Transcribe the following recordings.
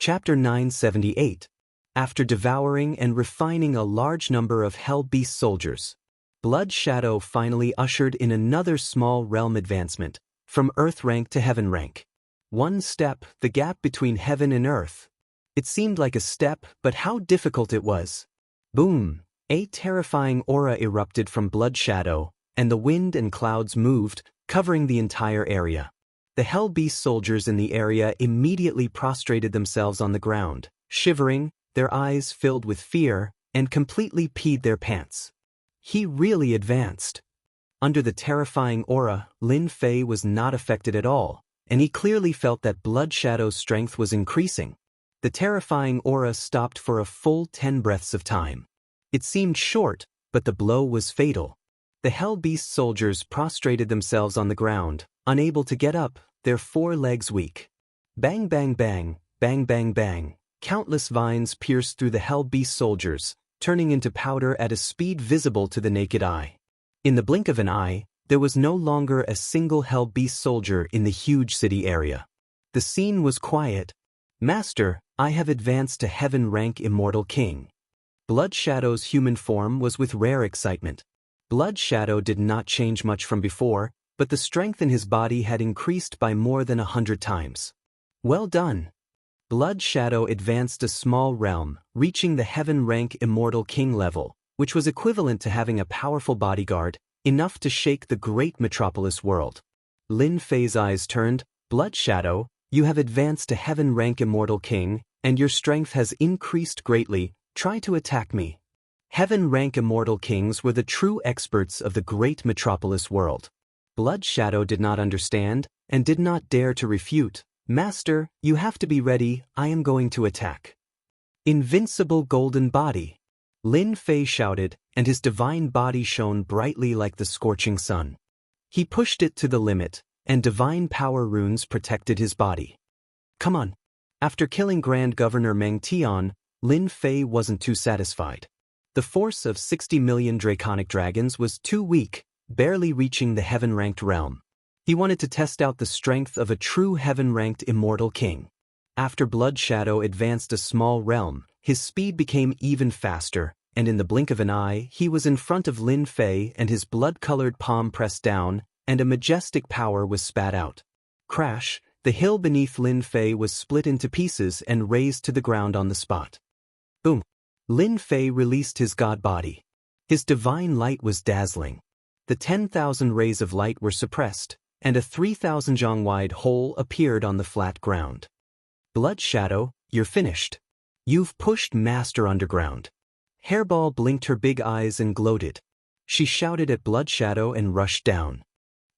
Chapter 978. After devouring and refining a large number of Hell Beast soldiers, Blood Shadow finally ushered in another small realm advancement, from Earth rank to Heaven rank. One step, the gap between Heaven and Earth. It seemed like a step, but how difficult it was. Boom! A terrifying aura erupted from Blood Shadow, and the wind and clouds moved, covering the entire area. The Hell Beast soldiers in the area immediately prostrated themselves on the ground, shivering, their eyes filled with fear, and completely peed their pants. He really advanced. Under the terrifying aura, Lin Fei was not affected at all, and he clearly felt that Blood Shadow's strength was increasing. The terrifying aura stopped for a full 10 breaths of time. It seemed short, but the blow was fatal. The Hell Beast soldiers prostrated themselves on the ground, unable to get up, their 4 legs weak. Bang bang bang, bang bang bang. Countless vines pierced through the Hell Beast soldiers, turning into powder at a speed visible to the naked eye. In the blink of an eye, there was no longer a single Hell Beast soldier in the huge city area. The scene was quiet. "Master, I have advanced to Heaven rank Immortal King." Blood Shadow's human form was with rare excitement. Blood Shadow did not change much from before, but the strength in his body had increased by more than 100 times. Well done. Blood Shadow advanced a small realm, reaching the Heaven rank Immortal King level, which was equivalent to having a powerful bodyguard, enough to shake the great metropolis world. Lin Fei's eyes turned. "Blood Shadow, you have advanced to Heaven rank Immortal King, and your strength has increased greatly. Try to attack me." Heaven rank Immortal Kings were the true experts of the great metropolis world. Blood Shadow did not understand, and did not dare to refute. "Master, you have to be ready, I am going to attack." Invincible golden body. Lin Fei shouted, and his divine body shone brightly like the scorching sun. He pushed it to the limit, and divine power runes protected his body. Come on. After killing Grand Governor Meng Tian, Lin Fei wasn't too satisfied. The force of 60 million draconic dragons was too weak, barely reaching the Heaven-ranked realm. He wanted to test out the strength of a true Heaven-ranked Immortal King. After Blood Shadow advanced a small realm, his speed became even faster, and in the blink of an eye, he was in front of Lin Fei and his blood-colored palm pressed down, and a majestic power was spat out. Crash! The hill beneath Lin Fei was split into pieces and razed to the ground on the spot. Boom! Lin Fei released his god body. His divine light was dazzling. The 10,000 rays of light were suppressed, and a 3,000 zhang wide hole appeared on the flat ground. Blood Shadow, you're finished. You've pushed Master underground. Hairball blinked her big eyes and gloated. She shouted at Blood Shadow and rushed down.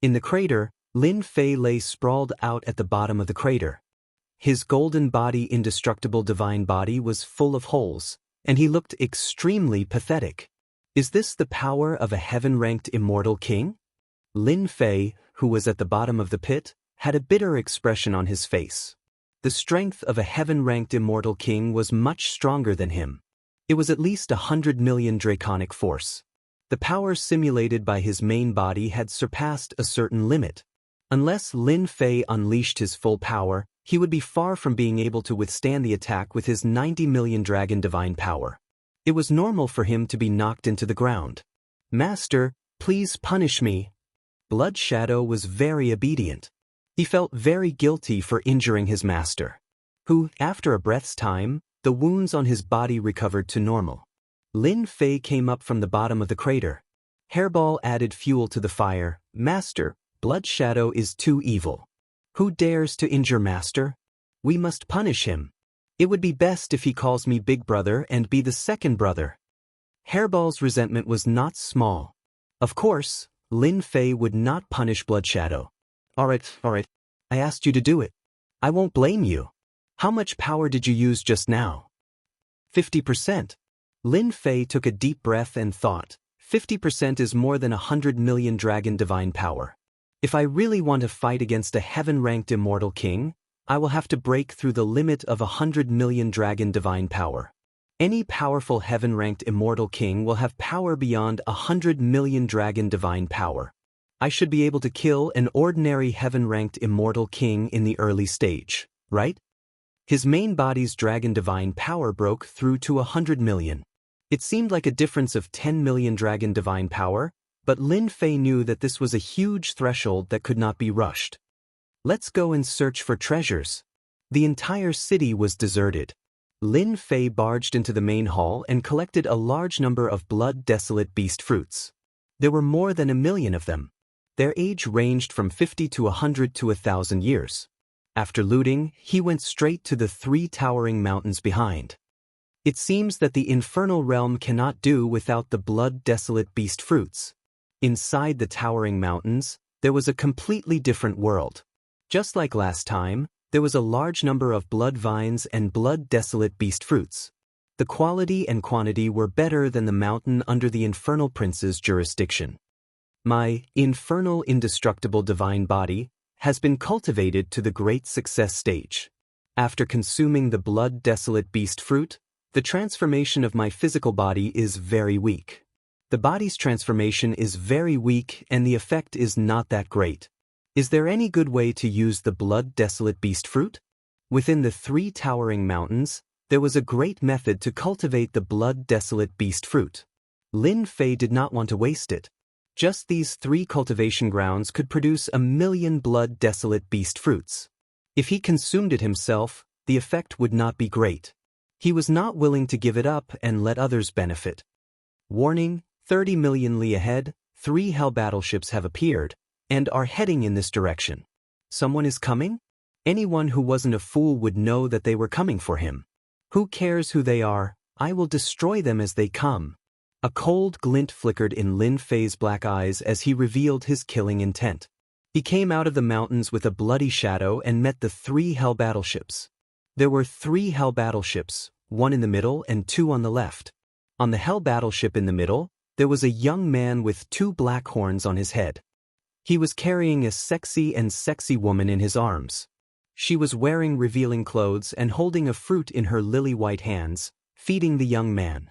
In the crater, Lin Fei lay sprawled out at the bottom of the crater. His golden body, indestructible divine body, was full of holes, and he looked extremely pathetic. Is this the power of a Heaven-ranked Immortal King? Lin Fei, who was at the bottom of the pit, had a bitter expression on his face. The strength of a Heaven-ranked Immortal King was much stronger than him. It was at least 100 million draconic force. The power simulated by his main body had surpassed a certain limit. Unless Lin Fei unleashed his full power, he would be far from being able to withstand the attack with his 90 million dragon divine power. It was normal for him to be knocked into the ground. "Master, please punish me." Blood Shadow was very obedient. He felt very guilty for injuring his master, who, after a breath's time, the wounds on his body recovered to normal. Lin Fei came up from the bottom of the crater. Hairball added fuel to the fire. "Master, Blood Shadow is too evil. Who dares to injure Master? We must punish him. It would be best if he calls me Big Brother and be the second brother." Hairball's resentment was not small. Of course, Lin Fei would not punish Blood Shadow. All right. I asked you to do it. I won't blame you. How much power did you use just now? 50%. Lin Fei took a deep breath and thought, 50% is more than 100 million dragon divine power. If I really want to fight against a Heaven-ranked Immortal King, I will have to break through the limit of 100 million dragon divine power. Any powerful Heaven-ranked Immortal King will have power beyond 100 million dragon divine power. I should be able to kill an ordinary Heaven-ranked Immortal King in the early stage, right? His main body's dragon divine power broke through to 100 million. It seemed like a difference of 10 million dragon divine power, but Lin Fei knew that this was a huge threshold that could not be rushed. Let's go and search for treasures. The entire city was deserted. Lin Fei barged into the main hall and collected a large number of blood-desolate beast fruits. There were more than 1 million of them. Their age ranged from 50 to 100 to 1,000 years. After looting, he went straight to the 3 towering mountains behind. It seems that the infernal realm cannot do without the blood-desolate beast fruits. Inside the towering mountains, there was a completely different world. Just like last time, there was a large number of blood vines and blood-desolate beast fruits. The quality and quantity were better than the mountain under the infernal prince's jurisdiction. My infernal indestructible divine body has been cultivated to the great success stage. After consuming the blood-desolate beast fruit, the transformation of my physical body is very weak. The body's transformation is very weak and the effect is not that great. Is there any good way to use the blood-desolate beast fruit? Within the 3 towering mountains, there was a great method to cultivate the blood-desolate beast fruit. Lin Fei did not want to waste it. Just these 3 cultivation grounds could produce 1 million blood-desolate beast fruits. If he consumed it himself, the effect would not be great. He was not willing to give it up and let others benefit. Warning, 30 million li ahead, 3 hell battleships have appeared, and are heading in this direction. Someone is coming? Anyone who wasn't a fool would know that they were coming for him. Who cares who they are? I will destroy them as they come. A cold glint flickered in Lin Fei's black eyes as he revealed his killing intent. He came out of the mountains with a bloody shadow and met the 3 hell battleships. There were 3 hell battleships, 1 in the middle and 2 on the left. On the hell battleship in the middle, there was a young man with 2 black horns on his head. He was carrying a sexy woman in his arms. She was wearing revealing clothes and holding a fruit in her lily-white hands, feeding the young man.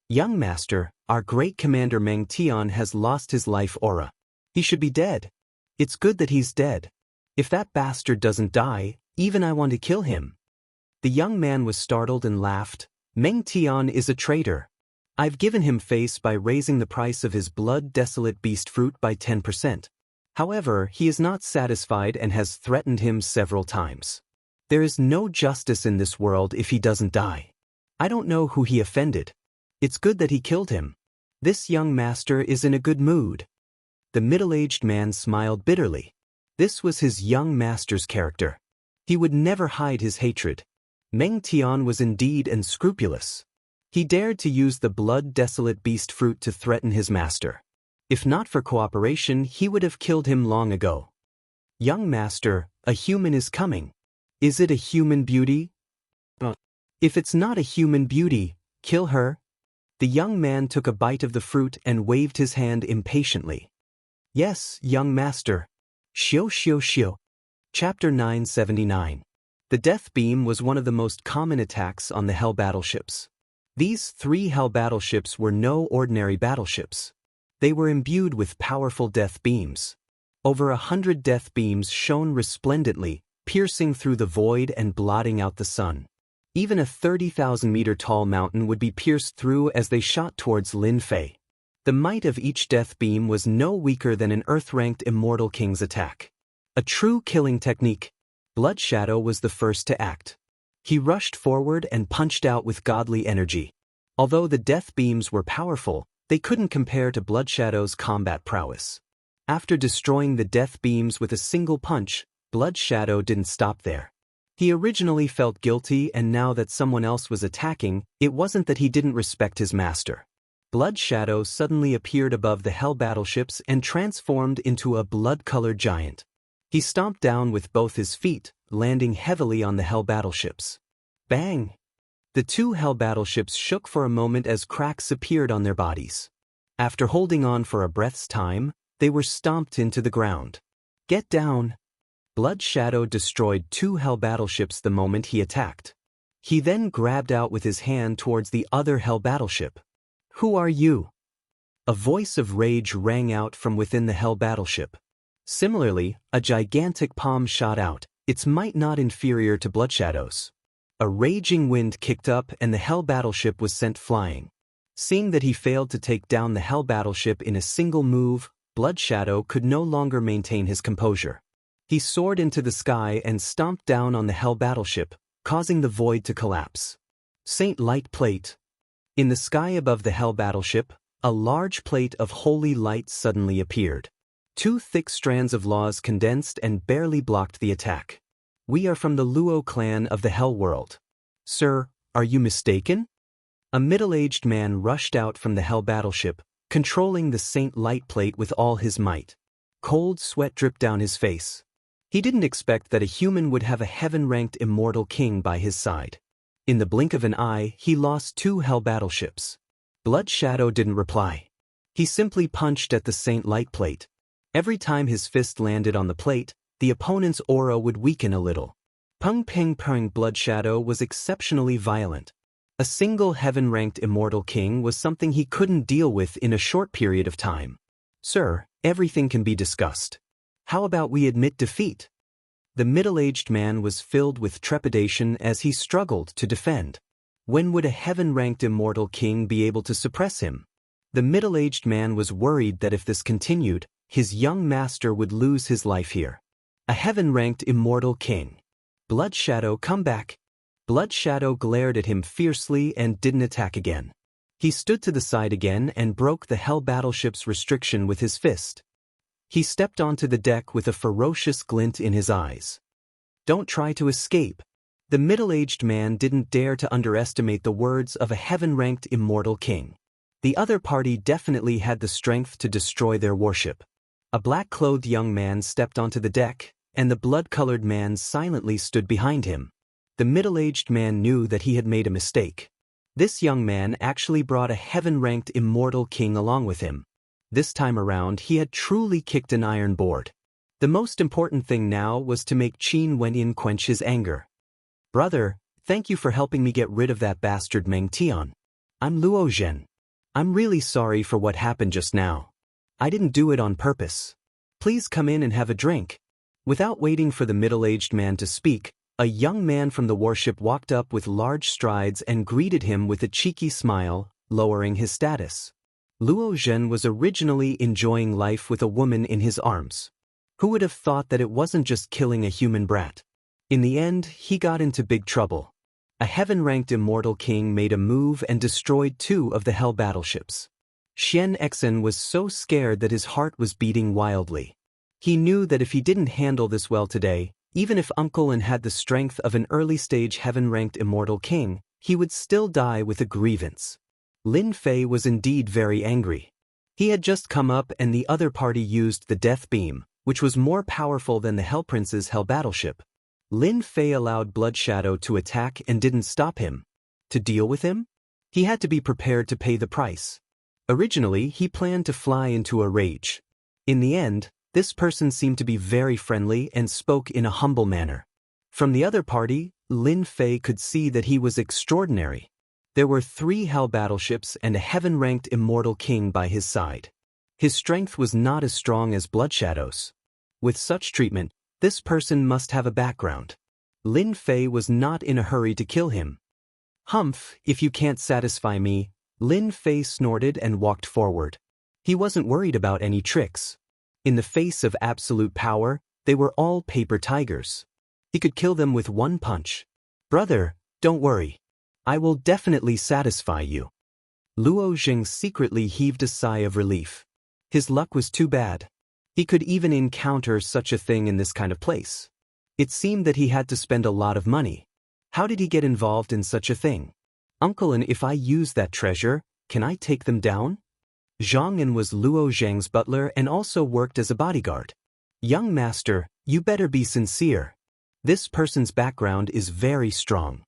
Young master, our great commander Meng Tian has lost his life aura. He should be dead. It's good that he's dead. If that bastard doesn't die, even I want to kill him. The young man was startled and laughed. Meng Tian is a traitor. I've given him face by raising the price of his blood-desolate beast fruit by 10%. However, he is not satisfied and has threatened him several times. There is no justice in this world if he doesn't die. I don't know who he offended. It's good that he killed him. This young master is in a good mood. The middle-aged man smiled bitterly. This was his young master's character. He would never hide his hatred. Meng Tian was indeed unscrupulous. He dared to use the blood-desolate beast fruit to threaten his master. If not for cooperation, he would have killed him long ago. Young master, a human is coming. Is it a human beauty? If it's not a human beauty, kill her. The young man took a bite of the fruit and waved his hand impatiently. Yes, young master. Xiu xiu xiu. Chapter 979. The death beam was one of the most common attacks on the hell battleships. These 3 hell battleships were no ordinary battleships. They were imbued with powerful death beams. Over 100 death beams shone resplendently, piercing through the void and blotting out the sun. Even a 30,000-meter-tall mountain would be pierced through as they shot towards Lin Fei. The might of each death beam was no weaker than an Earth-ranked Immortal King's attack. A true killing technique. Blood Shadow was the first to act. He rushed forward and punched out with godly energy. Although the death beams were powerful, they couldn't compare to Blood Shadow's combat prowess. After destroying the death beams with a single punch, Blood Shadow didn't stop there. He originally felt guilty, and now that someone else was attacking, it wasn't that he didn't respect his master. Blood Shadow suddenly appeared above the hell battleships and transformed into a blood-colored giant. He stomped down with both his feet, landing heavily on the hell battleships. Bang! The 2 hell battleships shook for a moment as cracks appeared on their bodies. After holding on for a breath's time, they were stomped into the ground. Get down! Blood Shadow destroyed 2 hell battleships the moment he attacked. He then grabbed out with his hand towards the other hell battleship. Who are you? A voice of rage rang out from within the hell battleship. Similarly, a gigantic palm shot out, its might not inferior to Blood Shadow's. A raging wind kicked up and the Hell battleship was sent flying. Seeing that he failed to take down the Hell battleship in a single move, Bloodshadow could no longer maintain his composure. He soared into the sky and stomped down on the Hell battleship, causing the void to collapse. Saint Light Plate. In the sky above the Hell battleship, a large plate of holy light suddenly appeared. Two thick strands of laws condensed and barely blocked the attack. We are from the Luo clan of the Hell world. Sir, are you mistaken? A middle-aged man rushed out from the Hell battleship, controlling the Saint Light Plate with all his might. Cold sweat dripped down his face. He didn't expect that a human would have a heaven-ranked immortal king by his side. In the blink of an eye, he lost two Hell battleships. Bloodshadow didn't reply. He simply punched at the Saint Light Plate. Every time his fist landed on the plate, the opponent's aura would weaken a little. Pung Ping Pung. Bloodshadow was exceptionally violent. A single heaven-ranked immortal king was something he couldn't deal with in a short period of time. Sir, everything can be discussed. How about we admit defeat? The middle-aged man was filled with trepidation as he struggled to defend. When would a heaven-ranked immortal king be able to suppress him? The middle-aged man was worried that if this continued, his young master would lose his life here. A heaven-ranked immortal king. Bloodshadow, come back. Bloodshadow glared at him fiercely and didn't attack again. He stood to the side again and broke the Hell battleship's restriction with his fist. He stepped onto the deck with a ferocious glint in his eyes. Don't try to escape. The middle-aged man didn't dare to underestimate the words of a heaven-ranked immortal king. The other party definitely had the strength to destroy their warship. A black-clothed young man stepped onto the deck, and the blood-colored man silently stood behind him. The middle-aged man knew that he had made a mistake. This young man actually brought a heaven-ranked immortal king along with him. This time around he had truly kicked an iron board. The most important thing now was to make Qin Wenyin quench his anger. Brother, thank you for helping me get rid of that bastard Meng Tian. I'm Luo Zhen. I'm really sorry for what happened just now. I didn't do it on purpose. Please come in and have a drink. Without waiting for the middle-aged man to speak, a young man from the warship walked up with large strides and greeted him with a cheeky smile, lowering his status. Luo Zhen was originally enjoying life with a woman in his arms. Who would have thought that it wasn't just killing a human brat? In the end, he got into big trouble. A heaven-ranked immortal king made a move and destroyed two of the Hell battleships. Xianxia was so scared that his heart was beating wildly. He knew that if he didn't handle this well today, even if Uncle Lin had the strength of an early-stage heaven-ranked immortal king, he would still die with a grievance. Lin Fei was indeed very angry. He had just come up and the other party used the death beam, which was more powerful than the Hell Prince's Hell battleship. Lin Fei allowed Bloodshadow to attack and didn't stop him. To deal with him? He had to be prepared to pay the price. Originally, he planned to fly into a rage. In the end, this person seemed to be very friendly and spoke in a humble manner. From the other party, Lin Fei could see that he was extraordinary. There were 3 Hell battleships and a heaven-ranked immortal king by his side. His strength was not as strong as Bloodshadow's. With such treatment, this person must have a background. Lin Fei was not in a hurry to kill him. Humph, if you can't satisfy me, Lin Fei snorted and walked forward. He wasn't worried about any tricks. In the face of absolute power, they were all paper tigers. He could kill them with one punch. Brother, don't worry. I will definitely satisfy you. Luo Zheng secretly heaved a sigh of relief. His luck was too bad. He could even encounter such a thing in this kind of place. It seemed that he had to spend a lot of money. How did he get involved in such a thing? Uncle, and if I use that treasure, can I take them down? Zhang An was Luo Zheng's butler and also worked as a bodyguard. Young master, you better be sincere. This person's background is very strong.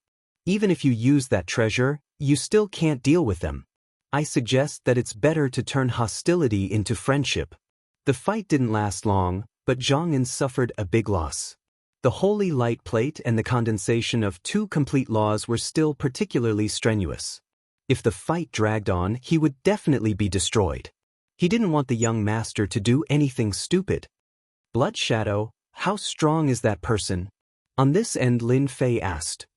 Even if you use that treasure, you still can't deal with them. I suggest that it's better to turn hostility into friendship. The fight didn't last long, but Zhang An suffered a big loss. The holy light plate and the condensation of 2 complete laws were still particularly strenuous. If the fight dragged on, he would definitely be destroyed. He didn't want the young master to do anything stupid. Bloodshadow, how strong is that person? On this end, Lin Fei asked.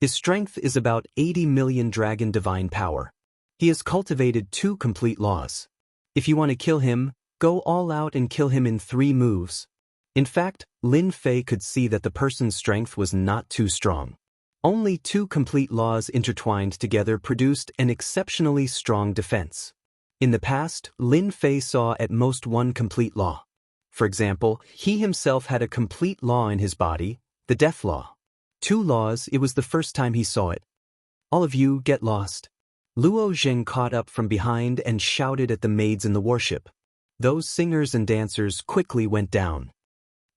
His strength is about 80 million dragon divine power. He has cultivated 2 complete laws. If you want to kill him, go all out and kill him in 3 moves. In fact, Lin Fei could see that the person's strength was not too strong. Only 2 complete laws intertwined together produced an exceptionally strong defense. In the past, Lin Fei saw at most 1 complete law. For example, he himself had a complete law in his body, the death law. 2 laws, it was the first time he saw it. All of you get lost. Luo Zheng caught up from behind and shouted at the maids in the worship. Those singers and dancers quickly went down.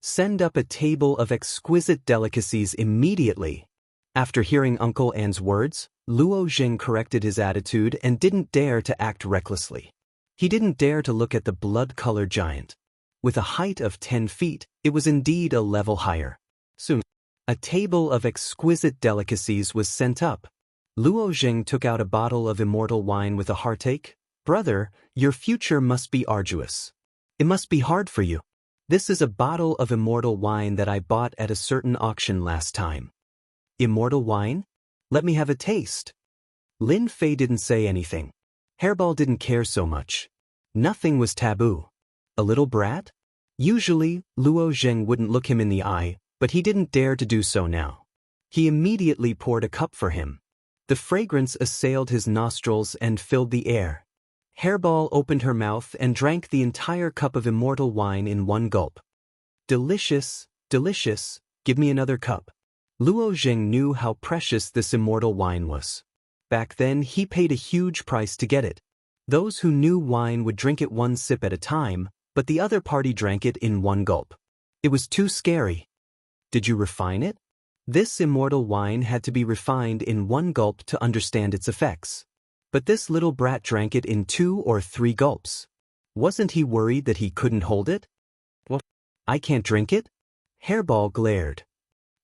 Send up a table of exquisite delicacies immediately. After hearing Uncle An's words, Luo Zheng corrected his attitude and didn't dare to act recklessly. He didn't dare to look at the blood-colored giant. With a height of 10 feet, it was indeed a level higher. Soon, a table of exquisite delicacies was sent up. Luo Zheng took out a bottle of immortal wine with a heartache. Brother, your future must be arduous. It must be hard for you. This is a bottle of immortal wine that I bought at a certain auction last time. Immortal wine? Let me have a taste. Lin Fei didn't say anything. Hairball didn't care so much. Nothing was taboo. A little brat? Usually, Luo Zheng wouldn't look him in the eye, but he didn't dare to do so now. He immediately poured a cup for him. The fragrance assailed his nostrils and filled the air. Hairball opened her mouth and drank the entire cup of immortal wine in 1 gulp. Delicious, delicious, give me another cup. Luo Zheng knew how precious this immortal wine was. Back then, he paid a huge price to get it. Those who knew wine would drink it 1 sip at a time, but the other party drank it in 1 gulp. It was too scary. Did you refine it? This immortal wine had to be refined in 1 gulp to understand its effects. But this little brat drank it in 2 or 3 gulps. Wasn't he worried that he couldn't hold it? Well, I can't drink it? Hairball glared.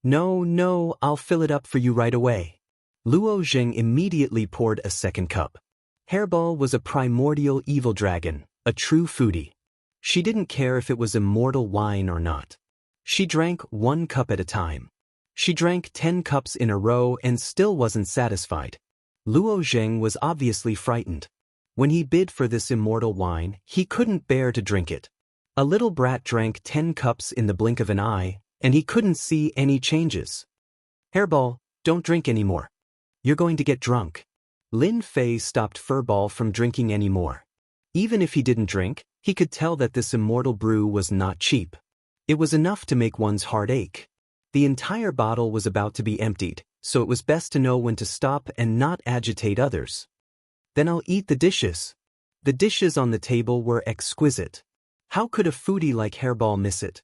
No, I'll fill it up for you right away. Luo Zheng immediately poured a 2nd cup. Hairball was a primordial evil dragon, a true foodie. She didn't care if it was immortal wine or not. She drank 1 cup at a time. She drank 10 cups in a row and still wasn't satisfied. Luo Zheng was obviously frightened. When he bid for this immortal wine, he couldn't bear to drink it. A little brat drank 10 cups in the blink of an eye, and he couldn't see any changes. Hairball, don't drink anymore. You're going to get drunk. Lin Fei stopped Furball from drinking anymore. Even if he didn't drink, he could tell that this immortal brew was not cheap. It was enough to make one's heart ache. The entire bottle was about to be emptied, so it was best to know when to stop and not agitate others. Then I'll eat the dishes. The dishes on the table were exquisite. How could a foodie like Hairball miss it?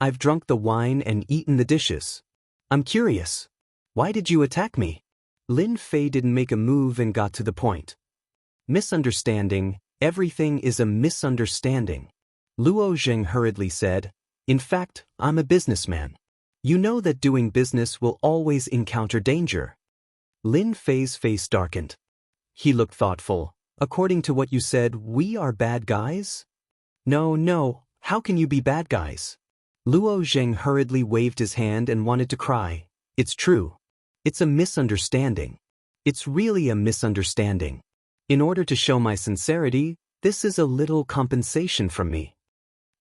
I've drunk the wine and eaten the dishes. I'm curious. Why did you attack me? Lin Fei didn't make a move and got to the point. Misunderstanding, everything is a misunderstanding. Luo Zheng hurriedly said, in fact, I'm a businessman. You know that doing business will always encounter danger. Lin Fei's face darkened. He looked thoughtful. According to what you said, we are bad guys? No, how can you be bad guys? Luo Zheng hurriedly waved his hand and wanted to cry. It's true. It's a misunderstanding. It's really a misunderstanding. In order to show my sincerity, this is a little compensation from me.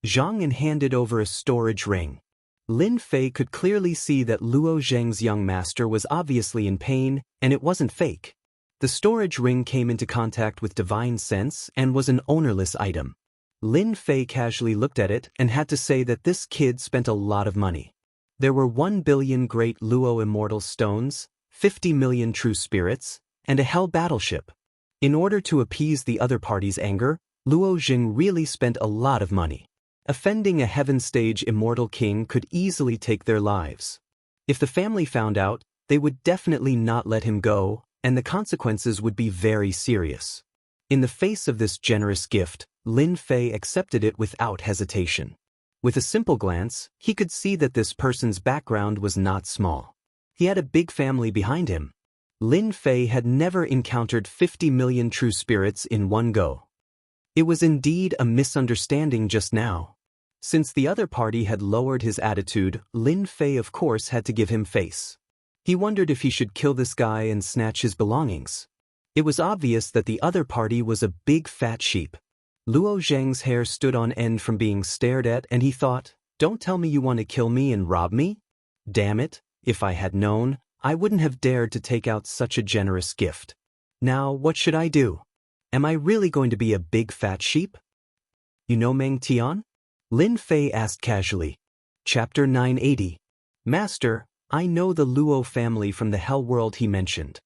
Zhang handed over a storage ring. Lin Fei could clearly see that Luo Zheng's young master was obviously in pain, and it wasn't fake. The storage ring came into contact with divine sense and was an ownerless item. Lin Fei casually looked at it and had to say that this kid spent a lot of money. There were 1 billion great Luo immortal stones, 50 million true spirits, and a hell battleship. In order to appease the other party's anger, Luo Zheng really spent a lot of money. Offending a heaven stage immortal king could easily take their lives. If the family found out, they would definitely not let him go, and the consequences would be very serious. In the face of this generous gift, Lin Fei accepted it without hesitation. With a simple glance, he could see that this person's background was not small. He had a big family behind him. Lin Fei had never encountered 50 million true spirits in one go. It was indeed a misunderstanding just now. Since the other party had lowered his attitude, Lin Fei of course had to give him face. He wondered if he should kill this guy and snatch his belongings. It was obvious that the other party was a big fat sheep. Luo Zheng's hair stood on end from being stared at, and he thought, "Don't tell me you want to kill me and rob me? Damn it, if I had known, I wouldn't have dared to take out such a generous gift. Now, what should I do? Am I really going to be a big fat sheep?" "You know Meng Tian?" Lin Fei asked casually. Chapter 980. "Master, I know the Luo family from the Hell World he mentioned."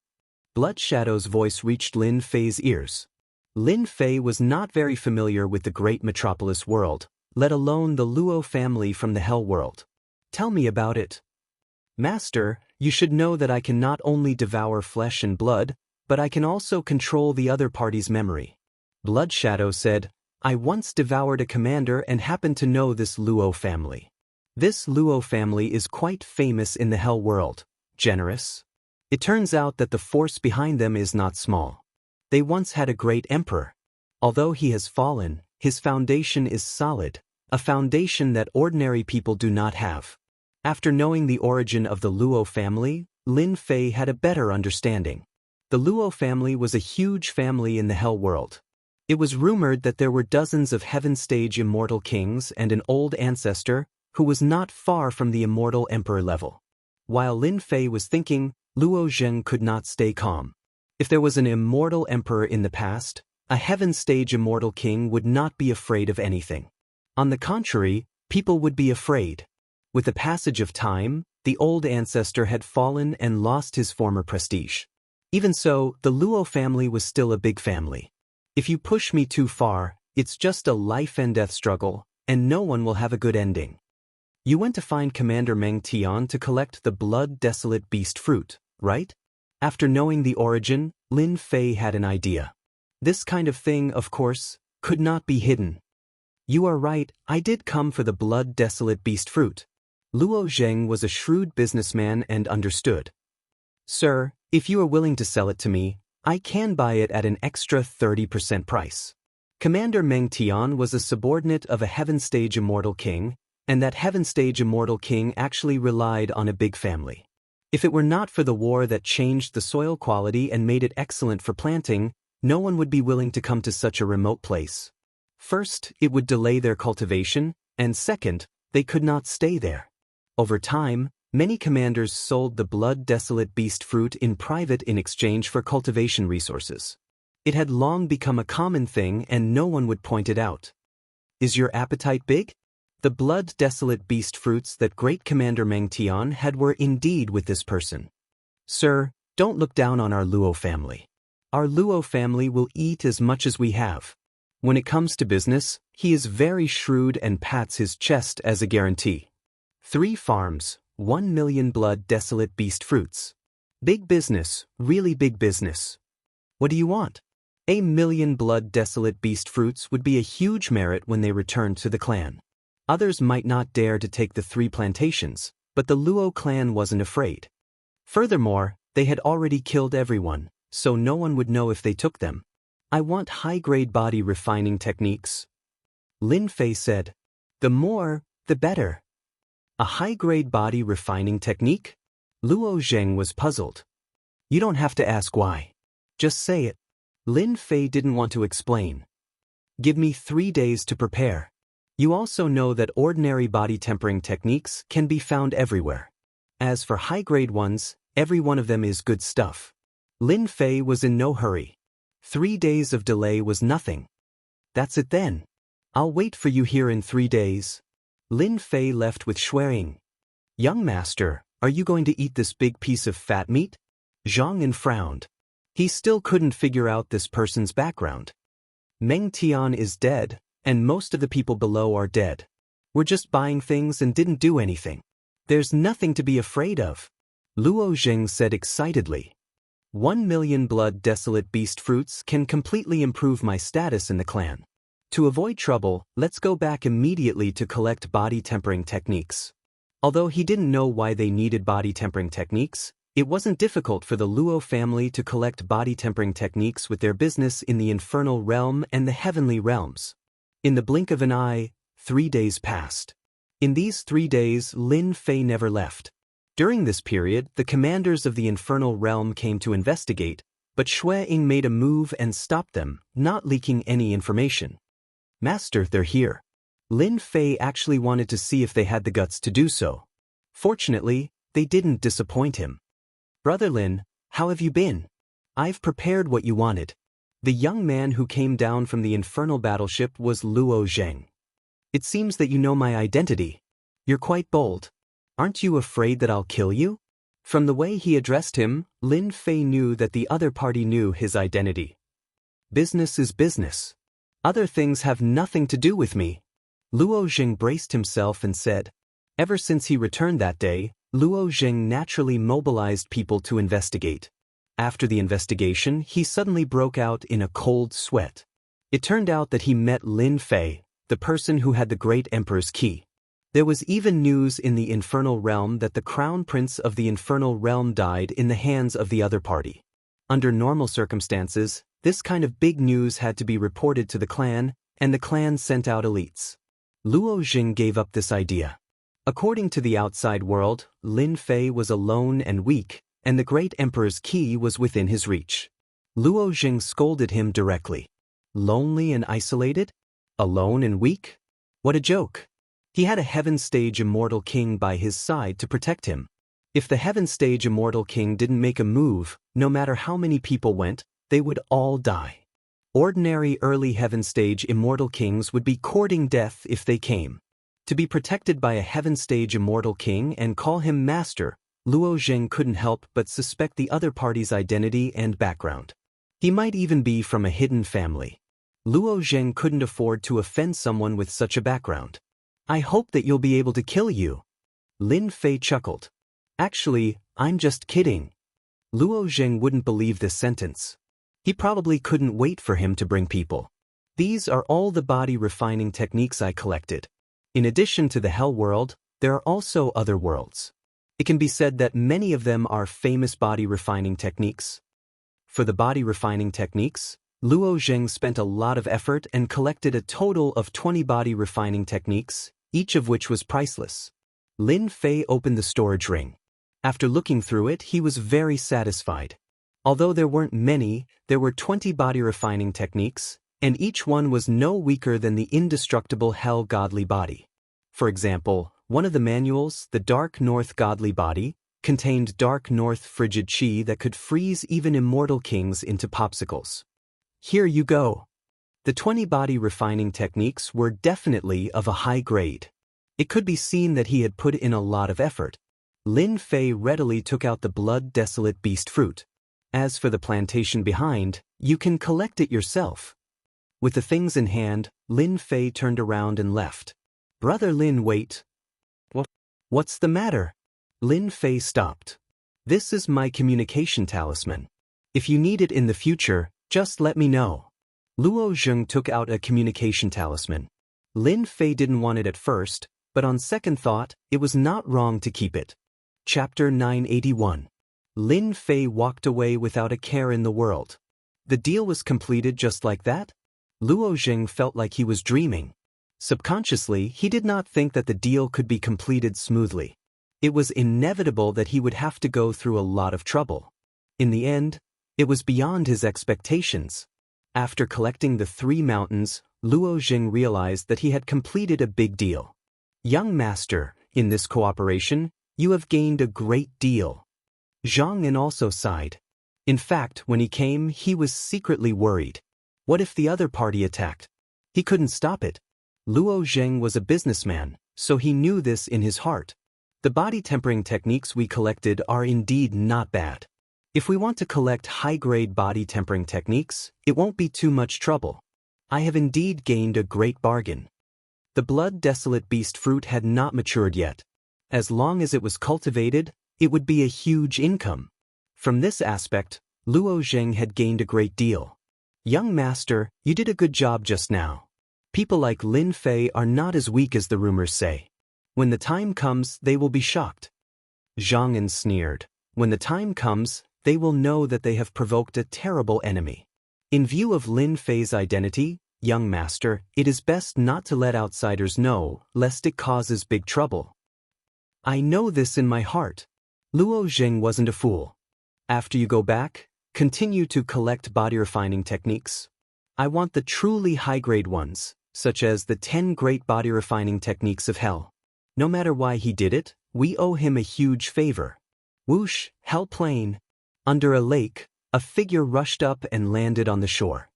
Blood Shadow's voice reached Lin Fei's ears. Lin Fei was not very familiar with the great metropolis world, let alone the Luo family from the Hell World. "Tell me about it." "Master, you should know that I can not only devour flesh and blood, but I can also control the other party's memory." Blood Shadow said, "I once devoured a commander and happened to know this Luo family. This Luo family is quite famous in the Hell World, generous. It turns out that the force behind them is not small. They once had a great emperor. Although he has fallen, his foundation is solid, a foundation that ordinary people do not have." After knowing the origin of the Luo family, Lin Fei had a better understanding. The Luo family was a huge family in the Hell World. It was rumored that there were dozens of heaven-stage immortal kings and an old ancestor who was not far from the immortal emperor level. While Lin Fei was thinking, Luo Zheng could not stay calm. If there was an immortal emperor in the past, a heaven-stage immortal king would not be afraid of anything. On the contrary, people would be afraid. With the passage of time, the old ancestor had fallen and lost his former prestige. Even so, the Luo family was still a big family. If you push me too far, it's just a life and death struggle, and no one will have a good ending. You went to find Commander Meng Tian to collect the blood-desolate beast fruit, right? After knowing the origin, Lin Fei had an idea. This kind of thing, of course, could not be hidden. "You are right, I did come for the blood-desolate beast fruit." Luo Zheng was a shrewd businessman and understood. "Sir, if you are willing to sell it to me, I can buy it at an extra 30% price." Commander Meng Tian was a subordinate of a heaven-stage immortal king, and that heaven-stage immortal king actually relied on a big family. If it were not for the war that changed the soil quality and made it excellent for planting, no one would be willing to come to such a remote place. First, it would delay their cultivation, and second, they could not stay there. Over time, many commanders sold the blood-desolate beast fruit in private in exchange for cultivation resources. It had long become a common thing and no one would point it out. "Is your appetite big?" The blood-desolate beast fruits that great Commander Meng Tian had were indeed with this person. "Sir, don't look down on our Luo family. Our Luo family will eat as much as we have. When it comes to business, he is very shrewd and pats his chest as a guarantee. 3 farms, 1 million blood-desolate beast fruits. Big business, really big business. What do you want?" 1 million blood-desolate beast fruits would be a huge merit when they returned to the clan. Others might not dare to take the 3 plantations, but the Luo clan wasn't afraid. Furthermore, they had already killed everyone, so no one would know if they took them. "I want high-grade body refining techniques," Lin Fei said. "The more, the better." "A high-grade body refining technique?" Luo Zheng was puzzled. "You don't have to ask why. Just say it." Lin Fei didn't want to explain. "Give me 3 days to prepare. You also know that ordinary body tempering techniques can be found everywhere. As for high-grade ones, every one of them is good stuff." Lin Fei was in no hurry. 3 days of delay was nothing. "That's it then. I'll wait for you here in 3 days." Lin Fei left with Shuang. "Young master, are you going to eat this big piece of fat meat?" Zhang frowned. He still couldn't figure out this person's background. Meng Tian is dead, and most of the people below are dead. We're just buying things and didn't do anything. There's nothing to be afraid of. Luo Zheng said excitedly. 1 million blood-desolate beast fruits can completely improve my status in the clan. To avoid trouble, let's go back immediately to collect body tempering techniques. Although he didn't know why they needed body tempering techniques, it wasn't difficult for the Luo family to collect body tempering techniques with their business in the infernal realm and the heavenly realms. In the blink of an eye, 3 days passed. In these 3 days, Lin Fei never left. During this period, the commanders of the infernal realm came to investigate, but Xue Ying made a move and stopped them, not leaking any information. Master, they're here. Lin Fei actually wanted to see if they had the guts to do so. Fortunately, they didn't disappoint him. Brother Lin, how have you been? I've prepared what you wanted. The young man who came down from the infernal battleship was Luo Zheng. It seems that you know my identity. You're quite bold. Aren't you afraid that I'll kill you? From the way he addressed him, Lin Fei knew that the other party knew his identity. Business is business. Other things have nothing to do with me. Luo Zheng braced himself and said. Ever since he returned that day, Luo Zheng naturally mobilized people to investigate. After the investigation, he suddenly broke out in a cold sweat. It turned out that he met Lin Fei, the person who had the great emperor's key. There was even news in the infernal realm that the crown prince of the infernal realm died in the hands of the other party. Under normal circumstances, this kind of big news had to be reported to the clan, and the clan sent out elites. Luo Zheng gave up this idea. According to the outside world, Lin Fei was alone and weak, and the great emperor's key was within his reach. Luo Zheng scolded him directly. Lonely and isolated? Alone and weak? What a joke! He had a Heaven Stage Immortal King by his side to protect him. If the Heaven Stage Immortal King didn't make a move, no matter how many people went, they would all die. Ordinary early Heaven Stage Immortal Kings would be courting death if they came. To be protected by a Heaven Stage Immortal King and call him Master, Luo Zheng couldn't help but suspect the other party's identity and background. He might even be from a hidden family. Luo Zheng couldn't afford to offend someone with such a background. I hope that you'll be able to kill you. Lin Fei chuckled. Actually, I'm just kidding. Luo Zheng wouldn't believe this sentence. He probably couldn't wait for him to bring people. These are all the body refining techniques I collected. In addition to the Hell world, there are also other worlds. It can be said that many of them are famous body refining techniques. For the body refining techniques, Luo Zheng spent a lot of effort and collected a total of 20 body refining techniques, each of which was priceless. Lin Fei opened the storage ring. After looking through it, he was very satisfied. Although there weren't many, there were 20 body refining techniques, and each one was no weaker than the indestructible Hell Godly Body. For example, one of the manuals, the Dark North Godly Body, contained Dark North Frigid Chi that could freeze even immortal kings into popsicles. Here you go. The 20 body refining techniques were definitely of a high grade. It could be seen that he had put in a lot of effort. Lin Fei readily took out the blood desolate beast fruit. As for the plantation behind, you can collect it yourself. With the things in hand, Lin Fei turned around and left. Brother Lin, wait. What's the matter? Lin Fei stopped. This is my communication talisman. If you need it in the future, just let me know. Luo Zheng took out a communication talisman. Lin Fei didn't want it at first, but on second thought, it was not wrong to keep it. Chapter 981. Lin Fei walked away without a care in the world. The deal was completed just like that? Luo Zheng felt like he was dreaming. Subconsciously, he did not think that the deal could be completed smoothly. It was inevitable that he would have to go through a lot of trouble. In the end, it was beyond his expectations. After collecting the 3 mountains, Luo Zheng realized that he had completed a big deal. Young master, in this cooperation, you have gained a great deal. Zhang An also sighed. In fact, when he came, he was secretly worried. What if the other party attacked? He couldn't stop it. Luo Zheng was a businessman, so he knew this in his heart. The body tempering techniques we collected are indeed not bad. If we want to collect high-grade body tempering techniques, it won't be too much trouble. I have indeed gained a great bargain. The blood desolate beast fruit had not matured yet. As long as it was cultivated, it would be a huge income. From this aspect, Luo Zheng had gained a great deal. Young master, you did a good job just now. People like Lin Fei are not as weak as the rumors say. When the time comes, they will be shocked. Zhang An sneered. When the time comes, they will know that they have provoked a terrible enemy. In view of Lin Fei's identity, young master, it is best not to let outsiders know, lest it causes big trouble. I know this in my heart. Luo Zheng wasn't a fool. After you go back, continue to collect body refining techniques. I want the truly high-grade ones, such as the 10 great body refining techniques of hell. No matter why he did it, we owe him a huge favor. Whoosh, hell plane. Under a lake, a figure rushed up and landed on the shore.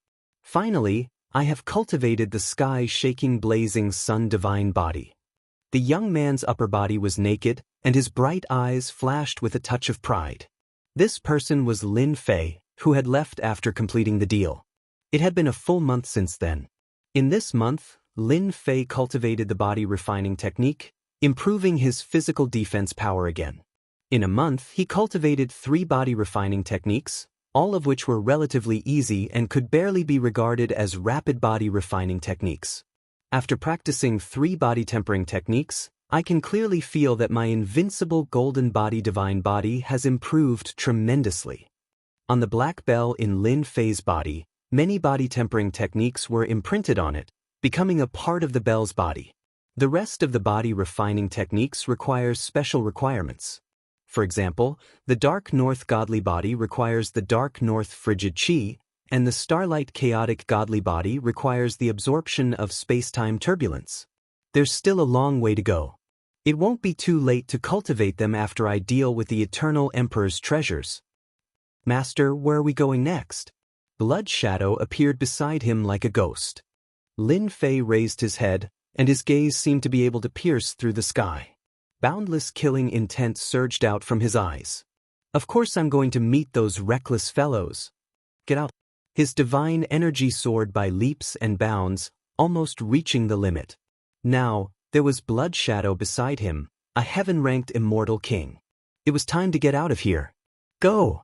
Finally, I have cultivated the sky-shaking blazing sun divine body. The young man's upper body was naked, and his bright eyes flashed with a touch of pride. This person was Lin Fei, who had left after completing the deal. It had been a full month since then. In this month, Lin Fei cultivated the body refining technique, improving his physical defense power again. In a month, he cultivated 3 body refining techniques, all of which were relatively easy and could barely be regarded as rapid body refining techniques. After practicing 3 body tempering techniques, I can clearly feel that my invincible golden body divine body has improved tremendously. On the black bell in Lin Fei's body, many body tempering techniques were imprinted on it, becoming a part of the bell's body. The rest of the body refining techniques requires special requirements. For example, the Dark North Godly Body requires the Dark North Frigid Chi, and the Starlight Chaotic Godly Body requires the absorption of space-time turbulence. There's still a long way to go. It won't be too late to cultivate them after I deal with the Eternal Emperor's treasures. Master, where are we going next? Blood Shadow appeared beside him like a ghost. Lin Fei raised his head, and his gaze seemed to be able to pierce through the sky. Boundless killing intent surged out from his eyes. Of course I'm going to meet those reckless fellows. Get out. His divine energy soared by leaps and bounds, almost reaching the limit. Now, there was Blood Shadow beside him, a heaven-ranked immortal king. It was time to get out of here. Go!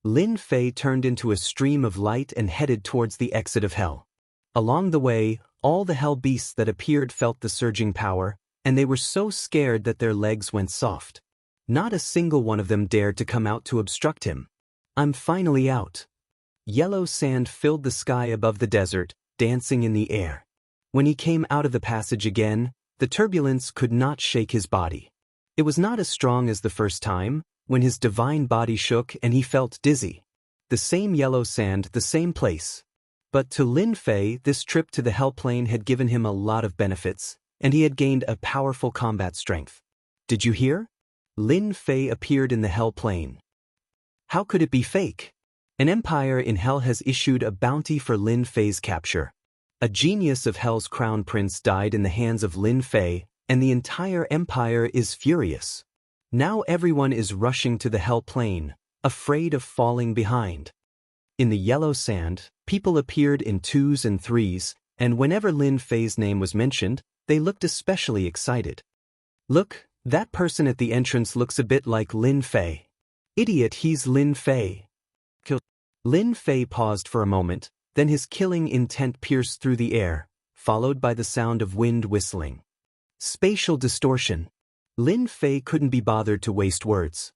Lin Fei turned into a stream of light and headed towards the exit of hell. Along the way, all the hell beasts that appeared felt the surging power, and they were so scared that their legs went soft. Not a single one of them dared to come out to obstruct him. I'm finally out. Yellow sand filled the sky above the desert, dancing in the air. When he came out of the passage again, the turbulence could not shake his body. It was not as strong as the first time, when his divine body shook and he felt dizzy. The same yellow sand, the same place. But to Lin Fei, this trip to the hell plane had given him a lot of benefits, and he had gained a powerful combat strength. Did you hear? Lin Fei appeared in the hell plane. How could it be fake? An empire in hell has issued a bounty for Lin Fei's capture. A genius of hell's crown prince died in the hands of Lin Fei, and the entire empire is furious. Now everyone is rushing to the hell plane, afraid of falling behind. In the yellow sand, people appeared in 2s and 3s, and whenever Lin Fei's name was mentioned, they looked especially excited. Look, that person at the entrance looks a bit like Lin Fei. Idiot, he's Lin Fei. Kill. Lin Fei paused for a moment, then his killing intent pierced through the air, followed by the sound of wind whistling. Spatial distortion. Lin Fei couldn't be bothered to waste words.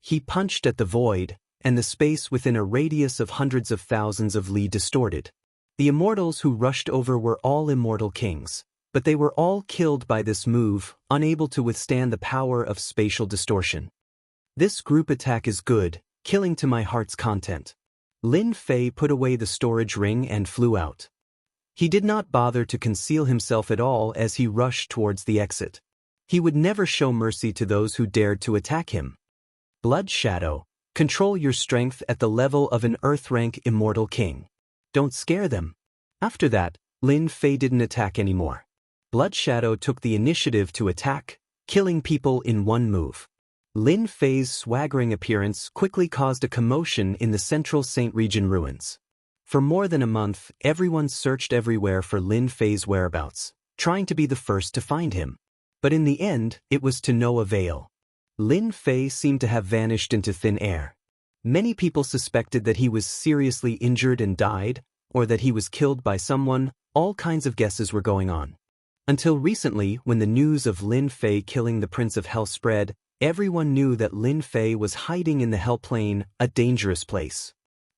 He punched at the void, and the space within a radius of hundreds of thousands of li distorted. The immortals who rushed over were all immortal kings, but they were all killed by this move, unable to withstand the power of spatial distortion. This group attack is good, killing to my heart's content. Lin Fei put away the storage ring and flew out. He did not bother to conceal himself at all as he rushed towards the exit. He would never show mercy to those who dared to attack him. Blood Shadow, control your strength at the level of an Earth-rank immortal king. Don't scare them. After that, Lin Fei didn't attack anymore. Blood Shadow took the initiative to attack, killing people in one move. Lin Fei's swaggering appearance quickly caused a commotion in the central Saint Region ruins. For more than a month, everyone searched everywhere for Lin Fei's whereabouts, trying to be the first to find him. But in the end, it was to no avail. Lin Fei seemed to have vanished into thin air. Many people suspected that he was seriously injured and died, or that he was killed by someone. All kinds of guesses were going on. Until recently, when the news of Lin Fei killing the Prince of Hell spread, everyone knew that Lin Fei was hiding in the Hell Plane, a dangerous place.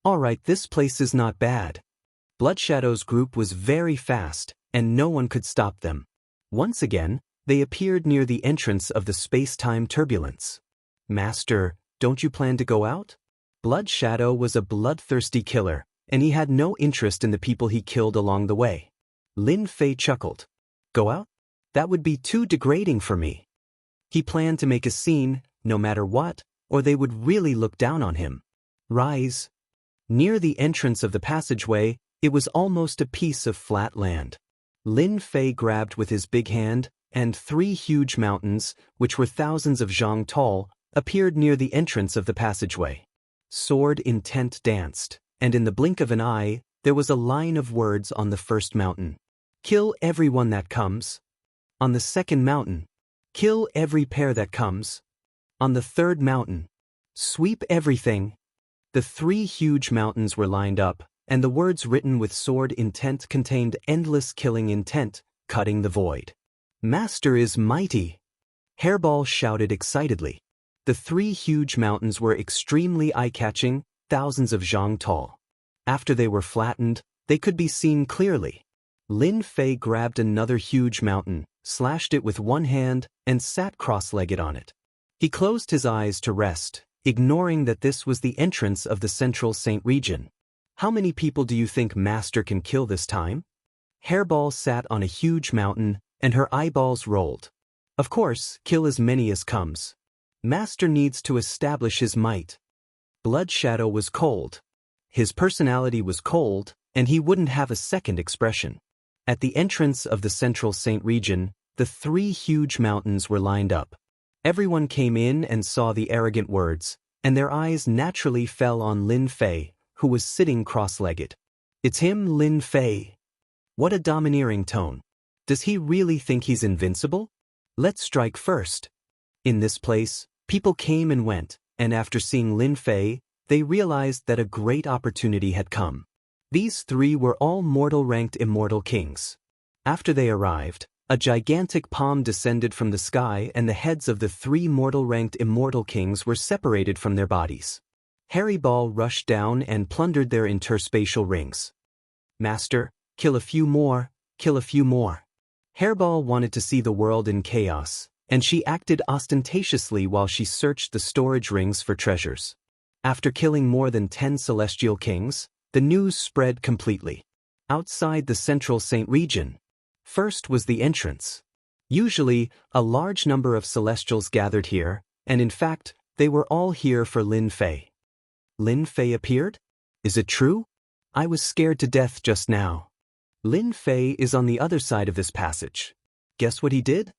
Alright, this place is not bad. Blood Shadow's group was very fast, and no one could stop them. Once again, they appeared near the entrance of the space-time turbulence. Master, don't you plan to go out? Blood Shadow was a bloodthirsty killer, and he had no interest in the people he killed along the way. Lin Fei chuckled. Go out? That would be too degrading for me. He planned to make a scene, no matter what, or they would really look down on him. Rise. Near the entrance of the passageway, it was almost a piece of flat land. Lin Fei grabbed with his big hand, and 3 huge mountains, which were thousands of zhang tall, appeared near the entrance of the passageway. Sword intent danced, and in the blink of an eye, there was a line of words on the first mountain. Kill everyone that comes. On the second mountain, kill every pair that comes. On the third mountain, sweep everything. The 3 huge mountains were lined up, and the words written with sword intent contained endless killing intent, cutting the void. Master is mighty! Hairball shouted excitedly. The 3 huge mountains were extremely eye-catching, thousands of zhang tall. After they were flattened, they could be seen clearly. Lin Fei grabbed another huge mountain, slashed it with one hand, and sat cross-legged on it. He closed his eyes to rest, ignoring that this was the entrance of the Central Saint region. How many people do you think Master can kill this time? Hairball sat on a huge mountain, and her eyeballs rolled. Of course, kill as many as comes. Master needs to establish his might. Blood Shadow was cold. His personality was cold, and he wouldn't have a second expression. At the entrance of the Central Saint region, the 3 huge mountains were lined up. Everyone came in and saw the arrogant words, and their eyes naturally fell on Lin Fei, who was sitting cross-legged. It's him, Lin Fei. What a domineering tone. Does he really think he's invincible? Let's strike first. In this place, people came and went, and after seeing Lin Fei, they realized that a great opportunity had come. These 3 were all mortal-ranked immortal kings. After they arrived, a gigantic palm descended from the sky and the heads of the 3 mortal-ranked immortal kings were separated from their bodies. Harry Ball rushed down and plundered their interspatial rings. Master, kill a few more, kill a few more. Hairball wanted to see the world in chaos, and she acted ostentatiously while she searched the storage rings for treasures. After killing more than 10 celestial kings, the news spread completely. Outside the Central Saint region, first was the entrance. Usually, a large number of celestials gathered here, and in fact, they were all here for Lin Fei. Lin Fei appeared? Is it true? I was scared to death just now. Lin Fei is on the other side of this passage. Guess what he did?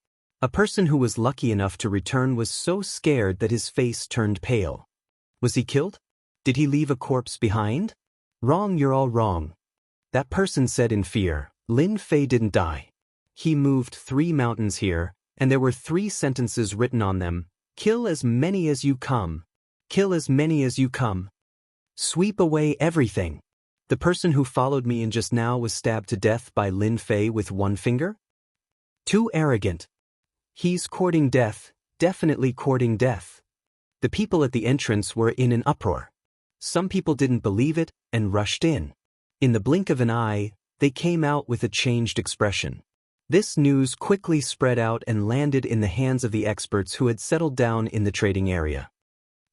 A person who was lucky enough to return was so scared that his face turned pale. Was he killed? Did he leave a corpse behind? Wrong, you're all wrong. That person said in fear, Lin Fei didn't die. He moved 3 mountains here, and there were 3 sentences written on them. Kill as many as you come. Kill as many as you come. Sweep away everything. The person who followed me in just now was stabbed to death by Lin Fei with 1 finger? Too arrogant. He's courting death, definitely courting death. The people at the entrance were in an uproar. Some people didn't believe it and rushed in. In the blink of an eye, they came out with a changed expression. This news quickly spread out and landed in the hands of the experts who had settled down in the trading area.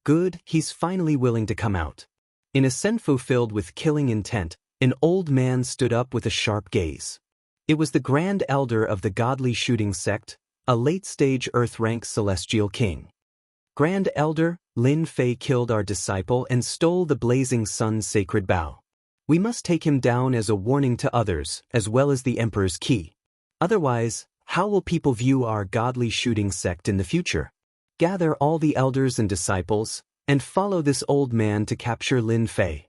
Good, he's finally willing to come out. In a senfu filled with killing intent, an old man stood up with a sharp gaze. It was the Grand Elder of the Godly Shooting Sect, a late-stage Earth-rank celestial king. Grand Elder, Lin Fei killed our disciple and stole the Blazing Sun's sacred bow. We must take him down as a warning to others, as well as the Emperor's key. Otherwise, how will people view our godly shooting sect in the future? Gather all the elders and disciples, and follow this old man to capture Lin Fei.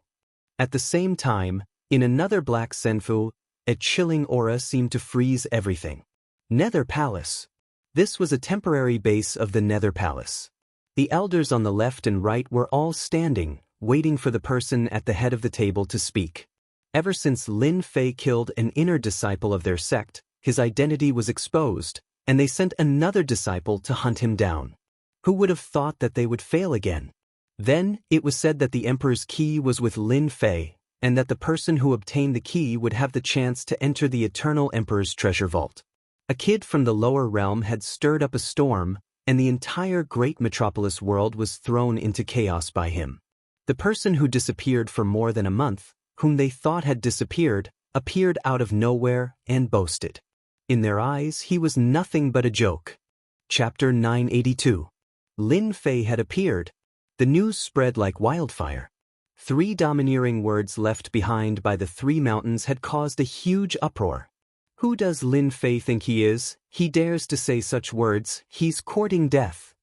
At the same time, in another black senfu, a chilling aura seemed to freeze everything. Nether Palace. This was a temporary base of the Nether Palace. The elders on the left and right were all standing, waiting for the person at the head of the table to speak. Ever since Lin Fei killed an inner disciple of their sect, his identity was exposed, and they sent another disciple to hunt him down. Who would have thought that they would fail again? Then, it was said that the Emperor's key was with Lin Fei, and that the person who obtained the key would have the chance to enter the Eternal Emperor's treasure vault. A kid from the lower realm had stirred up a storm, and the entire great metropolis world was thrown into chaos by him. The person who disappeared for more than a month, whom they thought had disappeared, appeared out of nowhere and boasted. In their eyes, he was nothing but a joke. Chapter 982. Lin Fei had appeared. The news spread like wildfire. 3 domineering words left behind by the 3 mountains had caused a huge uproar. Who does Lin Fei think he is? He dares to say such words. He's courting death.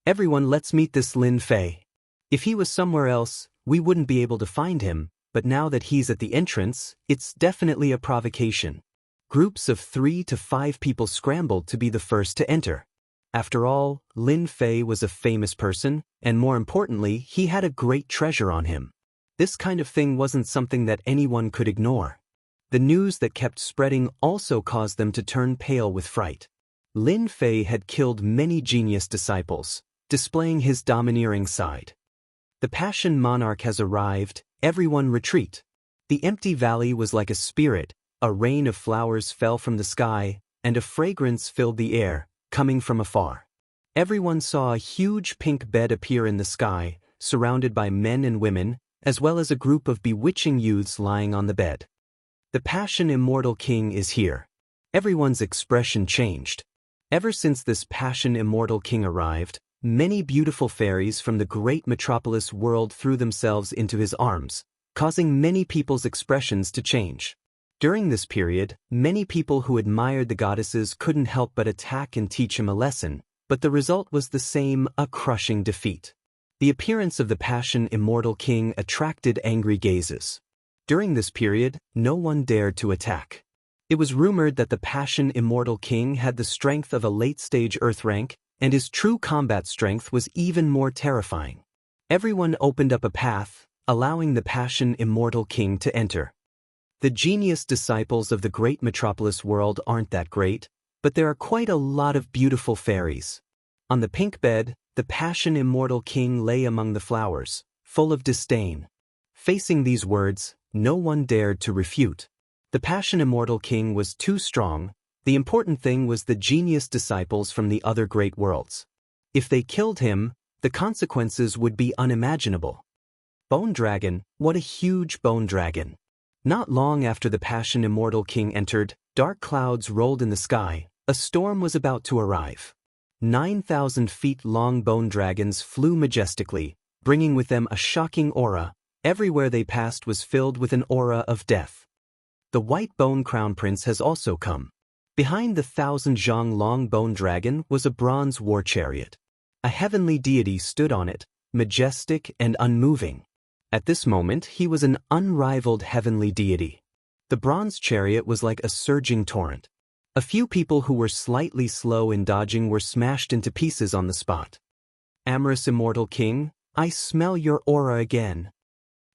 Everyone, let's meet this Lin Fei. If he was somewhere else, we wouldn't be able to find him, but now that he's at the entrance, it's definitely a provocation. Groups of 3 to 5 people scrambled to be the first to enter. After all, Lin Fei was a famous person, and more importantly, he had a great treasure on him. This kind of thing wasn't something that anyone could ignore. The news that kept spreading also caused them to turn pale with fright. Lin Fei had killed many genius disciples, displaying his domineering side. The Passion Monarch has arrived, everyone retreat. The empty valley was like a spirit, a rain of flowers fell from the sky, and a fragrance filled the air, coming from afar. Everyone saw a huge pink bed appear in the sky, surrounded by men and women, as well as a group of bewitching youths lying on the bed. The Passion Immortal King is here. Everyone's expression changed. Ever since this Passion Immortal King arrived, many beautiful fairies from the great metropolis world threw themselves into his arms, causing many people's expressions to change. During this period, many people who admired the goddesses couldn't help but attack and teach him a lesson, but the result was the same, a crushing defeat. The appearance of the Passion Immortal King attracted angry gazes. During this period, no one dared to attack. It was rumored that the Passion Immortal King had the strength of a late-stage Earth rank, and his true combat strength was even more terrifying. Everyone opened up a path, allowing the Passion Immortal King to enter. The genius disciples of the great metropolis world aren't that great, but there are quite a lot of beautiful fairies. On the pink bed, the Passion Immortal King lay among the flowers, full of disdain. Facing these words, no one dared to refute. The Passion Immortal King was too strong. The important thing was the genius disciples from the other great worlds. If they killed him, the consequences would be unimaginable. Bone Dragon, what a huge bone dragon. Not long after the Passion Immortal King entered, dark clouds rolled in the sky. A storm was about to arrive. 9,000 feet long bone dragons flew majestically, bringing with them a shocking aura. Everywhere they passed was filled with an aura of death. The white bone crown prince has also come. Behind the 1,000 zhang long bone dragon was a bronze war chariot. A heavenly deity stood on it, majestic and unmoving. At this moment, he was an unrivaled heavenly deity. The bronze chariot was like a surging torrent. A few people who were slightly slow in dodging were smashed into pieces on the spot. Amorous Immortal King, I smell your aura again.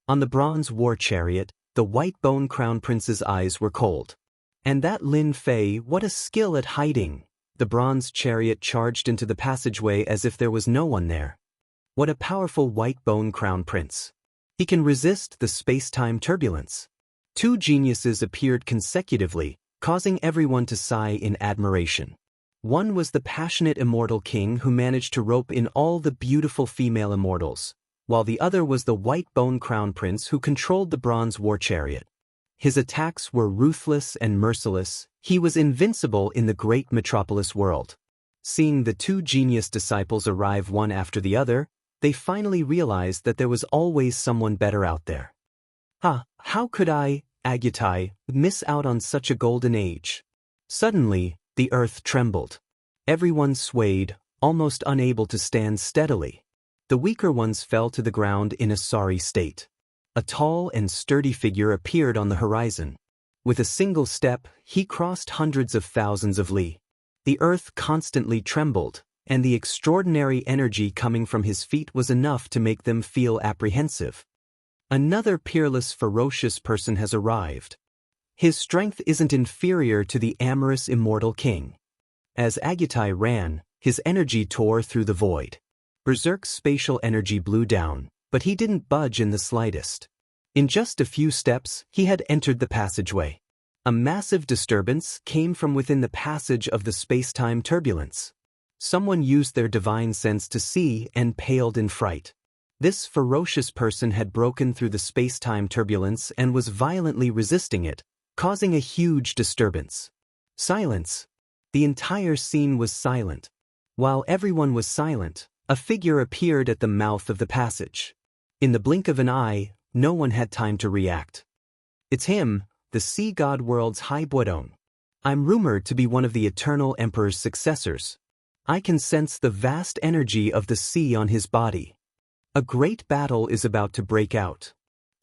On the bronze war chariot, the white bone crown prince's eyes were cold. And that Lin Fei, what a skill at hiding! The bronze chariot charged into the passageway as if there was no one there. What a powerful white bone crown prince! He can resist the space-time turbulence. 2 geniuses appeared consecutively, causing everyone to sigh in admiration. One was the passionate Immortal King who managed to rope in all the beautiful female immortals, while the other was the white bone crown prince who controlled the bronze war chariot. His attacks were ruthless and merciless. He was invincible in the great metropolis world. Seeing the 2 genius disciples arrive one after the other, they finally realized that there was always someone better out there. How could I, Agutai, miss out on such a golden age? Suddenly, the earth trembled. Everyone swayed, almost unable to stand steadily. The weaker ones fell to the ground in a sorry state. A tall and sturdy figure appeared on the horizon. With a single step, he crossed hundreds of thousands of li. The earth constantly trembled, and the extraordinary energy coming from his feet was enough to make them feel apprehensive. Another peerless, ferocious person has arrived. His strength isn't inferior to the amorous Immortal King. As Agutai ran, his energy tore through the void. Berserk's spatial energy blew down, but he didn't budge in the slightest. In just a few steps, he had entered the passageway. A massive disturbance came from within the passage of the space-time turbulence. Someone used their divine sense to see and paled in fright. This ferocious person had broken through the space-time turbulence and was violently resisting it, causing a huge disturbance. Silence. The entire scene was silent. While everyone was silent, a figure appeared at the mouth of the passage. In the blink of an eye, no one had time to react. It's him, the sea god world's High Buodong. I'm rumored to be one of the Eternal Emperor's successors. I can sense the vast energy of the sea on his body. A great battle is about to break out.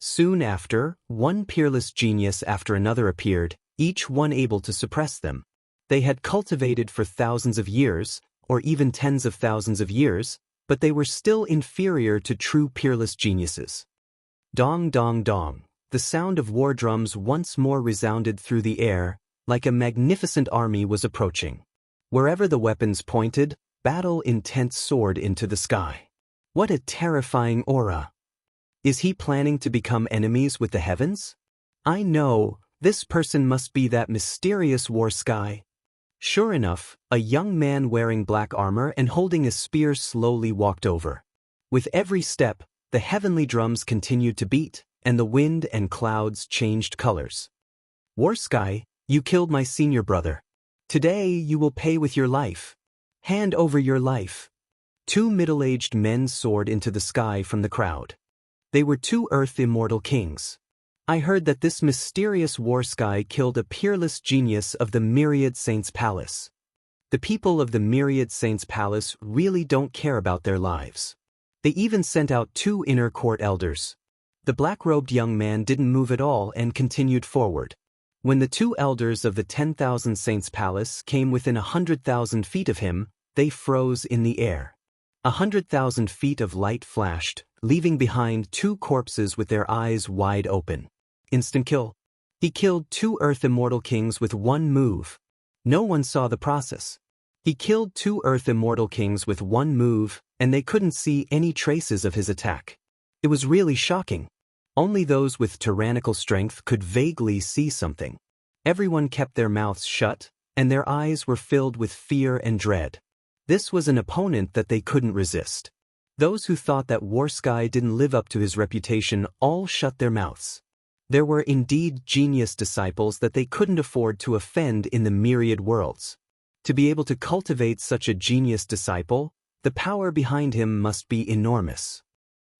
Soon after, one peerless genius after another appeared, each one able to suppress them. They had cultivated for thousands of years, or even tens of thousands of years, but they were still inferior to true peerless geniuses. Dong dong dong, the sound of war drums once more resounded through the air, like a magnificent army was approaching. Wherever the weapons pointed, battle intent soared into the sky. What a terrifying aura! Is he planning to become enemies with the heavens? I know, this person must be that mysterious war sky. Sure enough, a young man wearing black armor and holding a spear slowly walked over. With every step, the heavenly drums continued to beat, and the wind and clouds changed colors. War sky, you killed my senior brother. Today you will pay with your life. Hand over your life. Two middle-aged men soared into the sky from the crowd. They were two Earth Immortal kings. I heard that this mysterious war sky killed a peerless genius of the Myriad Saints' Palace. The people of the Myriad Saints' Palace really don't care about their lives. They even sent out two inner court elders. The black-robed young man didn't move at all and continued forward. When the two elders of the 10,000 Saints' Palace came within 100,000 feet of him, they froze in the air. 100,000 feet of light flashed, leaving behind two corpses with their eyes wide open. Instant kill. He killed two Earth Immortal kings with one move. No one saw the process. He killed two Earth Immortal kings with one move, and they couldn't see any traces of his attack. It was really shocking. Only those with tyrannical strength could vaguely see something. Everyone kept their mouths shut, and their eyes were filled with fear and dread. This was an opponent that they couldn't resist. Those who thought that War Sky didn't live up to his reputation all shut their mouths. There were indeed genius disciples that they couldn't afford to offend in the myriad worlds. To be able to cultivate such a genius disciple, the power behind him must be enormous.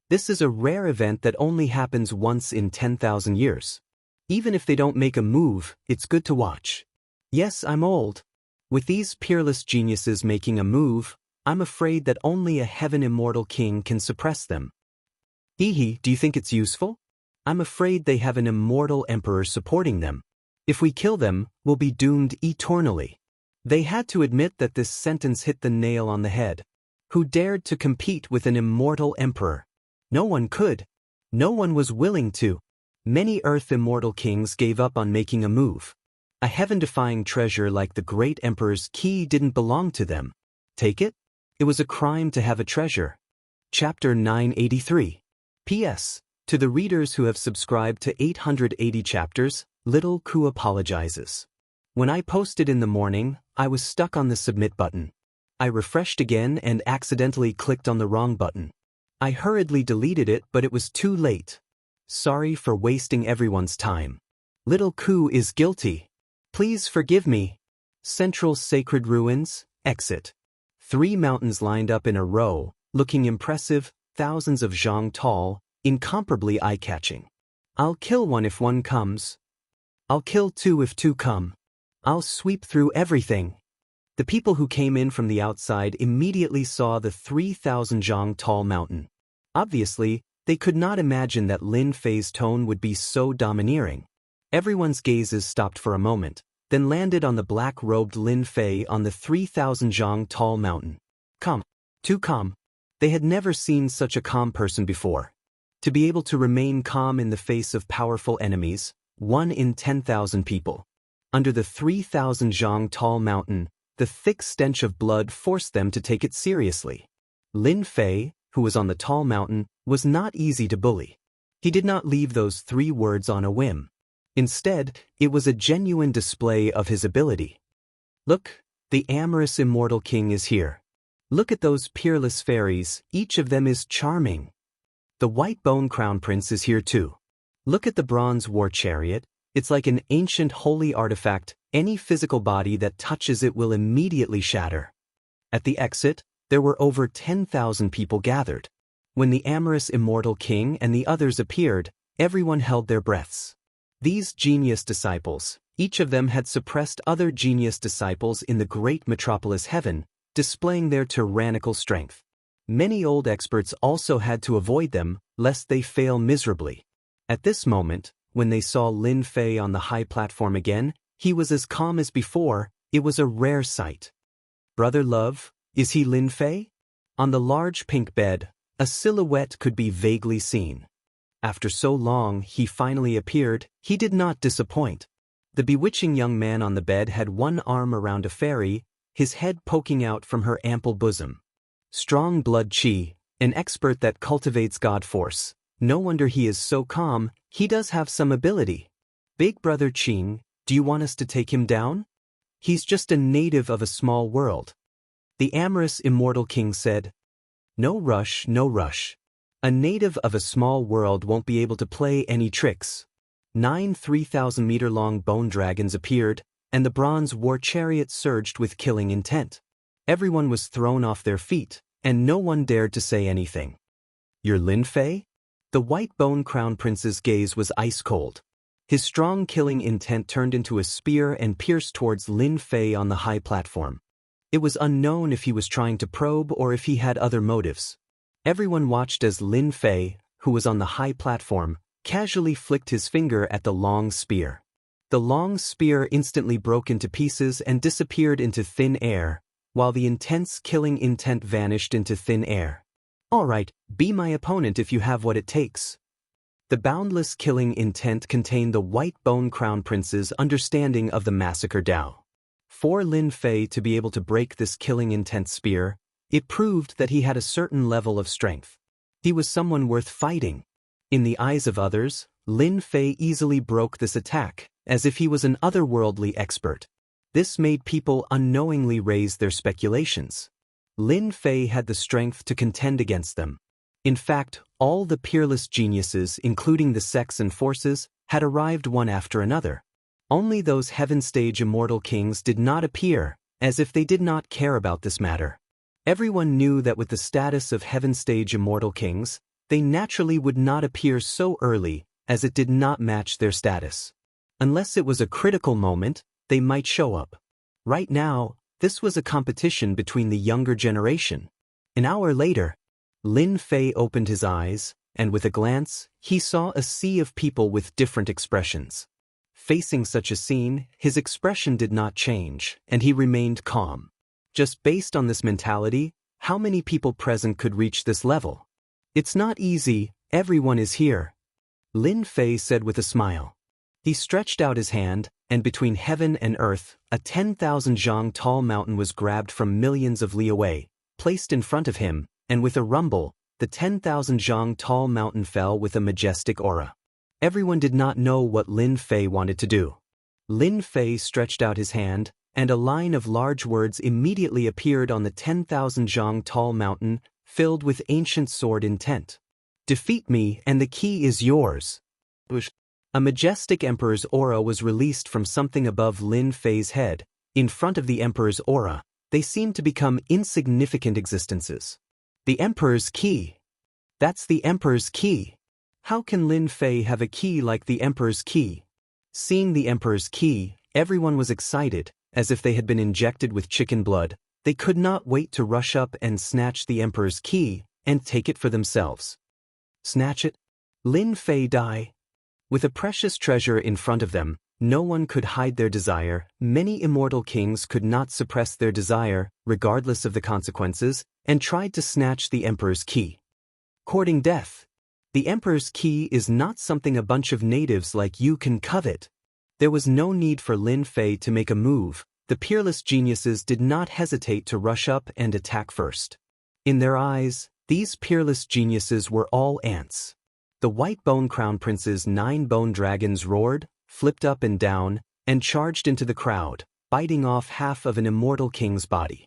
This is a rare event that only happens once in 10,000 years. Even if they don't make a move, it's good to watch. Yes, I'm old. With these peerless geniuses making a move, I'm afraid that only a heaven immortal king can suppress them. Hee, do you think it's useful? I'm afraid they have an immortal emperor supporting them. If we kill them, we'll be doomed eternally. They had to admit that this sentence hit the nail on the head. Who dared to compete with an immortal emperor? No one could. No one was willing to. Many Earth Immortal kings gave up on making a move. A heaven-defying treasure like the great emperor's key didn't belong to them. Take it? It was a crime to have a treasure. Chapter 983. P.S. To the readers who have subscribed to 880 chapters, Little Ku apologizes. When I posted in the morning, I was stuck on the submit button. I refreshed again and accidentally clicked on the wrong button. I hurriedly deleted it, but it was too late. Sorry for wasting everyone's time. Little Ku is guilty. Please forgive me. Central Sacred Ruins, exit. 3 mountains lined up in a row, looking impressive, thousands of zhang tall, incomparably eye-catching. I'll kill one if one comes. I'll kill 2 if 2 come. I'll sweep through everything. The people who came in from the outside immediately saw the 3,000 zhang tall mountain. Obviously, they could not imagine that Lin Fei's tone would be so domineering. Everyone's gazes stopped for a moment, then landed on the black-robed Lin Fei on the 3,000 zhang tall mountain. Calm. Too calm. They had never seen such a calm person before. To be able to remain calm in the face of powerful enemies, 1 in 10,000 people. Under the 3,000 zhang tall mountain, the thick stench of blood forced them to take it seriously. Lin Fei, who was on the tall mountain, was not easy to bully. He did not leave those 3 words on a whim. Instead, it was a genuine display of his ability. Look, the amorous immortal king is here. Look at those peerless fairies, each of them is charming. The white bone crown prince is here too. Look at the bronze war chariot, it's like an ancient holy artifact, any physical body that touches it will immediately shatter. At the exit, there were over 10,000 people gathered. When the amorous immortal king and the others appeared, everyone held their breaths. These genius disciples, each of them had suppressed other genius disciples in the great metropolis heaven, displaying their tyrannical strength. Many old experts also had to avoid them, lest they fail miserably. At this moment, when they saw Lin Fei on the high platform again, he was as calm as before. It was a rare sight. Brother Love, is he Lin Fei? On the large pink bed, a silhouette could be vaguely seen. After so long, he finally appeared. He did not disappoint. The bewitching young man on the bed had one arm around a fairy, his head poking out from her ample bosom. Strong blood chi, an expert that cultivates God force. No wonder he is so calm, he does have some ability. Big brother Qing, do you want us to take him down? He's just a native of a small world. The amorous immortal king said. No rush, no rush. A native of a small world won't be able to play any tricks. 9 3,000-meter-long bone dragons appeared, and the bronze war chariot surged with killing intent. Everyone was thrown off their feet, and no one dared to say anything. You're Lin Fei? The white bone crown prince's gaze was ice cold. His strong killing intent turned into a spear and pierced towards Lin Fei on the high platform. It was unknown if he was trying to probe or if he had other motives. Everyone watched as Lin Fei, who was on the high platform, casually flicked his finger at the long spear. The long spear instantly broke into pieces and disappeared into thin air, while the intense killing intent vanished into thin air. All right, be my opponent if you have what it takes. The boundless killing intent contained the white bone crown prince's understanding of the massacre Dao. For Lin Fei to be able to break this killing intent spear, it proved that he had a certain level of strength. He was someone worth fighting. In the eyes of others, Lin Fei easily broke this attack, as if he was an otherworldly expert. This made people unknowingly raise their speculations. Lin Fei had the strength to contend against them. In fact, all the peerless geniuses, including the sects and forces, had arrived one after another. Only those heaven-stage immortal kings did not appear, as if they did not care about this matter. Everyone knew that with the status of heaven-stage immortal kings, they naturally would not appear so early, as it did not match their status. Unless it was a critical moment, they might show up. Right now, this was a competition between the younger generation. An hour later, Lin Fei opened his eyes, and with a glance, he saw a sea of people with different expressions. Facing such a scene, his expression did not change, and he remained calm. Just based on this mentality, how many people present could reach this level? It's not easy, everyone is here. Lin Fei said with a smile. He stretched out his hand, and between heaven and earth, a 10,000 zhang tall mountain was grabbed from millions of li away, placed in front of him, and with a rumble, the 10,000 zhang tall mountain fell with a majestic aura. Everyone did not know what Lin Fei wanted to do. Lin Fei stretched out his hand, and a line of large words immediately appeared on the 10,000 zhang tall mountain, filled with ancient sword intent. Defeat me and the key is yours. A majestic emperor's aura was released from something above Lin Fei's head. In front of the emperor's aura, they seemed to become insignificant existences. The emperor's key. That's the emperor's key. How can Lin Fei have a key like the emperor's key? Seeing the emperor's key, everyone was excited, as if they had been injected with chicken blood. They could not wait to rush up and snatch the emperor's key and take it for themselves. Snatch it? Lin Fei die? With a precious treasure in front of them, no one could hide their desire. Many immortal kings could not suppress their desire, regardless of the consequences, and tried to snatch the emperor's key. Courting death. The emperor's key is not something a bunch of natives like you can covet. There was no need for Lin Fei to make a move. The peerless geniuses did not hesitate to rush up and attack first. In their eyes, these peerless geniuses were all ants. The white bone crown prince's 9 bone dragons roared, flipped up and down, and charged into the crowd, biting off half of an immortal king's body.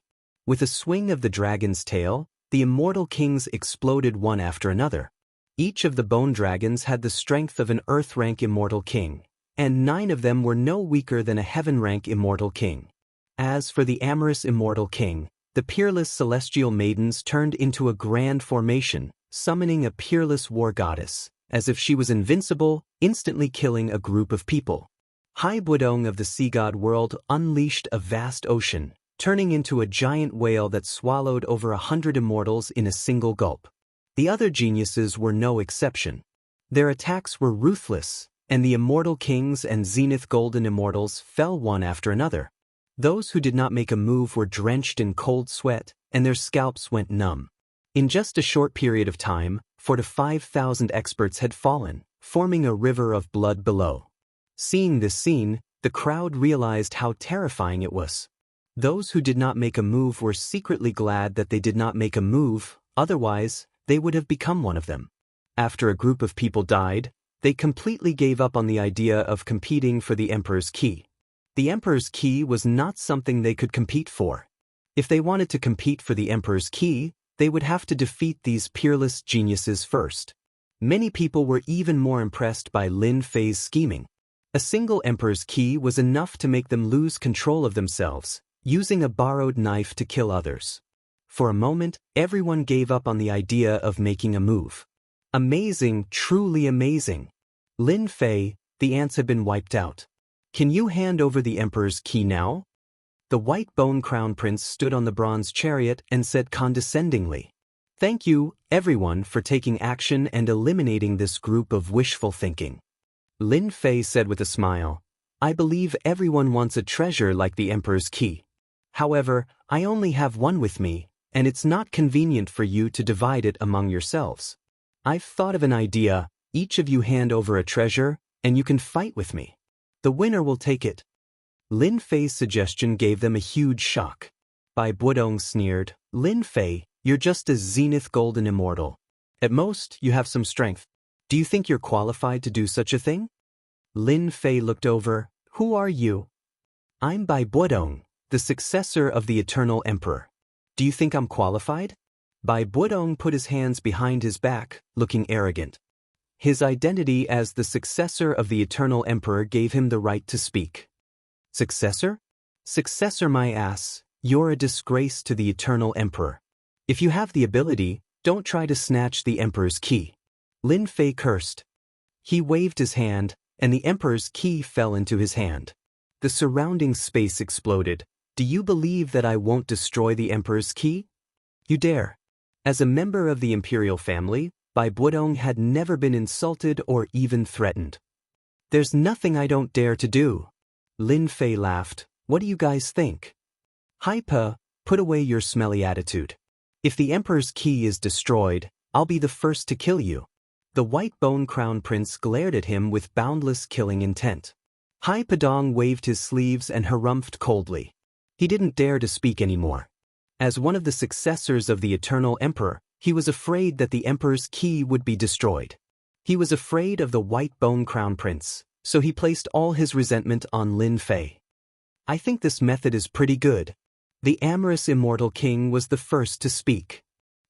With a swing of the dragon's tail, the immortal kings exploded one after another. Each of the bone dragons had the strength of an earth-rank immortal king, and 9 of them were no weaker than a heaven-rank immortal king. As for the amorous immortal king, the peerless celestial maidens turned into a grand formation, summoning a peerless war goddess, as if she was invincible, instantly killing a group of people. Hai Budong of the sea god world unleashed a vast ocean, turning into a giant whale that swallowed over 100 immortals in a single gulp. The other geniuses were no exception. Their attacks were ruthless, and the immortal kings and zenith golden immortals fell one after another. Those who did not make a move were drenched in cold sweat, and their scalps went numb. In just a short period of time, 4,000 to 5,000 experts had fallen, forming a river of blood below. Seeing this scene, the crowd realized how terrifying it was. Those who did not make a move were secretly glad that they did not make a move, otherwise, they would have become one of them. After a group of people died, they completely gave up on the idea of competing for the Emperor's Key. The Emperor's Key was not something they could compete for. If they wanted to compete for the Emperor's Key, they would have to defeat these peerless geniuses first. Many people were even more impressed by Lin Fei's scheming. A single Emperor's Key was enough to make them lose control of themselves, using a borrowed knife to kill others. For a moment, everyone gave up on the idea of making a move. Amazing, truly amazing. Lin Fei, the ants have been wiped out. Can you hand over the Emperor's Key now? The white bone crown prince stood on the bronze chariot and said condescendingly, "Thank you, everyone, for taking action and eliminating this group of wishful thinking." Lin Fei said with a smile, "I believe everyone wants a treasure like the Emperor's Key. However, I only have one with me, and it's not convenient for you to divide it among yourselves. I've thought of an idea, each of you hand over a treasure, and you can fight with me. The winner will take it." Lin Fei's suggestion gave them a huge shock. Bai Budong sneered, "Lin Fei, you're just a zenith golden immortal. At most, you have some strength. Do you think you're qualified to do such a thing?" Lin Fei looked over, "Who are you?" "I'm Bai Budong, the successor of the Eternal Emperor. Do you think I'm qualified?" Bai Budong put his hands behind his back, looking arrogant. His identity as the successor of the Eternal Emperor gave him the right to speak. "Successor? Successor my ass, you're a disgrace to the Eternal Emperor. If you have the ability, don't try to snatch the Emperor's Key." Lin Fei cursed. He waved his hand, and the Emperor's Key fell into his hand. The surrounding space exploded. "Do you believe that I won't destroy the Emperor's Key? You dare." As a member of the imperial family, Bai Budong had never been insulted or even threatened. "There's nothing I don't dare to do." Lin Fei laughed. "What do you guys think?" "Hypa, put away your smelly attitude. If the Emperor's Key is destroyed, I'll be the first to kill you." The white bone crown prince glared at him with boundless killing intent. Hai Padong waved his sleeves and harumphed coldly. He didn't dare to speak anymore. As one of the successors of the Eternal Emperor, he was afraid that the Emperor's Key would be destroyed. He was afraid of the white bone crown prince, so he placed all his resentment on Lin Fei. "I think this method is pretty good." The amorous immortal king was the first to speak.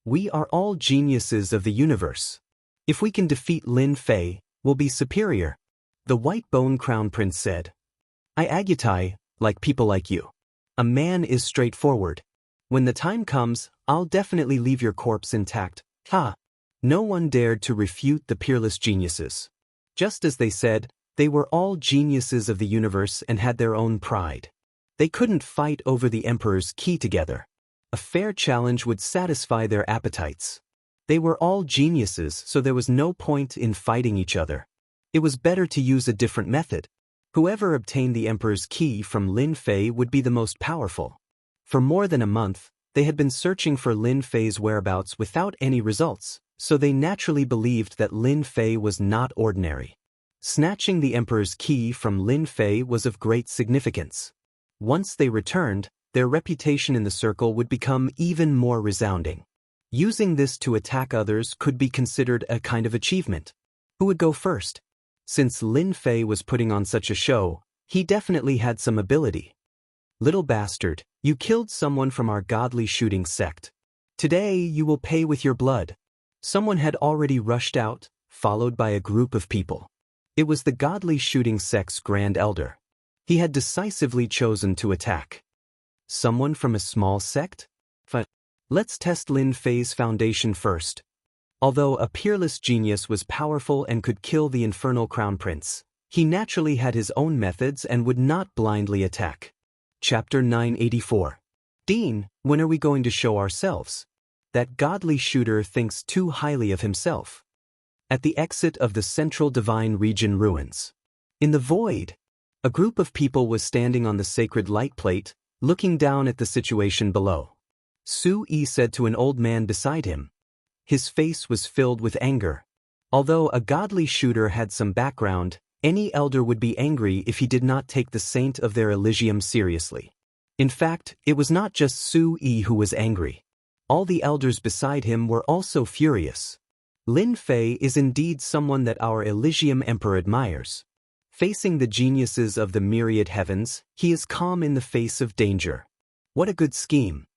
"We are all geniuses of the universe. If we can defeat Lin Fei, we'll be superior." The white bone crown prince said, "I agitai, like people like you. A man is straightforward. When the time comes, I'll definitely leave your corpse intact." Ha! No one dared to refute the peerless geniuses. Just as they said, they were all geniuses of the universe and had their own pride. They couldn't fight over the Emperor's Key together. A fair challenge would satisfy their appetites. They were all geniuses, so there was no point in fighting each other. It was better to use a different method. Whoever obtained the Emperor's Key from Lin Fei would be the most powerful. For more than a month, they had been searching for Lin Fei's whereabouts without any results, so they naturally believed that Lin Fei was not ordinary. Snatching the Emperor's Key from Lin Fei was of great significance. Once they returned, their reputation in the circle would become even more resounding. Using this to attack others could be considered a kind of achievement. Who would go first? Since Lin Fei was putting on such a show, he definitely had some ability. Little bastard, you killed someone from our godly shooting sect. Today you will pay with your blood. Someone had already rushed out, followed by a group of people. It was the godly shooting sect's grand elder. He had decisively chosen to attack. Someone from a small sect? Let's test Lin Fei's foundation first. Although a peerless genius was powerful and could kill the infernal crown prince, he naturally had his own methods and would not blindly attack. Chapter 984. Dean, when are we going to show ourselves? That godly shooter thinks too highly of himself. At the exit of the central divine region ruins. In the void, a group of people was standing on the sacred light plate, looking down at the situation below. Su Yi said to an old man beside him. His face was filled with anger. Although a godly shooter had some background, any elder would be angry if he did not take the saint of their Elysium seriously. In fact, it was not just Su Yi who was angry. All the elders beside him were also furious. Lin Fei is indeed someone that our Elysium Emperor admires. Facing the geniuses of the myriad heavens, he is calm in the face of danger. What a good scheme.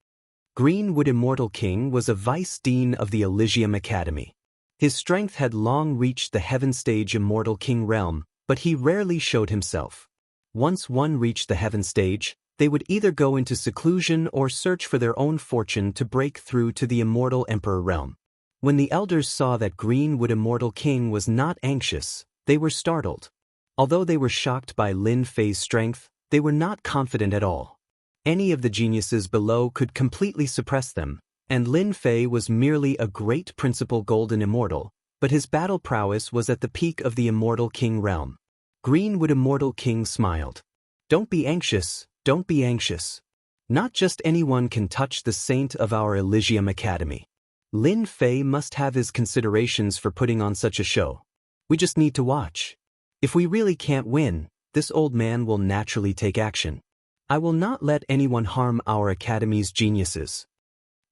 Greenwood Immortal King was a vice dean of the Elysium Academy. His strength had long reached the heaven stage Immortal King realm, but he rarely showed himself. Once one reached the heaven stage, they would either go into seclusion or search for their own fortune to break through to the Immortal Emperor realm. When the elders saw that Greenwood Immortal King was not anxious, they were startled. Although they were shocked by Lin Fei's strength, they were not confident at all. Any of the geniuses below could completely suppress them, and Lin Fei was merely a great principal golden immortal, but his battle prowess was at the peak of the Immortal King realm. Greenwood Immortal King smiled. Don't be anxious, don't be anxious. Not just anyone can touch the saint of our Elysium Academy. Lin Fei must have his considerations for putting on such a show. We just need to watch. If we really can't win, this old man will naturally take action. I will not let anyone harm our academy's geniuses.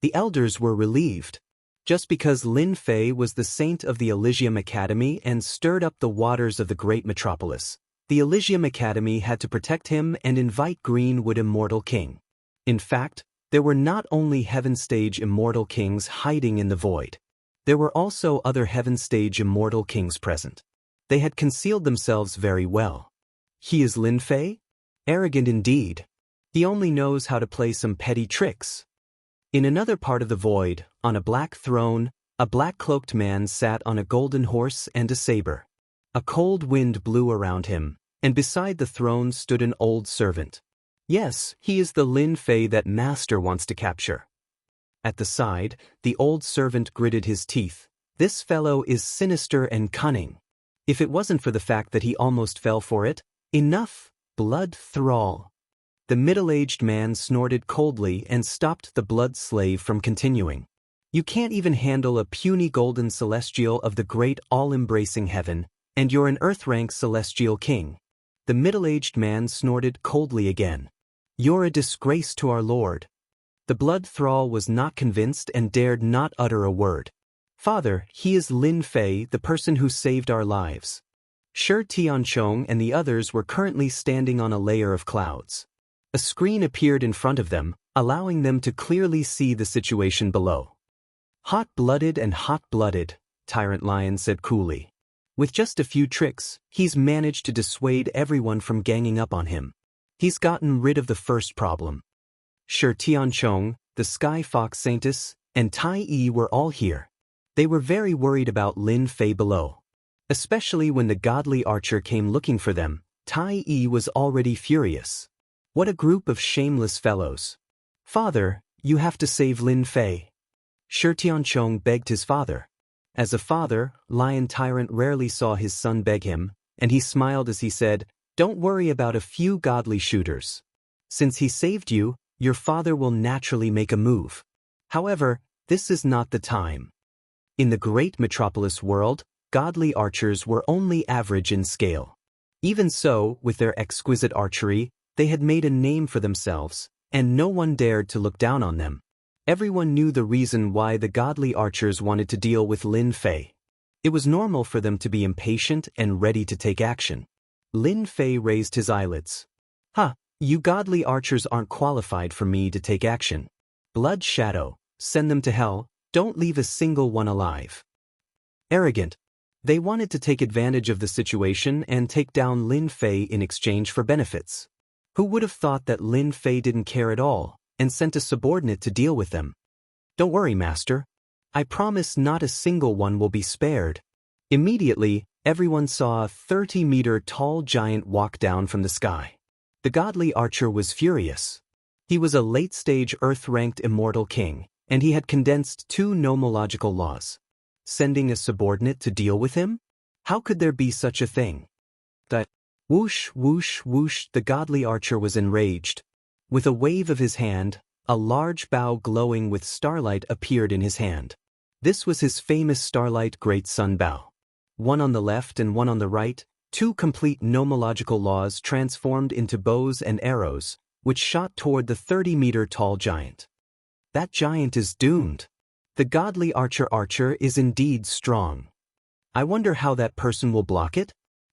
The elders were relieved. Just because Lin Fei was the saint of the Elysium Academy and stirred up the waters of the great metropolis, the Elysium Academy had to protect him and invite Greenwood Immortal King. In fact, there were not only Heaven Stage Immortal Kings hiding in the void. There were also other Heaven Stage Immortal Kings present. They had concealed themselves very well. He is Lin Fei? Arrogant indeed. He only knows how to play some petty tricks. In another part of the void, on a black throne, a black-cloaked man sat on a golden horse and a saber. A cold wind blew around him, and beside the throne stood an old servant. Yes, he is the Lin Fei that Master wants to capture. At the side, the old servant gritted his teeth. This fellow is sinister and cunning. If it wasn't for the fact that he almost fell for it, enough, blood thrall. The middle-aged man snorted coldly and stopped the blood slave from continuing. You can't even handle a puny golden celestial of the great all-embracing heaven, and you're an earth-rank celestial king. The middle-aged man snorted coldly again. You're a disgrace to our lord. The blood thrall was not convinced and dared not utter a word. Father, he is Lin Fei, the person who saved our lives. Shi Tianchong and the others were currently standing on a layer of clouds. A screen appeared in front of them, allowing them to clearly see the situation below. Hot-blooded and hot-blooded, Tyrant Lion said coolly. With just a few tricks, he's managed to dissuade everyone from ganging up on him. He's gotten rid of the first problem. Shi Tianchong, the Sky Fox Saintess, and Tai Yi were all here. They were very worried about Lin Fei below. Especially when the godly archer came looking for them, Tai Yi was already furious. What a group of shameless fellows. Father, you have to save Lin Fei. Shi Tianchong begged his father. As a father, Lion Tyrant rarely saw his son beg him, and he smiled as he said, "Don't worry about a few godly shooters. Since he saved you, your father will naturally make a move. However, this is not the time." In the great metropolis world, godly archers were only average in scale. Even so, with their exquisite archery, they had made a name for themselves, and no one dared to look down on them. Everyone knew the reason why the godly archers wanted to deal with Lin Fei. It was normal for them to be impatient and ready to take action. Lin Fei raised his eyelids. You godly archers aren't qualified for me to take action. Blood Shadow, send them to hell, don't leave a single one alive. Arrogant. They wanted to take advantage of the situation and take down Lin Fei in exchange for benefits. Who would have thought that Lin Fei didn't care at all, and sent a subordinate to deal with them? Don't worry, master. I promise not a single one will be spared. Immediately, everyone saw a 30-meter-tall giant walk down from the sky. The godly archer was furious. He was a late-stage Earth-ranked immortal king, and he had condensed 2 nomological laws. Sending a subordinate to deal with him? How could there be such a thing? That whoosh, whoosh, whoosh, the godly archer was enraged. With a wave of his hand, a large bow glowing with starlight appeared in his hand. This was his famous Starlight Great Sun Bow. One on the left and one on the right, 2 complete nomological laws transformed into bows and arrows, which shot toward the 30-meter-tall giant. That giant is doomed. The godly archer is indeed strong. I wonder how that person will block it?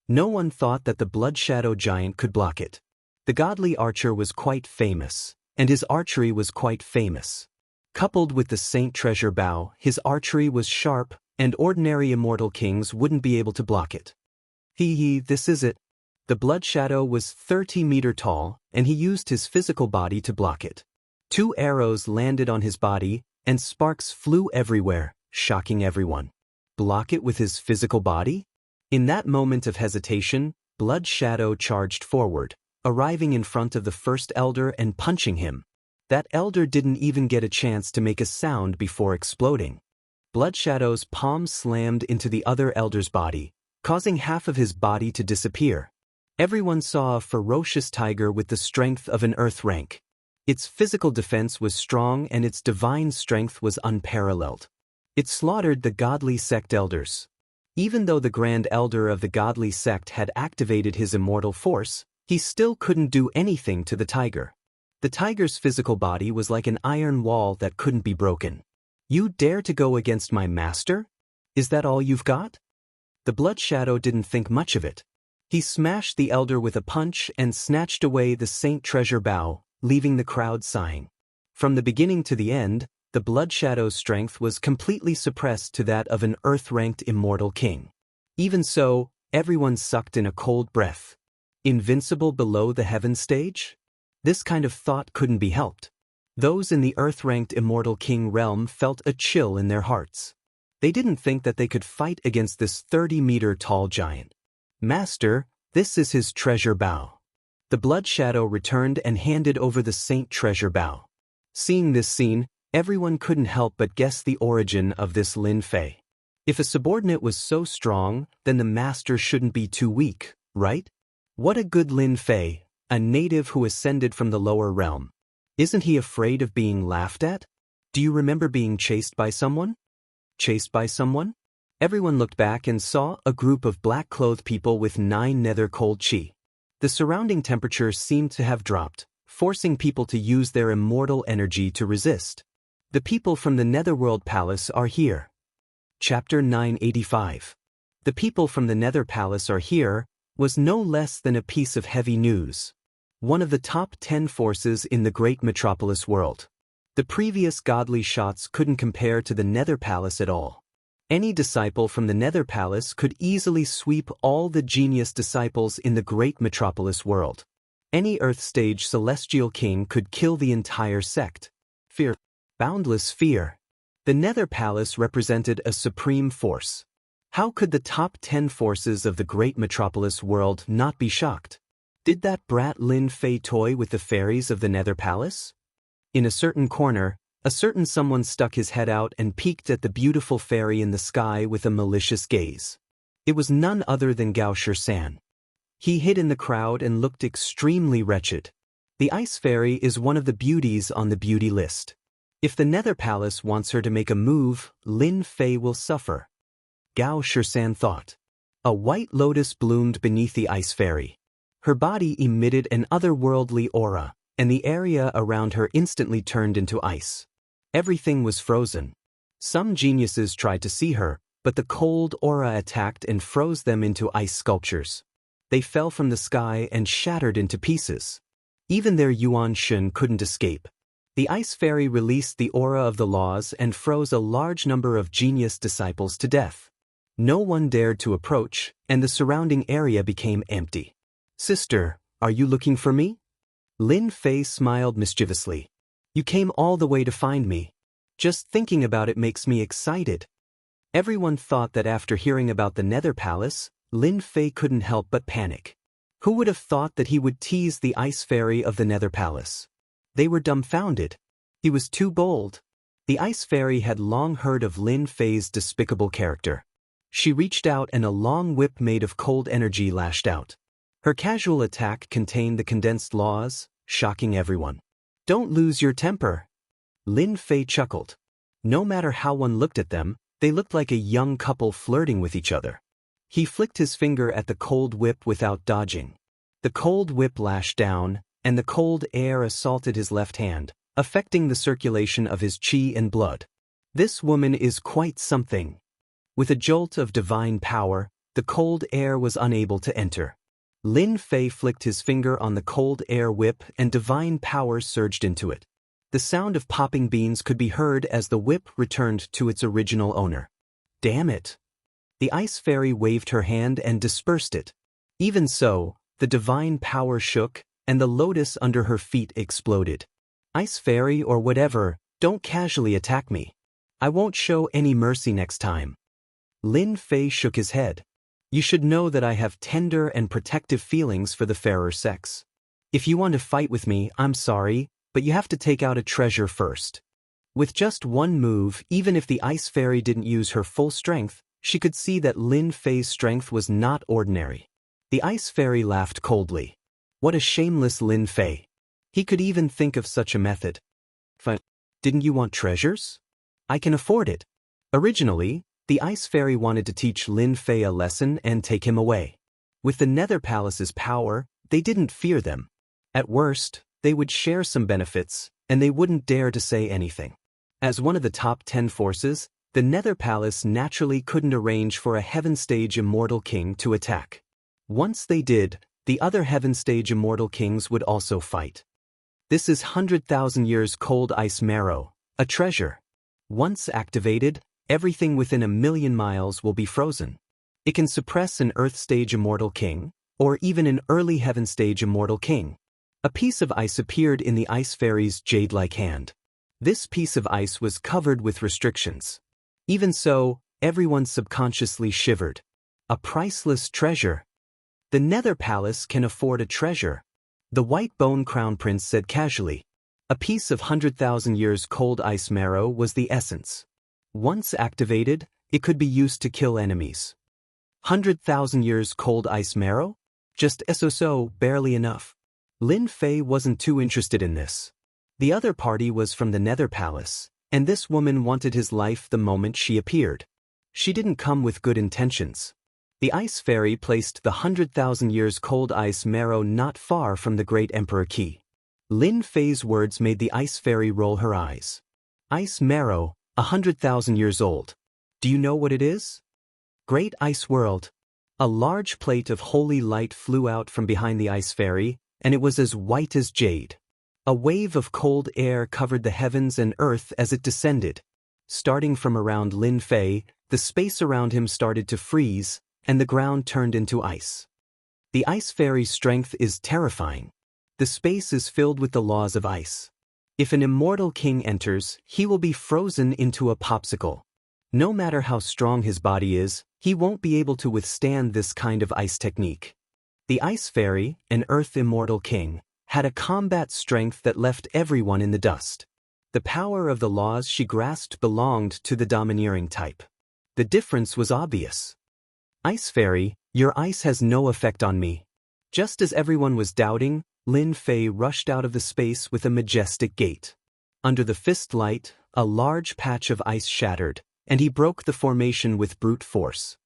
No one thought that the Blood Shadow giant could block it. The godly archer was quite famous, and his archery was quite famous. Coupled with the Saint Treasure Bow, his archery was sharp, and ordinary immortal kings wouldn't be able to block it. This is it. The Blood Shadow was 30 meter tall, and he used his physical body to block it. 2 arrows landed on his body, and sparks flew everywhere, shocking everyone. Block it with his physical body? In that moment of hesitation, Blood Shadow charged forward, arriving in front of the first elder and punching him. That elder didn't even get a chance to make a sound before exploding. Blood Shadow's palm slammed into the other elder's body, causing half of his body to disappear. Everyone saw a ferocious tiger with the strength of an earth rank. Its physical defense was strong and its divine strength was unparalleled. It slaughtered the godly sect elders. Even though the Grand Elder of the godly sect had activated his immortal force, he still couldn't do anything to the tiger. The tiger's physical body was like an iron wall that couldn't be broken. You dare to go against my master? Is that all you've got? The Blood Shadow didn't think much of it. He smashed the elder with a punch and snatched away the Saint Treasure Bow, leaving the crowd sighing. From the beginning to the end, the Blood Shadow's strength was completely suppressed to that of an earth-ranked immortal king. Even so, everyone sucked in a cold breath. Invincible below the heaven stage? This kind of thought couldn't be helped. Those in the earth-ranked immortal king realm felt a chill in their hearts. They didn't think that they could fight against this 30-meter-tall giant. Master, this is his treasure bow. The Blood Shadow returned and handed over the Saint Treasure Bow. Seeing this scene, everyone couldn't help but guess the origin of this Lin Fei. If a subordinate was so strong, then the master shouldn't be too weak, right? What a good Lin Fei, a native who ascended from the lower realm. Isn't he afraid of being laughed at? Do you remember being chased by someone? Chased by someone? Everyone looked back and saw a group of black-clothed people with 9 nether cold chi. The surrounding temperature seemed to have dropped, forcing people to use their immortal energy to resist. The people from the Netherworld Palace are here. Chapter 985. The people from the Nether Palace are here was no less than a piece of heavy news. One of the top 10 forces in the great metropolis world. The previous godly shots couldn't compare to the Nether Palace at all. Any disciple from the Nether Palace could easily sweep all the genius disciples in the great metropolis world. Any Earth-stage celestial king could kill the entire sect. Fear. Boundless fear. The Nether Palace represented a supreme force. How could the top 10 forces of the great metropolis world not be shocked? Did that brat Lin Fei toy with the fairies of the Nether Palace? In a certain corner, a certain someone stuck his head out and peeked at the beautiful fairy in the sky with a malicious gaze. It was none other than Gao Shisan. He hid in the crowd and looked extremely wretched. The ice fairy is one of the beauties on the beauty list. If the Nether Palace wants her to make a move, Lin Fei will suffer. Gao Shisan thought. A white lotus bloomed beneath the ice fairy. Her body emitted an otherworldly aura, and the area around her instantly turned into ice. Everything was frozen. Some geniuses tried to see her, but the cold aura attacked and froze them into ice sculptures. They fell from the sky and shattered into pieces. Even their Yuan Shun couldn't escape. The Ice Fairy released the aura of the laws and froze a large number of genius disciples to death. No one dared to approach, and the surrounding area became empty. "Sister, are you looking for me?" Lin Fei smiled mischievously. "You came all the way to find me. Just thinking about it makes me excited." Everyone thought that after hearing about the Nether Palace, Lin Fei couldn't help but panic. Who would have thought that he would tease the Ice Fairy of the Nether Palace? They were dumbfounded. He was too bold. The Ice Fairy had long heard of Lin Fei's despicable character. She reached out and a long whip made of cold energy lashed out. Her casual attack contained the condensed laws, shocking everyone. "Don't lose your temper." Lin Fei chuckled. No matter how one looked at them, they looked like a young couple flirting with each other. He flicked his finger at the cold whip without dodging. The cold whip lashed down, and the cold air assaulted his left hand, affecting the circulation of his qi and blood. This woman is quite something. With a jolt of divine power, the cold air was unable to enter. Lin Fei flicked his finger on the cold air whip and divine power surged into it. The sound of popping beans could be heard as the whip returned to its original owner. "Damn it!" The Ice Fairy waved her hand and dispersed it. Even so, the divine power shook, and the lotus under her feet exploded. "Ice Fairy or whatever, don't casually attack me. I won't show any mercy next time." Lin Fei shook his head. "You should know that I have tender and protective feelings for the fairer sex. If you want to fight with me, I'm sorry, but you have to take out a treasure first." With just one move, even if the Ice Fairy didn't use her full strength, she could see that Lin Fei's strength was not ordinary. The Ice Fairy laughed coldly. What a shameless Lin Fei. He could even think of such a method. "Didn't you want treasures? I can afford it." Originally, the Ice Fairy wanted to teach Lin Fei a lesson and take him away. With the Nether Palace's power, they didn't fear them. At worst, they would share some benefits, and they wouldn't dare to say anything. As one of the top 10 forces, the Nether Palace naturally couldn't arrange for a Heaven Stage Immortal King to attack. Once they did, the other Heaven Stage Immortal Kings would also fight. This is 100,000 years cold ice marrow, a treasure. Once activated, everything within 1,000,000 miles will be frozen. It can suppress an Earth Stage Immortal King, or even an early Heaven Stage Immortal King. A piece of ice appeared in the Ice Fairy's jade-like hand. This piece of ice was covered with restrictions. Even so, everyone subconsciously shivered. A priceless treasure. The Nether Palace can afford a treasure. The White Bone Crown Prince said casually. A piece of 100,000 years cold ice marrow was the essence. Once activated, it could be used to kill enemies. 100,000 years cold ice marrow? Just so, barely enough. Lin Fei wasn't too interested in this. The other party was from the Nether Palace, and this woman wanted his life the moment she appeared. She didn't come with good intentions. The Ice Fairy placed the 100,000 years cold ice marrow not far from the Great Emperor Qi. Lin Fei's words made the Ice Fairy roll her eyes. "Ice marrow, 100,000 years old. Do you know what it is?" "Great Ice World." A large plate of holy light flew out from behind the Ice Fairy, and it was as white as jade. A wave of cold air covered the heavens and earth as it descended. Starting from around Lin Fei, the space around him started to freeze, and the ground turned into ice. The Ice Fairy's strength is terrifying. The space is filled with the laws of ice. If an immortal king enters, he will be frozen into a popsicle. No matter how strong his body is, he won't be able to withstand this kind of ice technique. The Ice Fairy, an Earth Immortal King, had a combat strength that left everyone in the dust. The power of the laws she grasped belonged to the domineering type. The difference was obvious. "Ice Fairy, your ice has no effect on me." Just as everyone was doubting, Lin Fei rushed out of the space with a majestic gait. Under the fist light, a large patch of ice shattered, and he broke the formation with brute force.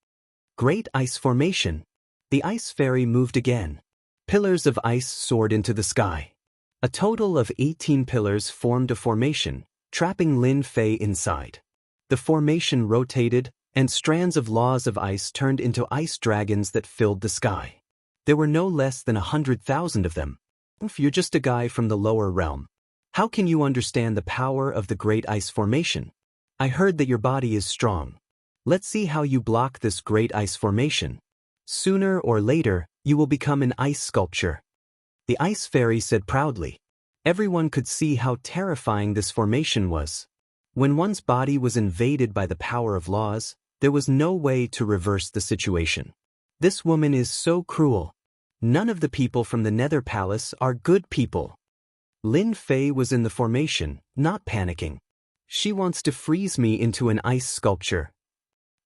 Great Ice Formation. The Ice Fairy moved again. Pillars of ice soared into the sky. A total of 18 pillars formed a formation, trapping Lin Fei inside. The formation rotated, and strands of laws of ice turned into ice dragons that filled the sky. There were no less than 100,000 of them. You're just a guy from the lower realm. How can you understand the power of the great ice formation? I heard that your body is strong. Let's see how you block this great ice formation. Sooner or later, you will become an ice sculpture. The ice fairy said proudly. Everyone could see how terrifying this formation was. When one's body was invaded by the power of laws, there was no way to reverse the situation. This woman is so cruel. None of the people from the Nether Palace are good people. Lin Fei was in the formation, not panicking. She wants to freeze me into an ice sculpture.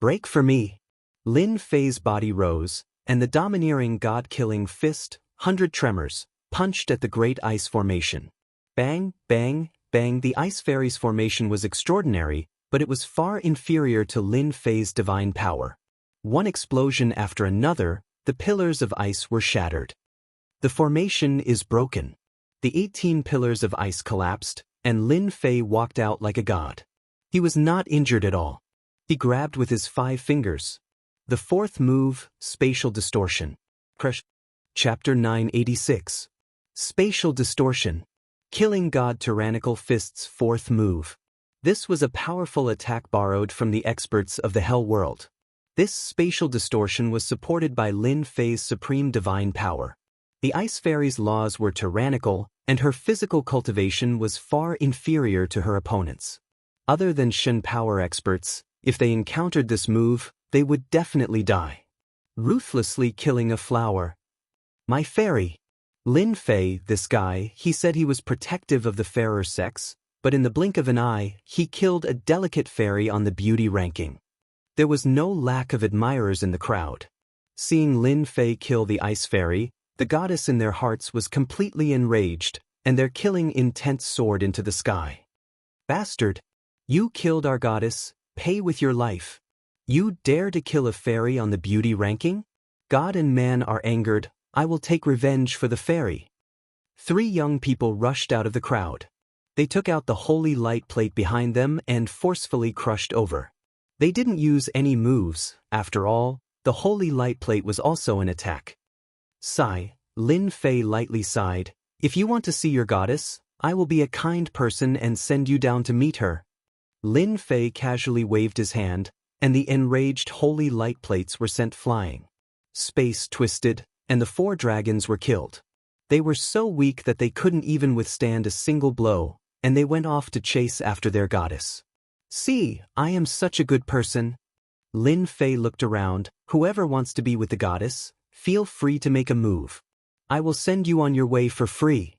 Break for me. Lin Fei's body rose, and the domineering god-killing fist, 100 tremors, punched at the great ice formation. Bang, bang, bang. The ice fairy's formation was extraordinary, but it was far inferior to Lin Fei's divine power. One explosion after another, the pillars of ice were shattered. The formation is broken. The 18 pillars of ice collapsed, and Lin Fei walked out like a god. He was not injured at all. He grabbed with his 5 fingers. The fourth move, spatial distortion. Chapter 986. Spatial distortion. Killing God Tyrannical Fist's fourth move. This was a powerful attack borrowed from the experts of the Hell World. This spatial distortion was supported by Lin Fei's supreme divine power. The Ice Fairy's laws were tyrannical, and her physical cultivation was far inferior to her opponents. Other than Shen power experts, if they encountered this move, they would definitely die. Ruthlessly killing a flower. My fairy. Lin Fei, this guy, he said he was protective of the fairer sex, but in the blink of an eye, he killed a delicate fairy on the beauty ranking. There was no lack of admirers in the crowd. Seeing Lin Fei kill the ice fairy, the goddess in their hearts was completely enraged, and their killing intent soared into the sky. Bastard! You killed our goddess, pay with your life. You dare to kill a fairy on the beauty ranking? God and man are angered, I will take revenge for the fairy. 3 young people rushed out of the crowd. They took out the holy light plate behind them and forcefully crushed over. They didn't use any moves, after all, the holy light plate was also an attack. Sigh, Lin Fei lightly sighed, if you want to see your goddess, I will be a kind person and send you down to meet her. Lin Fei casually waved his hand, and the enraged holy light plates were sent flying. Space twisted, and the 4 dragons were killed. They were so weak that they couldn't even withstand a single blow, and they went off to chase after their goddess. See, I am such a good person. Lin Fei looked around, whoever wants to be with the goddess, feel free to make a move. I will send you on your way for free.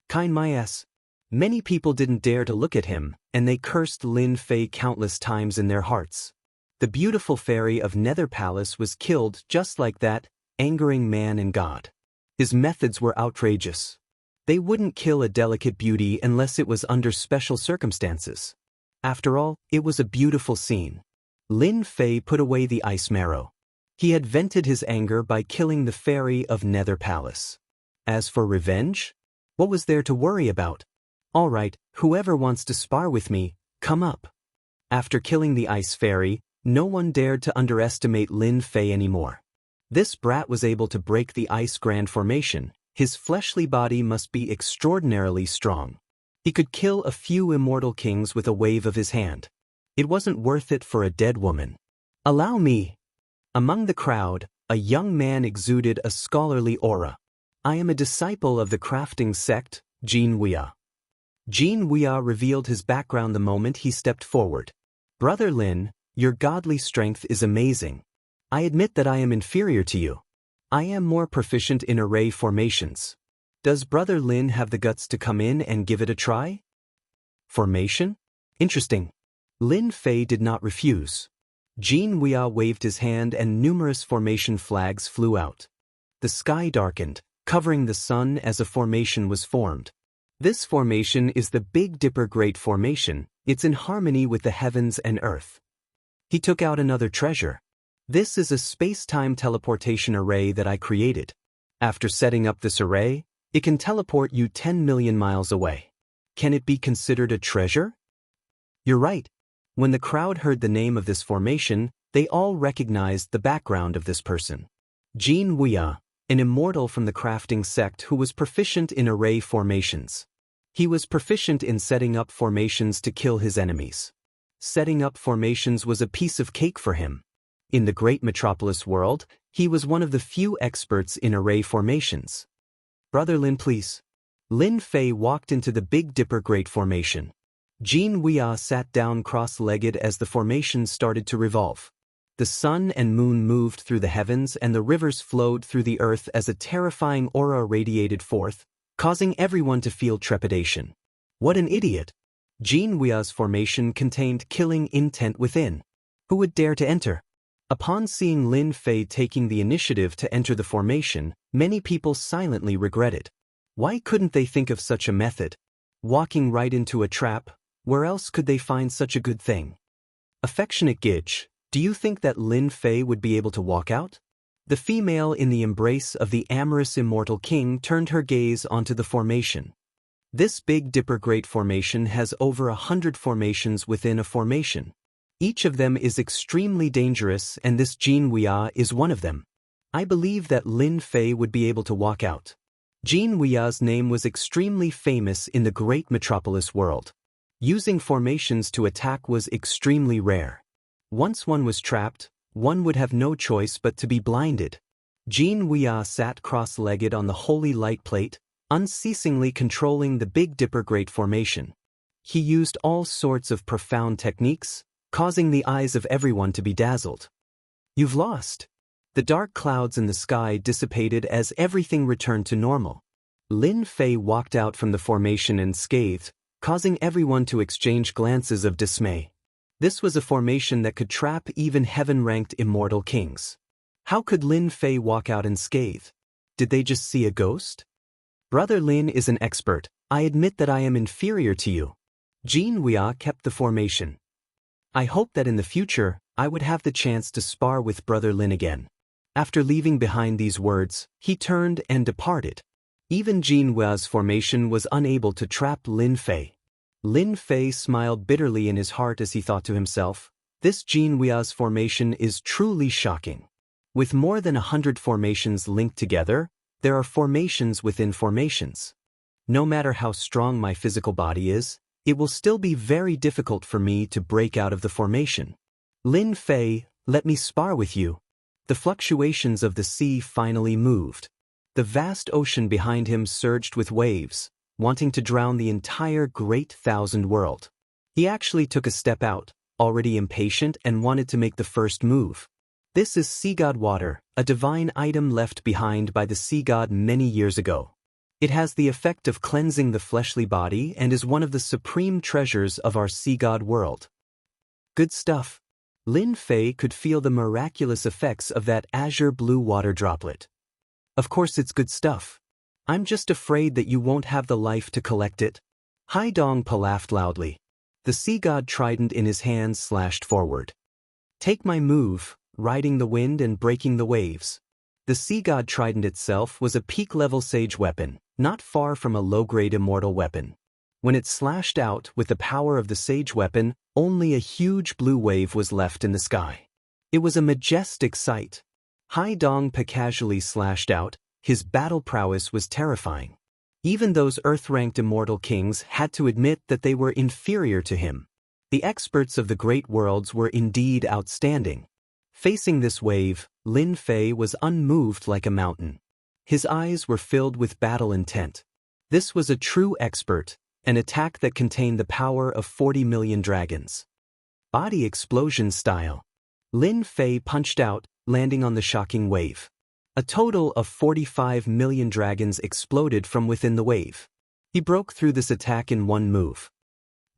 Kind my ass. Many people didn't dare to look at him, and they cursed Lin Fei countless times in their hearts. The beautiful fairy of Nether Palace was killed just like that, angering man and God. His methods were outrageous. They wouldn't kill a delicate beauty unless it was under special circumstances. After all, it was a beautiful scene. Lin Fei put away the ice marrow. He had vented his anger by killing the fairy of Nether Palace. As for revenge, what was there to worry about? All right, whoever wants to spar with me, come up. After killing the ice fairy, no one dared to underestimate Lin Fei anymore. This brat was able to break the ice grand formation. His fleshly body must be extraordinarily strong. He could kill a few immortal kings with a wave of his hand. It wasn't worth it for a dead woman. Allow me. Among the crowd, a young man exuded a scholarly aura. I am a disciple of the crafting sect, Xianxia. Xianxia revealed his background the moment he stepped forward. Brother Lin, your godly strength is amazing. I admit that I am inferior to you. I am more proficient in array formations. Does Brother Lin have the guts to come in and give it a try? Formation? Interesting. Lin Fei did not refuse. Xianxia waved his hand and numerous formation flags flew out. The sky darkened, covering the sun as a formation was formed. This formation is the Big Dipper Great Formation. It's in harmony with the heavens and earth. He took out another treasure. This is a space-time teleportation array that I created. After setting up this array, it can teleport you 10 million miles away. Can it be considered a treasure? You're right. When the crowd heard the name of this formation, they all recognized the background of this person. Xianxia, an immortal from the crafting sect who was proficient in array formations. He was proficient in setting up formations to kill his enemies. Setting up formations was a piece of cake for him. In the great metropolis world, he was one of the few experts in array formations. "Brother Lin, please." Lin Fei walked into the Big Dipper Great Formation. Jin Wuxia sat down cross-legged as the formation started to revolve. The sun and moon moved through the heavens and the rivers flowed through the earth as a terrifying aura radiated forth, causing everyone to feel trepidation. What an idiot! Jin Wuxia's formation contained killing intent within. Who would dare to enter? Upon seeing Lin Fei taking the initiative to enter the formation, many people silently regretted. Why couldn't they think of such a method? Walking right into a trap, where else could they find such a good thing? Affectionate Gidge, do you think that Lin Fei would be able to walk out? The female in the embrace of the amorous Immortal King turned her gaze onto the formation. This Big Dipper Great Formation has over 100 formations within a formation. Each of them is extremely dangerous and this Jin Wuxia is one of them. I believe that Lin Fei would be able to walk out. Jin Wuxia's name was extremely famous in the great metropolis world. Using formations to attack was extremely rare. Once one was trapped, one would have no choice but to be blinded. Jin Wuxia sat cross-legged on the holy light plate, unceasingly controlling the Big Dipper Great Formation. He used all sorts of profound techniques, causing the eyes of everyone to be dazzled. You've lost. The dark clouds in the sky dissipated as everything returned to normal. Lin Fei walked out from the formation unscathed, causing everyone to exchange glances of dismay. This was a formation that could trap even heaven-ranked immortal kings. How could Lin Fei walk out unscathed? Did they just see a ghost? Brother Lin is an expert. I admit that I am inferior to you. Jin Wuxia kept the formation. I hope that in the future, I would have the chance to spar with Brother Lin again. After leaving behind these words, he turned and departed. Even Jin Wuxia's formation was unable to trap Lin Fei. Lin Fei smiled bitterly in his heart as he thought to himself, this Jin Wuxia's formation is truly shocking. With more than 100 formations linked together, there are formations within formations. No matter how strong my physical body is, it will still be very difficult for me to break out of the formation. Lin Fei, let me spar with you. The fluctuations of the sea finally moved. The vast ocean behind him surged with waves, wanting to drown the entire great thousand world. He actually took a step out, already impatient and wanted to make the first move. This is sea god water, a divine item left behind by the sea god many years ago. It has the effect of cleansing the fleshly body and is one of the supreme treasures of our sea god world. Good stuff. Lin Fei could feel the miraculous effects of that azure blue water droplet. Of course it's good stuff. I'm just afraid that you won't have the life to collect it. Hai Dongpa laughed loudly. The sea god trident in his hands slashed forward. Take my move, riding the wind and breaking the waves. The sea god trident itself was a peak-level sage weapon, not far from a low-grade immortal weapon. When it slashed out with the power of the sage weapon, only a huge blue wave was left in the sky. It was a majestic sight. Hai Dongpa casually slashed out, his battle prowess was terrifying. Even those earth-ranked immortal kings had to admit that they were inferior to him. The experts of the great worlds were indeed outstanding. Facing this wave, Lin Fei was unmoved like a mountain. His eyes were filled with battle intent. This was a true expert, an attack that contained the power of 40 million dragons. Body explosion style. Lin Fei punched out, landing on the shocking wave. A total of 45 million dragons exploded from within the wave. He broke through this attack in one move.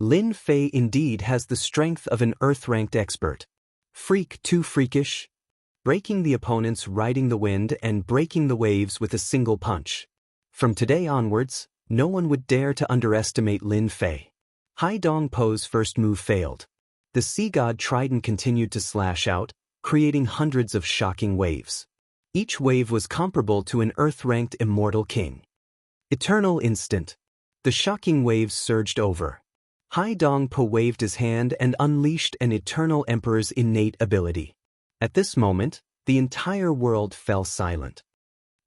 Lin Fei indeed has the strength of an earth-ranked expert. Freak too freakish. Breaking the opponents, riding the wind and breaking the waves with a single punch. From today onwards, no one would dare to underestimate Lin Fei. Hai Dongpa's first move failed. The sea god trident continued to slash out, creating hundreds of shocking waves. Each wave was comparable to an earth-ranked immortal king. Eternal instant. The shocking waves surged over. Hai Dongpa waved his hand and unleashed an eternal emperor's innate ability. At this moment, the entire world fell silent.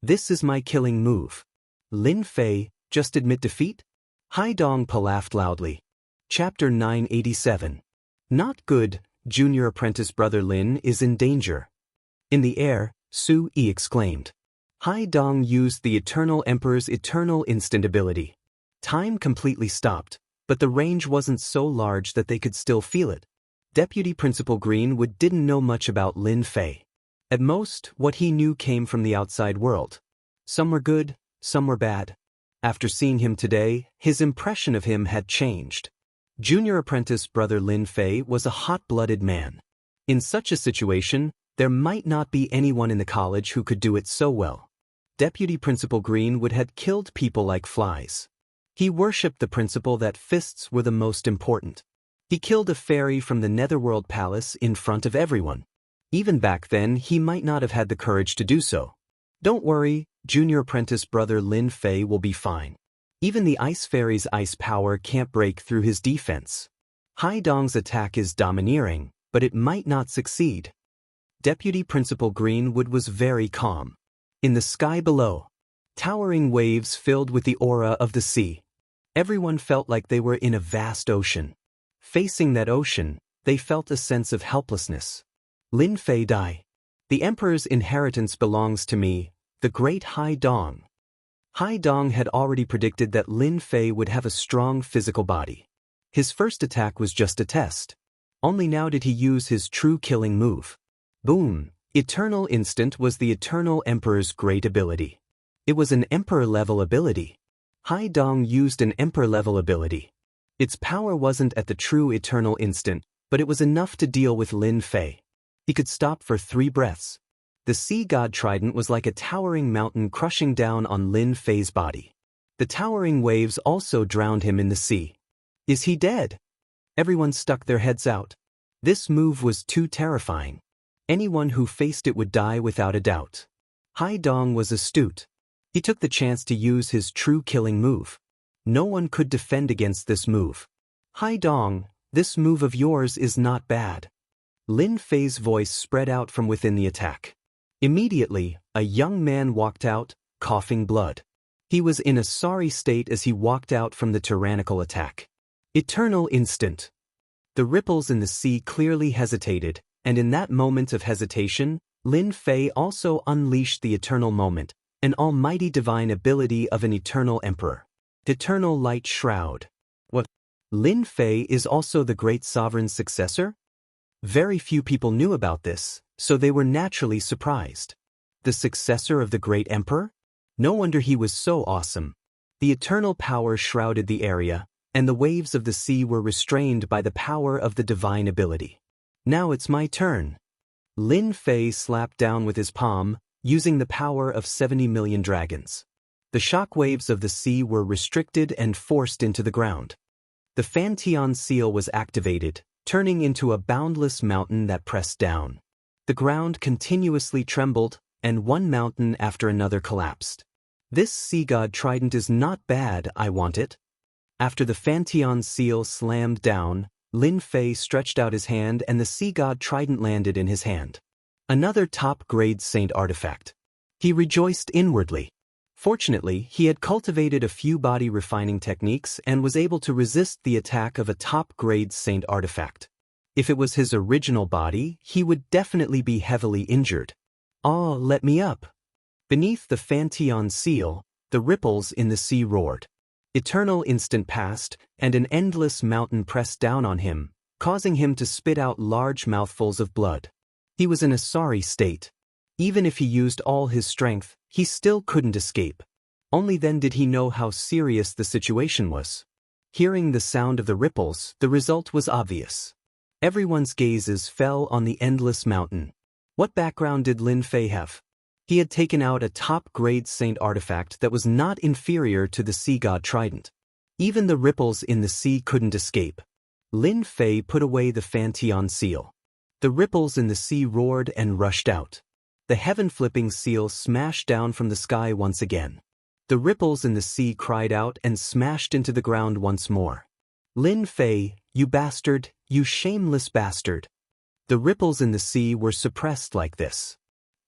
This is my killing move. Lin Fei, just admit defeat? Hai Dongpa laughed loudly. Chapter 987. Not good, junior apprentice brother Lin is in danger. In the air, Su Yi exclaimed. Hai Dong used the Eternal Emperor's Eternal Instant ability. Time completely stopped, but the range wasn't so large that they could still feel it. Deputy Principal Greenwood didn't know much about Lin Fei. At most, what he knew came from the outside world. Some were good, some were bad. After seeing him today, his impression of him had changed. Junior apprentice brother Lin Fei was a hot-blooded man. In such a situation, there might not be anyone in the college who could do it so well. Deputy Principal Greenwood had killed people like flies. He worshipped the principle that fists were the most important. He killed a fairy from the Netherworld Palace in front of everyone. Even back then, he might not have had the courage to do so. Don't worry, junior apprentice brother Lin Fei will be fine. Even the Ice Fairy's ice power can't break through his defense. Hai Dong's attack is domineering, but it might not succeed. Deputy Principal Greenwood was very calm. In the sky below, towering waves filled with the aura of the sea. Everyone felt like they were in a vast ocean. Facing that ocean, they felt a sense of helplessness. Lin Fei die. The Emperor's inheritance belongs to me, the great Hai Dong. Hai Dong had already predicted that Lin Fei would have a strong physical body. His first attack was just a test. Only now did he use his true killing move. Boom! Eternal Instant was the Eternal Emperor's great ability. It was an Emperor-level ability. Hai Dong used an Emperor-level ability. Its power wasn't at the true Eternal Instant, but it was enough to deal with Lin Fei. He could stop for 3 breaths. The Sea God Trident was like a towering mountain crushing down on Lin Fei's body. The towering waves also drowned him in the sea. Is he dead? Everyone stuck their heads out. This move was too terrifying. Anyone who faced it would die without a doubt. Hai Dong was astute. He took the chance to use his true killing move. No one could defend against this move. Hai Dong, this move of yours is not bad. Lin Fei's voice spread out from within the attack. Immediately, a young man walked out, coughing blood. He was in a sorry state as he walked out from the tyrannical attack. Eternal Instant. The ripples in the sea clearly hesitated, and in that moment of hesitation, Lin Fei also unleashed the Eternal Moment, an almighty divine ability of an Eternal Emperor. Eternal Light Shroud. What? Lin Fei is also the great sovereign's successor? Very few people knew about this, so they were naturally surprised. The successor of the great emperor? No wonder he was so awesome. The eternal power shrouded the area, and the waves of the sea were restrained by the power of the divine ability. Now it's my turn. Lin Fei slapped down with his palm, using the power of 70 million dragons. The shock waves of the sea were restricted and forced into the ground. The Fantian seal was activated, turning into a boundless mountain that pressed down. The ground continuously trembled, and one mountain after another collapsed. This Sea God Trident is not bad, I want it. After the Fantian seal slammed down, Lin Fei stretched out his hand and the Sea God Trident landed in his hand. Another top-grade saint artifact. He rejoiced inwardly. Fortunately, he had cultivated a few body-refining techniques and was able to resist the attack of a top-grade saint artifact. If it was his original body, he would definitely be heavily injured. Ah, let me up. Beneath the Fantian seal, the ripples in the sea roared. Eternal Instant passed, and an endless mountain pressed down on him, causing him to spit out large mouthfuls of blood. He was in a sorry state. Even if he used all his strength, he still couldn't escape. Only then did he know how serious the situation was. Hearing the sound of the ripples, the result was obvious. Everyone's gazes fell on the endless mountain. What background did Lin Fei have? He had taken out a top-grade saint artifact that was not inferior to the Sea God Trident. Even the ripples in the sea couldn't escape. Lin Fei put away the Fantian seal. The ripples in the sea roared and rushed out. The heaven-flipping seal smashed down from the sky once again. The ripples in the sea cried out and smashed into the ground once more. Lin Fei, you bastard, you shameless bastard. The ripples in the sea were suppressed like this.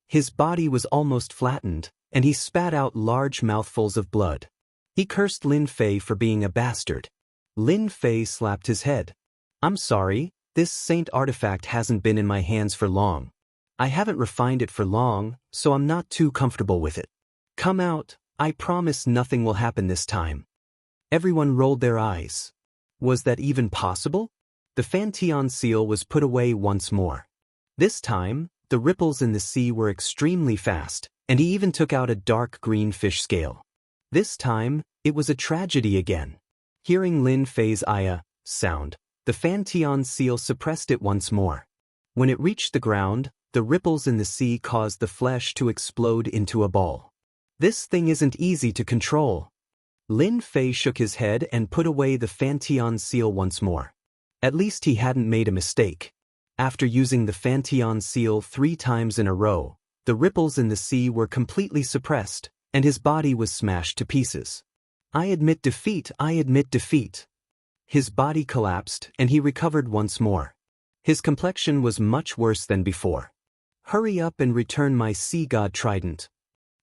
His body was almost flattened, and he spat out large mouthfuls of blood. He cursed Lin Fei for being a bastard. Lin Fei slapped his head. I'm sorry, this saint artifact hasn't been in my hands for long. I haven't refined it for long, so I'm not too comfortable with it. Come out, I promise nothing will happen this time. Everyone rolled their eyes. Was that even possible? The Fantion seal was put away once more. This time, the ripples in the sea were extremely fast, and he even took out a dark green fish scale. This time, it was a tragedy again. Hearing Lin Fei's "Aya" sound, the Fantion seal suppressed it once more. When it reached the ground, the ripples in the sea caused the flesh to explode into a ball. This thing isn't easy to control. Lin Fei shook his head and put away the Fantion seal once more. At least he hadn't made a mistake. After using the Fantion seal 3 times in a row, the ripples in the sea were completely suppressed, and his body was smashed to pieces. I admit defeat, I admit defeat. His body collapsed, and he recovered once more. His complexion was much worse than before. Hurry up and return my sea god trident.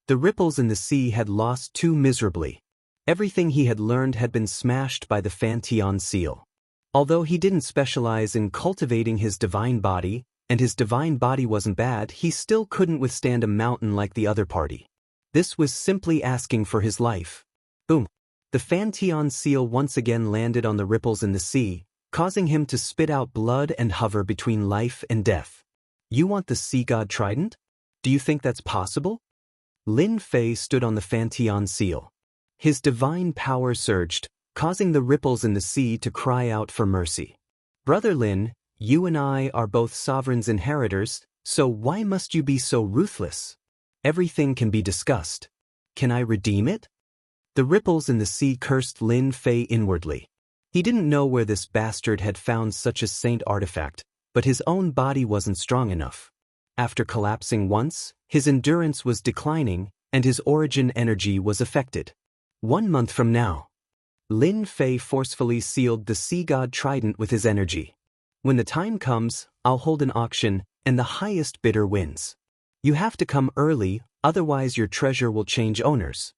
The ripples in the sea had lost too miserably. Everything he had learned had been smashed by the Fantion seal. Although he didn't specialize in cultivating his divine body, and his divine body wasn't bad, he still couldn't withstand a mountain like the other party. This was simply asking for his life. Boom! The Fantion seal once again landed on the ripples in the sea, causing him to spit out blood and hover between life and death. You want the sea god trident? Do you think that's possible? Lin Fei stood on the Fantion seal. His divine power surged, causing the ripples in the sea to cry out for mercy. Brother Lin, you and I are both sovereign's inheritors, so why must you be so ruthless? Everything can be discussed. Can I redeem it? The ripples in the sea cursed Lin Fei inwardly. He didn't know where this bastard had found such a saint artifact, but his own body wasn't strong enough. After collapsing once, his endurance was declining, and his origin energy was affected. 1 month from now. Lin Fei forcefully sealed the sea god trident with his energy. When the time comes, I'll hold an auction, and the highest bidder wins. You have to come early, otherwise your treasure will change owners.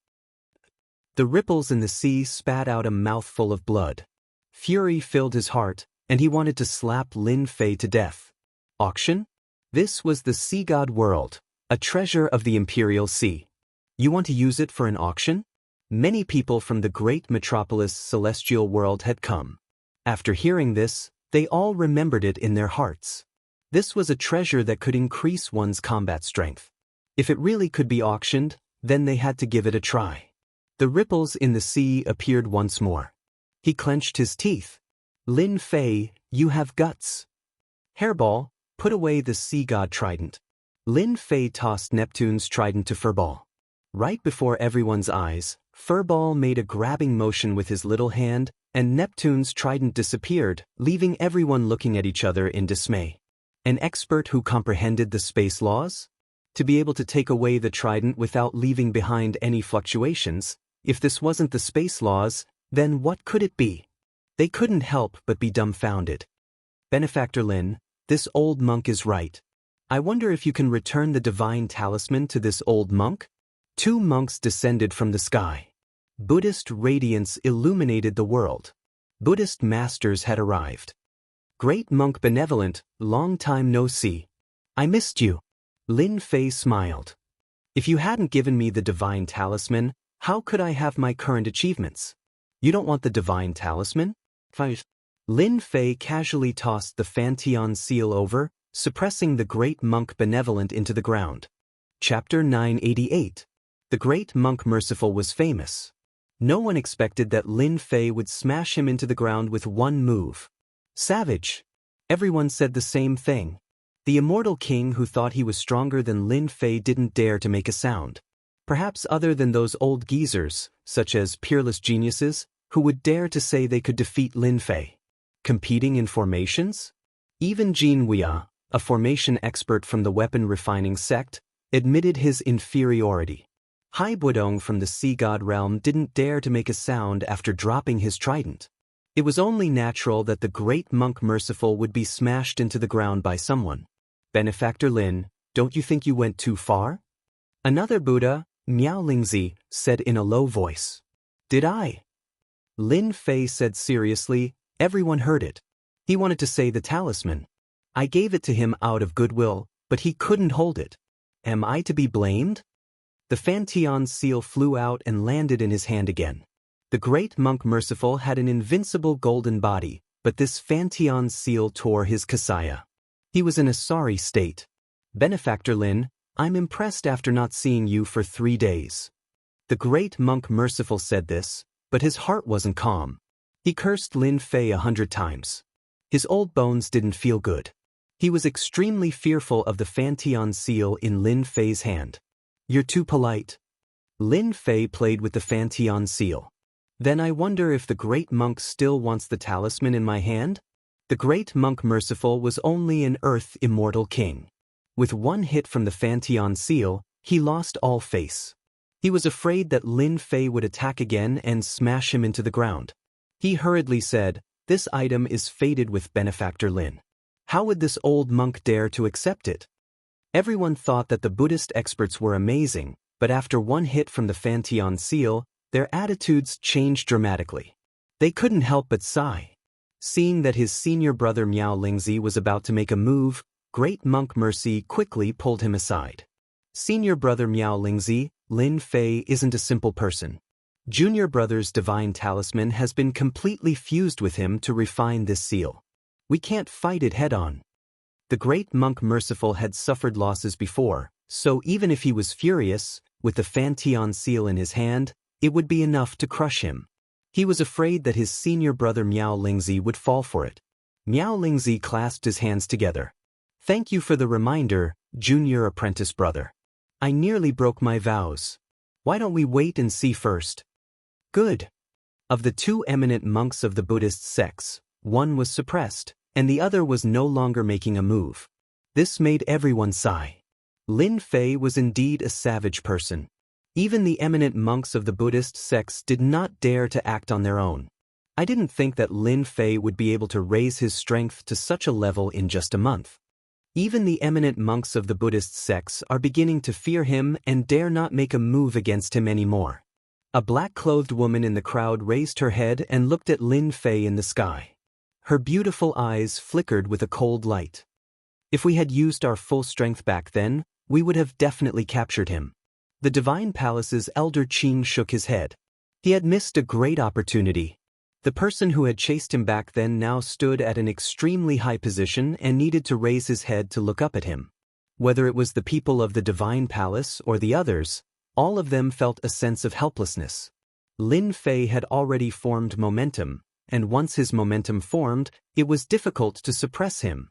The ripples in the sea spat out a mouthful of blood. Fury filled his heart, and he wanted to slap Lin Fei to death. Auction? This was the sea god world, a treasure of the Imperial Sea. You want to use it for an auction? Many people from the great metropolis celestial world had come. After hearing this, they all remembered it in their hearts. This was a treasure that could increase one's combat strength. If it really could be auctioned, then they had to give it a try. The ripples in the sea appeared once more. He clenched his teeth. Lin Fei, you have guts. Hairball, put away the sea god trident. Lin Fei tossed Neptune's trident to Furball. Right before everyone's eyes, Furball made a grabbing motion with his little hand, and Neptune's trident disappeared, leaving everyone looking at each other in dismay. An expert who comprehended the space laws? To be able to take away the trident without leaving behind any fluctuations, if this wasn't the space laws, then what could it be? They couldn't help but be dumbfounded. Benefactor Lin, this old monk is right. I wonder if you can return the divine talisman to this old monk? 2 monks descended from the sky. Buddhist radiance illuminated the world. Buddhist masters had arrived. Great monk benevolent, long time no see. I missed you. Lin Fei smiled. If you hadn't given me the divine talisman, how could I have my current achievements? You don't want the divine talisman? Fine. Lin Fei casually tossed the Fantion seal over, suppressing the great monk benevolent into the ground. Chapter 988. The great monk merciful was famous. No one expected that Lin Fei would smash him into the ground with one move. Savage. Everyone said the same thing. The immortal king who thought he was stronger than Lin Fei didn't dare to make a sound. Perhaps other than those old geezers, such as peerless geniuses, who would dare to say they could defeat Lin Fei. Competing in formations? Even Xianxia, a formation expert from the weapon refining sect, admitted his inferiority. Hai Buodong from the sea god realm didn't dare to make a sound after dropping his trident. It was only natural that the great monk merciful would be smashed into the ground by someone. Benefactor Lin, don't you think you went too far? Another Buddha, Miao Lingzi said in a low voice. Did I? Lin Fei said seriously. Everyone heard it. He wanted to say the talisman. I gave it to him out of goodwill, but he couldn't hold it. Am I to be blamed? The Fantian seal flew out and landed in his hand again. The great monk Merciful had an invincible golden body, but this Fantian seal tore his kasaya. He was in a sorry state. Benefactor Lin, I'm impressed after not seeing you for 3 days. The great monk Merciful said this, but his heart wasn't calm. He cursed Lin Fei 100 times. His old bones didn't feel good. He was extremely fearful of the Fantian seal in Lin Fei's hand. You're too polite. Lin Fei played with the Fantian seal. Then I wonder if the great monk still wants the talisman in my hand? The great monk Merciful was only an earth immortal king. With one hit from the Fantian seal, he lost all face. He was afraid that Lin Fei would attack again and smash him into the ground. He hurriedly said, This item is fated with Benefactor Lin. How would this old monk dare to accept it? Everyone thought that the Buddhist experts were amazing, but after one hit from the Fantian seal, their attitudes changed dramatically. They couldn't help but sigh. Seeing that his senior brother Miao Lingzi was about to make a move, Great Monk Mercy quickly pulled him aside. Senior brother Miao Lingzi, Lin Fei isn't a simple person. Junior brother's divine talisman has been completely fused with him to refine this seal. We can't fight it head-on. The great monk Merciful had suffered losses before, so even if he was furious, with the Fantian seal in his hand, it would be enough to crush him. He was afraid that his senior brother Miao Lingzi would fall for it. Miao Lingzi clasped his hands together. Thank you for the reminder, junior apprentice brother. I nearly broke my vows. Why don't we wait and see first? Good. Of the 2 eminent monks of the Buddhist sects, one was suppressed, and the other was no longer making a move. This made everyone sigh. Lin Fei was indeed a savage person. Even the eminent monks of the Buddhist sects did not dare to act on their own. I didn't think that Lin Fei would be able to raise his strength to such a level in just a month. Even the eminent monks of the Buddhist sects are beginning to fear him and dare not make a move against him anymore. A black-clothed woman in the crowd raised her head and looked at Lin Fei in the sky. Her beautiful eyes flickered with a cold light. If we had used our full strength back then, we would have definitely captured him. The Divine Palace's elder Qing shook his head. He had missed a great opportunity. The person who had chased him back then now stood at an extremely high position and needed to raise his head to look up at him. Whether it was the people of the Divine Palace or the others, all of them felt a sense of helplessness. Lin Fei had already formed momentum, and once his momentum formed, it was difficult to suppress him.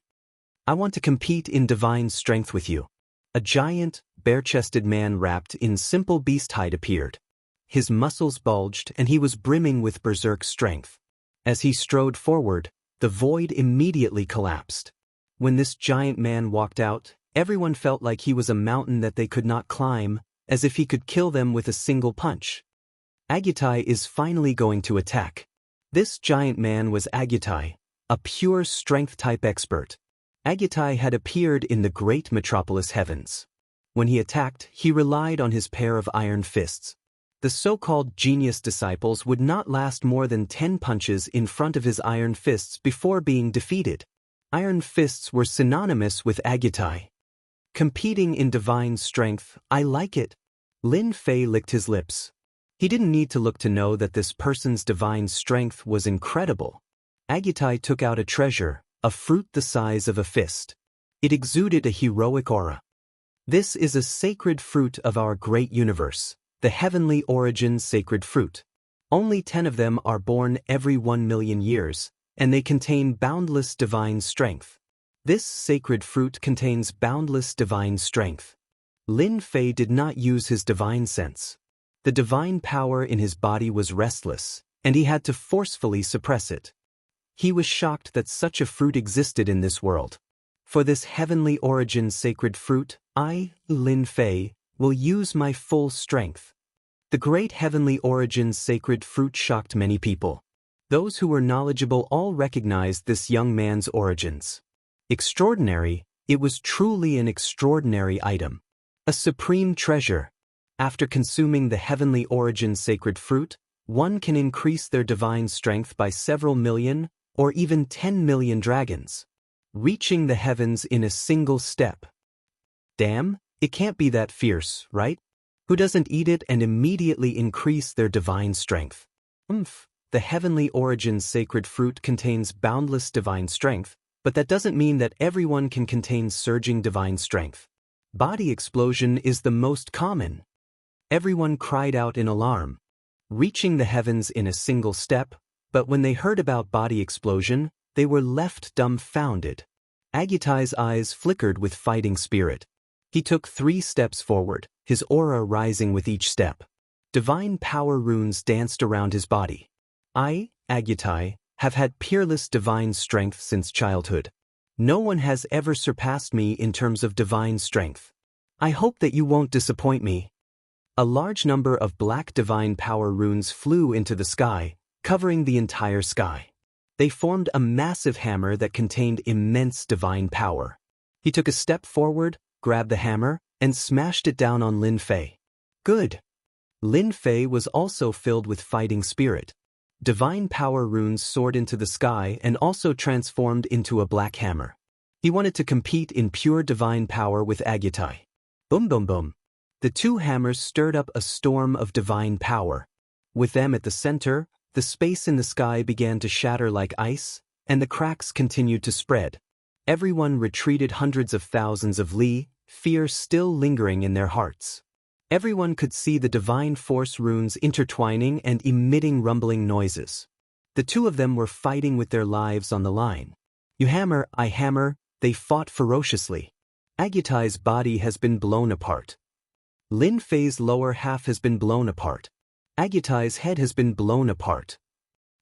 I want to compete in divine strength with you. A giant, bare-chested man wrapped in simple beast hide appeared. His muscles bulged and he was brimming with berserk strength. As he strode forward, the void immediately collapsed. When this giant man walked out, everyone felt like he was a mountain that they could not climb, as if he could kill them with a single punch. Agutai is finally going to attack. This giant man was Agutai, a pure strength-type expert. Agutai had appeared in the great metropolis heavens. When he attacked, he relied on his pair of iron fists. The so-called genius disciples would not last more than 10 punches in front of his iron fists before being defeated. Iron fists were synonymous with Agutai. Competing in divine strength, I like it. Lin Fei licked his lips. He didn't need to look to know that this person's divine strength was incredible. Agutai took out a treasure, a fruit the size of a fist. It exuded a heroic aura. This is a sacred fruit of our great universe, the heavenly origin sacred fruit. Only 10 of them are born every 1 million years, and they contain boundless divine strength. This sacred fruit contains boundless divine strength. Lin Fei did not use his divine sense. The divine power in his body was restless, and he had to forcefully suppress it. He was shocked that such a fruit existed in this world. For this heavenly origin sacred fruit, I, Lin Fei, will use my full strength. The great heavenly origin sacred fruit shocked many people. Those who were knowledgeable all recognized this young man's origins. Extraordinary, it was truly an extraordinary item. A supreme treasure. After consuming the heavenly origin sacred fruit, one can increase their divine strength by several million or even 10 million dragons, reaching the heavens in a single step. Damn, it can't be that fierce, right? Who doesn't eat it and immediately increase their divine strength? The heavenly origin sacred fruit contains boundless divine strength, but that doesn't mean that everyone can contain surging divine strength. Body explosion is the most common. Everyone cried out in alarm, reaching the heavens in a single step, but when they heard about body explosion, they were left dumbfounded. Agutai's eyes flickered with fighting spirit. He took 3 steps forward, his aura rising with each step. Divine power runes danced around his body. I, Agutai, have had peerless divine strength since childhood. No one has ever surpassed me in terms of divine strength. I hope that you won't disappoint me. A large number of black divine power runes flew into the sky, covering the entire sky. They formed a massive hammer that contained immense divine power. He took a step forward, grabbed the hammer, and smashed it down on Lin Fei. Good. Lin Fei was also filled with fighting spirit. Divine power runes soared into the sky and also transformed into a black hammer. He wanted to compete in pure divine power with Agutai. Boom boom boom. The 2 hammers stirred up a storm of divine power. With them at the center, the space in the sky began to shatter like ice, and the cracks continued to spread. Everyone retreated hundreds of thousands of li, fear still lingering in their hearts. Everyone could see the divine force runes intertwining and emitting rumbling noises. The 2 of them were fighting with their lives on the line. You hammer, I hammer, they fought ferociously. Agutai's body has been blown apart. Lin Fei's lower half has been blown apart. Agutai's head has been blown apart.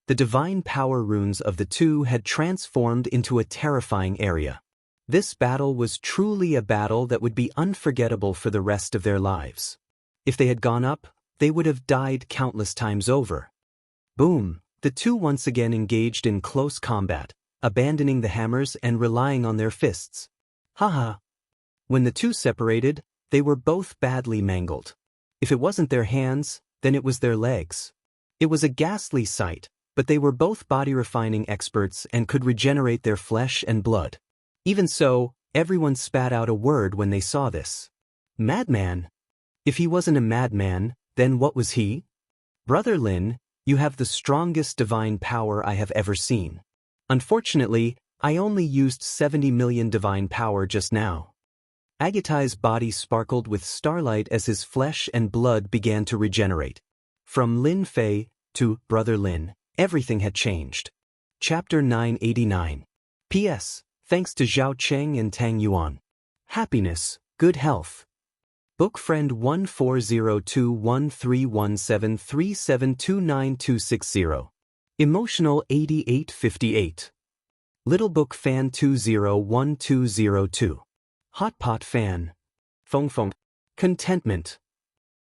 The divine power runes of the 2 had transformed into a terrifying area. This battle was truly a battle that would be unforgettable for the rest of their lives. If they had gone up, they would have died countless times over. Boom, the 2 once again engaged in close combat, abandoning the hammers and relying on their fists. Haha. When the 2 separated, they were both badly mangled. If it wasn't their hands, then it was their legs. It was a ghastly sight, but they were both body-refining experts and could regenerate their flesh and blood. Even so, everyone spat out a word when they saw this. Madman? If he wasn't a madman, then what was he? Brother Lin, you have the strongest divine power I have ever seen. Unfortunately, I only used 70 million divine power just now. Agutai's body sparkled with starlight as his flesh and blood began to regenerate. From Lin Fei to Brother Lin, everything had changed. Chapter 989. P.S. Thanks to Zhao Cheng and Tang Yuan. Happiness, good health. Book friend 1402131737292260. Emotional 8858. Little Book Fan 201202. Hot Pot Fan. Fong Fong. Contentment.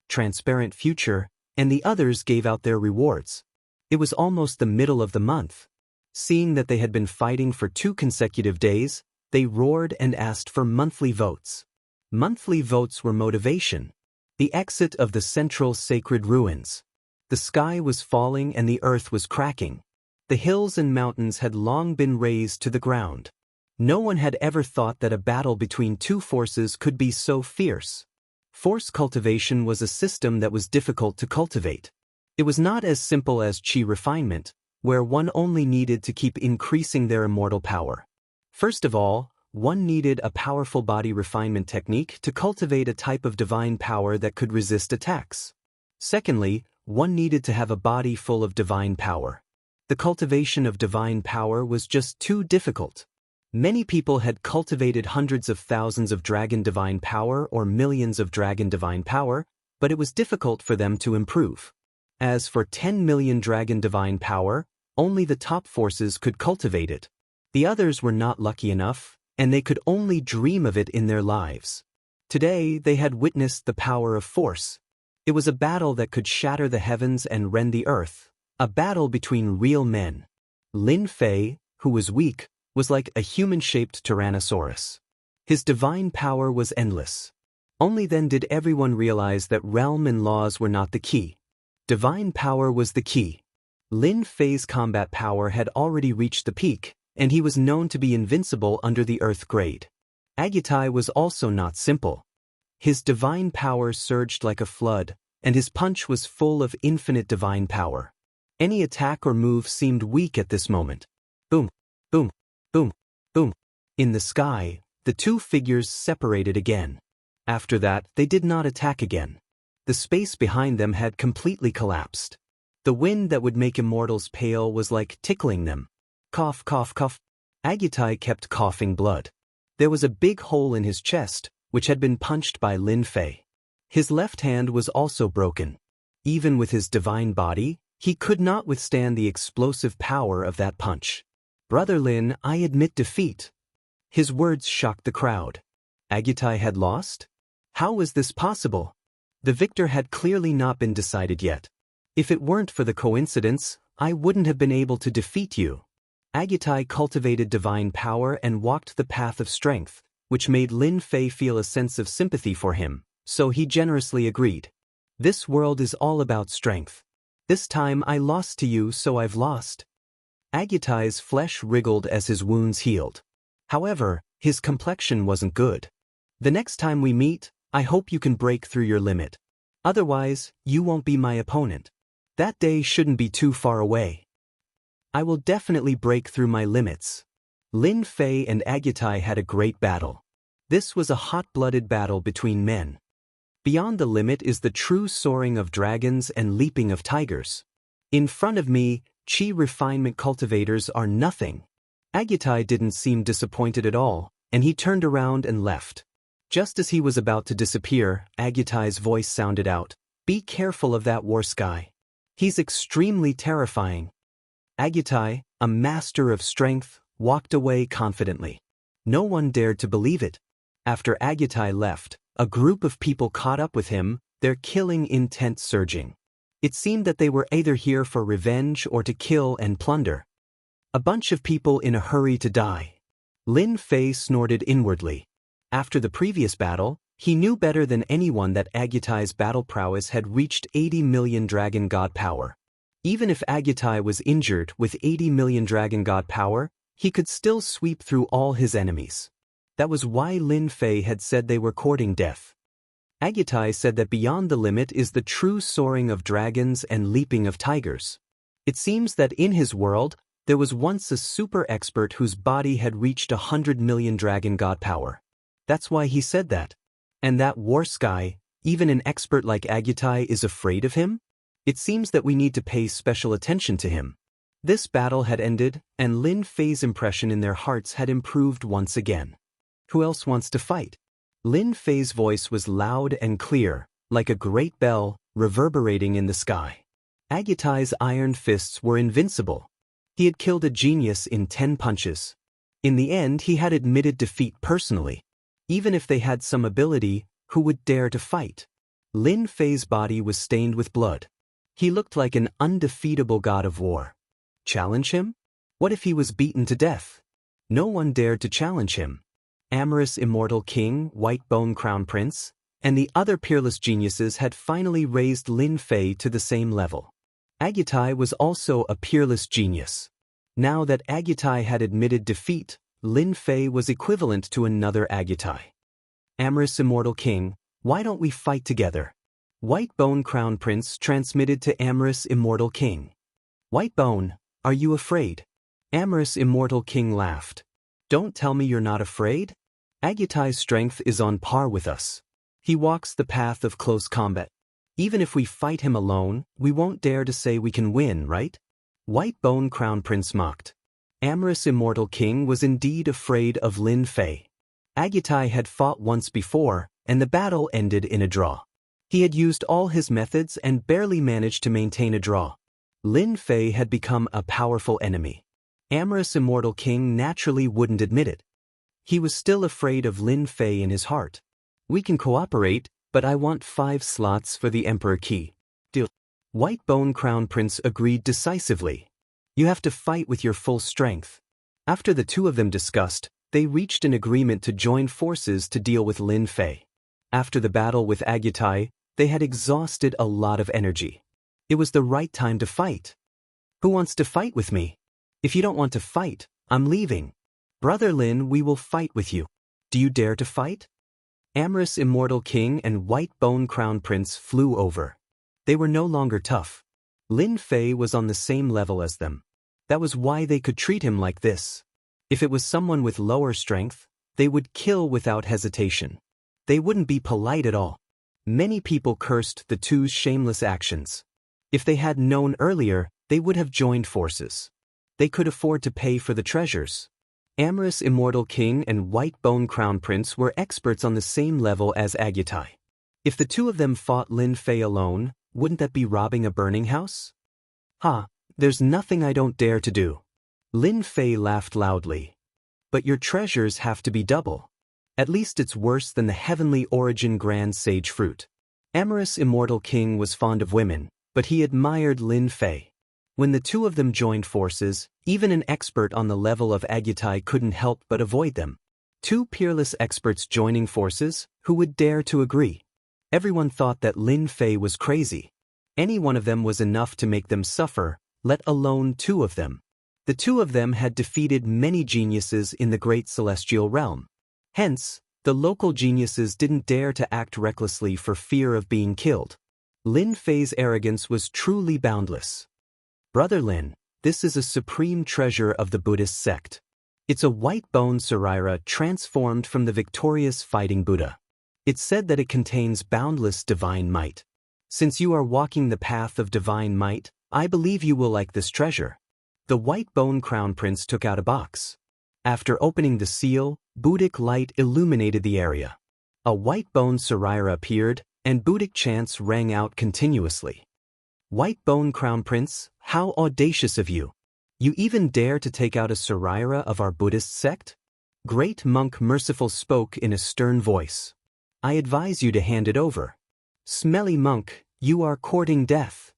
Transparent Future, and the others gave out their rewards. It was almost the middle of the month. Seeing that they had been fighting for 2 consecutive days, they roared and asked for monthly votes. Monthly votes were motivation. The exit of the central sacred ruins. The sky was falling and the earth was cracking. The hills and mountains had long been razed to the ground. No one had ever thought that a battle between 2 forces could be so fierce. Force cultivation was a system that was difficult to cultivate. It was not as simple as qi refinement, where one only needed to keep increasing their immortal power. First of all, one needed a powerful body refinement technique to cultivate a type of divine power that could resist attacks. Secondly, one needed to have a body full of divine power. The cultivation of divine power was just too difficult. Many people had cultivated hundreds of thousands of dragon divine power or millions of dragon divine power, but it was difficult for them to improve. As for 10 million dragon divine power, only the top forces could cultivate it. The others were not lucky enough, and they could only dream of it in their lives. Today they had witnessed the power of force. It was a battle that could shatter the heavens and rend the earth, a battle between real men. Lin Fei, who was weak, was like a human-shaped Tyrannosaurus. His divine power was endless. Only then did everyone realize that realm and laws were not the key. Divine power was the key. Lin Fei's combat power had already reached the peak, and he was known to be invincible under the Earth grade. Agutai was also not simple. His divine power surged like a flood, and his punch was full of infinite divine power. Any attack or move seemed weak at this moment. Boom, boom, boom, boom. In the sky, the two figures separated again. After that, they did not attack again. The space behind them had completely collapsed. The wind that would make immortals pale was like tickling them. Cough, cough, cough. Agutai kept coughing blood. There was a big hole in his chest, which had been punched by Lin Fei. His left hand was also broken. Even with his divine body, he could not withstand the explosive power of that punch. Brother Lin, I admit defeat. His words shocked the crowd. Agutai had lost? How was this possible? The victor had clearly not been decided yet. If it weren't for the coincidence, I wouldn't have been able to defeat you. Agutai cultivated divine power and walked the path of strength, which made Lin Fei feel a sense of sympathy for him, so he generously agreed. This world is all about strength. This time I lost to you, so I've lost. Agutai's flesh wriggled as his wounds healed. However, his complexion wasn't good. The next time we meet, I hope you can break through your limit. Otherwise, you won't be my opponent. That day shouldn't be too far away. I will definitely break through my limits. Lin Fei and Agutai had a great battle. This was a hot-blooded battle between men. Beyond the limit is the true soaring of dragons and leaping of tigers. In front of me, chi refinement cultivators are nothing. Agutai didn't seem disappointed at all, and he turned around and left. Just as he was about to disappear, Agutai's voice sounded out, "Be careful of that war sky. He's extremely terrifying." Agutai, a master of strength, walked away confidently. No one dared to believe it. After Agutai left, a group of people caught up with him, their killing intent surging. It seemed that they were either here for revenge or to kill and plunder. A bunch of people in a hurry to die. Lin Fei snorted inwardly. After the previous battle, he knew better than anyone that Agutai's battle prowess had reached 80 million dragon god power. Even if Agutai was injured with 80 million dragon god power, he could still sweep through all his enemies. That was why Lin Fei had said they were courting death. Agutai said that beyond the limit is the true soaring of dragons and leaping of tigers. It seems that in his world, there was once a super expert whose body had reached 100 million dragon god power. That's why he said that. And that war sky, even an expert like Agutai is afraid of him? It seems that we need to pay special attention to him. This battle had ended, and Lin Fei's impression in their hearts had improved once again. Who else wants to fight? Lin Fei's voice was loud and clear, like a great bell, reverberating in the sky. Agutai's iron fists were invincible. He had killed a genius in 10 punches. In the end, he had admitted defeat personally. Even if they had some ability, who would dare to fight? Lin Fei's body was stained with blood. He looked like an undefeatable god of war. Challenge him? What if he was beaten to death? No one dared to challenge him. Amorous Immortal King, White Bone Crown Prince, and the other peerless geniuses had finally raised Lin Fei to the same level. Agutai was also a peerless genius. Now that Agutai had admitted defeat, Lin Fei was equivalent to another Agutai. Amorous Immortal King, why don't we fight together? White Bone Crown Prince transmitted to Amorous Immortal King. White Bone, are you afraid? Amorous Immortal King laughed. Don't tell me you're not afraid? Agutai's strength is on par with us. He walks the path of close combat. Even if we fight him alone, we won't dare to say we can win, right? White Bone Crown Prince mocked. Amorous Immortal King was indeed afraid of Lin Fei. Agutai had fought once before, and the battle ended in a draw. He had used all his methods and barely managed to maintain a draw. Lin Fei had become a powerful enemy. Amorous Immortal King naturally wouldn't admit it. He was still afraid of Lin Fei in his heart. We can cooperate, but I want 5 slots for the Emperor Key. Deal. White Bone Crown Prince agreed decisively. You have to fight with your full strength. After the two of them discussed, they reached an agreement to join forces to deal with Lin Fei. After the battle with Agutai, they had exhausted a lot of energy. It was the right time to fight. Who wants to fight with me? If you don't want to fight, I'm leaving. Brother Lin, we will fight with you. Do you dare to fight? Amorous Immortal King and White Bone Crown Prince flew over. They were no longer tough. Lin Fei was on the same level as them. That was why they could treat him like this. If it was someone with lower strength, they would kill without hesitation. They wouldn't be polite at all. Many people cursed the two's shameless actions. If they had known earlier, they would have joined forces. They could afford to pay for the treasures. Amorous Immortal King and White Bone Crown Prince were experts on the same level as Agutai. If the two of them fought Lin Fei alone, wouldn't that be robbing a burning house? There's nothing I don't dare to do. Lin Fei laughed loudly. But your treasures have to be double. At least it's worse than the heavenly origin grand sage fruit. Amorous Immortal King was fond of women, but he admired Lin Fei. When the two of them joined forces, even an expert on the level of Agutai couldn't help but avoid them. Two peerless experts joining forces, who would dare to agree? Everyone thought that Lin Fei was crazy. Any one of them was enough to make them suffer, let alone two of them. The two of them had defeated many geniuses in the great celestial realm. Hence, the local geniuses didn't dare to act recklessly for fear of being killed. Lin Fei's arrogance was truly boundless. Brother Lin, this is a supreme treasure of the Buddhist sect. It's a white bone Sarira transformed from the victorious fighting Buddha. It's said that it contains boundless divine might. Since you are walking the path of divine might, I believe you will like this treasure. The White Bone Crown Prince took out a box. After opening the seal, Buddhic light illuminated the area. A white bone Sarira appeared, and Buddhic chants rang out continuously. White Bone Crown Prince, how audacious of you! You even dare to take out a Sarira of our Buddhist sect? Great Monk Merciful spoke in a stern voice. I advise you to hand it over. Smelly monk, you are courting death.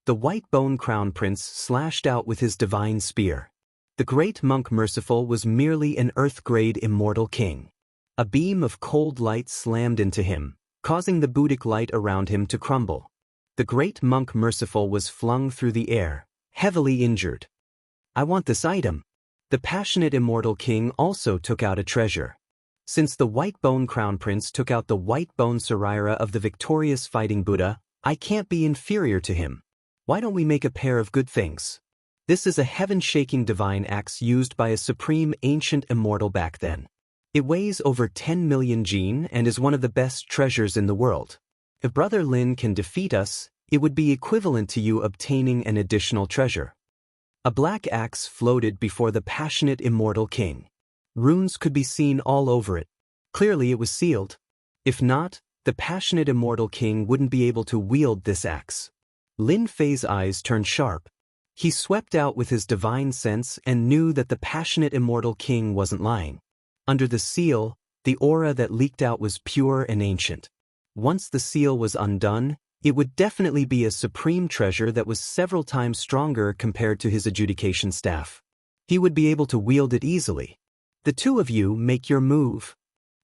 The White Bone Crown Prince slashed out with his divine spear. The Great Monk Merciful was merely an earth-grade immortal king. A beam of cold light slammed into him, causing the Buddhic light around him to crumble. The Great Monk Merciful was flung through the air, heavily injured. I want this item. The passionate immortal king also took out a treasure. Since the White Bone Crown Prince took out the White Bone Sarira of the victorious fighting Buddha, I can't be inferior to him. Why don't we make a pair of good things? This is a heaven-shaking divine axe used by a supreme ancient immortal back then. It weighs over 10 million jin and is one of the best treasures in the world. If Brother Lin can defeat us, it would be equivalent to you obtaining an additional treasure. A black axe floated before the passionate immortal king. Runes could be seen all over it. Clearly it was sealed. If not, the passionate immortal king wouldn't be able to wield this axe. Lin Fei's eyes turned sharp. He swept out with his divine sense and knew that the passionate immortal king wasn't lying. Under the seal, the aura that leaked out was pure and ancient. Once the seal was undone, it would definitely be a supreme treasure that was several times stronger compared to his adjudication staff. He would be able to wield it easily. The two of you make your move.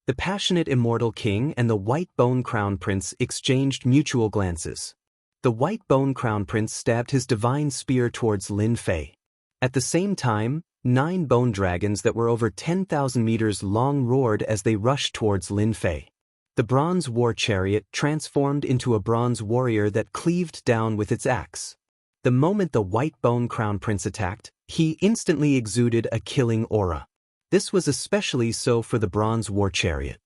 The passionate immortal king and the White Bone Crown Prince exchanged mutual glances. The White Bone Crown Prince stabbed his divine spear towards Lin Fei. At the same time, 9 bone dragons that were over 10,000 meters long roared as they rushed towards Lin Fei. The bronze war chariot transformed into a bronze warrior that cleaved down with its axe. The moment the White Bone Crown Prince attacked, he instantly exuded a killing aura. This was especially so for the bronze war chariot.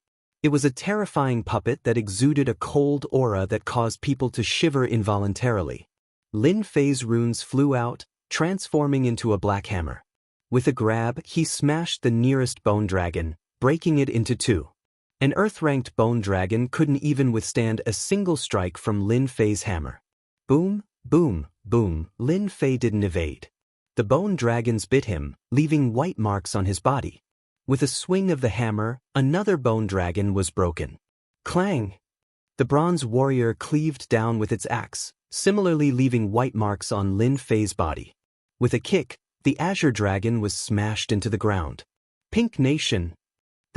It was a terrifying puppet that exuded a cold aura that caused people to shiver involuntarily. Lin Fei's runes flew out, transforming into a black hammer. With a grab, he smashed the nearest bone dragon, breaking it into 2. An earth-ranked bone dragon couldn't even withstand a single strike from Lin Fei's hammer. Boom, boom, boom, Lin Fei didn't evade. The bone dragons bit him, leaving white marks on his body. With a swing of the hammer, another bone dragon was broken. Clang! The bronze warrior cleaved down with its axe, similarly leaving white marks on Lin Fei's body. With a kick, the azure dragon was smashed into the ground. Pink Nation!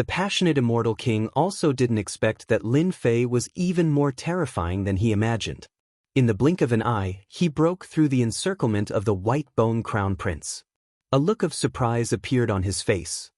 The passionate Immortal King also didn't expect that Lin Fei was even more terrifying than he imagined. In the blink of an eye, he broke through the encirclement of the white bone crown prince. A look of surprise appeared on his face.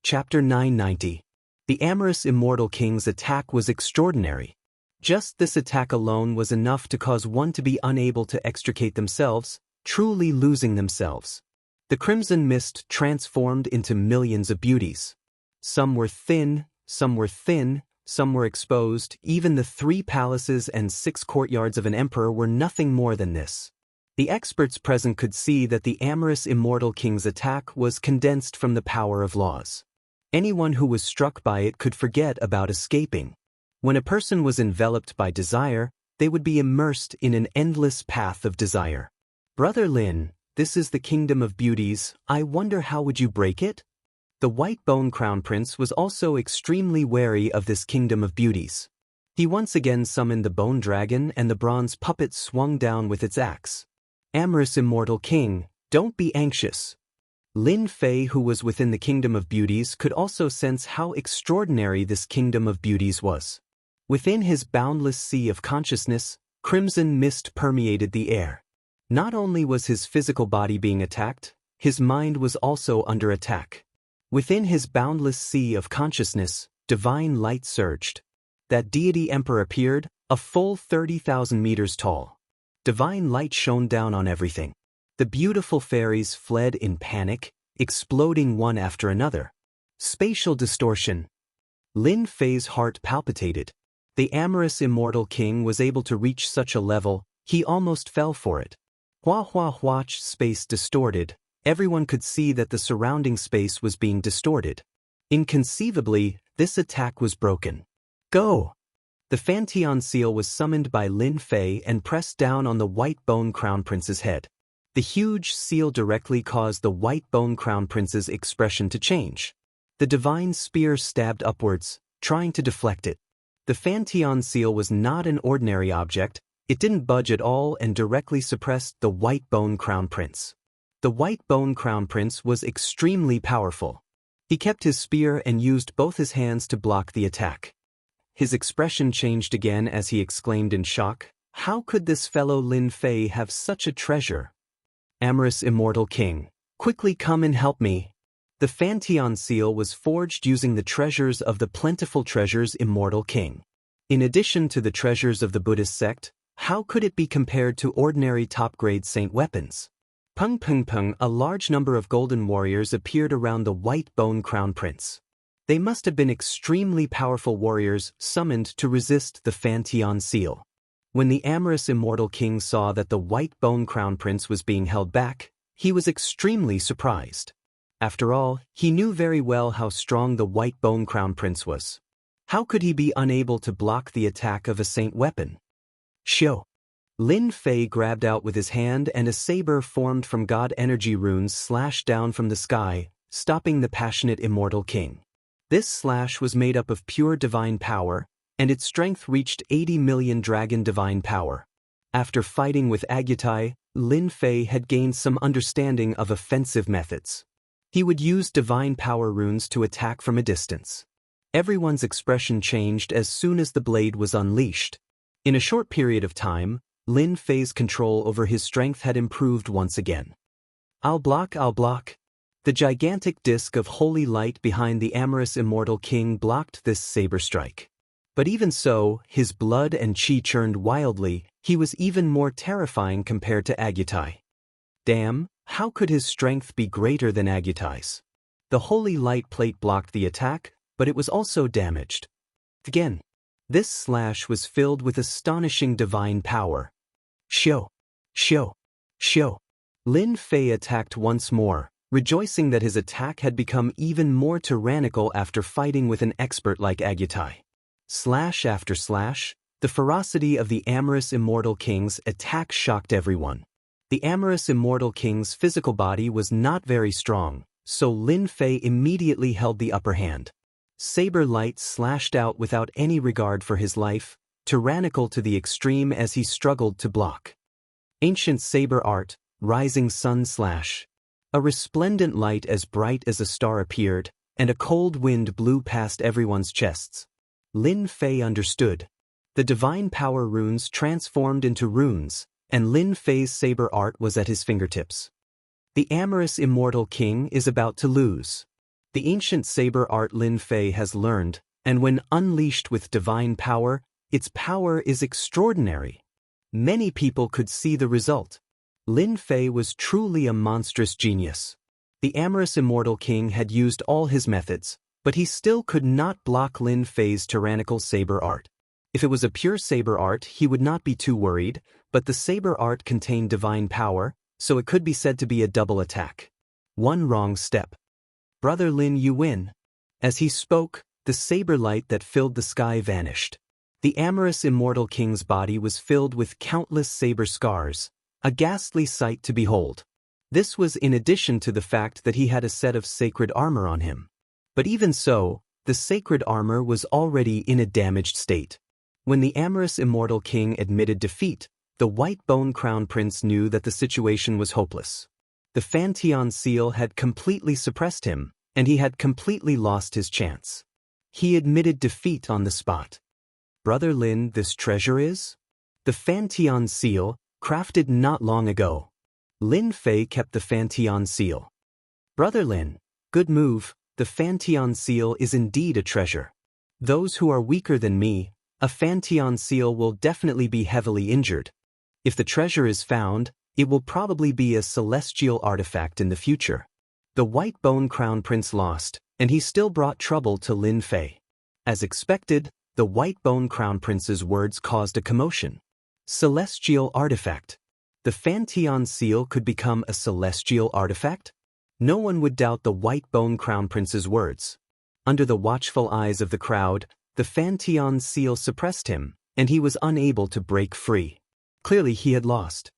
Chapter 990. The amorous Immortal King's attack was extraordinary. Just this attack alone was enough to cause one to be unable to extricate themselves, truly losing themselves. The crimson mist transformed into millions of beauties. Some were thin, some were thin, some were exposed. Even the 3 palaces and 6 courtyards of an emperor were nothing more than this. The experts present could see that the amorous Immortal King's attack was condensed from the power of laws. Anyone who was struck by it could forget about escaping. When a person was enveloped by desire, they would be immersed in an endless path of desire. Brother Lin, this is the kingdom of beauties. I wonder how would you break it? The white bone crown prince was also extremely wary of this kingdom of beauties. He once again summoned the bone dragon, and the bronze puppet swung down with its axe. Amorous Immortal King, don't be anxious. Lin Fei, who was within the kingdom of beauties, could also sense how extraordinary this kingdom of beauties was. Within his boundless sea of consciousness, crimson mist permeated the air. Not only was his physical body being attacked, his mind was also under attack. Within his boundless sea of consciousness, divine light surged. That deity emperor appeared, a full 30,000 meters tall. Divine light shone down on everything. The beautiful fairies fled in panic, exploding one after another. Spatial distortion. Lin Fei's heart palpitated. The amorous Immortal King was able to reach such a level, he almost fell for it. Watch space distorted. Everyone could see that the surrounding space was being distorted. Inconceivably, this attack was broken. Go! The Fantian seal was summoned by Lin Fei and pressed down on the white bone crown prince's head. The huge seal directly caused the white bone crown prince's expression to change. The divine spear stabbed upwards, trying to deflect it. The Fantian seal was not an ordinary object. It didn't budge at all and directly suppressed the white bone crown prince. The white bone crown prince was extremely powerful. He kept his spear and used both his hands to block the attack. His expression changed again as he exclaimed in shock, "How could this fellow Lin Fei have such a treasure? Amorous Immortal King, quickly come and help me." The Fantian seal was forged using the treasures of the plentiful treasures Immortal King. In addition to the treasures of the Buddhist sect, how could it be compared to ordinary top-grade saint weapons? Pung, a large number of golden warriors appeared around the white bone crown prince. They must have been extremely powerful warriors summoned to resist the Fantian seal. When the amorous Immortal King saw that the white bone crown prince was being held back, he was extremely surprised. After all, he knew very well how strong the white bone crown prince was. How could he be unable to block the attack of a saint weapon? Shio! Lin Fei grabbed out with his hand, and a saber formed from god energy runes slashed down from the sky, stopping the passionate Immortal King. This slash was made up of pure divine power, and its strength reached 80 million dragon divine power. After fighting with Agutai, Lin Fei had gained some understanding of offensive methods. He would use divine power runes to attack from a distance. Everyone's expression changed as soon as the blade was unleashed. In a short period of time, Lin Fei's control over his strength had improved once again. I'll block. The gigantic disk of holy light behind the amorous Immortal King blocked this saber strike. But even so, his blood and chi churned wildly. He was even more terrifying compared to Agutai. Damn, how could his strength be greater than Agutai's? The holy light plate blocked the attack, but it was also damaged. Again, this slash was filled with astonishing divine power. Shio! Lin Fei attacked once more, rejoicing that his attack had become even more tyrannical after fighting with an expert like Agutai. Slash after slash, the ferocity of the amorous Immortal King's attack shocked everyone. The amorous Immortal King's physical body was not very strong, so Lin Fei immediately held the upper hand. Saber light slashed out without any regard for his life, tyrannical to the extreme as he struggled to block. Ancient saber art, rising sun slash. A resplendent light as bright as a star appeared, and a cold wind blew past everyone's chests. Lin Fei understood. The divine power runes transformed into runes, and Lin Fei's saber art was at his fingertips. The amorous immortal king is about to lose. The ancient saber art Lin Fei has learned, and when unleashed with divine power, its power is extraordinary. Many people could see the result. Lin Fei was truly a monstrous genius. The amorous immortal king had used all his methods, but he still could not block Lin Fei's tyrannical saber art. If it was a pure saber art, he would not be too worried, but the saber art contained divine power, so it could be said to be a double attack. One wrong step. Brother Lin, you win. As he spoke, the saber light that filled the sky vanished. The amorous immortal king's body was filled with countless saber scars, a ghastly sight to behold. This was in addition to the fact that he had a set of sacred armor on him. But even so, the sacred armor was already in a damaged state. When the amorous immortal king admitted defeat, the White Bone Crown Prince knew that the situation was hopeless. The Fantian seal had completely suppressed him, and he had completely lost his chance. He admitted defeat on the spot. Brother Lin, this treasure is? The Fantian seal, crafted not long ago. Lin Fei kept the Fantian seal. Brother Lin, good move, the Fantian seal is indeed a treasure. Those who are weaker than me, a Fantian seal will definitely be heavily injured. If the treasure is found, it will probably be a celestial artifact in the future. The White Bone Crown Prince lost, and he still brought trouble to Lin Fei. As expected, the White Bone Crown Prince's words caused a commotion. Celestial artifact. The Fantian seal could become a celestial artifact? No one would doubt the White Bone Crown Prince's words. Under the watchful eyes of the crowd, the Fantian seal suppressed him, and he was unable to break free. Clearly he had lost.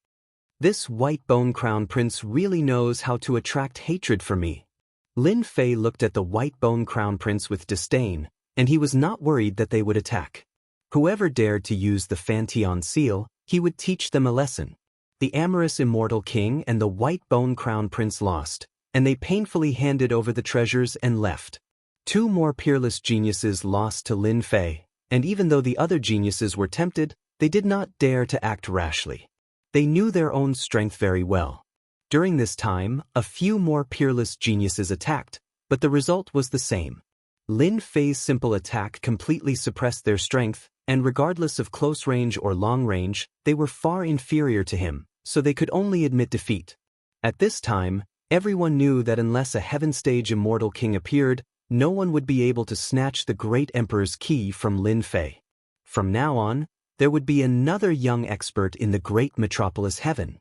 This White Bone Crown Prince really knows how to attract hatred for me. Lin Fei looked at the White Bone Crown Prince with disdain, and he was not worried that they would attack. Whoever dared to use the Fantian seal, he would teach them a lesson. The amorous immortal king and the White Bone Crown Prince lost, and they painfully handed over the treasures and left. Two more peerless geniuses lost to Lin Fei, and even though the other geniuses were tempted, they did not dare to act rashly. They knew their own strength very well. During this time, a few more peerless geniuses attacked, but the result was the same. Lin Fei's simple attack completely suppressed their strength, and regardless of close range or long range, they were far inferior to him, so they could only admit defeat. At this time, everyone knew that unless a Heaven Stage Immortal King appeared, no one would be able to snatch the great Emperor's key from Lin Fei. From now on, there would be another young expert in the great metropolis Heaven.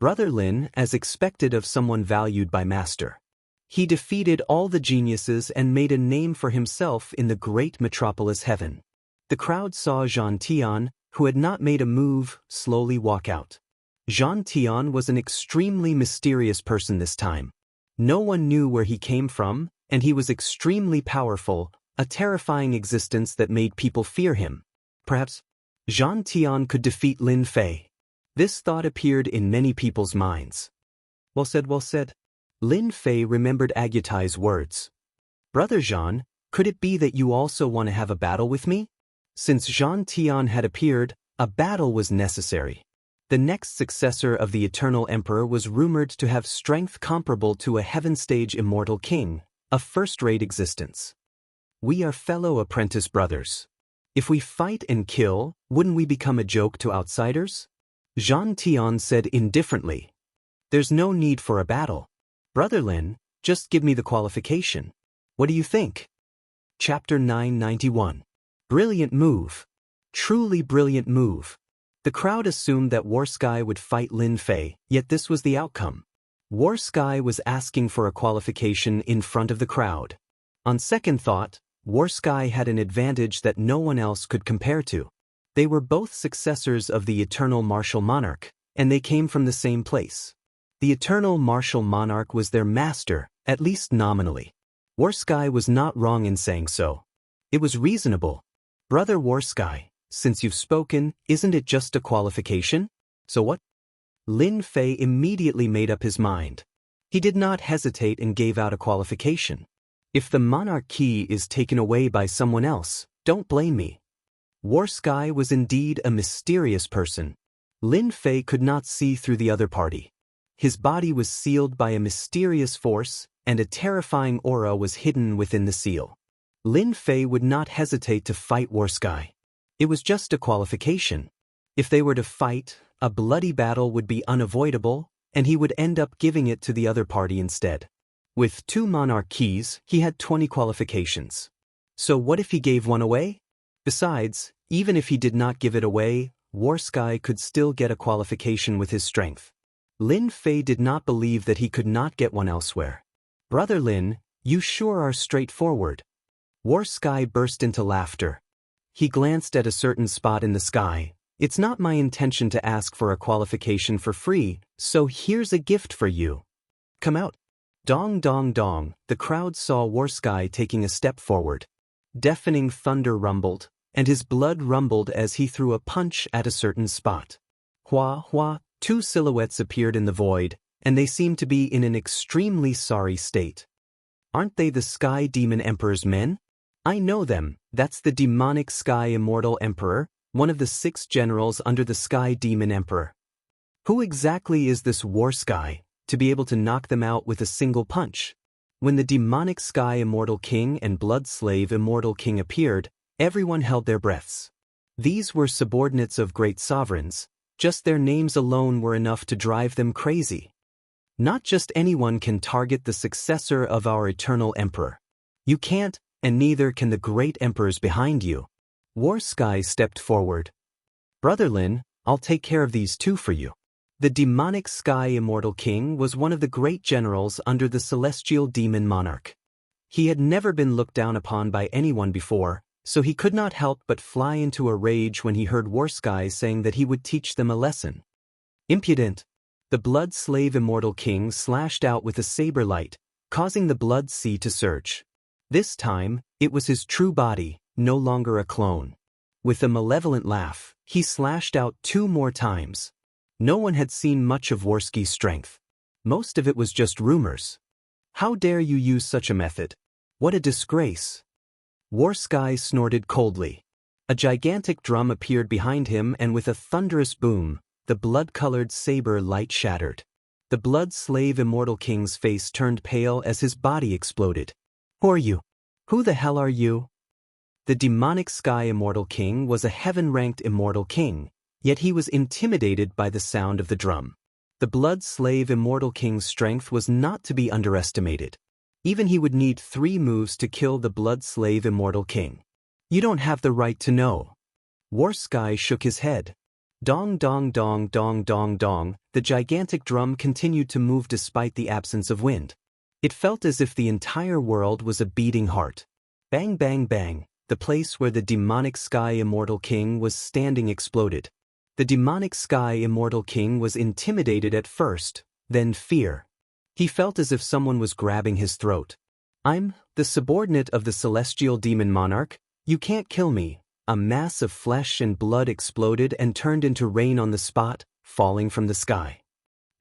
Brother Lin, as expected of someone valued by Master. He defeated all the geniuses and made a name for himself in the great metropolis Heaven. The crowd saw Xianxia, who had not made a move, slowly walk out. Xianxia was an extremely mysterious person this time. No one knew where he came from, and he was extremely powerful, a terrifying existence that made people fear him. Perhaps Xianxia could defeat Lin Fei. This thought appeared in many people's minds. Well said, well said. Lin Fei remembered Agutai's words. Brother Xian, could it be that you also want to have a battle with me? Since Xianxia had appeared, a battle was necessary. The next successor of the Eternal Emperor was rumored to have strength comparable to a Heaven Stage Immortal King, a first-rate existence. We are fellow apprentice brothers. If we fight and kill, wouldn't we become a joke to outsiders? Xianxia said indifferently. There's no need for a battle. Brother Lin, just give me the qualification. What do you think? Chapter 991. Brilliant move. Truly brilliant move. The crowd assumed that Warsky would fight Lin Fei, yet this was the outcome. Warsky was asking for a qualification in front of the crowd. On second thought, Warsky had an advantage that no one else could compare to. They were both successors of the Eternal Martial Monarch, and they came from the same place. The Eternal Martial Monarch was their master, at least nominally. Warsky was not wrong in saying so. It was reasonable. Brother Warsky, since you've spoken, isn't it just a qualification? So what? Lin Fei immediately made up his mind. He did not hesitate and gave out a qualification. If the monarch key is taken away by someone else, don't blame me. War Sky was indeed a mysterious person. Lin Fei could not see through the other party. His body was sealed by a mysterious force, and a terrifying aura was hidden within the seal. Lin Fei would not hesitate to fight War Sky. It was just a qualification. If they were to fight, a bloody battle would be unavoidable, and he would end up giving it to the other party instead. With 2 monarch keys, he had 20 qualifications. So what if he gave one away? Besides, even if he did not give it away, War Sky could still get a qualification with his strength. Lin Fei did not believe that he could not get one elsewhere. Brother Lin, you sure are straightforward. War Sky burst into laughter. He glanced at a certain spot in the sky. It's not my intention to ask for a qualification for free, so here's a gift for you. Come out. Dong dong dong, the crowd saw War Sky taking a step forward. Deafening thunder rumbled, and his blood rumbled as he threw a punch at a certain spot. Hua hua, 2 silhouettes appeared in the void, and they seemed to be in an extremely sorry state. Aren't they the Sky Demon Emperor's men? I know them, that's the demonic Sky Immortal Emperor, one of the 6 generals under the Sky Demon Emperor. Who exactly is this War Sky, to be able to knock them out with a single punch? When the demonic Sky Immortal King and Blood Slave Immortal King appeared, everyone held their breaths. These were subordinates of great sovereigns, just their names alone were enough to drive them crazy. Not just anyone can target the successor of our eternal emperor. You can't, and neither can the great emperors behind you. War Sky stepped forward. Brother Lin, I'll take care of these 2 for you. The demonic Sky Immortal King was one of the great generals under the celestial demon monarch. He had never been looked down upon by anyone before, so he could not help but fly into a rage when he heard War Sky saying that he would teach them a lesson. Impudent! The Blood Slave Immortal King slashed out with a saber light, causing the blood sea to surge. This time, it was his true body, no longer a clone. With a malevolent laugh, he slashed out 2 more times. No one had seen much of War Sky's strength. Most of it was just rumors. How dare you use such a method? What a disgrace! War Sky snorted coldly. A gigantic drum appeared behind him, and with a thunderous boom, the blood-colored saber light shattered. The Blood Slave Immortal King's face turned pale as his body exploded. Who are you? Who the hell are you? The demonic Sky Immortal King was a heaven-ranked Immortal King, yet he was intimidated by the sound of the drum. The Blood Slave Immortal King's strength was not to be underestimated. Even he would need 3 moves to kill the Blood Slave Immortal King. You don't have the right to know. War Sky shook his head. Dong dong dong dong dong dong, the gigantic drum continued to move despite the absence of wind. It felt as if the entire world was a beating heart. Bang bang bang, the place where the demonic Sky Immortal King was standing exploded. The demonic Sky Immortal King was intimidated at first, then fear. He felt as if someone was grabbing his throat. I'm the subordinate of the celestial demon monarch. You can't kill me. A mass of flesh and blood exploded and turned into rain on the spot, falling from the sky.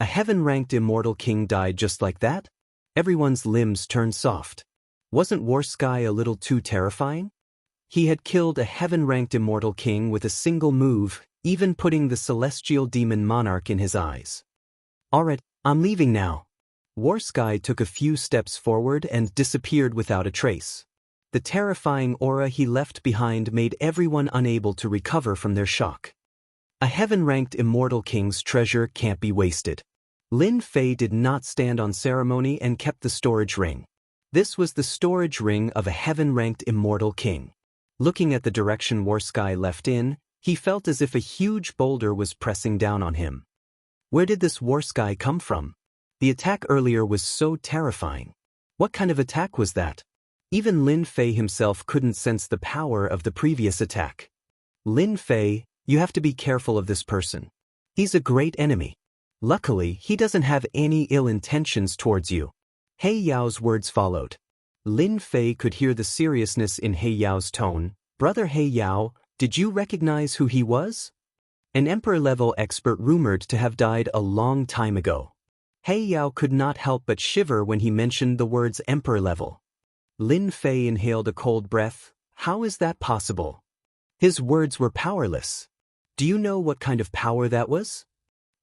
A heaven-ranked immortal king died just like that? Everyone's limbs turned soft. Wasn't War Sky a little too terrifying? He had killed a heaven-ranked immortal king with a single move, even putting the celestial demon monarch in his eyes. Alright, I'm leaving now. War Sky took a few steps forward and disappeared without a trace. The terrifying aura he left behind made everyone unable to recover from their shock. A heaven-ranked immortal king's treasure can't be wasted. Lin Fei did not stand on ceremony and kept the storage ring. This was the storage ring of a heaven-ranked immortal king. Looking at the direction War Sky left in, he felt as if a huge boulder was pressing down on him. Where did this War Sky come from? The attack earlier was so terrifying. What kind of attack was that? Even Lin Fei himself couldn't sense the power of the previous attack. Lin Fei, you have to be careful of this person. He's a great enemy. Luckily, he doesn't have any ill intentions towards you. He Yao's words followed. Lin Fei could hear the seriousness in He Yao's tone. Brother He Yao, did you recognize who he was? An emperor-level expert rumored to have died a long time ago. He Yao could not help but shiver when he mentioned the words emperor-level. Lin Fei inhaled a cold breath. How is that possible? His words were powerless. Do you know what kind of power that was?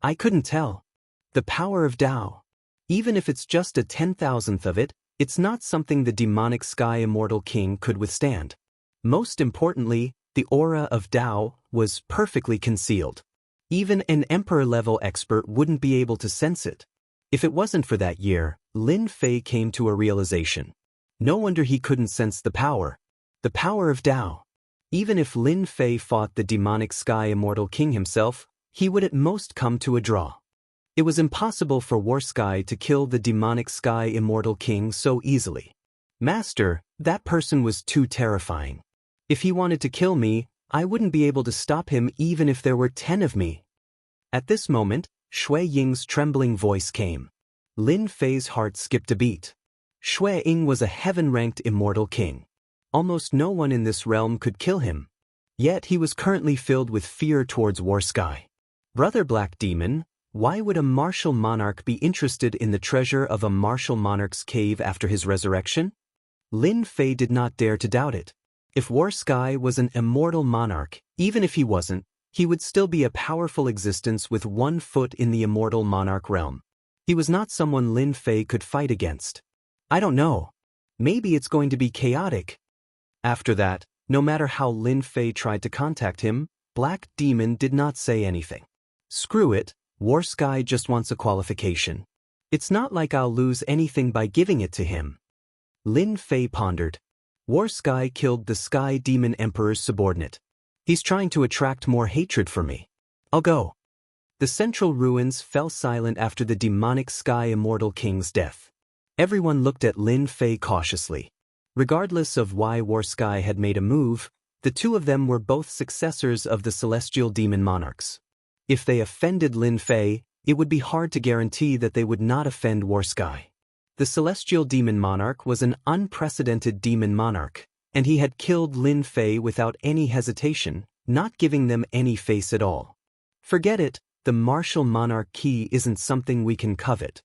I couldn't tell. The power of Tao. Even if it's just a 10,000th of it, it's not something the demonic Sky Immortal King could withstand. Most importantly, the aura of Tao was perfectly concealed. Even an emperor-level expert wouldn't be able to sense it. If it wasn't for that year, Lin Fei came to a realization. No wonder he couldn't sense the power. The power of Tao. Even if Lin Fei fought the demonic Sky Immortal King himself, he would at most come to a draw. It was impossible for Warsky to kill the demonic Sky Immortal King so easily. Master, that person was too terrifying. If he wanted to kill me, I wouldn't be able to stop him even if there were 10 of me. At this moment, Shui Ying's trembling voice came. Lin Fei's heart skipped a beat. Shui Ying was a heaven-ranked immortal king. Almost no one in this realm could kill him. Yet he was currently filled with fear towards Warsky. Brother Black Demon, why would a martial monarch be interested in the treasure of a martial monarch's cave after his resurrection? Lin Fei did not dare to doubt it. If Warsky was an immortal monarch, even if he wasn't, he would still be a powerful existence with one foot in the immortal monarch realm. He was not someone Lin Fei could fight against. I don't know. Maybe it's going to be chaotic. After that, no matter how Lin Fei tried to contact him, Black Demon did not say anything. Screw it, Warsky just wants a qualification. It's not like I'll lose anything by giving it to him. Lin Fei pondered. Warsky killed the Sky Demon Emperor's subordinate. He's trying to attract more hatred for me. I'll go. The central ruins fell silent after the demonic Sky Immortal King's death. Everyone looked at Lin Fei cautiously. Regardless of why Warsky had made a move, the two of them were both successors of the Celestial Demon Monarchs. If they offended Lin Fei, it would be hard to guarantee that they would not offend Warsky. The Celestial Demon Monarch was an unprecedented demon monarch, and he had killed Lin Fei without any hesitation, not giving them any face at all. Forget it, the martial monarch key isn't something we can covet.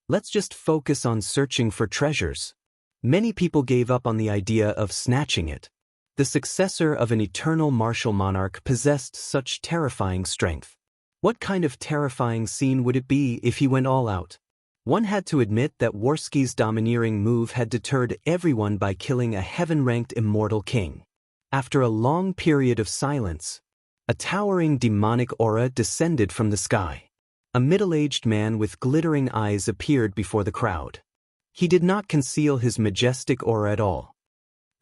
Let's just focus on searching for treasures. Many people gave up on the idea of snatching it. The successor of an eternal martial monarch possessed such terrifying strength. What kind of terrifying scene would it be if he went all out? One had to admit that Warsky's domineering move had deterred everyone by killing a heaven-ranked immortal king. After a long period of silence, a towering demonic aura descended from the sky. A middle-aged man with glittering eyes appeared before the crowd. He did not conceal his majestic aura at all.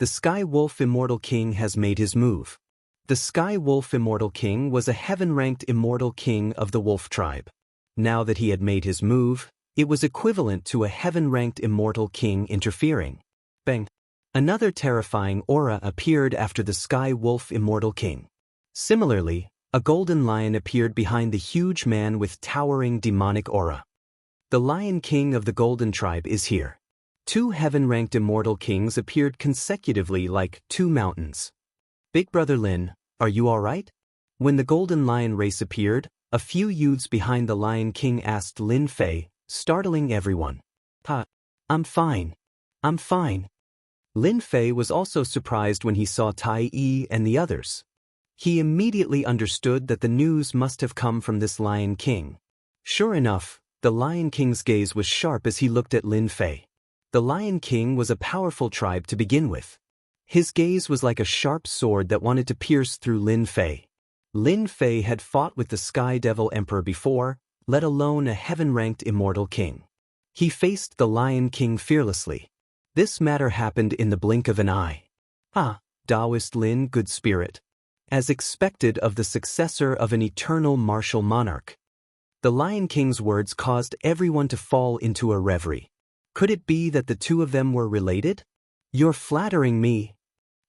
The Sky Wolf Immortal King has made his move. The Sky Wolf Immortal King was a heaven-ranked immortal king of the Wolf tribe. Now that he had made his move, it was equivalent to a heaven-ranked immortal king interfering. Bang! Another terrifying aura appeared after the Sky Wolf Immortal King. Similarly, a golden lion appeared behind the huge man with towering demonic aura. The Lion King of the Golden Tribe is here. Two heaven-ranked immortal kings appeared consecutively like two mountains. Big Brother Lin, are you all right? When the Golden Lion race appeared, a few youths behind the Lion King asked Lin Fei, startling everyone. I'm fine. I'm fine. Lin Fei was also surprised when he saw Tai Yi and the others. He immediately understood that the news must have come from this Lion King. Sure enough, the Lion King's gaze was sharp as he looked at Lin Fei. The Lion King was a powerful tribe to begin with. His gaze was like a sharp sword that wanted to pierce through Lin Fei. Lin Fei had fought with the Sky Devil Emperor before, let alone a heaven-ranked immortal king. He faced the Lion King fearlessly. This matter happened in the blink of an eye. Taoist Lin, good spirit. As expected of the successor of an eternal martial monarch. The Lion King's words caused everyone to fall into a reverie. Could it be that the two of them were related? You're flattering me.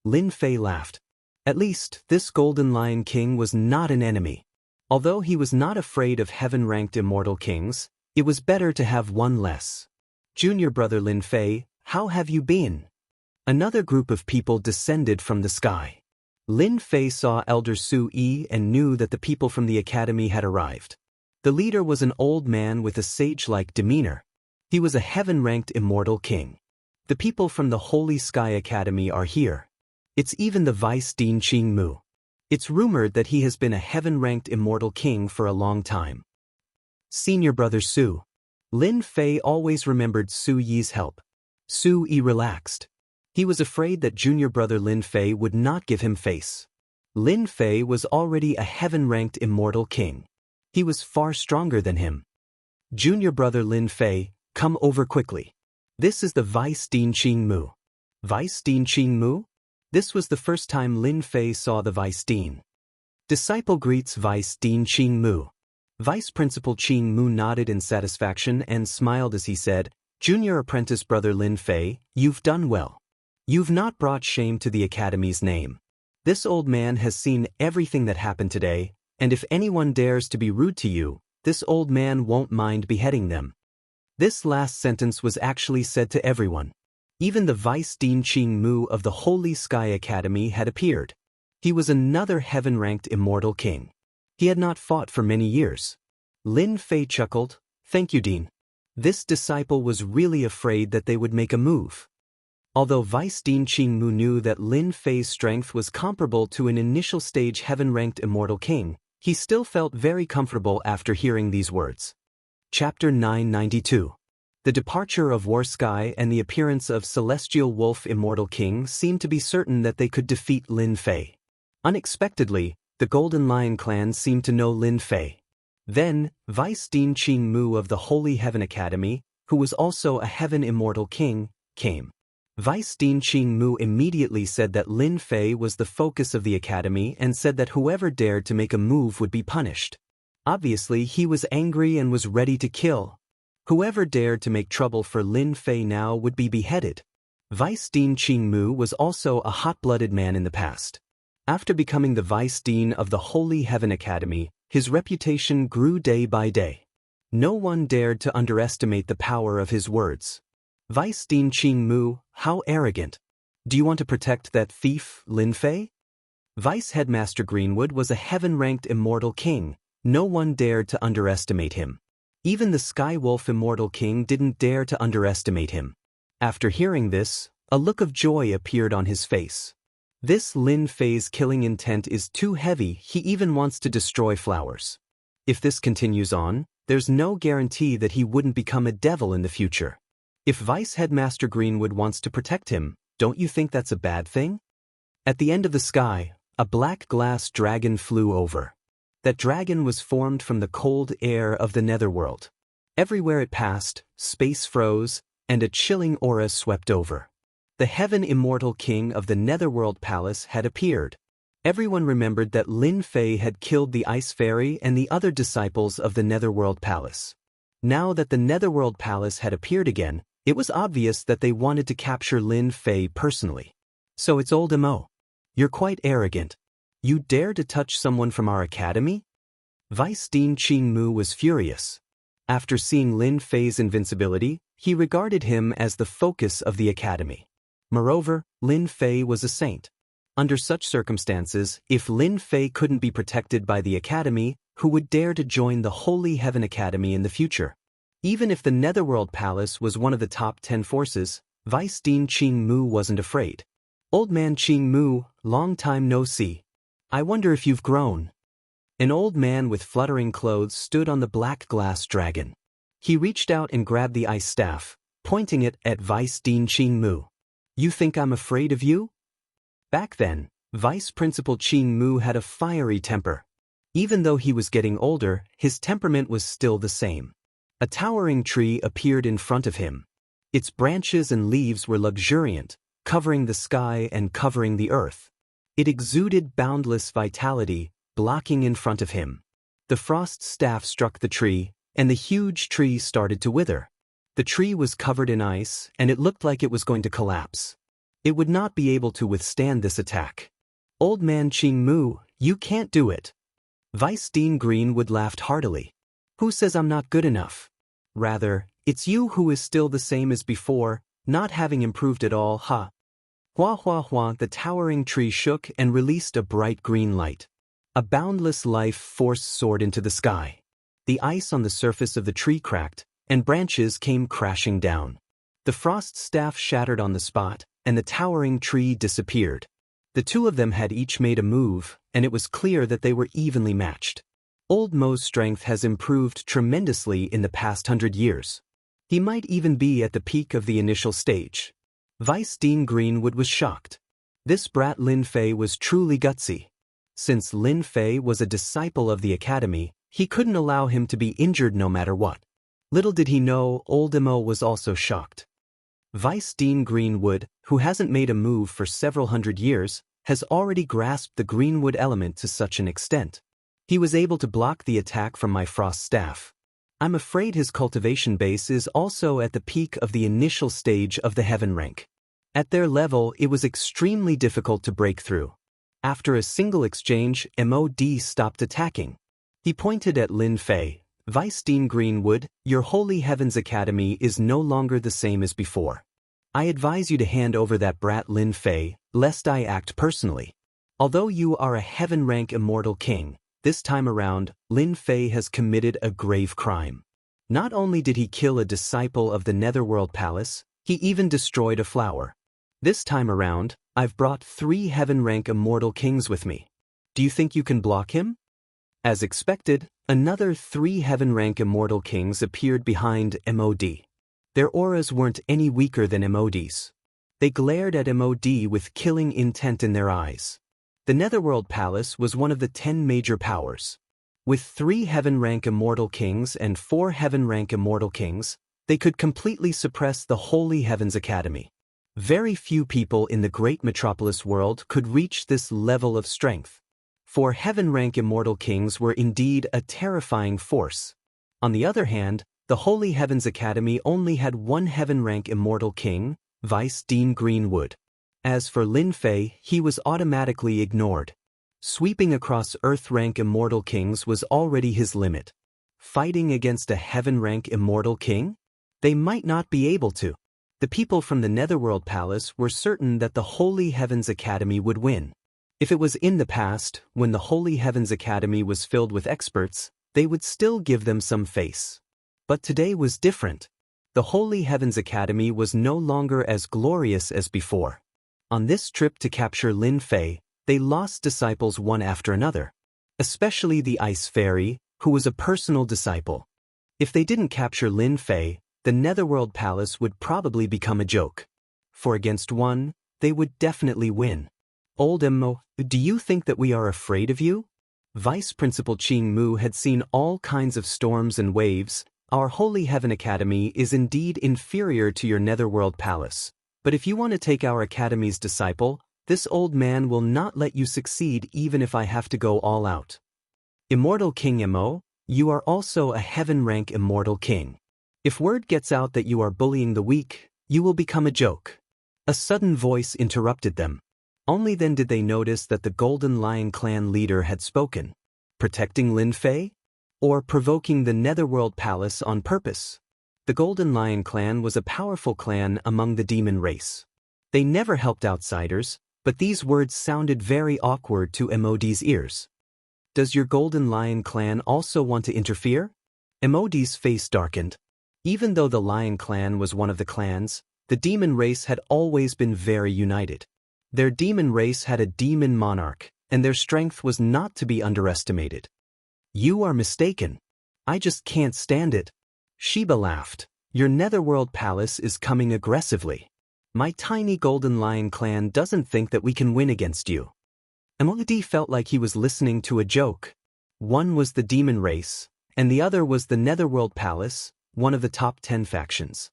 Lin Fei laughed. At least, this Golden Lion King was not an enemy. Although he was not afraid of heaven-ranked immortal kings, it was better to have one less. Junior brother Lin Fei, how have you been? Another group of people descended from the sky. Lin Fei saw Elder Su Yi and knew that the people from the academy had arrived. The leader was an old man with a sage-like demeanor. He was a heaven-ranked immortal king. The people from the Holy Sky Academy are here. It's even the Vice Dean Qing Mu. It's rumored that he has been a heaven-ranked immortal king for a long time. Senior brother Su. Lin Fei always remembered Su Yi's help. Su Yi relaxed. He was afraid that junior brother Lin Fei would not give him face. Lin Fei was already a heaven-ranked immortal king. He was far stronger than him. Junior brother Lin Fei, come over quickly. This is the Vice Dean Qing Mu. Vice Dean Qing Mu? This was the first time Lin Fei saw the Vice Dean. Disciple greets Vice Dean Qing Mu. Vice Principal Qing Mu nodded in satisfaction and smiled as he said, Junior apprentice brother Lin Fei, you've done well. You've not brought shame to the Academy's name. This old man has seen everything that happened today, and if anyone dares to be rude to you, this old man won't mind beheading them. This last sentence was actually said to everyone. Even the Vice Dean Qing Mu of the Holy Sky Academy had appeared. He was another heaven-ranked immortal king. He had not fought for many years. Lin Fei chuckled, thank you, Dean. This disciple was really afraid that they would make a move. Although Vice Dean Qing Mu knew that Lin Fei's strength was comparable to an initial stage heaven-ranked immortal king, he still felt very comfortable after hearing these words. Chapter 992. The departure of War Sky and the appearance of Celestial Wolf Immortal King seemed to be certain that they could defeat Lin Fei. Unexpectedly, the Golden Lion clan seemed to know Lin Fei. Then, Vice Dean Qing Mu of the Holy Heaven Academy, who was also a Heaven Immortal King, came. Vice Dean Qing Mu immediately said that Lin Fei was the focus of the academy and said that whoever dared to make a move would be punished. Obviously, he was angry and was ready to kill. Whoever dared to make trouble for Lin Fei now would be beheaded. Vice Dean Qing Mu was also a hot-blooded man in the past. After becoming the Vice Dean of the Holy Heaven Academy, his reputation grew day by day. No one dared to underestimate the power of his words. Vice Dean Qing Mu, how arrogant. Do you want to protect that thief, Lin Fei? Vice Headmaster Greenwood was a heaven-ranked immortal king. No one dared to underestimate him. Even the Sky Wolf Immortal King didn't dare to underestimate him. After hearing this, a look of joy appeared on his face. This Lin Fei's killing intent is too heavy, he even wants to destroy flowers. If this continues on, there's no guarantee that he wouldn't become a devil in the future. If Vice Headmaster Greenwood wants to protect him, don't you think that's a bad thing? At the end of the sky, a black glass dragon flew over. That dragon was formed from the cold air of the netherworld. Everywhere it passed, space froze, and a chilling aura swept over. The Heaven Immortal King of the Netherworld Palace had appeared. Everyone remembered that Lin Fei had killed the Ice Fairy and the other disciples of the Netherworld Palace. Now that the Netherworld Palace had appeared again, it was obvious that they wanted to capture Lin Fei personally. So it's old Mo. You're quite arrogant. You dare to touch someone from our academy? Vice Dean Qing Mu was furious. After seeing Lin Fei's invincibility, he regarded him as the focus of the academy. Moreover, Lin Fei was a saint. Under such circumstances, if Lin Fei couldn't be protected by the academy, who would dare to join the Holy Heaven Academy in the future? Even if the Netherworld Palace was one of the top 10 forces, Vice Dean Qing Mu wasn't afraid. Old man Qing Mu, long time no see. I wonder if you've grown. An old man with fluttering clothes stood on the black glass dragon. He reached out and grabbed the ice staff, pointing it at Vice Dean Qing Mu. You think I'm afraid of you? Back then, Vice Principal Qing Mu had a fiery temper. Even though he was getting older, his temperament was still the same. A towering tree appeared in front of him. Its branches and leaves were luxuriant, covering the sky and covering the earth. It exuded boundless vitality, blocking in front of him. The frost staff struck the tree, and the huge tree started to wither. The tree was covered in ice, and it looked like it was going to collapse. It would not be able to withstand this attack. Old man Qing Mu, you can't do it. Vice Dean Greenwood laughed heartily. Who says I'm not good enough? Rather, it's you who is still the same as before, not having improved at all, huh? Hua hua hua, the towering tree shook and released a bright green light. A boundless life force soared into the sky. The ice on the surface of the tree cracked, and branches came crashing down. The frost staff shattered on the spot, and the towering tree disappeared. The two of them had each made a move, and it was clear that they were evenly matched. Old Mo's strength has improved tremendously in the past 100 years. He might even be at the peak of the initial stage. Vice Dean Greenwood was shocked. This brat Lin Fei was truly gutsy. Since Lin Fei was a disciple of the academy, he couldn't allow him to be injured no matter what. Little did he know, Old Mo was also shocked. Vice Dean Greenwood, who hasn't made a move for several hundred years, has already grasped the Greenwood element to such an extent. He was able to block the attack from my frost staff. I'm afraid his cultivation base is also at the peak of the initial stage of the heaven rank. At their level, it was extremely difficult to break through. After a single exchange, MOD stopped attacking. He pointed at Lin Fei. Vice Dean Greenwood, your Holy Heavens Academy is no longer the same as before. I advise you to hand over that brat Lin Fei, lest I act personally. Although you are a heaven-rank immortal king, this time around, Lin Fei has committed a grave crime. Not only did he kill a disciple of the Netherworld Palace, he even destroyed a flower. This time around, I've brought 3 heaven-rank immortal kings with me. Do you think you can block him? As expected, another 3 heaven-rank immortal kings appeared behind MOD. Their auras weren't any weaker than MOD's. They glared at MOD with killing intent in their eyes. The Netherworld Palace was one of the 10 major powers. With 3 heaven-rank immortal kings and 4 heaven-rank immortal kings, they could completely suppress the Holy Heavens Academy. Very few people in the great metropolis world could reach this level of strength. 4 heaven-rank immortal kings were indeed a terrifying force. On the other hand, the Holy Heavens Academy only had 1 heaven-rank immortal king, Vice Dean Greenwood. As for Lin Fei, he was automatically ignored. Sweeping across Earth-rank immortal kings was already his limit. Fighting against a heaven-rank immortal king? They might not be able to. The people from the Netherworld Palace were certain that the Holy Heavens Academy would win. If it was in the past, when the Holy Heavens Academy was filled with experts, they would still give them some face. But today was different. The Holy Heavens Academy was no longer as glorious as before. On this trip to capture Lin Fei, they lost disciples one after another. Especially the Ice Fairy, who was a personal disciple. If they didn't capture Lin Fei, the Netherworld Palace would probably become a joke. For against one, they would definitely win. Old Mo, do you think that we are afraid of you? Vice Principal Qing Mu had seen all kinds of storms and waves. Our Holy Heaven Academy is indeed inferior to your Netherworld Palace. But if you want to take our Academy's disciple, this old man will not let you succeed even if I have to go all out. Immortal King Mo, you are also a heaven-rank immortal king. If word gets out that you are bullying the weak, you will become a joke. A sudden voice interrupted them. Only then did they notice that the Golden Lion clan leader had spoken. Protecting Lin Fei? Or provoking the Netherworld Palace on purpose? The Golden Lion clan was a powerful clan among the demon race. They never helped outsiders, but these words sounded very awkward to MOD's ears. Does your Golden Lion clan also want to interfere? MOD's face darkened. Even though the Lion clan was one of the clans, the demon race had always been very united. Their demon race had a demon monarch, and their strength was not to be underestimated. You are mistaken. I just can't stand it. Sheba laughed. Your Netherworld Palace is coming aggressively. My tiny Golden Lion clan doesn't think that we can win against you. MOD felt like he was listening to a joke. One was the demon race, and the other was the Netherworld Palace, one of the top 10 factions.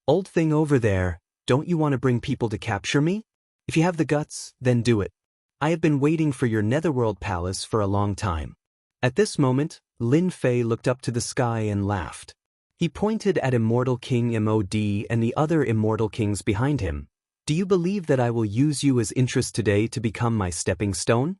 Old thing over there, don't you want to bring people to capture me? If you have the guts, then do it. I have been waiting for your Netherworld Palace for a long time. At this moment, Lin Fei looked up to the sky and laughed. He pointed at Immortal King MOD and the other Immortal Kings behind him. Do you believe that I will use you as interest today to become my stepping stone?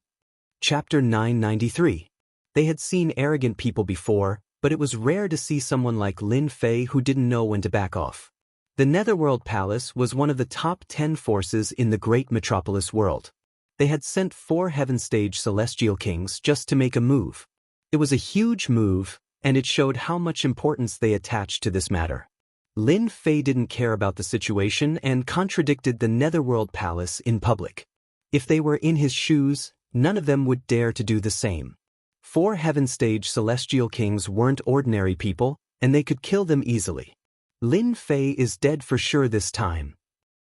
Chapter 993. They had seen arrogant people before, but it was rare to see someone like Lin Fei who didn't know when to back off. The Netherworld Palace was one of the top 10 forces in the great metropolis world. They had sent 4 heaven-stage celestial kings just to make a move. It was a huge move, and it showed how much importance they attached to this matter. Lin Fei didn't care about the situation and contradicted the Netherworld Palace in public. If they were in his shoes, none of them would dare to do the same. 4 Heaven Stage Celestial Kings weren't ordinary people, and they could kill them easily. Lin Fei is dead for sure this time.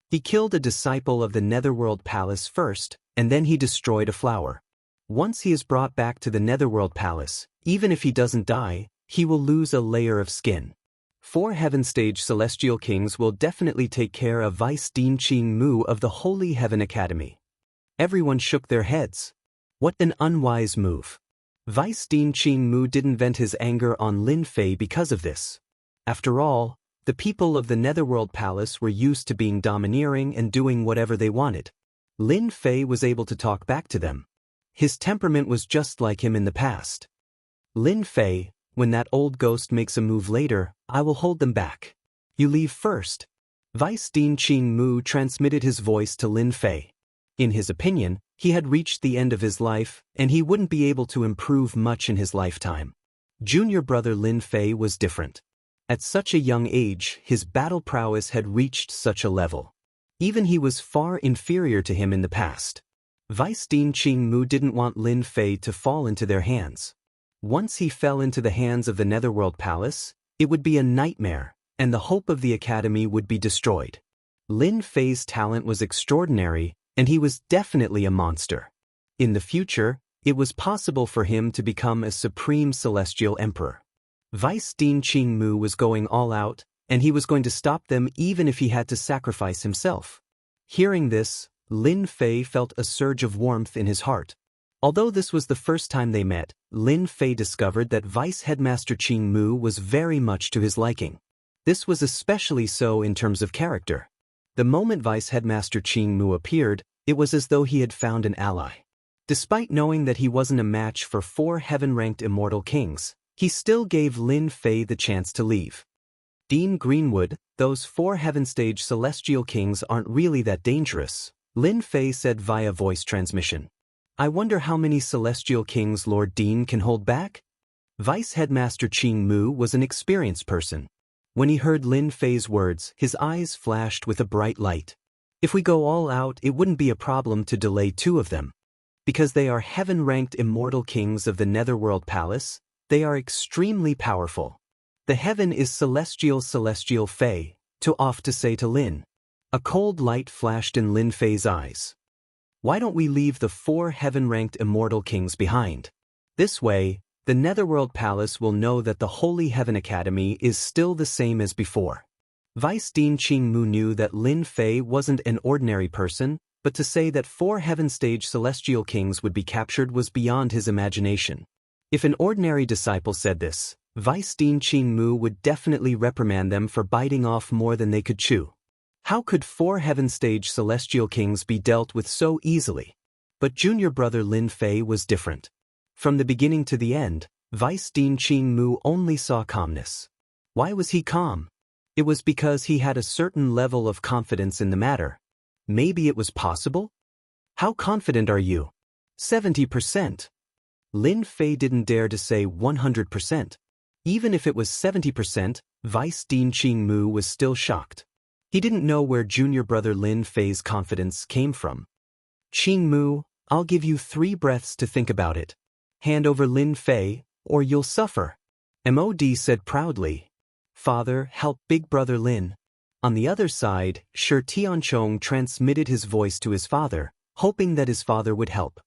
He killed a disciple of the Netherworld Palace first, and then he destroyed a flower. Once he is brought back to the Netherworld Palace, even if he doesn't die, he will lose a layer of skin. 4 Heaven Stage Celestial Kings will definitely take care of Vice Dean Qing Mu of the Holy Heaven Academy. Everyone shook their heads. What an unwise move. Vice Dean Qing Mu didn't vent his anger on Lin Fei because of this. After all, the people of the Netherworld Palace were used to being domineering and doing whatever they wanted. Lin Fei was able to talk back to them. His temperament was just like him in the past. Lin Fei, when that old ghost makes a move later, I will hold them back. You leave first. Vice Dean Qing Mu transmitted his voice to Lin Fei. In his opinion, he had reached the end of his life, and he wouldn't be able to improve much in his lifetime. Junior brother Lin Fei was different. At such a young age, his battle prowess had reached such a level. Even he was far inferior to him in the past. Vice Dean Qing Mu didn't want Lin Fei to fall into their hands. Once he fell into the hands of the Netherworld Palace, it would be a nightmare, and the hope of the academy would be destroyed. Lin Fei's talent was extraordinary, and he was definitely a monster. In the future, it was possible for him to become a supreme celestial emperor. Vice Dean Qing Mu was going all out, and he was going to stop them even if he had to sacrifice himself. Hearing this, Lin Fei felt a surge of warmth in his heart. Although this was the first time they met, Lin Fei discovered that Vice Headmaster Qing Mu was very much to his liking. This was especially so in terms of character. The moment Vice Headmaster Qing Mu appeared, it was as though he had found an ally. Despite knowing that he wasn't a match for 4 heaven-ranked immortal kings, he still gave Lin Fei the chance to leave. Dean Greenwood, those 4 heaven-stage celestial kings aren't really that dangerous, Lin Fei said via voice transmission. I wonder how many celestial kings Lord Dean can hold back? Vice Headmaster Qing Mu was an experienced person. When he heard Lin Fei's words, his eyes flashed with a bright light. If we go all out, it wouldn't be a problem to delay 2 of them. Because they are heaven-ranked immortal kings of the Netherworld Palace, they are extremely powerful. The heaven is celestial Fei, to off to say to Lin. A cold light flashed in Lin Fei's eyes. Why don't we leave the 4 heaven-ranked immortal kings behind? This way, the Netherworld Palace will know that the Holy Heaven Academy is still the same as before. Vice Dean Qing Mu knew that Lin Fei wasn't an ordinary person, but to say that 4 heaven-stage celestial kings would be captured was beyond his imagination. If an ordinary disciple said this, Vice Dean Qing Mu would definitely reprimand them for biting off more than they could chew. How could 4 heaven-stage celestial kings be dealt with so easily? But junior brother Lin Fei was different. From the beginning to the end, Vice Dean Qing Mu only saw calmness. Why was he calm? It was because he had a certain level of confidence in the matter. Maybe it was possible? How confident are you? 70%. Lin Fei didn't dare to say 100%. Even if it was 70%, Vice Dean Qing Mu was still shocked. He didn't know where junior brother Lin Fei's confidence came from. Qing Mu, I'll give you 3 breaths to think about it. Hand over Lin Fei, or you'll suffer. MOD said proudly. Father, help big brother Lin. On the other side, Shi Tianchong transmitted his voice to his father, hoping that his father would help.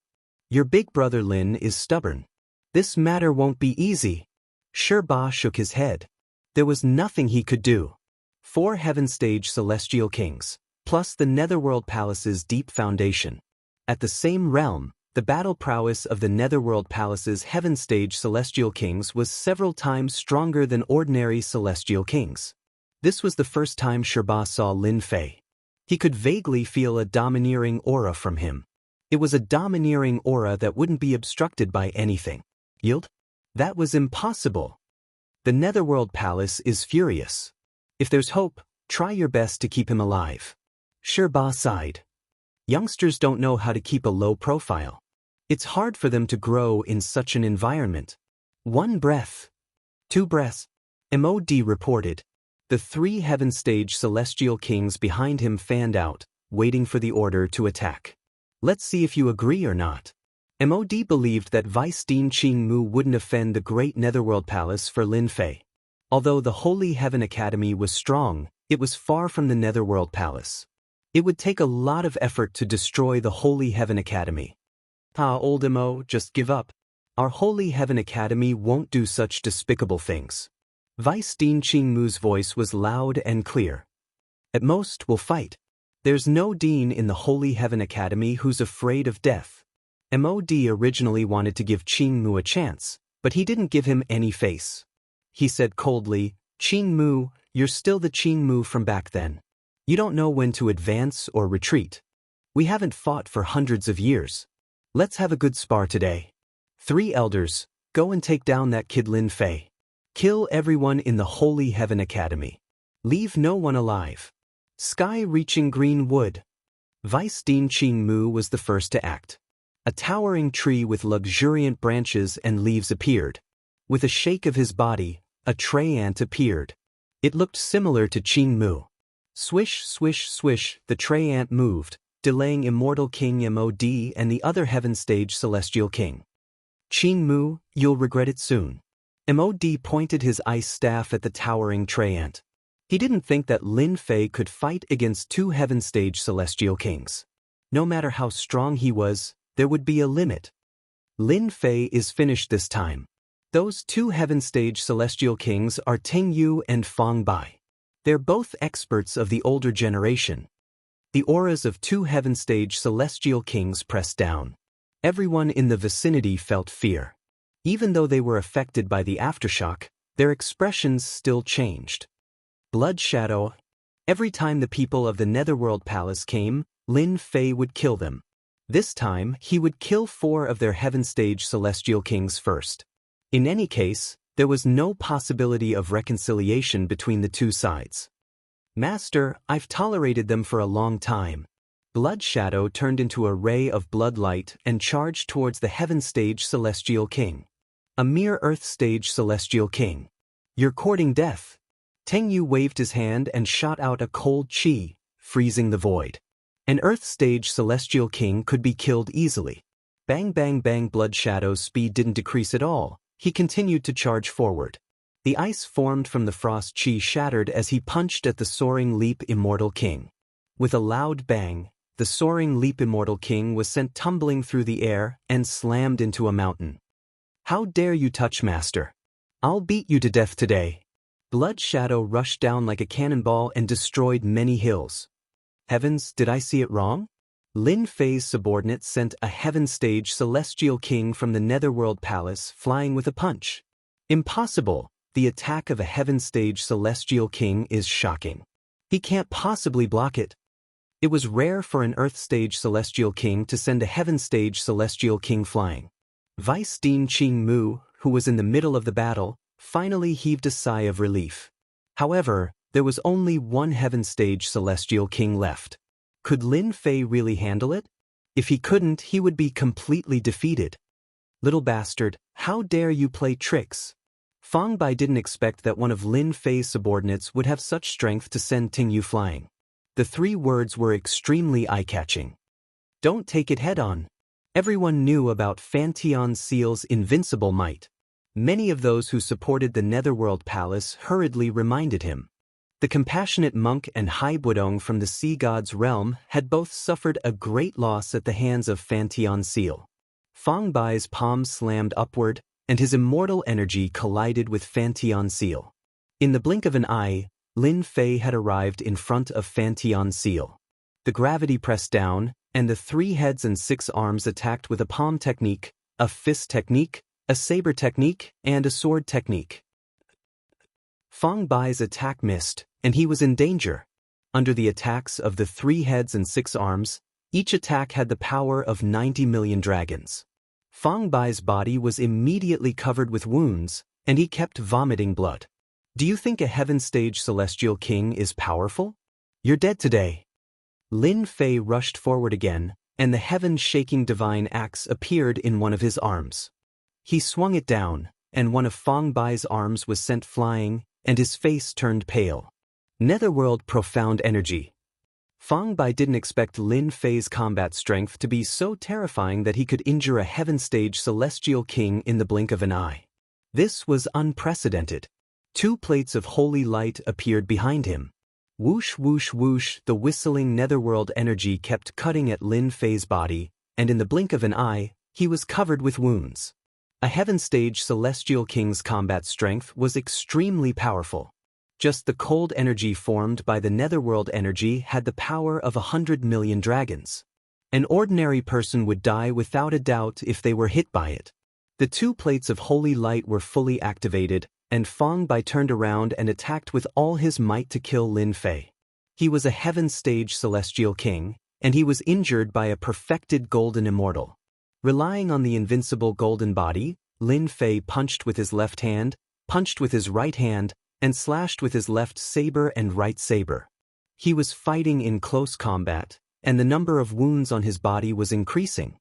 Your big brother Lin is stubborn. This matter won't be easy. Shi Ba shook his head. There was nothing he could do. 4 heaven-stage celestial kings, plus the Netherworld Palace's deep foundation. At the same realm, the battle prowess of the Netherworld Palace's heaven-stage celestial kings was several times stronger than ordinary celestial kings. This was the first time Shi Ba saw Lin Fei. He could vaguely feel a domineering aura from him. It was a domineering aura that wouldn't be obstructed by anything. Yield? That was impossible. The Netherworld Palace is furious. If there's hope, try your best to keep him alive. Shi Ba sighed. Youngsters don't know how to keep a low profile. It's hard for them to grow in such an environment. 1 breath. 2 breaths. MOD reported. The 3 heaven-stage celestial kings behind him fanned out, waiting for the order to attack. Let's see if you agree or not. Mod believed that Vice Dean Qing Mu wouldn't offend the great Netherworld Palace for Lin Fei. Although the Holy Heaven Academy was strong, it was far from the Netherworld Palace. It would take a lot of effort to destroy the Holy Heaven Academy. Old Mo, just give up. Our Holy Heaven Academy won't do such despicable things. Vice Dean Qing Mu's voice was loud and clear. At most, we'll fight. There's no dean in the Holy Heaven Academy who's afraid of death. Mod originally wanted to give Qing Mu a chance, but he didn't give him any face. He said coldly, "Qing Mu, you're still the Qing Mu from back then. You don't know when to advance or retreat. We haven't fought for hundreds of years. Let's have a good spar today. 3 elders, go and take down that kid Lin Fei. Kill everyone in the Holy Heaven Academy. Leave no one alive. Sky-reaching green wood." Vice Dean Qing Mu was the first to act. A towering tree with luxuriant branches and leaves appeared. With a shake of his body, a tray ant appeared. It looked similar to Qing Mu. Swish, swish, swish, the tray ant moved, delaying Immortal King Mod and the other Heaven Stage Celestial King. "Qing Mu, you'll regret it soon." Mod pointed his ice staff at the towering tray ant. He didn't think that Lin Fei could fight against 2 Heaven Stage Celestial Kings. No matter how strong he was, there would be a limit. Lin Fei is finished this time. Those 2 Heaven Stage Celestial Kings are Ting Yu and Fong Bai. They're both experts of the older generation. The auras of 2 Heaven Stage Celestial Kings pressed down. Everyone in the vicinity felt fear. Even though they were affected by the aftershock, their expressions still changed. Blood shadow. Every time the people of the Netherworld Palace came, Lin Fei would kill them. This time, he would kill 4 of their Heaven Stage Celestial Kings first. In any case, there was no possibility of reconciliation between the 2 sides. "Master, I've tolerated them for a long time." Blood Shadow turned into a ray of bloodlight and charged towards the Heaven Stage Celestial King. A mere Earth Stage Celestial King. "You're courting death." Teng Yu waved his hand and shot out a cold chi, freezing the void. An Earth Stage Celestial King could be killed easily. Bang bang bang. Blood Shadow's speed didn't decrease at all. He continued to charge forward. The ice formed from the frost chi shattered as he punched at the Soaring Leap Immortal King. With a loud bang, the Soaring Leap Immortal King was sent tumbling through the air and slammed into a mountain. "How dare you touch Master? I'll beat you to death today." Blood Shadow rushed down like a cannonball and destroyed many hills. Heavens, did I see it wrong? Lin Fei's subordinate sent a Heaven Stage Celestial King from the Netherworld Palace flying with a punch. Impossible. The attack of a Heaven Stage Celestial King is shocking. He can't possibly block it. It was rare for an Earth Stage Celestial King to send a Heaven Stage Celestial King flying. Vice Dean Qing Mu, who was in the middle of the battle, finally heaved a sigh of relief. However, there was only 1 Heaven Stage Celestial King left. Could Lin Fei really handle it? If he couldn't, he would be completely defeated. "Little bastard, how dare you play tricks?" Fong Bai didn't expect that one of Lin Fei's subordinates would have such strength to send Ting Yu flying. The 3 words were extremely eye-catching. "Don't take it head-on." Everyone knew about Fan Tian Seal's invincible might. Many of those who supported the Netherworld Palace hurriedly reminded him. The compassionate monk and Hai Budong from the Sea God's realm had both suffered a great loss at the hands of Fan Tian Seal. Fong Bai's palm slammed upward, and his immortal energy collided with Fan Tian Seal. In the blink of an eye, Lin Fei had arrived in front of Fan Tian Seal. The gravity pressed down, and the 3 heads and 6 arms attacked with a palm technique, a fist technique, a saber technique, and a sword technique. Fong Bai's attack missed, and he was in danger. Under the attacks of the 3 heads and 6 arms, each attack had the power of 90 million dragons. Fong Bai's body was immediately covered with wounds, and he kept vomiting blood. "Do you think a Heaven Stage Celestial King is powerful? You're dead today." Lin Fei rushed forward again, and the heaven-shaking divine axe appeared in one of his arms. He swung it down, and one of Fong Bai's arms was sent flying, and his face turned pale. Netherworld Profound Energy. Fang Bai didn't expect Lin Fei's combat strength to be so terrifying that he could injure a heaven-stage celestial king in the blink of an eye. This was unprecedented. 2 plates of holy light appeared behind him. Whoosh whoosh whoosh, the whistling netherworld energy kept cutting at Lin Fei's body, and in the blink of an eye, he was covered with wounds. A heaven-stage celestial king's combat strength was extremely powerful. Just the cold energy formed by the netherworld energy had the power of 100 million dragons. An ordinary person would die without a doubt if they were hit by it. The 2 plates of holy light were fully activated, and Fang Bai turned around and attacked with all his might to kill Lin Fei. He was a heaven-stage celestial king, and he was injured by a perfected golden immortal. Relying on the invincible golden body, Lin Fei punched with his left hand, punched with his right hand, and slashed with his left saber and right saber. He was fighting in close combat, and the number of wounds on his body was increasing.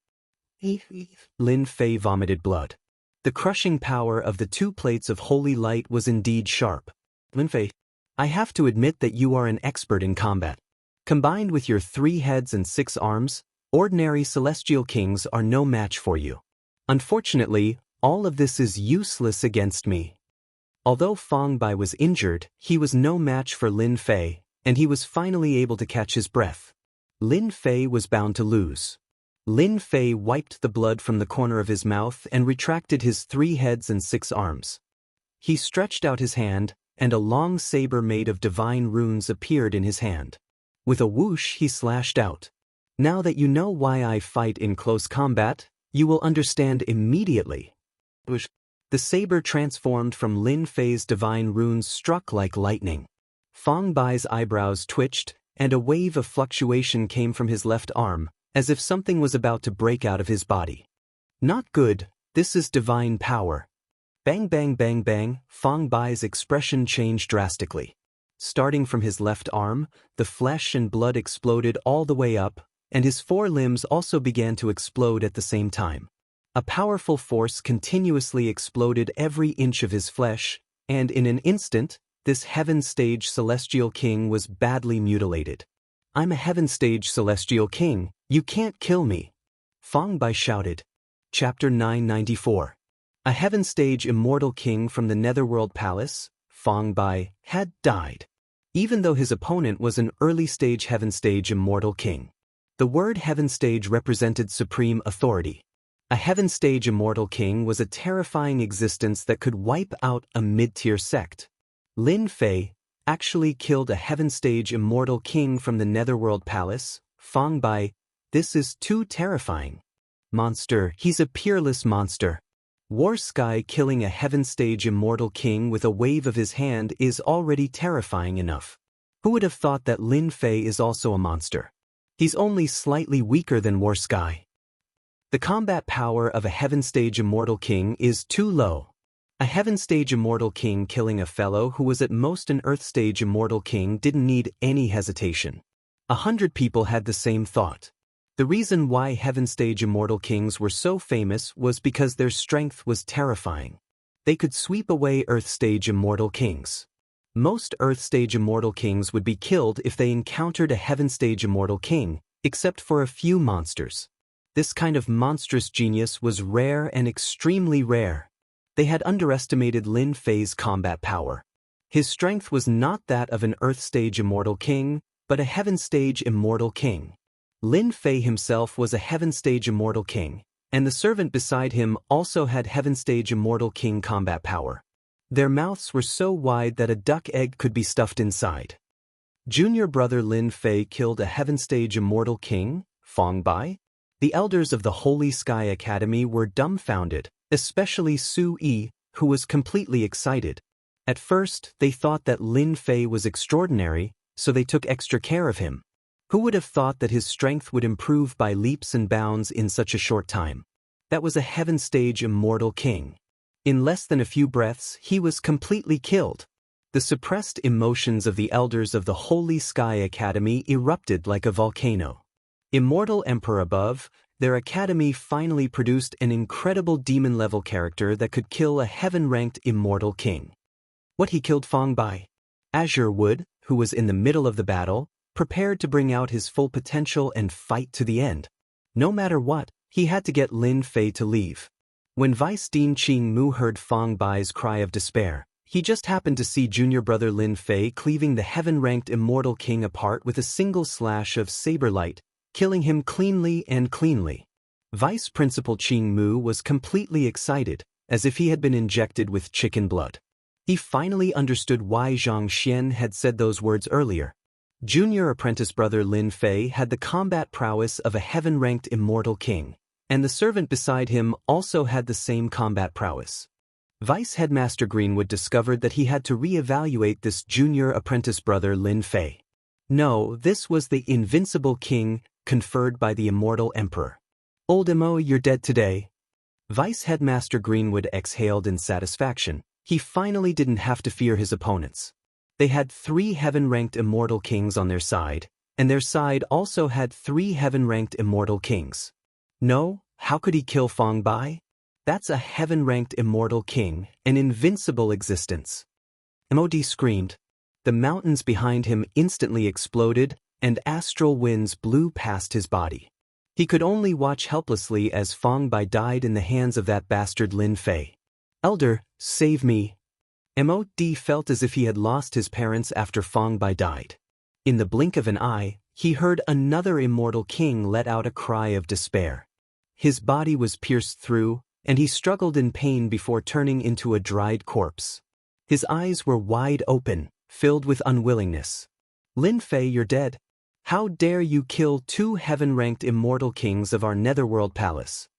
Lin Fei vomited blood. The crushing power of the 2 plates of holy light was indeed sharp. Lin Fei, I have to admit that you are an expert in combat. Combined with your 3 heads and 6 arms, ordinary celestial kings are no match for you. Unfortunately, all of this is useless against me. Although Fang Bai was injured, he was no match for Lin Fei, and he was finally able to catch his breath. Lin Fei was bound to lose. Lin Fei wiped the blood from the corner of his mouth and retracted his 3 heads and 6 arms. He stretched out his hand, and a long saber made of divine runes appeared in his hand. With a whoosh he slashed out. Now that you know why I fight in close combat, you will understand immediately. Whoosh. The saber transformed from Lin Fei's divine runes struck like lightning. Fang Bai's eyebrows twitched, and a wave of fluctuation came from his left arm, as if something was about to break out of his body. Not good, this is divine power. Bang bang bang bang, Fang Bai's expression changed drastically. Starting from his left arm, the flesh and blood exploded all the way up, and his 4 limbs also began to explode at the same time. A powerful force continuously exploded every inch of his flesh, and in an instant, this heaven-stage celestial king was badly mutilated. I'm a heaven-stage celestial king, you can't kill me. Fang Bai shouted. Chapter 994. A heaven-stage immortal king from the Netherworld Palace, Fang Bai, had died. Even though his opponent was an early-stage heaven-stage immortal king. The word heaven-stage represented supreme authority. A heaven-stage immortal king was a terrifying existence that could wipe out a mid-tier sect. Lin Fei actually killed a heaven-stage immortal king from the Netherworld Palace. Fang Bai, this is too terrifying. Monster, he's a peerless monster. War Sky killing a heaven-stage immortal king with a wave of his hand is already terrifying enough. Who would have thought that Lin Fei is also a monster? He's only slightly weaker than War Sky. The combat power of a heaven-stage immortal king is too low. A heaven-stage immortal king killing a fellow who was at most an earth-stage immortal king didn't need any hesitation. 100 people had the same thought. The reason why heaven-stage immortal kings were so famous was because their strength was terrifying. They could sweep away earth-stage immortal kings. Most earth-stage immortal kings would be killed if they encountered a heaven-stage immortal king, except for a few monsters. This kind of monstrous genius was rare and extremely rare. They had underestimated Lin Fei's combat power. His strength was not that of an earth-stage immortal king, but a heaven-stage immortal king. Lin Fei himself was a heaven-stage immortal king, and the servant beside him also had heaven-stage immortal king combat power. Their mouths were so wide that a duck egg could be stuffed inside. Junior brother Lin Fei killed a heaven-stage immortal king, Fang Bai. The elders of the Holy Sky Academy were dumbfounded, especially Su Yi, who was completely excited. At first, they thought that Lin Fei was extraordinary, so they took extra care of him. Who would have thought that his strength would improve by leaps and bounds in such a short time? That was a heaven-stage immortal king. In less than a few breaths, he was completely killed. The suppressed emotions of the elders of the Holy Sky Academy erupted like a volcano. Immortal Emperor above, their academy finally produced an incredible demon-level character that could kill a heaven-ranked immortal king. What, he killed Fang Bai? Azure wood, who was in the middle of the battle, prepared to bring out his full potential and fight to the end. No matter what, he had to get Lin Fei to leave. When Vice Dean Qing Mu heard Fang Bai's cry of despair, he just happened to see junior brother Lin Fei cleaving the heaven-ranked Immortal King apart with a single slash of saber light, killing him cleanly and cleanly. Vice Principal Qing Mu was completely excited, as if he had been injected with chicken blood. He finally understood why Zhang Xian had said those words earlier. Junior apprentice brother Lin Fei had the combat prowess of a heaven-ranked Immortal King, and the servant beside him also had the same combat prowess. Vice Headmaster Greenwood discovered that he had to re-evaluate this junior apprentice brother Lin Fei. No, this was the invincible king conferred by the immortal emperor. "Old Mo, you're dead today." Vice Headmaster Greenwood exhaled in satisfaction. He finally didn't have to fear his opponents. They had 3 heaven-ranked immortal kings on their side, and their side also had 3 heaven-ranked immortal kings. No, how could he kill Fang Bai? That's a heaven-ranked immortal king, an invincible existence. Mod screamed. The mountains behind him instantly exploded, and astral winds blew past his body. He could only watch helplessly as Fang Bai died in the hands of that bastard Lin Fei. "Elder, save me." Mod felt as if he had lost his parents after Fang Bai died. In the blink of an eye, he heard another immortal king let out a cry of despair. His body was pierced through, and he struggled in pain before turning into a dried corpse. His eyes were wide open, filled with unwillingness. "Lin Fei, you're dead. How dare you kill 2 heaven-ranked immortal kings of our netherworld palace?"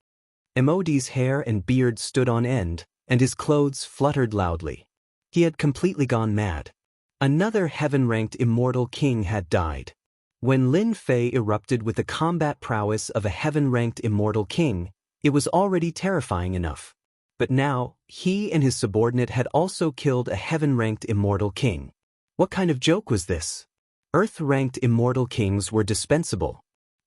Mod's hair and beard stood on end, and his clothes fluttered loudly. He had completely gone mad. Another heaven-ranked immortal king had died. When Lin Fei erupted with the combat prowess of a heaven-ranked immortal king, it was already terrifying enough. But now, he and his subordinate had also killed a heaven-ranked immortal king. What kind of joke was this? Earth-ranked immortal kings were dispensable.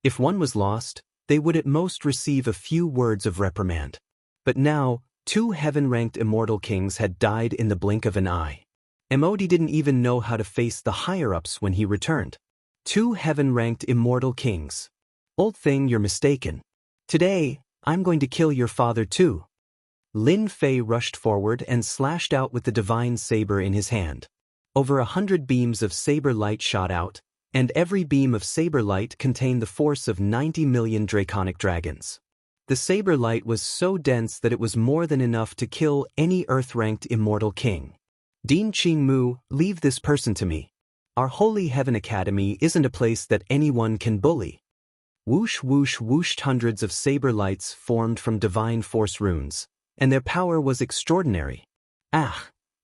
If one was lost, they would at most receive a few words of reprimand. But now, 2 heaven-ranked immortal kings had died in the blink of an eye. Mod didn't even know how to face the higher-ups when he returned. 2 heaven-ranked immortal kings. "Old thing, you're mistaken. Today, I'm going to kill your father too." Lin Fei rushed forward and slashed out with the divine saber in his hand. Over 100 beams of saber light shot out, and every beam of saber light contained the force of 90 million draconic dragons. The saber light was so dense that it was more than enough to kill any earth-ranked immortal king. "Dean Qing Mu, leave this person to me. Our Holy Heaven Academy isn't a place that anyone can bully." Whoosh whoosh whooshed, hundreds of saber lights formed from divine force runes, and their power was extraordinary.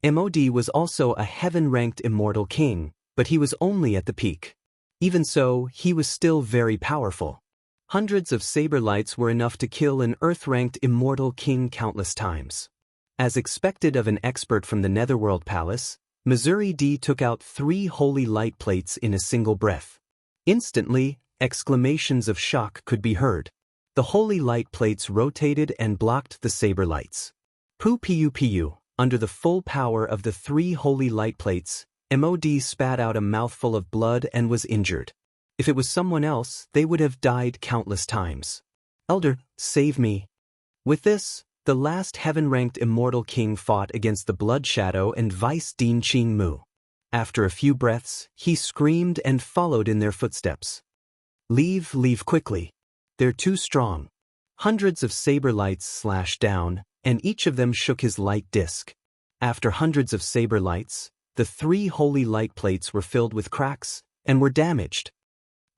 Mod was also a heaven-ranked immortal king, but he was only at the peak. Even so, he was still very powerful. Hundreds of saber lights were enough to kill an earth-ranked immortal king countless times. As expected of an expert from the Netherworld Palace, Missouri D took out 3 holy light plates in a single breath. Instantly, exclamations of shock could be heard. The holy light plates rotated and blocked the saber lights. Pu. Under the full power of the 3 holy light plates, Mod spat out a mouthful of blood and was injured. If it was someone else, they would have died countless times. "Elder, save me." With this, the last heaven-ranked immortal king fought against the Blood Shadow and Vice Dean Qing Mu. After a few breaths, he screamed and followed in their footsteps. Leave quickly. They're too strong." Hundreds of saber lights slashed down, and each of them shook his light disc. After hundreds of saber lights, the 3 holy light plates were filled with cracks and were damaged.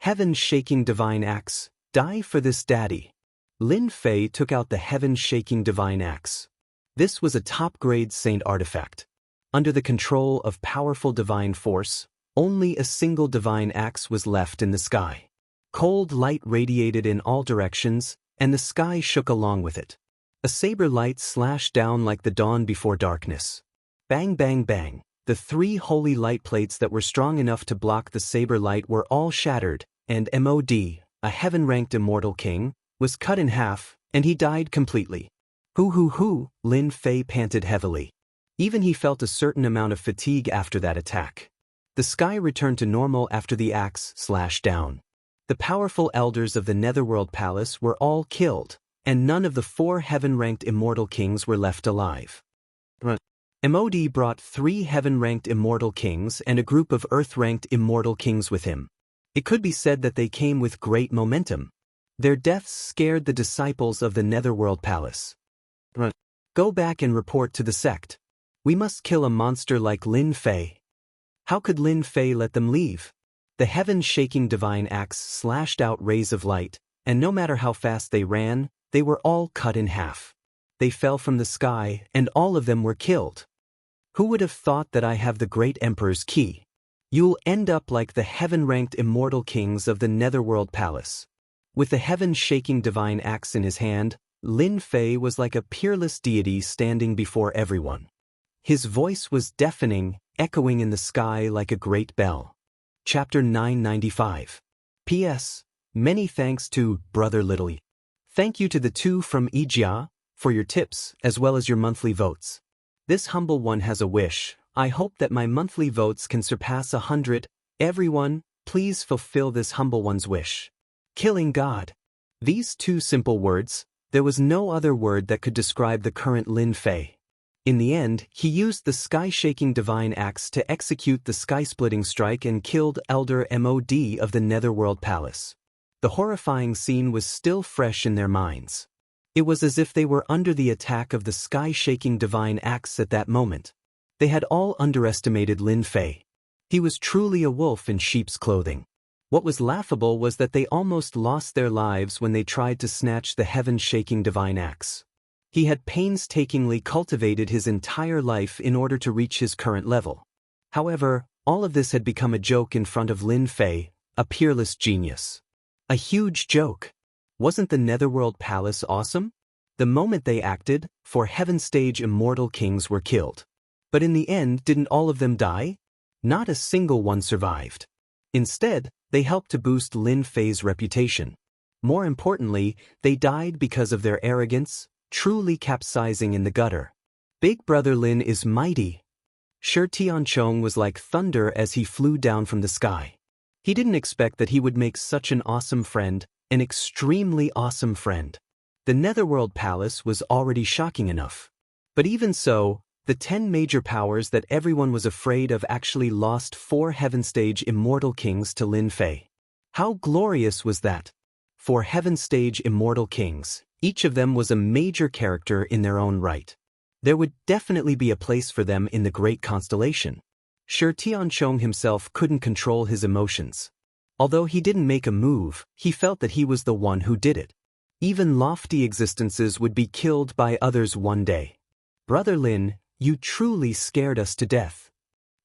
Heaven-shaking divine axe, die for this daddy. Lin Fei took out the heaven-shaking divine axe. This was a top-grade saint artifact. Under the control of powerful divine force, only a single divine axe was left in the sky. Cold light radiated in all directions, and the sky shook along with it. A saber light slashed down like the dawn before darkness. Bang bang bang, the 3 holy light plates that were strong enough to block the saber light were all shattered, and Mod, a heaven-ranked immortal king, was cut in half, and he died completely. Hoo, Lin Fei panted heavily. Even he felt a certain amount of fatigue after that attack. The sky returned to normal after the axe slashed down. The powerful elders of the Netherworld Palace were all killed, and none of the 4 heaven-ranked immortal kings were left alive. Mod brought 3 heaven-ranked immortal kings and a group of earth-ranked immortal kings with him. It could be said that they came with great momentum. Their deaths scared the disciples of the Netherworld Palace. Go back and report to the sect. We must kill a monster like Lin Fei. How could Lin Fei let them leave? The heaven-shaking divine axe slashed out rays of light, and no matter how fast they ran, they were all cut in half. They fell from the sky, and all of them were killed. Who would have thought that I have the great emperor's key? You'll end up like the heaven-ranked immortal kings of the Netherworld Palace. With the heaven-shaking divine axe in his hand, Lin Fei was like a peerless deity standing before everyone. His voice was deafening, echoing in the sky like a great bell. Chapter 995. P.S. Many thanks to Brother Little. Thank you to the 2 from Wuxia for your tips as well as your monthly votes. This humble one has a wish. I hope that my monthly votes can surpass 100. Everyone, please fulfill this humble one's wish. Killing God. These 2 simple words, there was no other word that could describe the current Lin Fei. In the end, he used the sky-shaking divine axe to execute the sky-splitting strike and killed Elder Mod of the Netherworld Palace. The horrifying scene was still fresh in their minds. It was as if they were under the attack of the sky-shaking divine axe at that moment. They had all underestimated Lin Fei. He was truly a wolf in sheep's clothing. What was laughable was that they almost lost their lives when they tried to snatch the heaven-shaking divine axe. He had painstakingly cultivated his entire life in order to reach his current level. However, all of this had become a joke in front of Lin Fei, a peerless genius. A huge joke. Wasn't the Netherworld Palace awesome? The moment they acted, 4 heaven-stage immortal kings were killed. But in the end, didn't all of them die? Not a single one survived. Instead, they helped to boost Lin Fei's reputation. More importantly, they died because of their arrogance, truly capsizing in the gutter. Big Brother Lin is mighty. Shi Tianchong was like thunder as he flew down from the sky. He didn't expect that he would make such an awesome friend, an extremely awesome friend. The Netherworld Palace was already shocking enough. But even so, the 10 major powers that everyone was afraid of actually lost 4 heaven-stage immortal kings to Lin Fei. How glorious was that? 4 heaven-stage immortal kings, each of them was a major character in their own right. There would definitely be a place for them in the great constellation. Shi Tianchong himself couldn't control his emotions. Although he didn't make a move, he felt that he was the one who did it. Even lofty existences would be killed by others one day. Brother Lin, you truly scared us to death.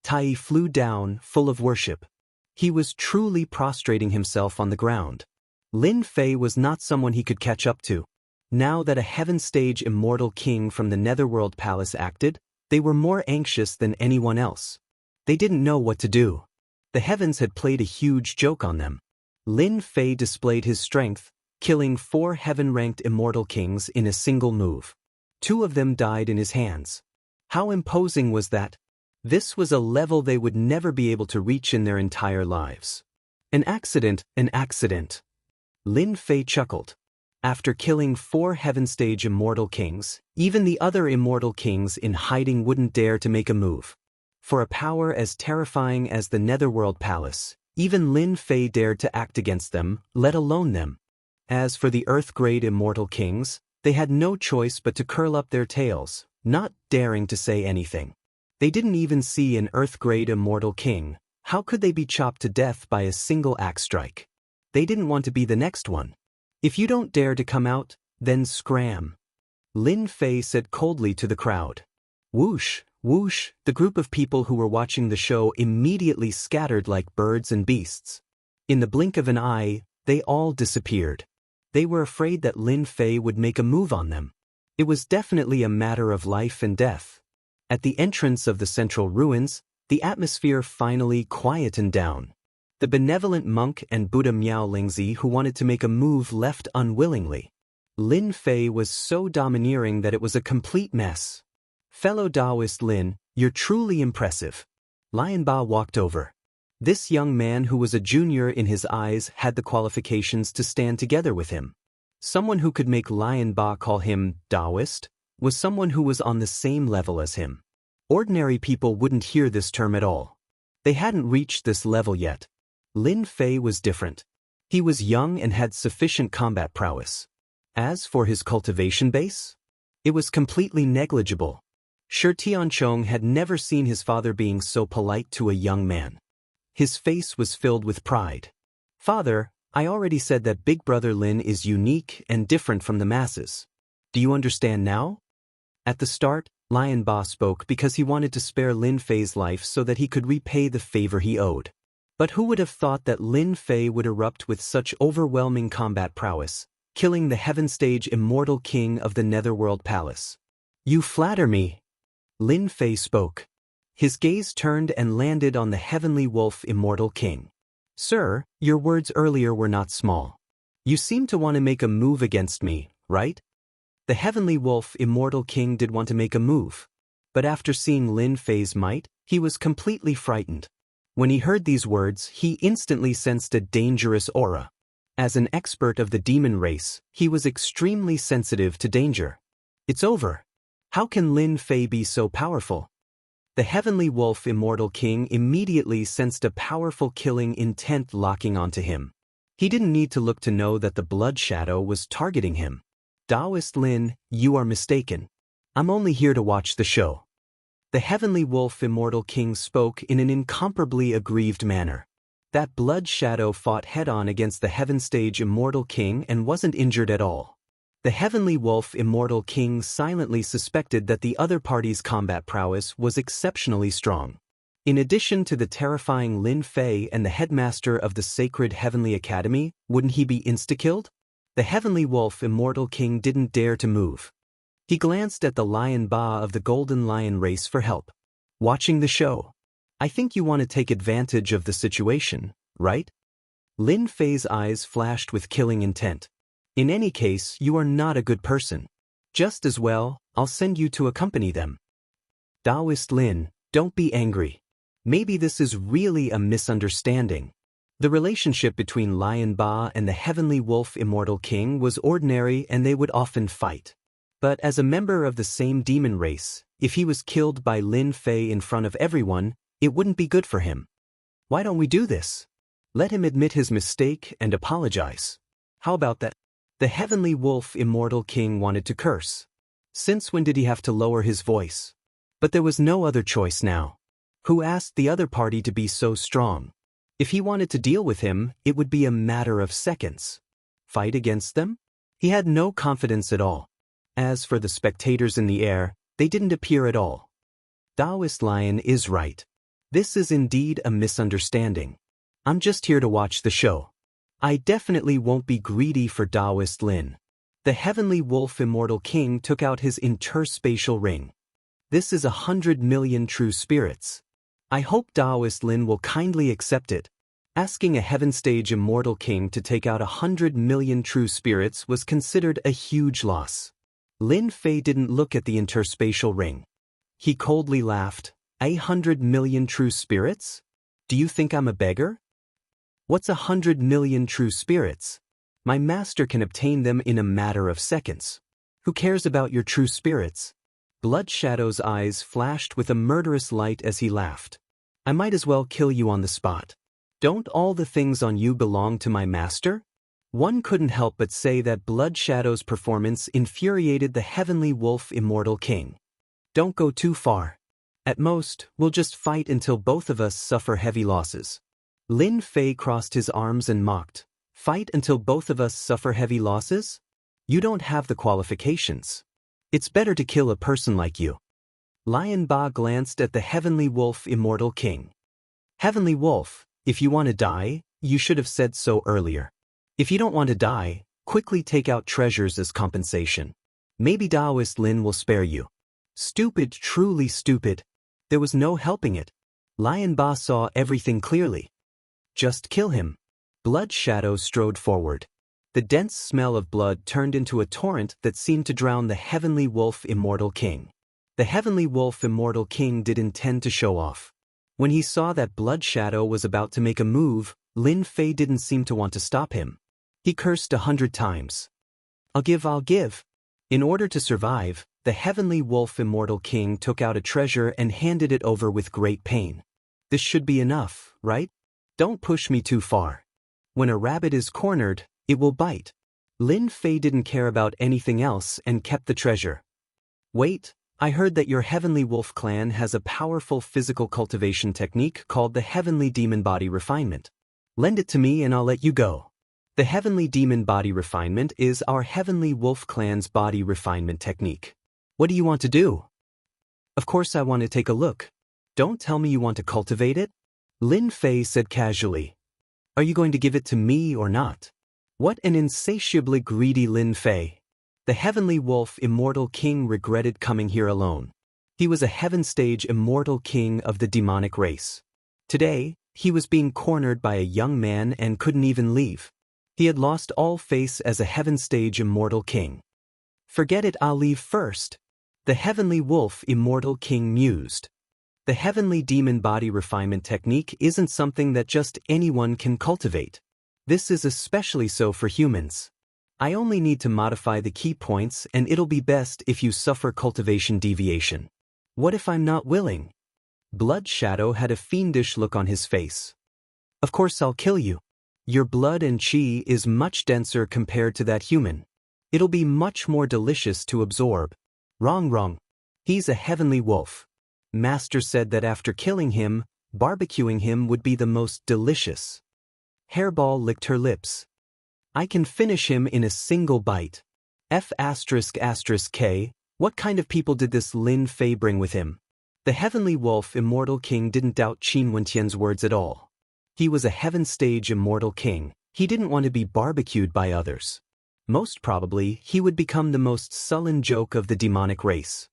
Tai flew down, full of worship. He was truly prostrating himself on the ground. Lin Fei was not someone he could catch up to. Now that a heaven-stage immortal king from the Netherworld Palace acted, they were more anxious than anyone else. They didn't know what to do. The heavens had played a huge joke on them. Lin Fei displayed his strength, killing 4 heaven-ranked immortal kings in a single move. 2 of them died in his hands. How imposing was that? This was a level they would never be able to reach in their entire lives. An accident, an accident. Lin Fei chuckled. After killing 4 heaven-stage immortal kings, even the other immortal kings in hiding wouldn't dare to make a move. For a power as terrifying as the Netherworld Palace, even Lin Fei dared to act against them, let alone them. As for the Earth-grade immortal kings, they had no choice but to curl up their tails, not daring to say anything. They didn't even see an Earth-grade immortal king. How could they be chopped to death by a single axe strike? They didn't want to be the next one. If you don't dare to come out, then scram. Lin Fei said coldly to the crowd. Whoosh, whoosh, the group of people who were watching the show immediately scattered like birds and beasts. In the blink of an eye, they all disappeared. They were afraid that Lin Fei would make a move on them. It was definitely a matter of life and death. At the entrance of the central ruins, the atmosphere finally quietened down. The benevolent monk and Buddha Miao Lingzi who wanted to make a move left unwillingly. Lin Fei was so domineering that it was a complete mess. Fellow Taoist Lin, you're truly impressive. Lian Ba walked over. This young man who was a junior in his eyes had the qualifications to stand together with him. Someone who could make Lion Ba call him Taoist was someone who was on the same level as him. Ordinary people wouldn't hear this term at all. They hadn't reached this level yet. Lin Fei was different. He was young and had sufficient combat prowess. As for his cultivation base, it was completely negligible. Shi Tianchong had never seen his father being so polite to a young man. His face was filled with pride. "Father, I already said that Big Brother Lin is unique and different from the masses. Do you understand now?" At the start, Lion Ba spoke because he wanted to spare Lin Fei's life so that he could repay the favor he owed. But who would have thought that Lin Fei would erupt with such overwhelming combat prowess, killing the Heaven Stage Immortal King of the Netherworld Palace? "You flatter me." Lin Fei spoke. His gaze turned and landed on the Heavenly Wolf Immortal King. "Sir, your words earlier were not small. You seem to want to make a move against me, right?" The Heavenly Wolf Immortal King did want to make a move. But after seeing Lin Fei's might, he was completely frightened. When he heard these words, he instantly sensed a dangerous aura. As an expert of the demon race, he was extremely sensitive to danger. "It's over. How can Lin Fei be so powerful?" The Heavenly Wolf Immortal King immediately sensed a powerful killing intent locking onto him. He didn't need to look to know that the blood shadow was targeting him. "Taoist Lin, you are mistaken. I'm only here to watch the show." The Heavenly Wolf Immortal King spoke in an incomparably aggrieved manner. That blood shadow fought head-on against the Heaven Stage Immortal King and wasn't injured at all. The Heavenly Wolf Immortal King silently suspected that the other party's combat prowess was exceptionally strong. In addition to the terrifying Lin Fei and the headmaster of the Sacred Heavenly Academy, wouldn't he be insta-killed? The Heavenly Wolf Immortal King didn't dare to move. He glanced at the Lion Ba of the Golden Lion race for help. "Watching the show. I think you want to take advantage of the situation, right?" Lin Fei's eyes flashed with killing intent. "In any case, you are not a good person. Just as well, I'll send you to accompany them." "Taoist Lin, don't be angry. Maybe this is really a misunderstanding." The relationship between Lion Ba and the Heavenly Wolf Immortal King was ordinary and they would often fight. But as a member of the same demon race, if he was killed by Lin Fei in front of everyone, it wouldn't be good for him. "Why don't we do this? Let him admit his mistake and apologize. How about that?" The Heavenly Wolf Immortal King wanted to curse. Since when did he have to lower his voice? But there was no other choice now. Who asked the other party to be so strong? If he wanted to deal with him, it would be a matter of seconds. Fight against them? He had no confidence at all. As for the spectators in the air, they didn't appear at all. Taoist Lion is right. This is indeed a misunderstanding. I'm just here to watch the show. I definitely won't be greedy for Taoist Lin. The Heavenly Wolf Immortal King took out his interspatial ring. "This is 100 million true spirits. I hope Taoist Lin will kindly accept it." Asking a Heaven Stage Immortal King to take out 100 million true spirits was considered a huge loss. Lin Fei didn't look at the interspatial ring. He coldly laughed. 100 million true spirits? Do you think I'm a beggar? What's 100 million true spirits? My master can obtain them in a matter of seconds. Who cares about your true spirits? Blood Shadow's eyes flashed with a murderous light as he laughed. I might as well kill you on the spot. Don't all the things on you belong to my master? One couldn't help but say that Blood Shadow's performance infuriated the Heavenly Wolf Immortal King. Don't go too far. At most, we'll just fight until both of us suffer heavy losses. Lin Fei crossed his arms and mocked. Fight until both of us suffer heavy losses? You don't have the qualifications. It's better to kill a person like you. Lion Ba glanced at the Heavenly Wolf Immortal King. Heavenly Wolf, if you want to die, you should have said so earlier. If you don't want to die, quickly take out treasures as compensation. Maybe Taoist Lin will spare you. Stupid, truly stupid. There was no helping it. Lion Ba saw everything clearly. Just kill him. Blood Shadow strode forward. The dense smell of blood turned into a torrent that seemed to drown the Heavenly Wolf Immortal King. The Heavenly Wolf Immortal King didn't intend to show off. When he saw that Blood Shadow was about to make a move, Lin Fei didn't seem to want to stop him. He cursed 100 times. I'll give. In order to survive, the Heavenly Wolf Immortal King took out a treasure and handed it over with great pain. This should be enough, right? Don't push me too far. When a rabbit is cornered, it will bite. Lin Fei didn't care about anything else and kept the treasure. Wait, I heard that your Heavenly Wolf clan has a powerful physical cultivation technique called the Heavenly Demon Body Refinement. Lend it to me and I'll let you go. The Heavenly Demon Body Refinement is our Heavenly Wolf clan's body refinement technique. What do you want to do? Of course I want to take a look. Don't tell me you want to cultivate it? Lin Fei said casually. Are you going to give it to me or not? What an insatiably greedy Lin Fei. The Heavenly Wolf Immortal King regretted coming here alone. He was a Heaven Stage Immortal King of the demonic race. Today, he was being cornered by a young man and couldn't even leave. He had lost all face as a Heaven Stage Immortal King. Forget it, I'll leave first. The Heavenly Wolf Immortal King mused. The Heavenly Demon Body Refinement technique isn't something that just anyone can cultivate. This is especially so for humans. I only need to modify the key points and it'll be best if you suffer cultivation deviation. What if I'm not willing? Blood Shadow had a fiendish look on his face. Of course I'll kill you. Your blood and chi is much denser compared to that human. It'll be much more delicious to absorb. Wrong. He's a heavenly wolf. Master said that after killing him, barbecuing him would be the most delicious. Hairball licked her lips. I can finish him in a single bite. F***K, what kind of people did this Lin Fei bring with him? The Heavenly Wolf Immortal King didn't doubt Qin Wentian's words at all. He was a Heaven Stage Immortal King. He didn't want to be barbecued by others. Most probably, he would become the most sullen joke of the demonic race.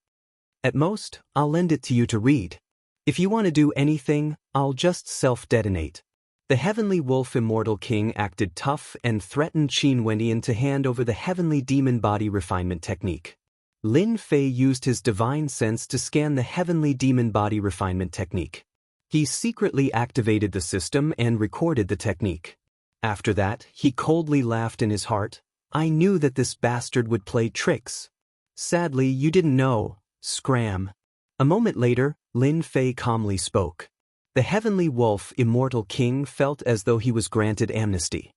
At most, I'll lend it to you to read. If you want to do anything, I'll just self-detonate. The Heavenly Wolf Immortal King acted tough and threatened Qin Wentian to hand over the Heavenly Demon Body Refinement technique. Lin Fei used his divine sense to scan the Heavenly Demon Body Refinement technique. He secretly activated the system and recorded the technique. After that, he coldly laughed in his heart. I knew that this bastard would play tricks. Sadly, you didn't know. Scram. A moment later, Lin Fei calmly spoke. The Heavenly Wolf Immortal King felt as though he was granted amnesty.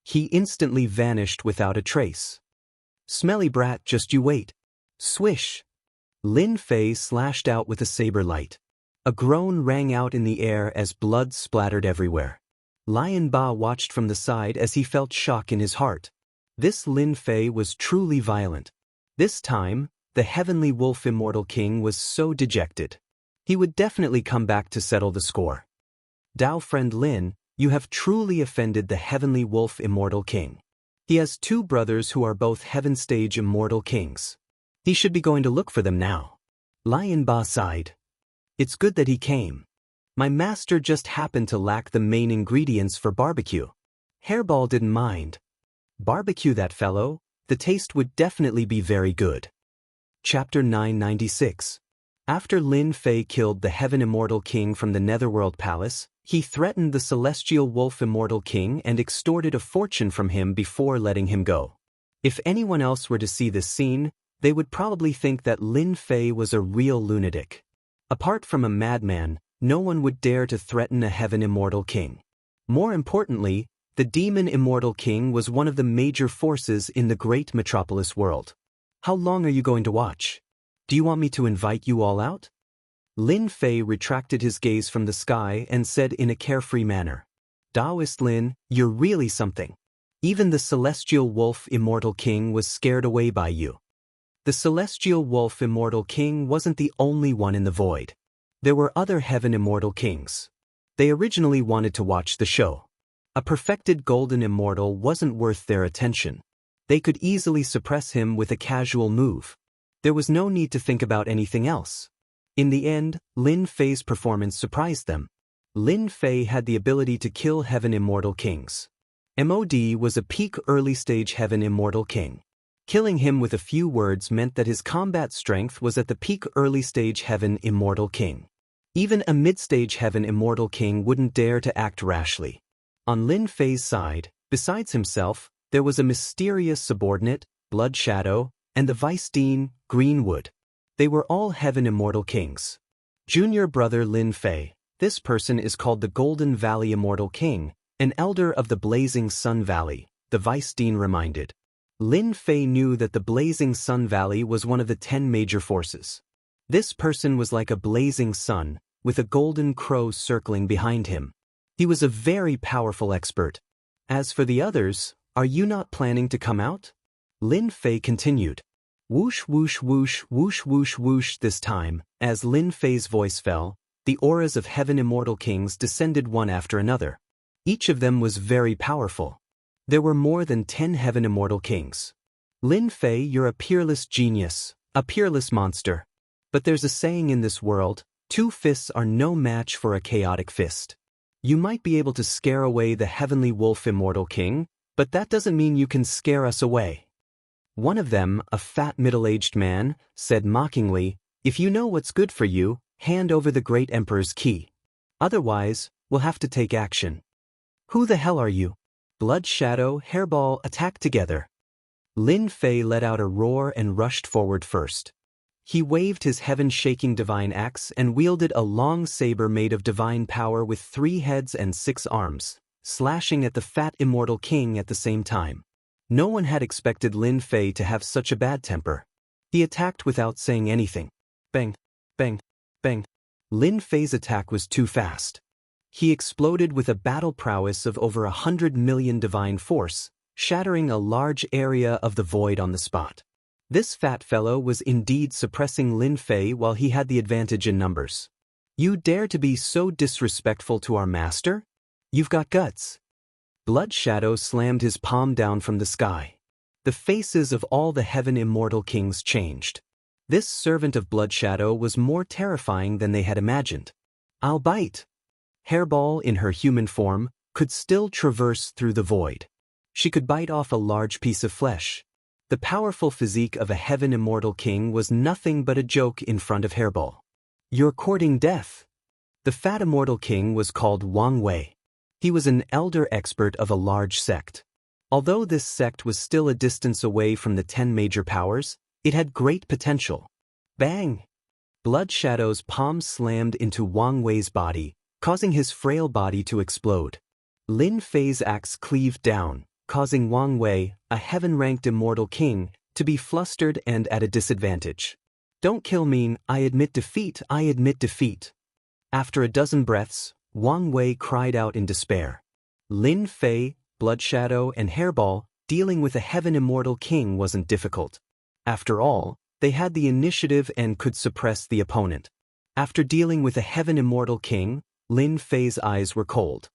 He instantly vanished without a trace. Smelly brat, just you wait. Swish. Lin Fei slashed out with a saber light. A groan rang out in the air as blood splattered everywhere. Lion Ba watched from the side as he felt shock in his heart. This Lin Fei was truly violent. This time, the Heavenly Wolf Immortal King was so dejected. He would definitely come back to settle the score. Dao friend Lin, you have truly offended the Heavenly Wolf Immortal King. He has two brothers who are both Heaven Stage Immortal Kings. He should be going to look for them now. Lion Ba sighed. It's good that he came. My master just happened to lack the main ingredients for barbecue. Hairball didn't mind. Barbecue that fellow, the taste would definitely be very good. Chapter 996. After Lin Fei killed the Heaven Immortal King from the Netherworld Palace, he threatened the Celestial Wolf Immortal King and extorted a fortune from him before letting him go. If anyone else were to see this scene, they would probably think that Lin Fei was a real lunatic. Apart from a madman, no one would dare to threaten a Heaven Immortal King. More importantly, the Demon Immortal King was one of the major forces in the great metropolis world. How long are you going to watch? Do you want me to invite you all out? Lin Fei retracted his gaze from the sky and said in a carefree manner, Taoist Lin, you're really something. Even the Celestial Wolf Immortal King was scared away by you. The Celestial Wolf Immortal King wasn't the only one in the void. There were other Heaven Immortal Kings. They originally wanted to watch the show. A perfected Golden Immortal wasn't worth their attention. They could easily suppress him with a casual move. There was no need to think about anything else. In the end, Lin Fei's performance surprised them. Lin Fei had the ability to kill Heaven Immortal Kings. MOD was a peak early-stage Heaven Immortal King. Killing him with a few words meant that his combat strength was at the peak early-stage Heaven Immortal King. Even a mid-stage heaven immortal king wouldn't dare to act rashly. On Lin Fei's side, besides himself, there was a mysterious subordinate, Blood Shadow, and the vice dean, Greenwood. They were all heaven immortal kings. Junior brother Lin Fei, this person is called the Golden Valley Immortal King, an elder of the Blazing Sun Valley, the vice dean reminded. Lin Fei knew that the Blazing Sun Valley was one of the 10 major forces. This person was like a blazing sun, with a golden crow circling behind him. He was a very powerful expert. As for the others, are you not planning to come out? Lin Fei continued. Whoosh whoosh whoosh whoosh whoosh whoosh. This time, as Lin Fei's voice fell, the auras of heaven immortal kings descended one after another. Each of them was very powerful. There were more than 10 heaven immortal kings. Lin Fei, you're a peerless genius, a peerless monster. But there's a saying in this world, 2 fists are no match for a chaotic fist. You might be able to scare away the heavenly wolf immortal king, but that doesn't mean you can scare us away. One of them, a fat middle-aged man, said mockingly, if you know what's good for you, hand over the great emperor's key. Otherwise, we'll have to take action. Who the hell are you? Blood Shadow, Hairball attacked together. Lin Fei let out a roar and rushed forward first. He waved his heaven-shaking divine axe and wielded a long saber made of divine power with 3 heads and 6 arms, slashing at the fat immortal king at the same time. No one had expected Lin Fei to have such a bad temper. He attacked without saying anything. Bang, bang, bang. Lin Fei's attack was too fast. He exploded with a battle prowess of over 100 million divine force, shattering a large area of the void on the spot. This fat fellow was indeed suppressing Lin Fei while he had the advantage in numbers. You dare to be so disrespectful to our master? You've got guts. Blood Shadow slammed his palm down from the sky. The faces of all the heaven immortal kings changed. This servant of Blood Shadow was more terrifying than they had imagined. I'll bite. Hairball, in her human form, could still traverse through the void. She could bite off a large piece of flesh. The powerful physique of a heaven immortal king was nothing but a joke in front of Hairball. You're courting death. The fat immortal king was called Wang Wei. He was an elder expert of a large sect. Although this sect was still a distance away from the 10 major powers, it had great potential. Bang! Blood Shadow's palm slammed into Wang Wei's body, causing his frail body to explode. Lin Fei's axe cleaved down, causing Wang Wei, a heaven-ranked immortal king, to be flustered and at a disadvantage. Don't kill me, I admit defeat, I admit defeat. After a dozen breaths, Wang Wei cried out in despair. Lin Fei, Blood Shadow, and Hairball, dealing with a heaven immortal king wasn't difficult. After all, they had the initiative and could suppress the opponent. After dealing with a heaven immortal king, Lin Fei's eyes were cold.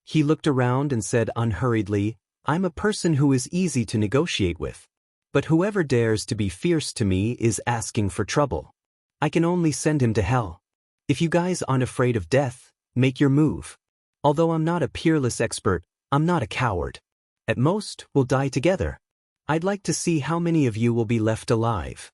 He looked around and said unhurriedly, I'm a person who is easy to negotiate with. But whoever dares to be fierce to me is asking for trouble. I can only send him to hell. If you guys aren't afraid of death, make your move. Although I'm not a peerless expert, I'm not a coward. At most, we'll die together. I'd like to see how many of you will be left alive.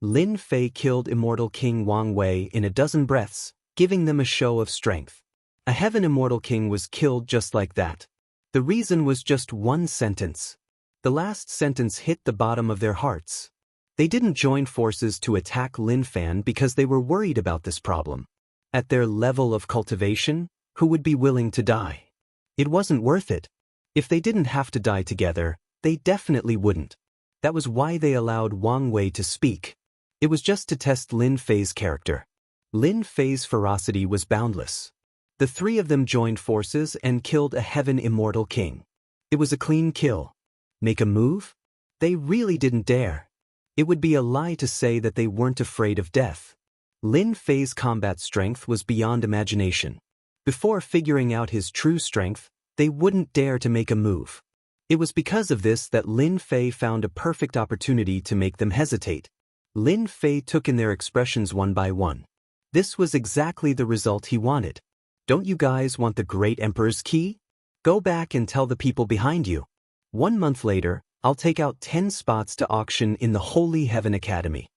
Lin Fei killed Immortal King Wang Wei in a dozen breaths, giving them a show of strength. A heaven immortal king was killed just like that. The reason was just one sentence. The last sentence hit the bottom of their hearts. They didn't join forces to attack Lin Fan because they were worried about this problem. At their level of cultivation, who would be willing to die? It wasn't worth it. If they didn't have to die together, they definitely wouldn't. That was why they allowed Wang Wei to speak. It was just to test Lin Fei's character. Lin Fei's ferocity was boundless. The 3 of them joined forces and killed a heaven immortal king. It was a clean kill. Make a move? They really didn't dare. It would be a lie to say that they weren't afraid of death. Lin Fei's combat strength was beyond imagination. Before figuring out his true strength, they wouldn't dare to make a move. It was because of this that Lin Fei found a perfect opportunity to make them hesitate. Lin Fei took in their expressions one by one. This was exactly the result he wanted. Don't you guys want the great emperor's key? Go back and tell the people behind you. 1 month later, I'll take out 10 spots to auction in the Holy Heaven Academy.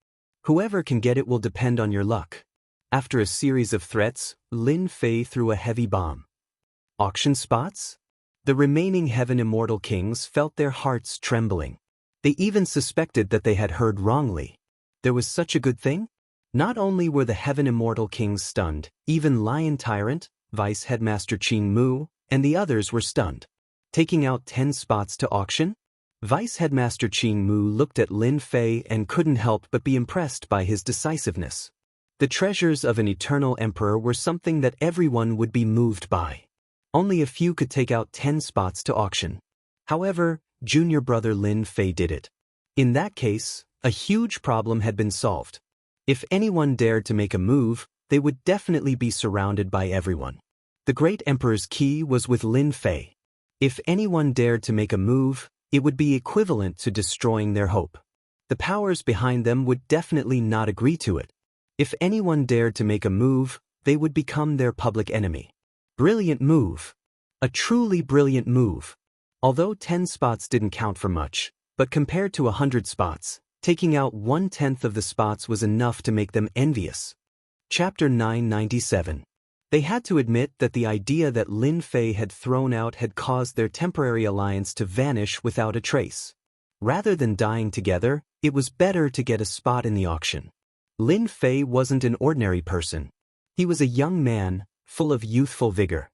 Whoever can get it will depend on your luck. After a series of threats, Lin Fei threw a heavy bomb. Auction spots? The remaining Heaven Immortal Kings felt their hearts trembling. They even suspected that they had heard wrongly. There was such a good thing? Not only were the Heaven Immortal Kings stunned, even Lion Tyrant, Vice Headmaster Qing Mu, and the others were stunned. Taking out 10 spots to auction? Vice Headmaster Qing Mu looked at Lin Fei and couldn't help but be impressed by his decisiveness. The treasures of an eternal emperor were something that everyone would be moved by. Only a few could take out 10 spots to auction. However, junior brother Lin Fei did it. In that case, a huge problem had been solved. If anyone dared to make a move, they would definitely be surrounded by everyone. The great emperor's key was with Lin Fei. If anyone dared to make a move, it would be equivalent to destroying their hope. The powers behind them would definitely not agree to it. If anyone dared to make a move, they would become their public enemy. Brilliant move. A truly brilliant move. Although 10 spots didn't count for much, but compared to 100 spots, taking out 1/10 of the spots was enough to make them envious. Chapter 997. They had to admit that the idea that Lin Fei had thrown out had caused their temporary alliance to vanish without a trace. Rather than dying together, it was better to get a spot in the auction. Lin Fei wasn't an ordinary person. He was a young man, full of youthful vigor.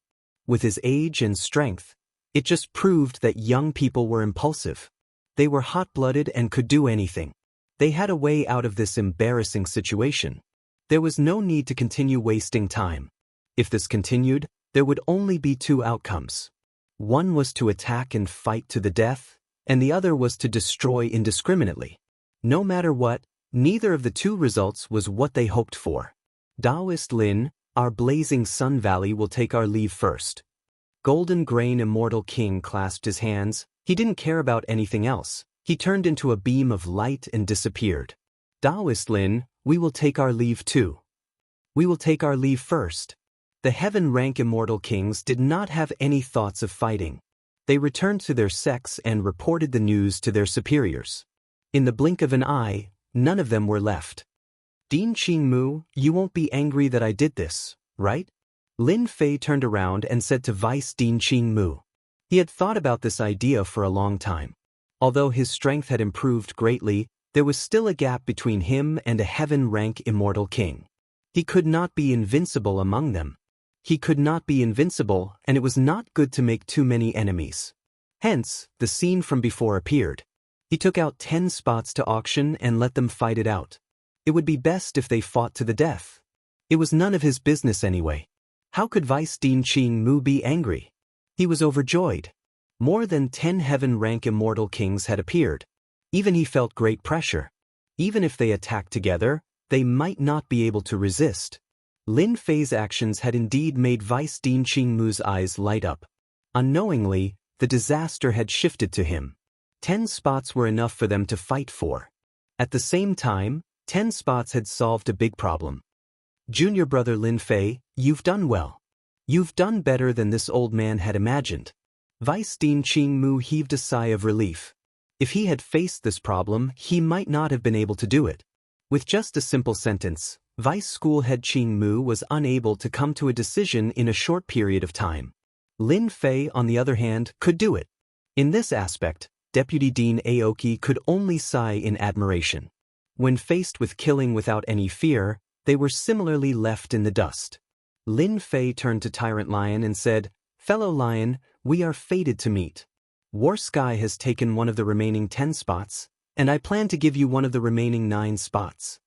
With his age and strength, it just proved that young people were impulsive. They were hot-blooded and could do anything. They had a way out of this embarrassing situation. There was no need to continue wasting time. If this continued, there would only be 2 outcomes. One was to attack and fight to the death, and the other was to destroy indiscriminately. No matter what, neither of the 2 results was what they hoped for. Taoist Lin, our blazing Sun Valley will take our leave first. Golden Grain Immortal King clasped his hands. He didn't care about anything else. He turned into a beam of light and disappeared. Taoist Lin, we will take our leave too. We will take our leave first. The Heaven rank Immortal Kings did not have any thoughts of fighting. They returned to their sects and reported the news to their superiors. In the blink of an eye, none of them were left. Dean Qing Mu, you won't be angry that I did this, right? Lin Fei turned around and said to Vice Dean Qing Mu. He had thought about this idea for a long time. Although his strength had improved greatly, there was still a gap between him and a Heaven rank Immortal King. He could not be invincible among them. He could not be invincible, and it was not good to make too many enemies. Hence, the scene from before appeared. He took out 10 spots to auction and let them fight it out. It would be best if they fought to the death. It was none of his business anyway. How could Vice Dean Qing Mu be angry? He was overjoyed. More than 10 Heaven rank Immortal Kings had appeared. Even he felt great pressure. Even if they attacked together, they might not be able to resist. Lin Fei's actions had indeed made Vice Dean Qing Mu's eyes light up. Unknowingly, the disaster had shifted to him. 10 spots were enough for them to fight for. At the same time, 10 spots had solved a big problem. Junior brother Lin Fei, you've done well. You've done better than this old man had imagined. Vice Dean Qing Mu heaved a sigh of relief. If he had faced this problem, he might not have been able to do it. With just a simple sentence, Vice School Head Qing Mu was unable to come to a decision in a short period of time. Lin Fei, on the other hand, could do it. In this aspect, Deputy Dean Aoki could only sigh in admiration. When faced with killing without any fear, they were similarly left in the dust. Lin Fei turned to Tyrant Lion and said, "Fellow Lion, we are fated to meet. War Sky has taken one of the remaining 10 spots, and I plan to give you one of the remaining 9 spots."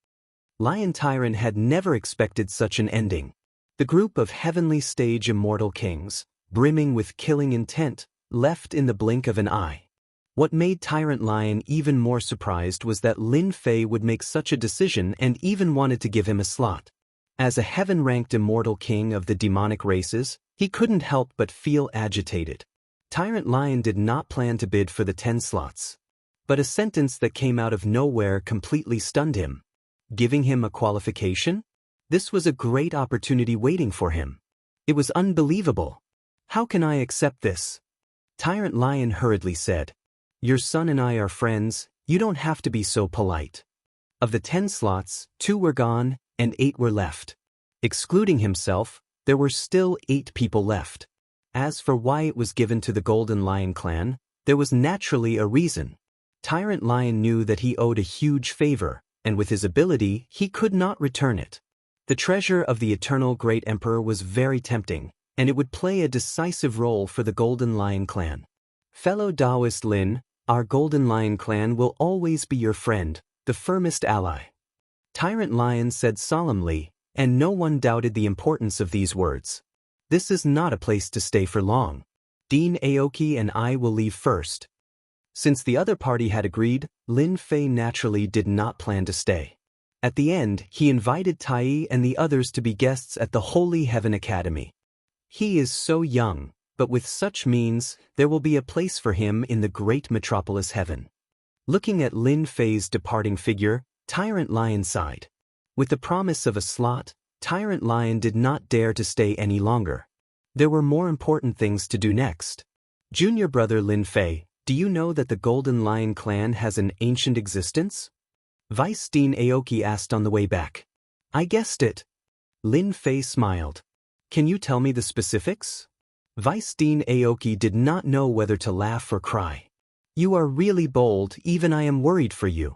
Lion Tyrant had never expected such an ending. The group of heavenly stage immortal kings, brimming with killing intent, left in the blink of an eye. What made Tyrant Lion even more surprised was that Lin Fei would make such a decision and even wanted to give him a slot. As a heaven-ranked immortal king of the demonic races, he couldn't help but feel agitated. Tyrant Lion did not plan to bid for the 10 slots. But a sentence that came out of nowhere completely stunned him. Giving him a qualification? This was a great opportunity waiting for him. It was unbelievable. How can I accept this? Tyrant Lion hurriedly said, "Your son and I are friends, you don't have to be so polite." Of the 10 slots, 2 were gone, and 8 were left. Excluding himself, there were still 8 people left. As for why it was given to the Golden Lion clan, there was naturally a reason. Tyrant Lion knew that he owed a huge favor, and with his ability, he could not return it. The treasure of the eternal Great Emperor was very tempting, and it would play a decisive role for the Golden Lion clan. Fellow Taoist Lin, our Golden Lion clan will always be your friend, the firmest ally. Tyrant Lion said solemnly, and no one doubted the importance of these words. This is not a place to stay for long. Dean Aoki and I will leave first. Since the other party had agreed, Lin Fei naturally did not plan to stay. At the end, he invited Tai and the others to be guests at the Holy Heaven Academy. He is so young, but with such means, there will be a place for him in the great metropolis heaven. Looking at Lin Fei's departing figure, Tyrant Lion sighed. With the promise of a slot, Tyrant Lion did not dare to stay any longer. There were more important things to do next. Junior brother Lin Fei, do you know that the Golden Lion clan has an ancient existence? Vice Dean Aoki asked on the way back. I guessed it. Lin Fei smiled. Can you tell me the specifics? Vice Dean Aoki did not know whether to laugh or cry. You are really bold, even I am worried for you.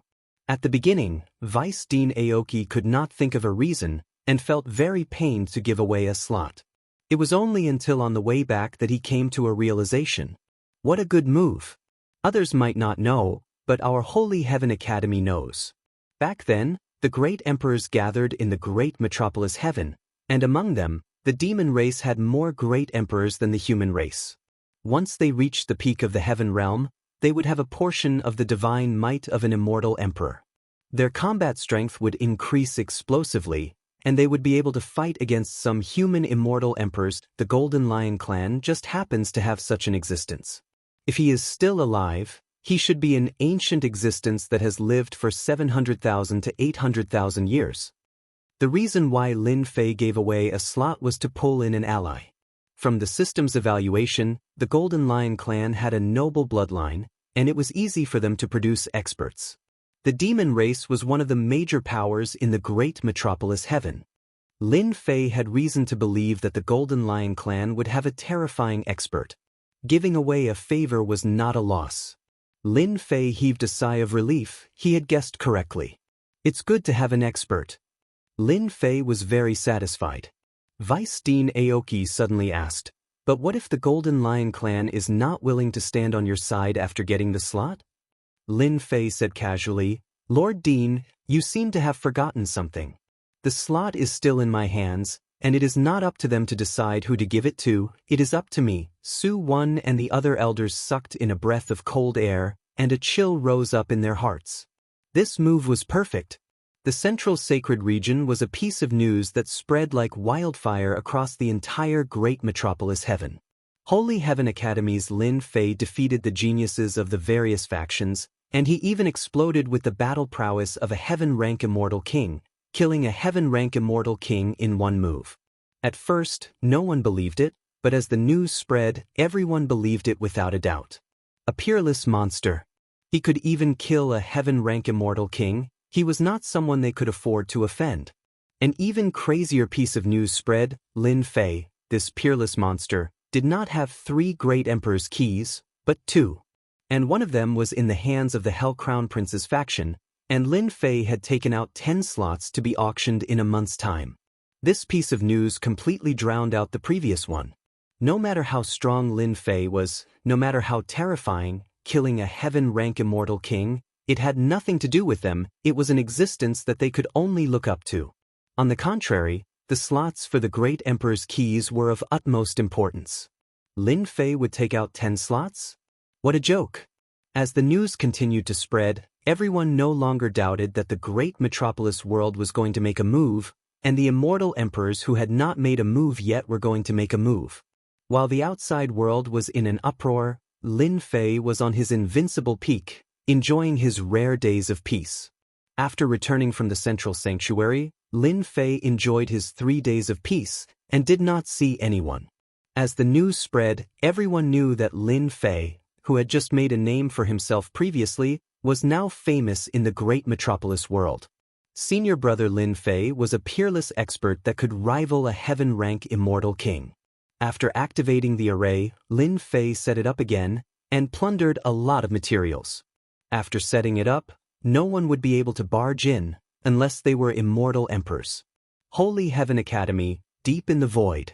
At the beginning, Vice Dean Aoki could not think of a reason, and felt very pained to give away a slot. It was only until on the way back that he came to a realization. What a good move. Others might not know, but our Holy Heaven Academy knows. Back then, the great emperors gathered in the great metropolis heaven, and among them, the demon race had more great emperors than the human race. Once they reached the peak of the heaven realm, they would have a portion of the divine might of an immortal emperor. Their combat strength would increase explosively, and they would be able to fight against some human immortal emperors. The Golden Lion clan just happens to have such an existence. If he is still alive, he should be an ancient existence that has lived for 700,000 to 800,000 years. The reason why Lin Fei gave away a slot was to pull in an ally. From the system's evaluation, the Golden Lion clan had a noble bloodline, and it was easy for them to produce experts. The demon race was one of the major powers in the great metropolis heaven. Lin Fei had reason to believe that the Golden Lion clan would have a terrifying expert. Giving away a favor was not a loss. Lin Fei heaved a sigh of relief. He had guessed correctly. It's good to have an expert. Lin Fei was very satisfied. Vice Dean Aoki suddenly asked, but what if the Golden Lion clan is not willing to stand on your side after getting the slot? Lin Fei said casually, Lord Dean, you seem to have forgotten something. The slot is still in my hands, and it is not up to them to decide who to give it to, it is up to me. Su Wan and the other elders sucked in a breath of cold air, and a chill rose up in their hearts. This move was perfect. The central sacred region was a piece of news that spread like wildfire across the entire great metropolis heaven. Holy Heaven Academy's Lin Fei defeated the geniuses of the various factions, and he even exploded with the battle prowess of a heaven-rank immortal king, killing a heaven-rank immortal king in one move. At first, no one believed it, but as the news spread, everyone believed it without a doubt. A peerless monster. He could even kill a heaven-rank immortal king. He was not someone they could afford to offend. An even crazier piece of news spread. Lin Fei, this peerless monster, did not have 3 great emperors' keys, but 2. And one of them was in the hands of the Hell Crown Prince's faction, and Lin Fei had taken out 10 slots to be auctioned in a month's time. This piece of news completely drowned out the previous one. No matter how strong Lin Fei was, no matter how terrifying, killing a heaven-rank immortal king, it had nothing to do with them. It was an existence that they could only look up to. On the contrary, the slots for the great emperor's keys were of utmost importance. Lin Fei would take out 10 slots? What a joke! As the news continued to spread, everyone no longer doubted that the great metropolis world was going to make a move, and the immortal emperors who had not made a move yet were going to make a move. While the outside world was in an uproar, Lin Fei was on his invincible peak, enjoying his rare days of peace. After returning from the central sanctuary, Lin Fei enjoyed his 3 days of peace and did not see anyone. As the news spread, everyone knew that Lin Fei, who had just made a name for himself previously, was now famous in the great metropolis world. Senior brother Lin Fei was a peerless expert that could rival a heaven-rank immortal king. After activating the array, Lin Fei set it up again and plundered a lot of materials. After setting it up, no one would be able to barge in unless they were immortal emperors. Holy Heaven Academy, deep in the void.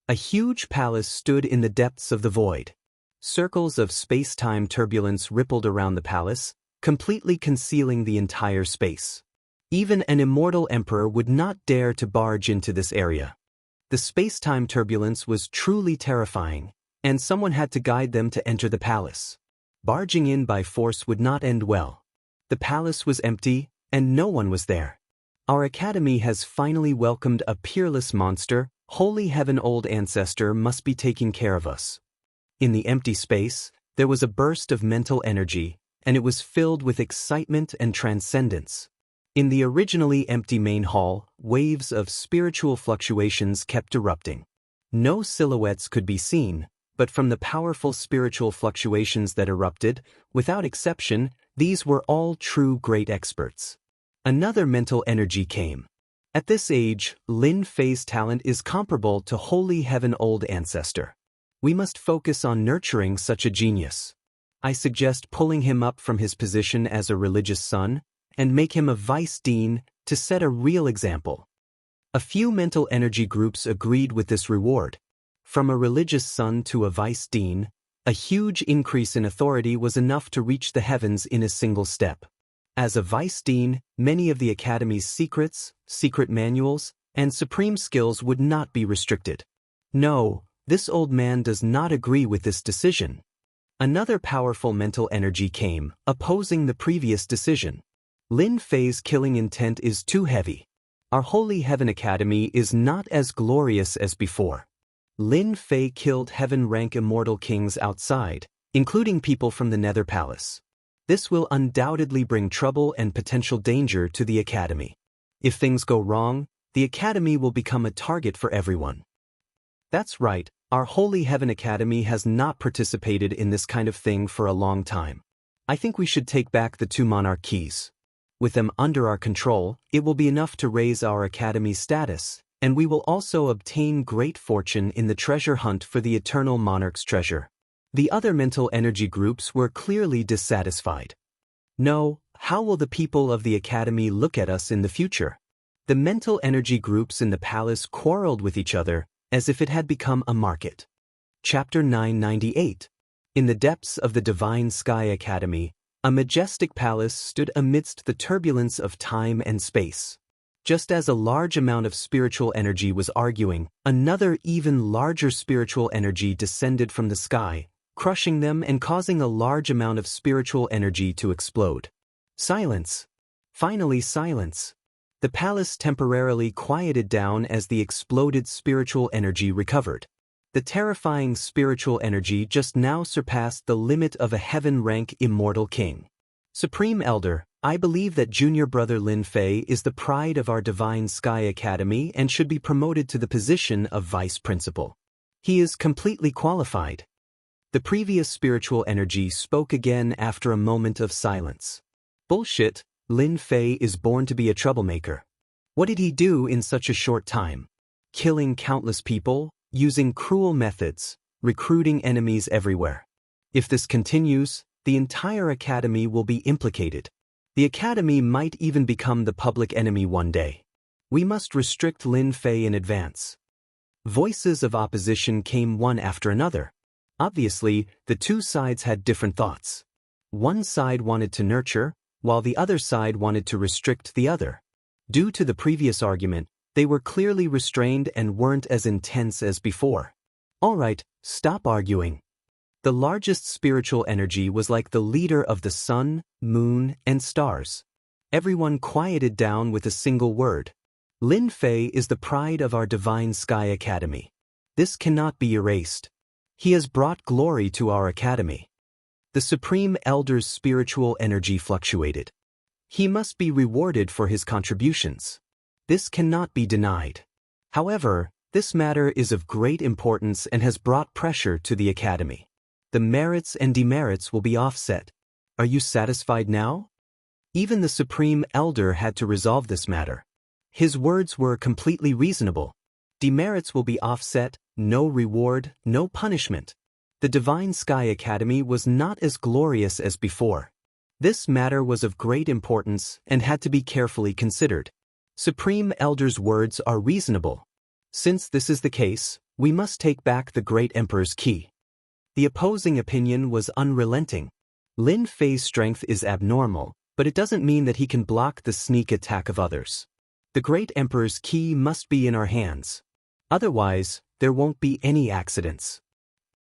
A huge palace stood in the depths of the void. Circles of space-time turbulence rippled around the palace, completely concealing the entire space. Even an immortal emperor would not dare to barge into this area. The space-time turbulence was truly terrifying, and someone had to guide them to enter the palace. Barging in by force would not end well. The palace was empty, and no one was there. Our academy has finally welcomed a peerless monster. Holy Heaven, old ancestor must be taking care of us. In the empty space, there was a burst of mental energy, and it was filled with excitement and transcendence. In the originally empty main hall, waves of spiritual fluctuations kept erupting. No silhouettes could be seen, but from the powerful spiritual fluctuations that erupted, without exception, these were all true great experts. Another mental energy came. At this age, Lin Fei's talent is comparable to Holy Heaven, old ancestor. We must focus on nurturing such a genius. I suggest pulling him up from his position as a religious son and make him a vice dean to set a real example. A few mental energy groups agreed with this reward. From a religious son to a vice dean, a huge increase in authority was enough to reach the heavens in a single step. As a vice dean, many of the academy's secrets, secret manuals, and supreme skills would not be restricted. No, this old man does not agree with this decision. Another powerful mental energy came, opposing the previous decision. Lin Fei's killing intent is too heavy. Our Holy Heaven Academy is not as glorious as before. Lin Fei killed heaven-rank immortal kings outside, including people from the Nether Palace. This will undoubtedly bring trouble and potential danger to the academy. If things go wrong, the academy will become a target for everyone. That's right, our Holy Heaven Academy has not participated in this kind of thing for a long time. I think we should take back the 2 monarch keys. With them under our control, it will be enough to raise our academy's status, and we will also obtain great fortune in the treasure hunt for the Eternal Monarch's treasure. The other mental energy groups were clearly dissatisfied. No, how will the people of the academy look at us in the future? The mental energy groups in the palace quarreled with each other as if it had become a market. Chapter 998. In the depths of the Divine Sky Academy, a majestic palace stood amidst the turbulence of time and space. Just as a large amount of spiritual energy was arguing, another even larger spiritual energy descended from the sky, crushing them and causing a large amount of spiritual energy to explode. Silence. Finally, silence. The palace temporarily quieted down as the exploded spiritual energy recovered. The terrifying spiritual energy just now surpassed the limit of a heaven-rank immortal king. Supreme Elder, I believe that junior brother Lin Fei is the pride of our Divine Sky Academy and should be promoted to the position of vice principal. He is completely qualified. The previous spiritual energy spoke again after a moment of silence. Bullshit, Lin Fei is born to be a troublemaker. What did he do in such a short time? Killing countless people, using cruel methods, recruiting enemies everywhere. If this continues, the entire academy will be implicated. The academy might even become the public enemy one day. We must restrict Lin Fei in advance. Voices of opposition came one after another. Obviously, the 2 sides had different thoughts. One side wanted to nurture, while the other side wanted to restrict the other. Due to the previous argument, they were clearly restrained and weren't as intense as before. All right, stop arguing. The largest spiritual energy was like the leader of the sun, moon, and stars. Everyone quieted down with a single word. Lin Fei is the pride of our Divine Sky Academy. This cannot be erased. He has brought glory to our academy. The Supreme Elder's spiritual energy fluctuated. He must be rewarded for his contributions. This cannot be denied. However, this matter is of great importance and has brought pressure to the academy. The merits and demerits will be offset. Are you satisfied now? Even the Supreme Elder had to resolve this matter. His words were completely reasonable. Demerits will be offset, no reward, no punishment. The Divine Sky Academy was not as glorious as before. This matter was of great importance and had to be carefully considered. Supreme Elder's words are reasonable. Since this is the case, we must take back the Great Emperor's key. The opposing opinion was unrelenting. Lin Fei's strength is abnormal, but it doesn't mean that he can block the sneak attack of others. The Great Emperor's key must be in our hands. Otherwise, there won't be any accidents.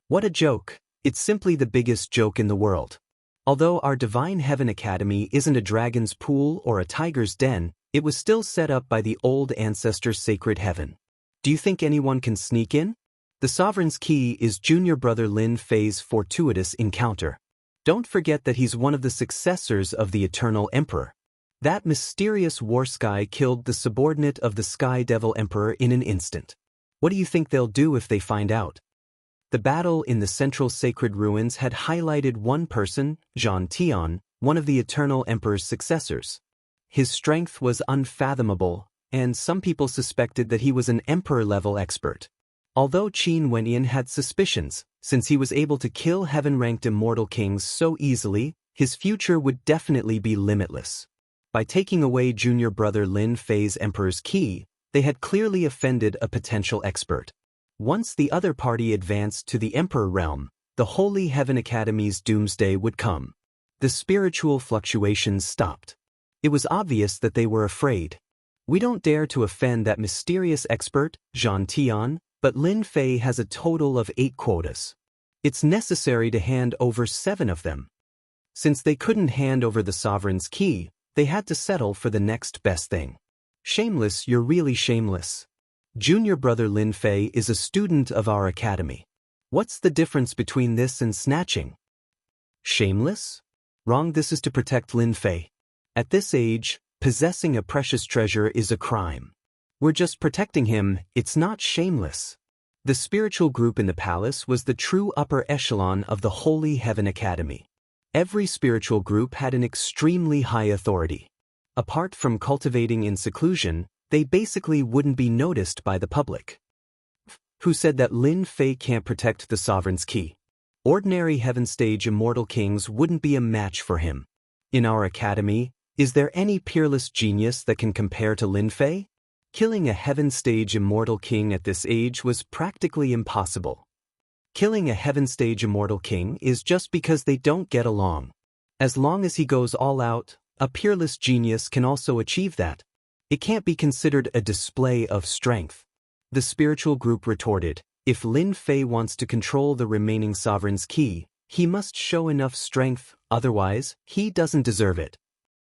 What a joke. It's simply the biggest joke in the world. Although our Divine Heaven Academy isn't a dragon's pool or a tiger's den, it was still set up by the old ancestor Sacred Heaven. Do you think anyone can sneak in? The Sovereign's key is junior brother Lin Fei's fortuitous encounter. Don't forget that he's one of the successors of the Eternal Emperor. That mysterious war sky killed the subordinate of the Sky Devil Emperor in an instant. What do you think they'll do if they find out? The battle in the central sacred ruins had highlighted one person, Xianxia, one of the Eternal Emperor's successors. His strength was unfathomable, and some people suspected that he was an emperor-level expert. Although Qin Wenyan had suspicions, since he was able to kill heaven-ranked immortal kings so easily, his future would definitely be limitless. By taking away junior brother Lin Fei's emperor's key, they had clearly offended a potential expert. Once the other party advanced to the Emperor realm, the Holy Heaven Academy's doomsday would come. The spiritual fluctuations stopped. It was obvious that they were afraid. We don't dare to offend that mysterious expert, Xianxia, but Lin Fei has a total of 8 quotas. It's necessary to hand over 7 of them. Since they couldn't hand over the Sovereign's key, they had to settle for the next best thing. Shameless, you're really shameless. Junior brother Lin Fei is a student of our academy. What's the difference between this and snatching? Shameless? Wrong, this is to protect Lin Fei. At this age, possessing a precious treasure is a crime. We're just protecting him, it's not shameless. The spiritual group in the palace was the true upper echelon of the Holy Heaven Academy. Every spiritual group had an extremely high authority. Apart from cultivating in seclusion, they basically wouldn't be noticed by the public. Who said that Lin Fei can't protect the Sovereign's key? Ordinary heaven stage immortal kings wouldn't be a match for him. In our academy, is there any peerless genius that can compare to Lin Fei? Killing a heaven stage immortal king at this age was practically impossible. Killing a heaven stage immortal king is just because they don't get along. As long as he goes all out, a peerless genius can also achieve that. It can't be considered a display of strength. The spiritual group retorted, if Lin Fei wants to control the remaining Sovereign's key, he must show enough strength, otherwise, he doesn't deserve it.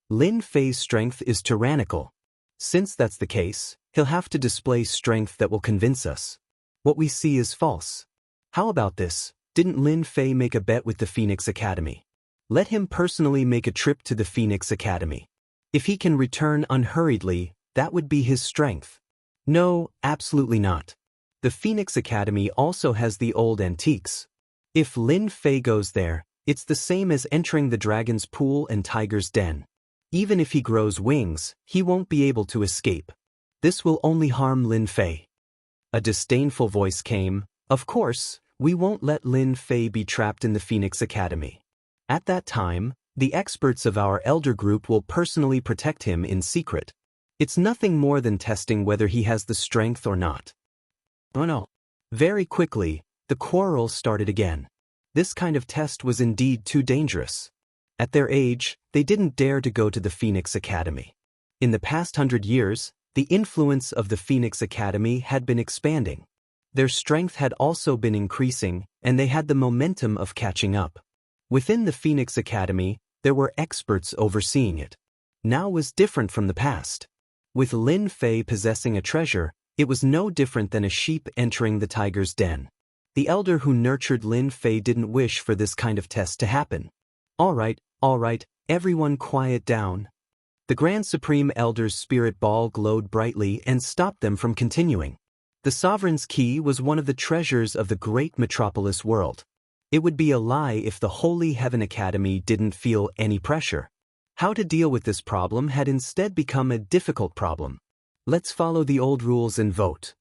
Lin Fei's strength is tyrannical. Since that's the case, he'll have to display strength that will convince us. What we see is false. How about this? Didn't Lin Fei make a bet with the Phoenix Academy? Let him personally make a trip to the Phoenix Academy. If he can return unhurriedly, that would be his strength. No, absolutely not. The Phoenix Academy also has the old antiques. If Lin Fei goes there, it's the same as entering the dragon's pool and tiger's den. Even if he grows wings, he won't be able to escape. This will only harm Lin Fei. A disdainful voice came, of course, we won't let Lin Fei be trapped in the Phoenix Academy. At that time, the experts of our elder group will personally protect him in secret. It's nothing more than testing whether he has the strength or not. Oh no. Very quickly, the quarrel started again. This kind of test was indeed too dangerous. At their age, they didn't dare to go to the Phoenix Academy. In the past 100 years, the influence of the Phoenix Academy had been expanding. Their strength had also been increasing, and they had the momentum of catching up. Within the Phoenix Academy, there were experts overseeing it. Now was different from the past. With Lin Fei possessing a treasure, it was no different than a sheep entering the tiger's den. The elder who nurtured Lin Fei didn't wish for this kind of test to happen. All right, everyone quiet down. The Grand Supreme Elder's spirit ball glowed brightly and stopped them from continuing. The Sovereign's key was one of the treasures of the great metropolis world. It would be a lie if the Holy Heaven Academy didn't feel any pressure. How to deal with this problem had instead become a difficult problem. Let's follow the old rules and vote.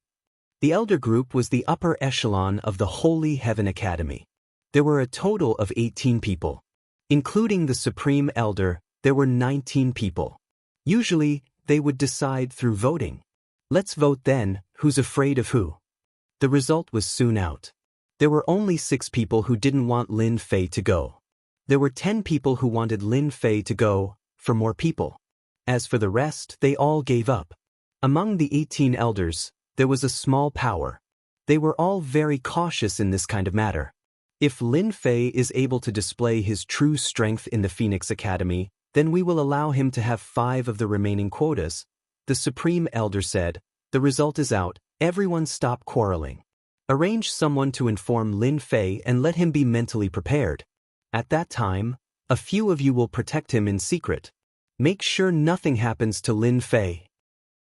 The Elder Group was the upper echelon of the Holy Heaven Academy. There were a total of 18 people. Including the Supreme Elder, there were 19 people. Usually, they would decide through voting. Let's vote then, who's afraid of who? The result was soon out. There were only 6 people who didn't want Lin Fei to go. There were 10 people who wanted Lin Fei to go, for more people. As for the rest, they all gave up. Among the 18 elders, there was a small power. They were all very cautious in this kind of matter. If Lin Fei is able to display his true strength in the Phoenix Academy, then we will allow him to have 5 of the remaining quotas. The Supreme Elder said, "The result is out, everyone stop quarreling. Arrange someone to inform Lin Fei and let him be mentally prepared. At that time, a few of you will protect him in secret. Make sure nothing happens to Lin Fei."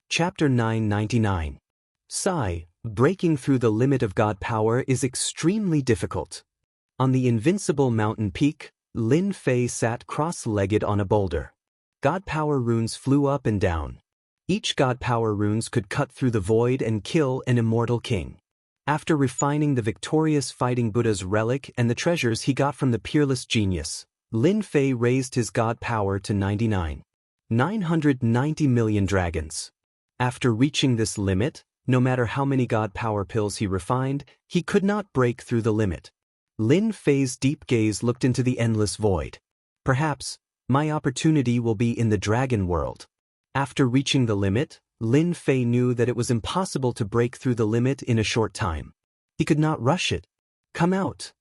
Chapter 999. Sai, breaking through the limit of God power is extremely difficult. On the invincible mountain peak, Lin Fei sat cross-legged on a boulder. God power runes flew up and down. Each God power runes could cut through the void and kill an immortal king. After refining the victorious fighting Buddha's relic and the treasures he got from the peerless genius, Lin Fei raised his God power to 990 million dragons. After reaching this limit, no matter how many God power pills he refined, he could not break through the limit. Lin Fei's deep gaze looked into the endless void. Perhaps, my opportunity will be in the dragon world. After reaching the limit, Lin Fei knew that it was impossible to break through the limit in a short time. He could not rush it. Come out.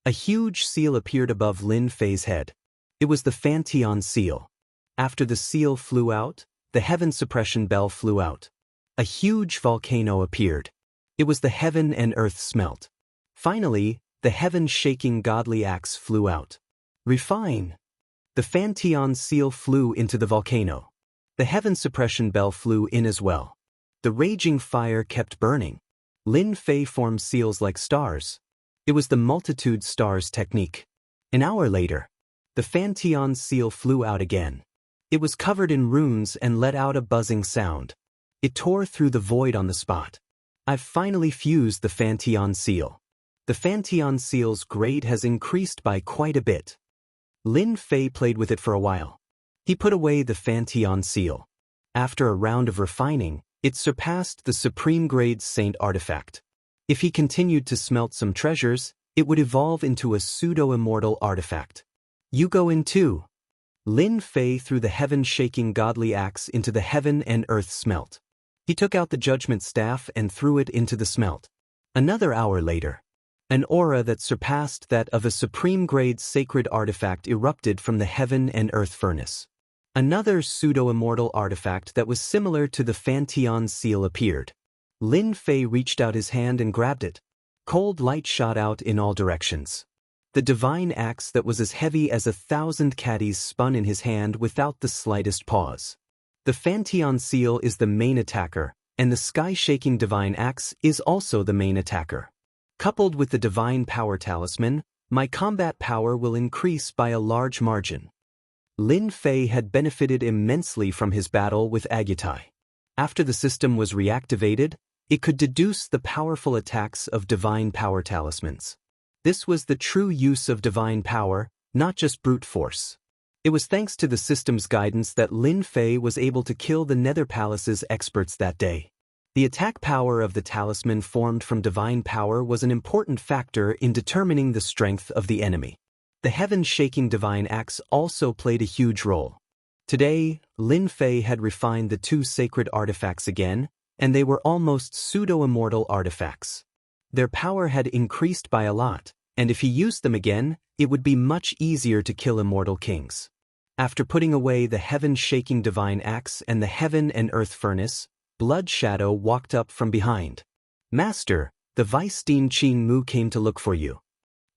A huge seal appeared above Lin Fei's head. It was the Fantion seal. After the seal flew out, the heaven suppression bell flew out. A huge volcano appeared. It was the heaven and earth smelt. Finally, the heaven-shaking godly axe flew out. Refine. The Fantion seal flew into the volcano. The heaven suppression bell flew in as well. The raging fire kept burning. Lin Fei formed seals like stars. It was the multitude stars technique. An hour later, the Fantion seal flew out again. It was covered in runes and let out a buzzing sound. It tore through the void on the spot. I've finally fused the Fantion seal. The Fantion seal's grade has increased by quite a bit. Lin Fei played with it for a while. He put away the Fantion seal. After a round of refining, it surpassed the supreme grade saint artifact. If he continued to smelt some treasures, it would evolve into a pseudo-immortal artifact. You go in too. Lin Fei threw the heaven-shaking godly axe into the heaven and earth smelt. He took out the judgment staff and threw it into the smelt. Another hour later, an aura that surpassed that of a supreme-grade sacred artifact erupted from the heaven and earth furnace. Another pseudo-immortal artifact that was similar to the Fantion seal appeared. Lin Fei reached out his hand and grabbed it. Cold light shot out in all directions. The divine axe that was as heavy as 1,000 caddies spun in his hand without the slightest pause. The Fantion seal is the main attacker, and the sky-shaking divine axe is also the main attacker. Coupled with the divine power talisman, my combat power will increase by a large margin. Lin Fei had benefited immensely from his battle with Agutai. After the system was reactivated, it could deduce the powerful attacks of divine power talismans. This was the true use of divine power, not just brute force. It was thanks to the system's guidance that Lin Fei was able to kill the Nether Palace's experts that day. The attack power of the talisman formed from divine power was an important factor in determining the strength of the enemy. The heaven-shaking divine axe also played a huge role. Today, Lin Fei had refined the 2 sacred artifacts again, and they were almost pseudo-immortal artifacts. Their power had increased by a lot, and if he used them again, it would be much easier to kill immortal kings. After putting away the heaven-shaking divine axe and the heaven and earth furnace, Blood Shadow walked up from behind. Master, the Vice-Dean Qin Mu came to look for you.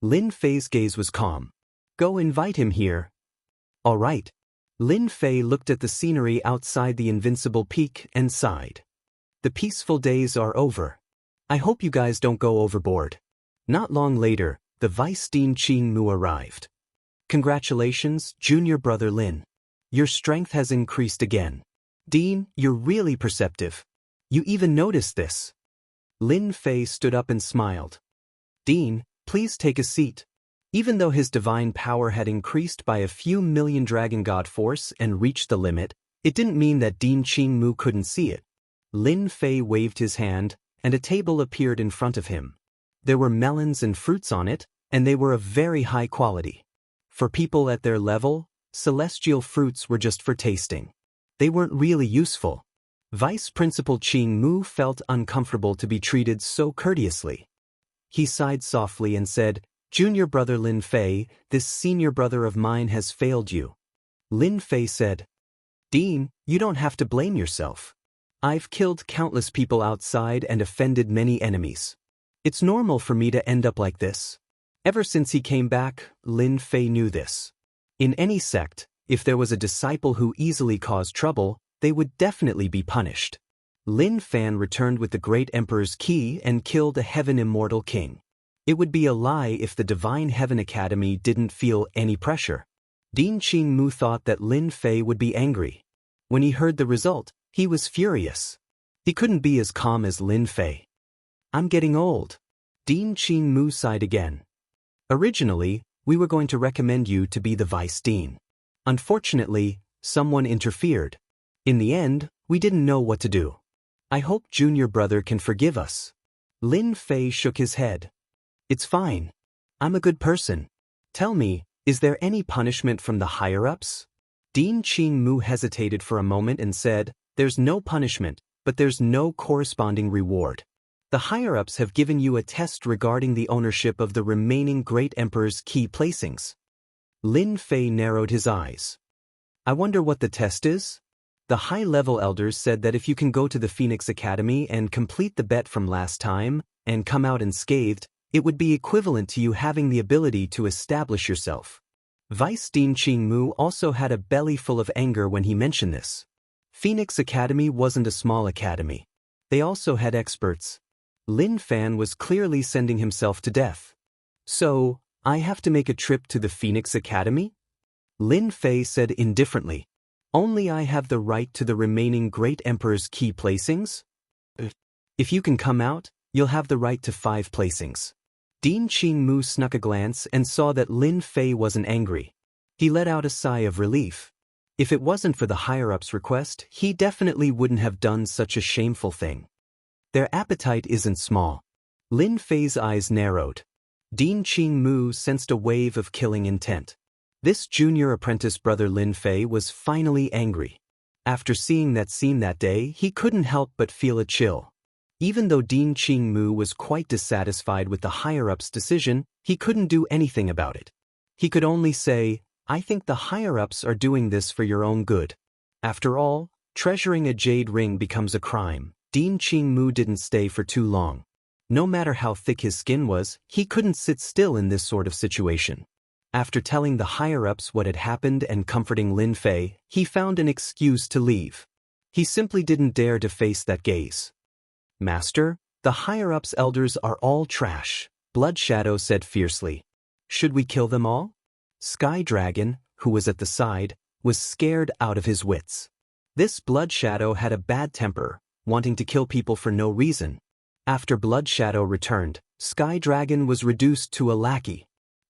Lin Fei's gaze was calm. Go invite him here. All right. Lin Fei looked at the scenery outside the invincible peak and sighed. The peaceful days are over. I hope you guys don't go overboard. Not long later, the Vice-Dean Qin Mu arrived. Congratulations, junior brother Lin. your strength has increased again. Dean, you're really perceptive. You even noticed this. Lin Fei stood up and smiled. Dean, please take a seat. Even though his divine power had increased by a few million dragon god force and reached the limit, it didn't mean that Dean Qingmu couldn't see it. Lin Fei waved his hand, and a table appeared in front of him. There were melons and fruits on it, and they were of very high quality. For people at their level, celestial fruits were just for tasting. They weren't really useful. Vice Principal Qingmu felt uncomfortable to be treated so courteously. He sighed softly and said, Junior brother Lin Fei, this senior brother of mine has failed you. Lin Fei said, Dean, you don't have to blame yourself. I've killed countless people outside and offended many enemies. It's normal for me to end up like this. Ever since he came back, Lin Fei knew this. In any sect, if there was a disciple who easily caused trouble, they would definitely be punished. Lin Fan returned with the Great Emperor's key and killed a Heaven Immortal King. It would be a lie if the Divine Heaven Academy didn't feel any pressure. Dean Qingmu thought that Lin Fei would be angry. When he heard the result, he was furious. He couldn't be as calm as Lin Fei. I'm getting old. Dean Qingmu sighed again. Originally, we were going to recommend you to be the vice dean. Unfortunately, someone interfered. In the end, we didn't know what to do. I hope junior brother can forgive us. Lin Fei shook his head. It's fine. I'm a good person. Tell me, is there any punishment from the higher-ups? Dean Qingmu hesitated for a moment and said, There's no punishment, but there's no corresponding reward. The higher-ups have given you a test regarding the ownership of the remaining Great Emperor's key placings. Lin Fei narrowed his eyes. I wonder what the test is? The high-level elders said that if you can go to the Phoenix Academy and complete the bet from last time, and come out unscathed, it would be equivalent to you having the ability to establish yourself. Vice Dean Qingmu also had a belly full of anger when he mentioned this. Phoenix Academy wasn't a small academy. They also had experts. Lin Fan was clearly sending himself to death. So, I have to make a trip to the Phoenix Academy? Lin Fei said indifferently. Only I have the right to the remaining Great Emperor's key placings? If you can come out, you'll have the right to 5 placings. Dean Qingmu snuck a glance and saw that Lin Fei wasn't angry. He let out a sigh of relief. If it wasn't for the higher-ups' request, he definitely wouldn't have done such a shameful thing. Their appetite isn't small. Lin Fei's eyes narrowed. Dean Qingmu sensed a wave of killing intent. This junior apprentice brother Lin Fei was finally angry. After seeing that scene that day, he couldn't help but feel a chill. Even though Dean Qingmu was quite dissatisfied with the higher-ups' decision, he couldn't do anything about it. He could only say, I think the higher-ups are doing this for your own good. After all, treasuring a jade ring becomes a crime. Dean Qingmu didn't stay for too long. No matter how thick his skin was, he couldn't sit still in this sort of situation. After telling the higher-ups what had happened and comforting Lin Fei, he found an excuse to leave. He simply didn't dare to face that gaze. Master, the higher-ups elders are all trash, Blood Shadow said fiercely. Should we kill them all? Sky Dragon, who was at the side, was scared out of his wits. This Blood Shadow had a bad temper, wanting to kill people for no reason. After Blood Shadow returned, Sky Dragon was reduced to a lackey.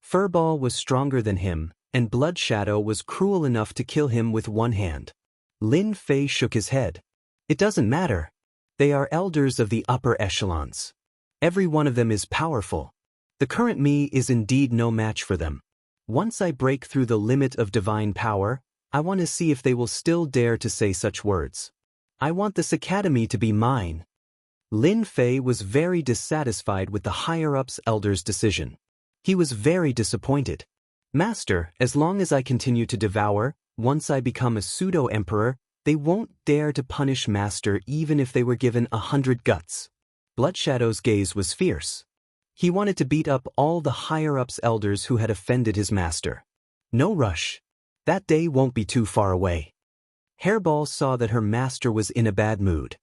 Furball was stronger than him, and Blood Shadow was cruel enough to kill him with one hand. Lin Fei shook his head. It doesn't matter. They are elders of the upper echelons. Every one of them is powerful. The current me is indeed no match for them. Once I break through the limit of divine power, I want to see if they will still dare to say such words. I want this academy to be mine. Lin Fei was very dissatisfied with the higher-ups elders' decision. He was very disappointed. Master, as long as I continue to devour, once I become a pseudo-emperor, they won't dare to punish Master even if they were given 100 guts. Bloodshadow's gaze was fierce. He wanted to beat up all the higher-ups elders who had offended his master. No rush. That day won't be too far away. Hairball saw that her master was in a bad mood.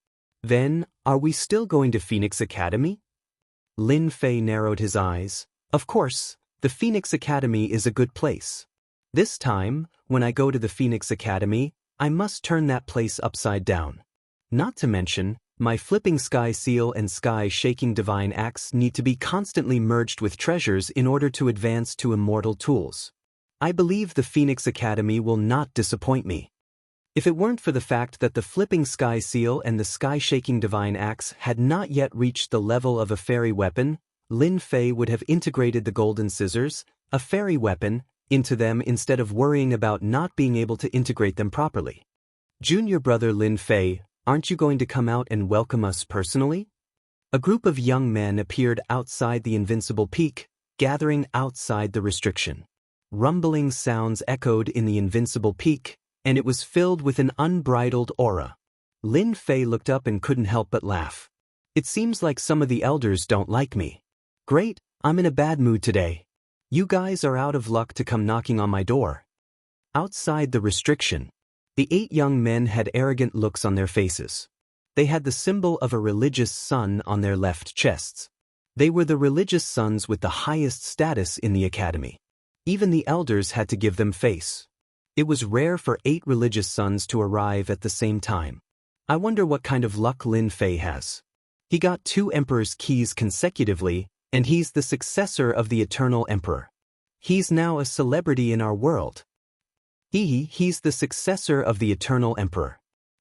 Then, are we still going to Phoenix Academy? Lin Fei narrowed his eyes. Of course, the Phoenix Academy is a good place. This time, when I go to the Phoenix Academy, I must turn that place upside down. Not to mention, my flipping sky seal and sky-shaking divine axe need to be constantly merged with treasures in order to advance to immortal tools. I believe the Phoenix Academy will not disappoint me. If it weren't for the fact that the flipping sky seal and the sky-shaking divine axe had not yet reached the level of a fairy weapon, Lin Fei would have integrated the golden scissors, a fairy weapon, into them instead of worrying about not being able to integrate them properly. Junior brother Lin Fei, aren't you going to come out and welcome us personally? A group of young men appeared outside the invincible peak, gathering outside the restriction. Rumbling sounds echoed in the invincible peak, and it was filled with an unbridled aura. Lin Fei looked up and couldn't help but laugh. It seems like some of the elders don't like me. Great, I'm in a bad mood today. You guys are out of luck to come knocking on my door. Outside the restriction, the 8 young men had arrogant looks on their faces. They had the symbol of a religious sun on their left chests. They were the religious sons with the highest status in the academy. Even the elders had to give them face. It was rare for 8 religious sons to arrive at the same time. I wonder what kind of luck Lin Fei has. He got 2 emperor's keys consecutively, and he's the successor of the eternal emperor. He's now a celebrity in our world. He's the successor of the eternal emperor.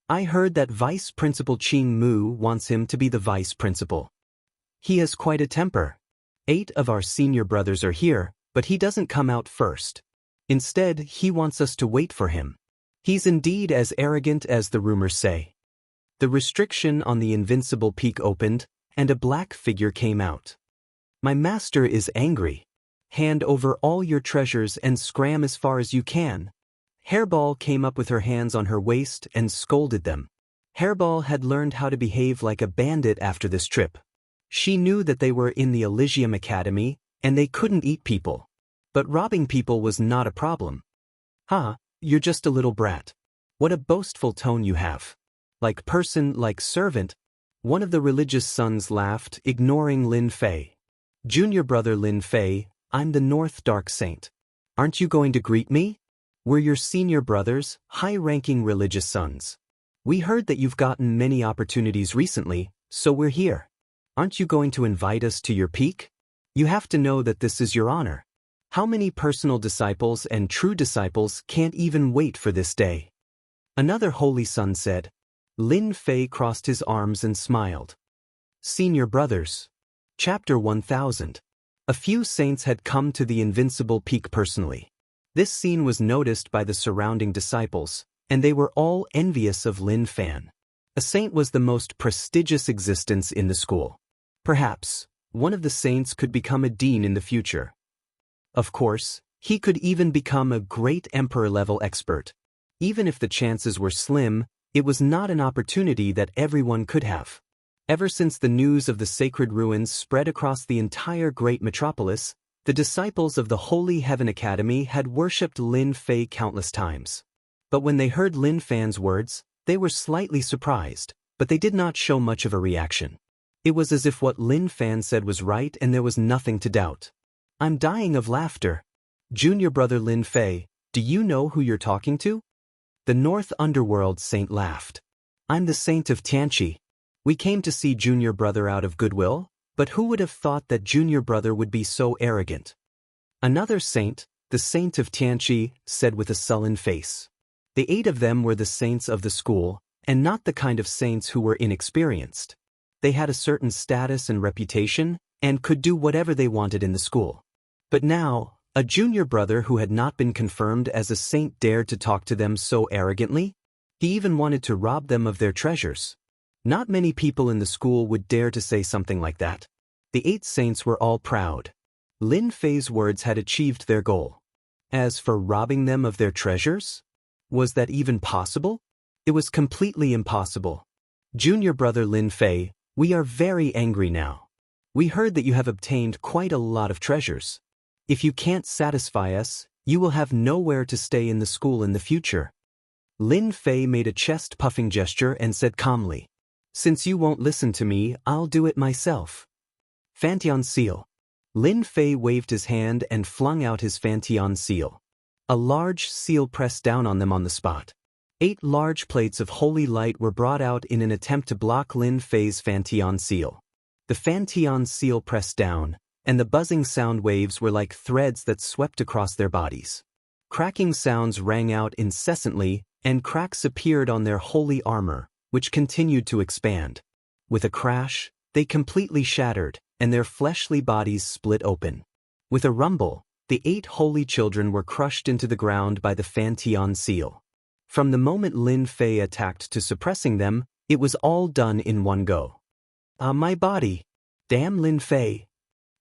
I heard that Vice Principal Qing Mu wants him to be the vice principal. He has quite a temper. 8 of our senior brothers are here, but he doesn't come out first. Instead, he wants us to wait for him. He's indeed as arrogant as the rumors say. The restriction on the invincible peak opened, and a black figure came out. My master is angry. Hand over all your treasures and scram as far as you can. Hairball came up with her hands on her waist and scolded them. Hairball had learned how to behave like a bandit after this trip. She knew that they were in the Elysium Academy, and they couldn't eat people. But robbing people was not a problem. You're just a little brat. What a boastful tone you have. Like person, like servant. One of the religious sons laughed, ignoring Lin Fei. Junior brother Lin Fei, I'm the North Dark Saint. Aren't you going to greet me? We're your senior brothers, high-ranking religious sons. We heard that you've gotten many opportunities recently, so we're here. Aren't you going to invite us to your peak? You have to know that this is your honor. How many personal disciples and true disciples can't even wait for this day? Another holy son said. Lin Fei crossed his arms and smiled. Senior brothers. Chapter 1000. A few saints had come to the invincible peak personally. This scene was noticed by the surrounding disciples, and they were all envious of Lin Fan. A saint was the most prestigious existence in the school. Perhaps, one of the saints could become a dean in the future. Of course, he could even become a great emperor-level expert. Even if the chances were slim, it was not an opportunity that everyone could have. Ever since the news of the sacred ruins spread across the entire great metropolis, the disciples of the Holy Heaven Academy had worshipped Lin Fei countless times. But when they heard Lin Fan's words, they were slightly surprised, but they did not show much of a reaction. It was as if what Lin Fan said was right and there was nothing to doubt. I'm dying of laughter. Junior brother Lin Fei, do you know who you're talking to? The North Underworld saint laughed. I'm the saint of Xianxia. We came to see junior brother out of goodwill, but who would have thought that junior brother would be so arrogant? Another saint, the saint of Xianxia, said with a sullen face. The 8 of them were the saints of the school, and not the kind of saints who were inexperienced. They had a certain status and reputation, and could do whatever they wanted in the school. But now, a junior brother who had not been confirmed as a saint dared to talk to them so arrogantly? He even wanted to rob them of their treasures. Not many people in the school would dare to say something like that. The 8 saints were all proud. Lin Fei's words had achieved their goal. As for robbing them of their treasures? Was that even possible? It was completely impossible. Junior brother Lin Fei, we are very angry now. We heard that you have obtained quite a lot of treasures. If you can't satisfy us, you will have nowhere to stay in the school in the future. Lin Fei made a chest-puffing gesture and said calmly, Since you won't listen to me, I'll do it myself. Fantian seal. Lin Fei waved his hand and flung out his Fantian seal. A large seal pressed down on them on the spot. 8 large plates of holy light were brought out in an attempt to block Lin Fei's Fantian seal. The Fantian seal pressed down, and the buzzing sound waves were like threads that swept across their bodies. Cracking sounds rang out incessantly, and cracks appeared on their holy armor, which continued to expand. With a crash, they completely shattered, and their fleshly bodies split open. With a rumble, the 8 holy children were crushed into the ground by the Fantian seal. From the moment Lin Fei attacked to suppressing them, it was all done in one go. My body! Damn Lin Fei!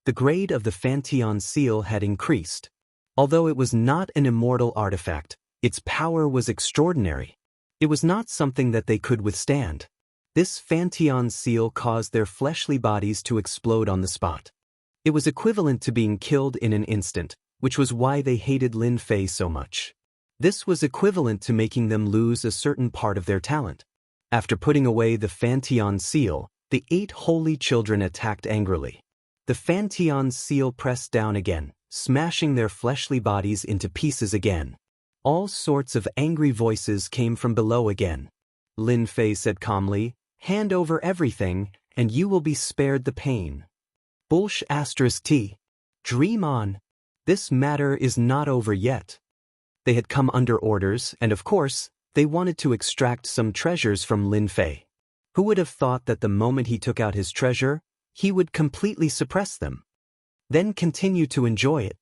The grade of the Fantian seal had increased. Although it was not an immortal artifact, its power was extraordinary. It was not something that they could withstand. This Fantian seal caused their fleshly bodies to explode on the spot. It was equivalent to being killed in an instant, which was why they hated Lin Fei so much. This was equivalent to making them lose a certain part of their talent. After putting away the Fantian seal, the 8 holy children attacked angrily. The Fantian seal pressed down again, smashing their fleshly bodies into pieces again. All sorts of angry voices came from below again. Lin Fei said calmly, "Hand over everything, and you will be spared the pain." T. Dream on. This matter is not over yet. They had come under orders, and of course, they wanted to extract some treasures from Lin Fei. Who would have thought that the moment he took out his treasure, he would completely suppress them? Then continue to enjoy it.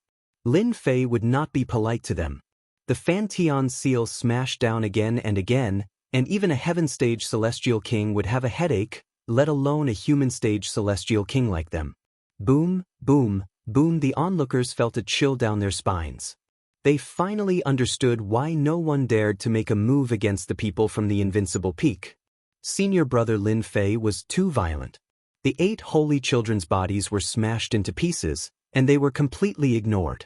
Lin Fei would not be polite to them. The Fantian seal smashed down again, and even a heaven-stage celestial king would have a headache, let alone a human-stage celestial king like them. Boom, boom, boom. The onlookers felt a chill down their spines. They finally understood why no one dared to make a move against the people from the Invincible Peak. Senior brother Lin Fei was too violent. The 8 holy children's bodies were smashed into pieces, and they were completely ignored.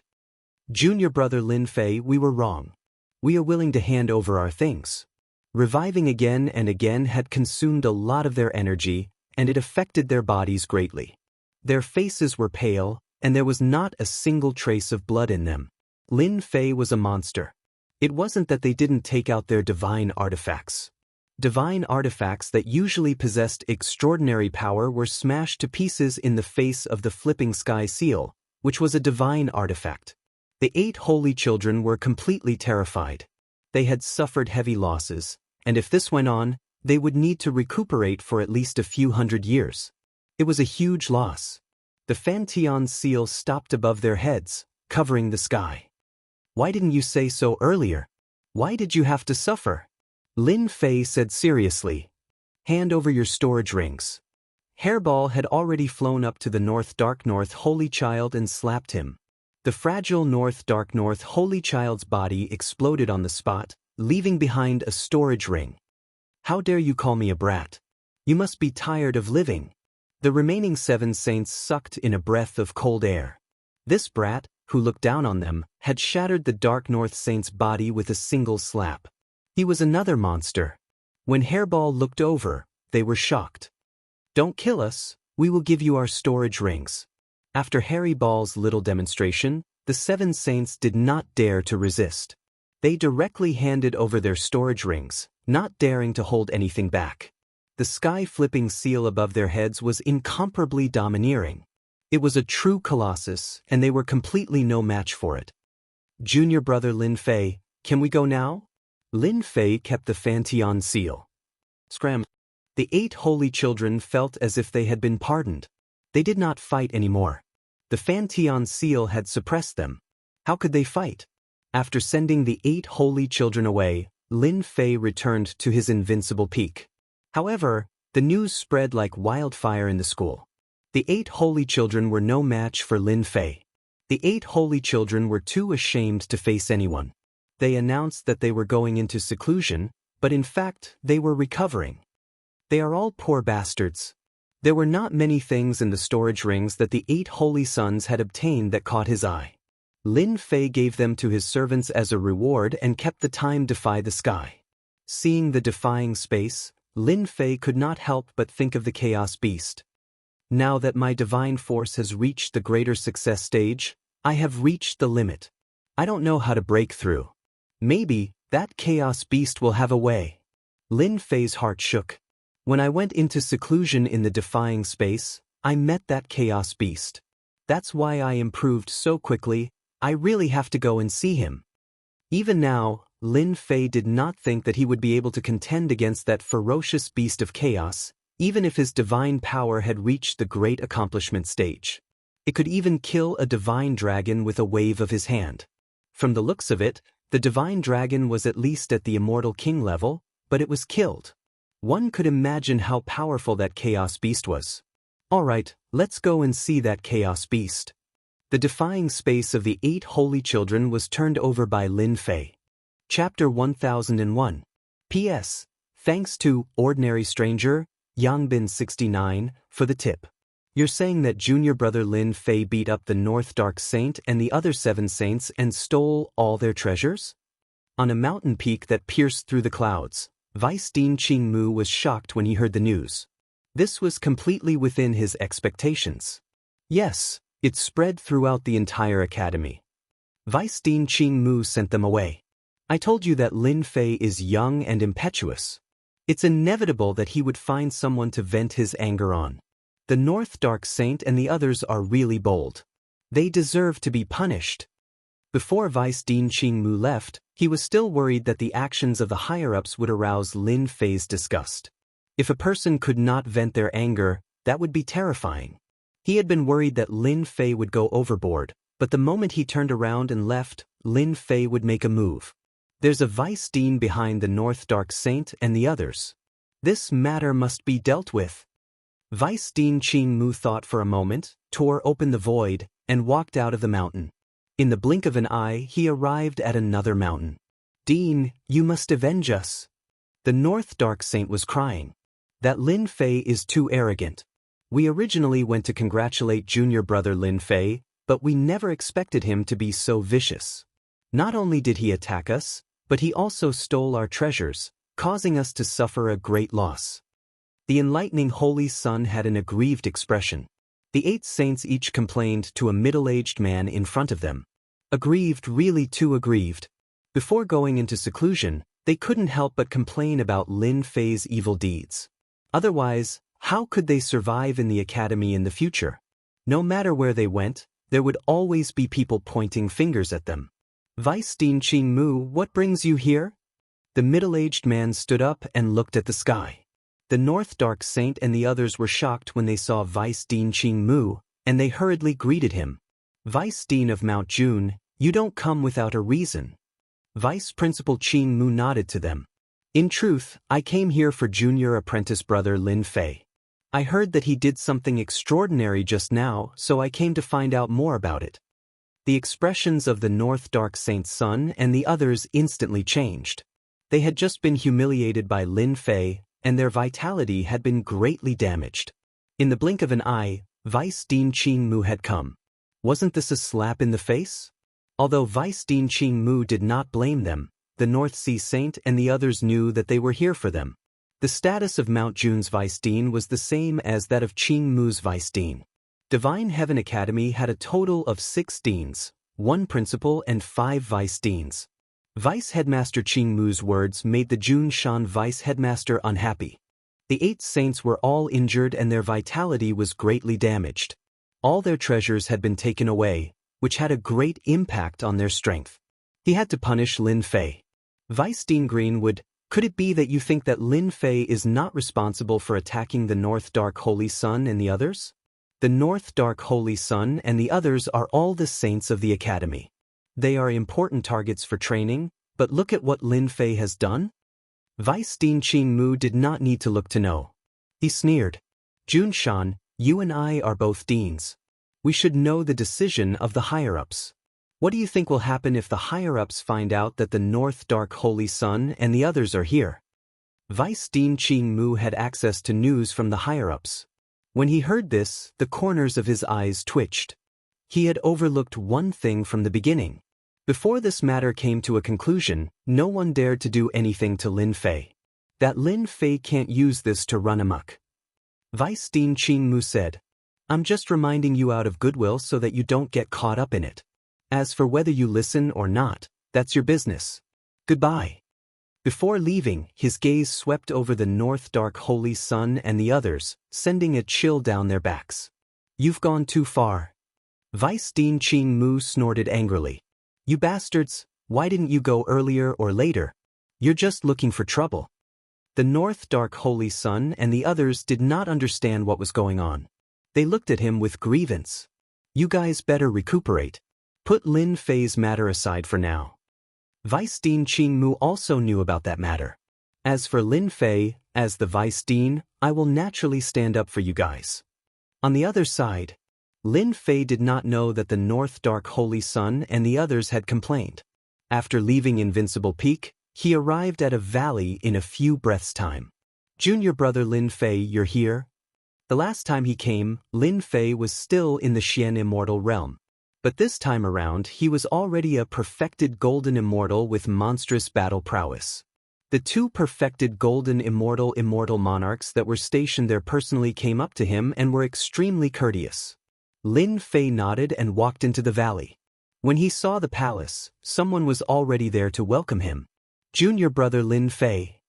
Junior brother Lin Fei, we were wrong. We are willing to hand over our things. Reviving again and again had consumed a lot of their energy, and it affected their bodies greatly. Their faces were pale, and there was not a single trace of blood in them. Lin Fei was a monster. It wasn't that they didn't take out their divine artifacts. Divine artifacts that usually possessed extraordinary power were smashed to pieces in the face of the flipping sky seal, which was a divine artifact. The 8 holy children were completely terrified. They had suffered heavy losses, and if this went on, they would need to recuperate for at least a few hundred years. It was a huge loss. The Fantian seal stopped above their heads, covering the sky. Why didn't you say so earlier? Why did you have to suffer? Lin Fei said seriously. Hand over your storage rings. Hairball had already flown up to the Dark North Holy Child and slapped him. The fragile Dark North Holy Child's body exploded on the spot, leaving behind a storage ring. How dare you call me a brat? You must be tired of living. The remaining 7 saints sucked in a breath of cold air. This brat, who looked down on them, had shattered the Dark North Saint's body with a single slap. He was another monster. When Hairball looked over, they were shocked. Don't kill us, we will give you our storage rings. After Hairball's little demonstration, the 7 saints did not dare to resist. They directly handed over their storage rings, not daring to hold anything back. The sky-flipping seal above their heads was incomparably domineering. It was a true colossus, and they were completely no match for it. Junior brother Lin Fei, can we go now? Lin Fei kept the Fantian seal. Scram. The 8 holy children felt as if they had been pardoned. They did not fight anymore. The Fantian seal had suppressed them. How could they fight? After sending the 8 holy children away, Lin Fei returned to his Invincible Peak. However, the news spread like wildfire in the school. The 8 holy children were no match for Lin Fei. The 8 holy children were too ashamed to face anyone. They announced that they were going into seclusion, but in fact, they were recovering. They are all poor bastards. There were not many things in the storage rings that the 8 holy sons had obtained that caught his eye. Lin Fei gave them to his servants as a reward and kept the time defy the sky. Seeing the defying space, Lin Fei could not help but think of the Chaos Beast. Now that my divine force has reached the greater success stage, I have reached the limit. I don't know how to break through. Maybe that chaos beast will have a way. Lin Fei's heart shook. When I went into seclusion in the defying space, I met that chaos beast. That's why I improved so quickly. I really have to go and see him. Even now, Lin Fei did not think that he would be able to contend against that ferocious beast of chaos, even if his divine power had reached the great accomplishment stage. It could even kill a divine dragon with a wave of his hand. From the looks of it, the divine dragon was at least at the immortal king level, but it was killed. One could imagine how powerful that chaos beast was. Alright, let's go and see that chaos beast. The defying space of the 8 holy children was turned over by Lin Fei. Chapter 1001. P.S. Thanks to Ordinary Stranger, Yangbin 69, for the tip. You're saying that junior brother Lin Fei beat up the North Dark Saint and the other 7 saints and stole all their treasures? On a mountain peak that pierced through the clouds, Vice Dean Qing Mu was shocked when he heard the news. This was completely within his expectations. Yes, it spread throughout the entire academy. Vice Dean Qing Mu sent them away. I told you that Lin Fei is young and impetuous. It's inevitable that he would find someone to vent his anger on. The North Dark Saint and the others are really bold. They deserve to be punished. Before Vice Dean Qing Mu left, he was still worried that the actions of the higher-ups would arouse Lin Fei's disgust. If a person could not vent their anger, that would be terrifying. He had been worried that Lin Fei would go overboard, but the moment he turned around and left, Lin Fei would make a move. There's a Vice Dean behind the North Dark Saint and the others. This matter must be dealt with. Vice Dean Qing Mu thought for a moment, tore open the void, and walked out of the mountain. In the blink of an eye, he arrived at another mountain. Dean, you must avenge us. The North Dark Saint was crying. That Lin Fei is too arrogant. We originally went to congratulate junior brother Lin Fei, but we never expected him to be so vicious. Not only did he attack us, but he also stole our treasures, causing us to suffer a great loss. The enlightening Holy Sun had an aggrieved expression. The 8 saints each complained to a middle-aged man in front of them. Aggrieved, really too aggrieved. Before going into seclusion, they couldn't help but complain about Lin Fei's evil deeds. Otherwise, how could they survive in the academy in the future? No matter where they went, there would always be people pointing fingers at them. Vice Dean Qing Mu, what brings you here? The middle-aged man stood up and looked at the sky. The North Dark Saint and the others were shocked when they saw Vice Dean Qing Mu, and they hurriedly greeted him. Vice Dean of Mount June, you don't come without a reason. Vice Principal Qing Mu nodded to them. In truth, I came here for junior apprentice brother Lin Fei. I heard that he did something extraordinary just now, so I came to find out more about it. The expressions of the North Dark Saint's son and the others instantly changed. They had just been humiliated by Lin Fei, and their vitality had been greatly damaged. In the blink of an eye, Vice Dean Qing Mu had come. Wasn't this a slap in the face? Although Vice Dean Qing Mu did not blame them, the North Sea Saint and the others knew that they were here for them. The status of Mount June's Vice Dean was the same as that of Qing Mu's Vice Dean. Divine Heaven Academy had a total of 6 deans, 1 principal and 5 vice deans. Vice Headmaster Qing Mu's words made the Jun Shan Vice Headmaster unhappy. The 8 saints were all injured and their vitality was greatly damaged. All their treasures had been taken away, which had a great impact on their strength. He had to punish Lin Fei. Vice Dean Greenwood, could it be that you think that Lin Fei is not responsible for attacking the North Dark Holy Sun and the others? The North Dark Holy Sun and the others are all the saints of the academy. They are important targets for training, but look at what Lin Fei has done? Vice Dean Qing Mu did not need to look to know. He sneered. Jun Shan, you and I are both deans. We should know the decision of the higher-ups. What do you think will happen if the higher-ups find out that the North Dark Holy Sun and the others are here? Vice Dean Qing Mu had access to news from the higher-ups. When he heard this, the corners of his eyes twitched. He had overlooked one thing from the beginning. Before this matter came to a conclusion, no one dared to do anything to Lin Fei. That Lin Fei can't use this to run amok. Vice Dean Qing Mu said, I'm just reminding you out of goodwill so that you don't get caught up in it. As for whether you listen or not, that's your business. Goodbye. Before leaving, his gaze swept over the North Dark Holy Sun and the others, sending a chill down their backs. You've gone too far. Vice Dean Qing Mu snorted angrily. You bastards, why didn't you go earlier or later? You're just looking for trouble. The North Dark Holy Sun and the others did not understand what was going on. They looked at him with grievance. You guys better recuperate. Put Lin Fei's matter aside for now. Vice Dean Qing Mu also knew about that matter. As for Lin Fei, as the Vice Dean, I will naturally stand up for you guys. On the other side, Lin Fei did not know that the North Dark Holy Sun and the others had complained. After leaving Invincible Peak, he arrived at a valley in a few breaths' time. Junior brother Lin Fei, you're here? The last time he came, Lin Fei was still in the Xian Immortal realm. But this time around, he was already a perfected golden immortal with monstrous battle prowess. The two perfected golden immortal monarchs that were stationed there personally came up to him and were extremely courteous. Lin Fei nodded and walked into the valley. When he saw the palace, someone was already there to welcome him. Junior brother Lin Fei.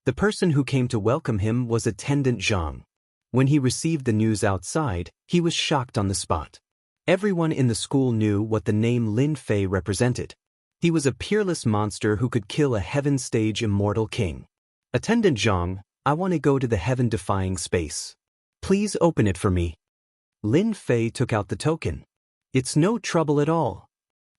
The person who came to welcome him was Attendant Zhang. When he received the news outside, he was shocked on the spot. Everyone in the school knew what the name Lin Fei represented. He was a peerless monster who could kill a heaven-stage immortal king. Attendant Zhang, I want to go to the heaven-defying space. Please open it for me. Lin Fei took out the token. It's no trouble at all.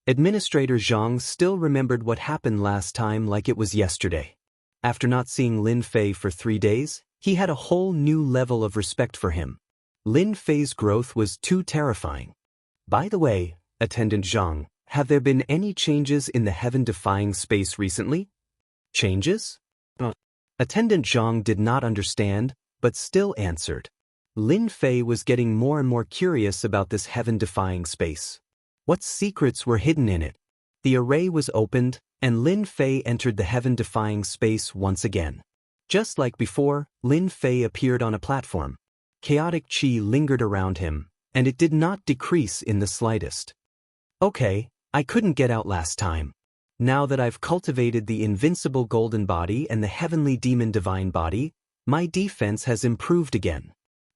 Administrator Zhang still remembered what happened last time like it was yesterday. After not seeing Lin Fei for 3 days, he had a whole new level of respect for him. Lin Fei's growth was too terrifying. By the way, Attendant Zhang, have there been any changes in the heaven-defying space recently? Changes? Attendant Zhang did not understand, but still answered. Lin Fei was getting more and more curious about this heaven-defying space. What secrets were hidden in it? The array was opened, and Lin Fei entered the heaven-defying space once again. Just like before, Lin Fei appeared on a platform. Chaotic qi lingered around him, and it did not decrease in the slightest. Okay, I couldn't get out last time. Now that I've cultivated the invincible golden body and the heavenly demon divine body, my defense has improved again.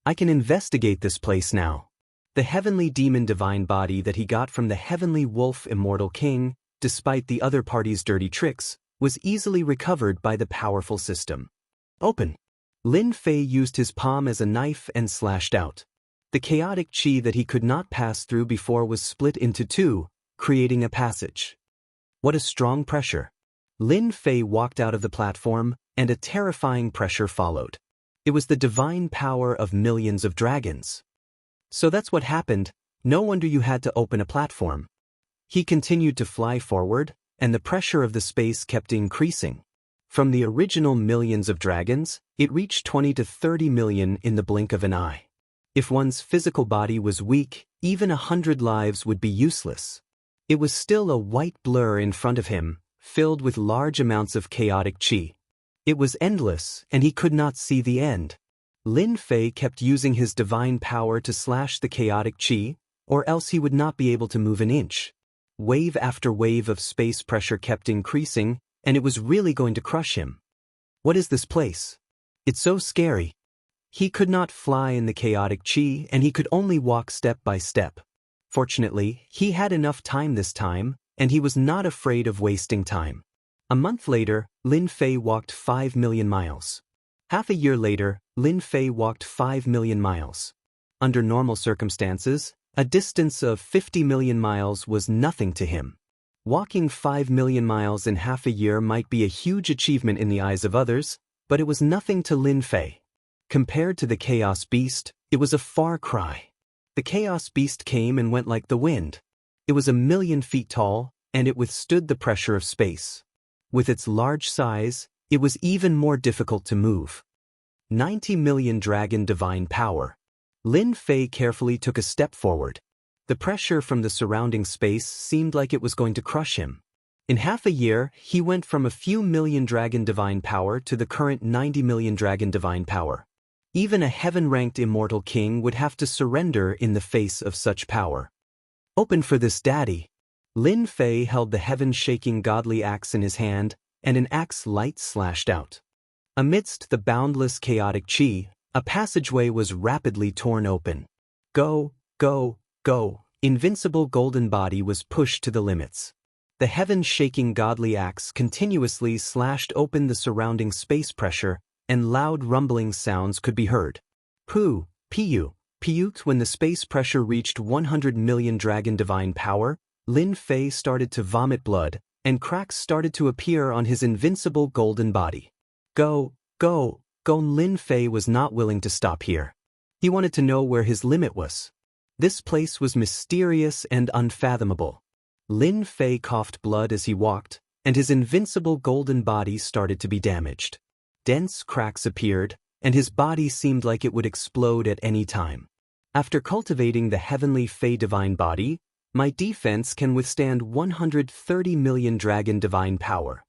I can investigate this place now. The heavenly demon divine body that he got from the heavenly wolf immortal king, despite the other party's dirty tricks, was easily recovered by the powerful system. Open. Lin Fei used his palm as a knife and slashed out. The chaotic qi that he could not pass through before was split into two, creating a passage. What a strong pressure. Lin Fei walked out of the platform, and a terrifying pressure followed. It was the divine power of millions of dragons. So that's what happened. No wonder you had to open a platform. He continued to fly forward, and the pressure of the space kept increasing. From the original millions of dragons, it reached 20 to 30 million in the blink of an eye. If one's physical body was weak, even 100 lives would be useless. It was still a white blur in front of him, filled with large amounts of chaotic qi. It was endless, and he could not see the end. Lin Fei kept using his divine power to slash the chaotic qi, or else he would not be able to move an inch. Wave after wave of space pressure kept increasing, and it was really going to crush him. What is this place? It's so scary. He could not fly in the chaotic qi, and he could only walk step by step. Fortunately, he had enough time this time, and he was not afraid of wasting time. A month later, Lin Fei walked 5 million miles. Half a year later, Lin Fei walked 5 million miles. Under normal circumstances, a distance of 50 million miles was nothing to him. Walking 5 million miles in half a year might be a huge achievement in the eyes of others, but it was nothing to Lin Fei. Compared to the Chaos Beast, it was a far cry. The Chaos Beast came and went like the wind. It was 1,000,000 feet tall, and it withstood the pressure of space. With its large size, it was even more difficult to move. 90 million dragon divine power. Lin Fei carefully took a step forward. The pressure from the surrounding space seemed like it was going to crush him. In half a year, he went from a few million dragon divine power to the current 90 million dragon divine power. Even a heaven-ranked immortal king would have to surrender in the face of such power. Open for this, daddy. Lin Fei held the heaven-shaking godly axe in his hand, and an axe light slashed out. Amidst the boundless chaotic qi, a passageway was rapidly torn open. Go, go, go! Invincible golden body was pushed to the limits. The heaven-shaking godly axe continuously slashed open the surrounding space pressure, and loud rumbling sounds could be heard. Pu, piu, piut. When the space pressure reached 100 million dragon divine power, Lin Fei started to vomit blood, and cracks started to appear on his invincible golden body. Go, go, go! Lin Fei was not willing to stop here. He wanted to know where his limit was. This place was mysterious and unfathomable. Lin Fei coughed blood as he walked, and his invincible golden body started to be damaged. Dense cracks appeared, and his body seemed like it would explode at any time. After cultivating the heavenly Fei divine body, my defense can withstand 130 million dragon divine power.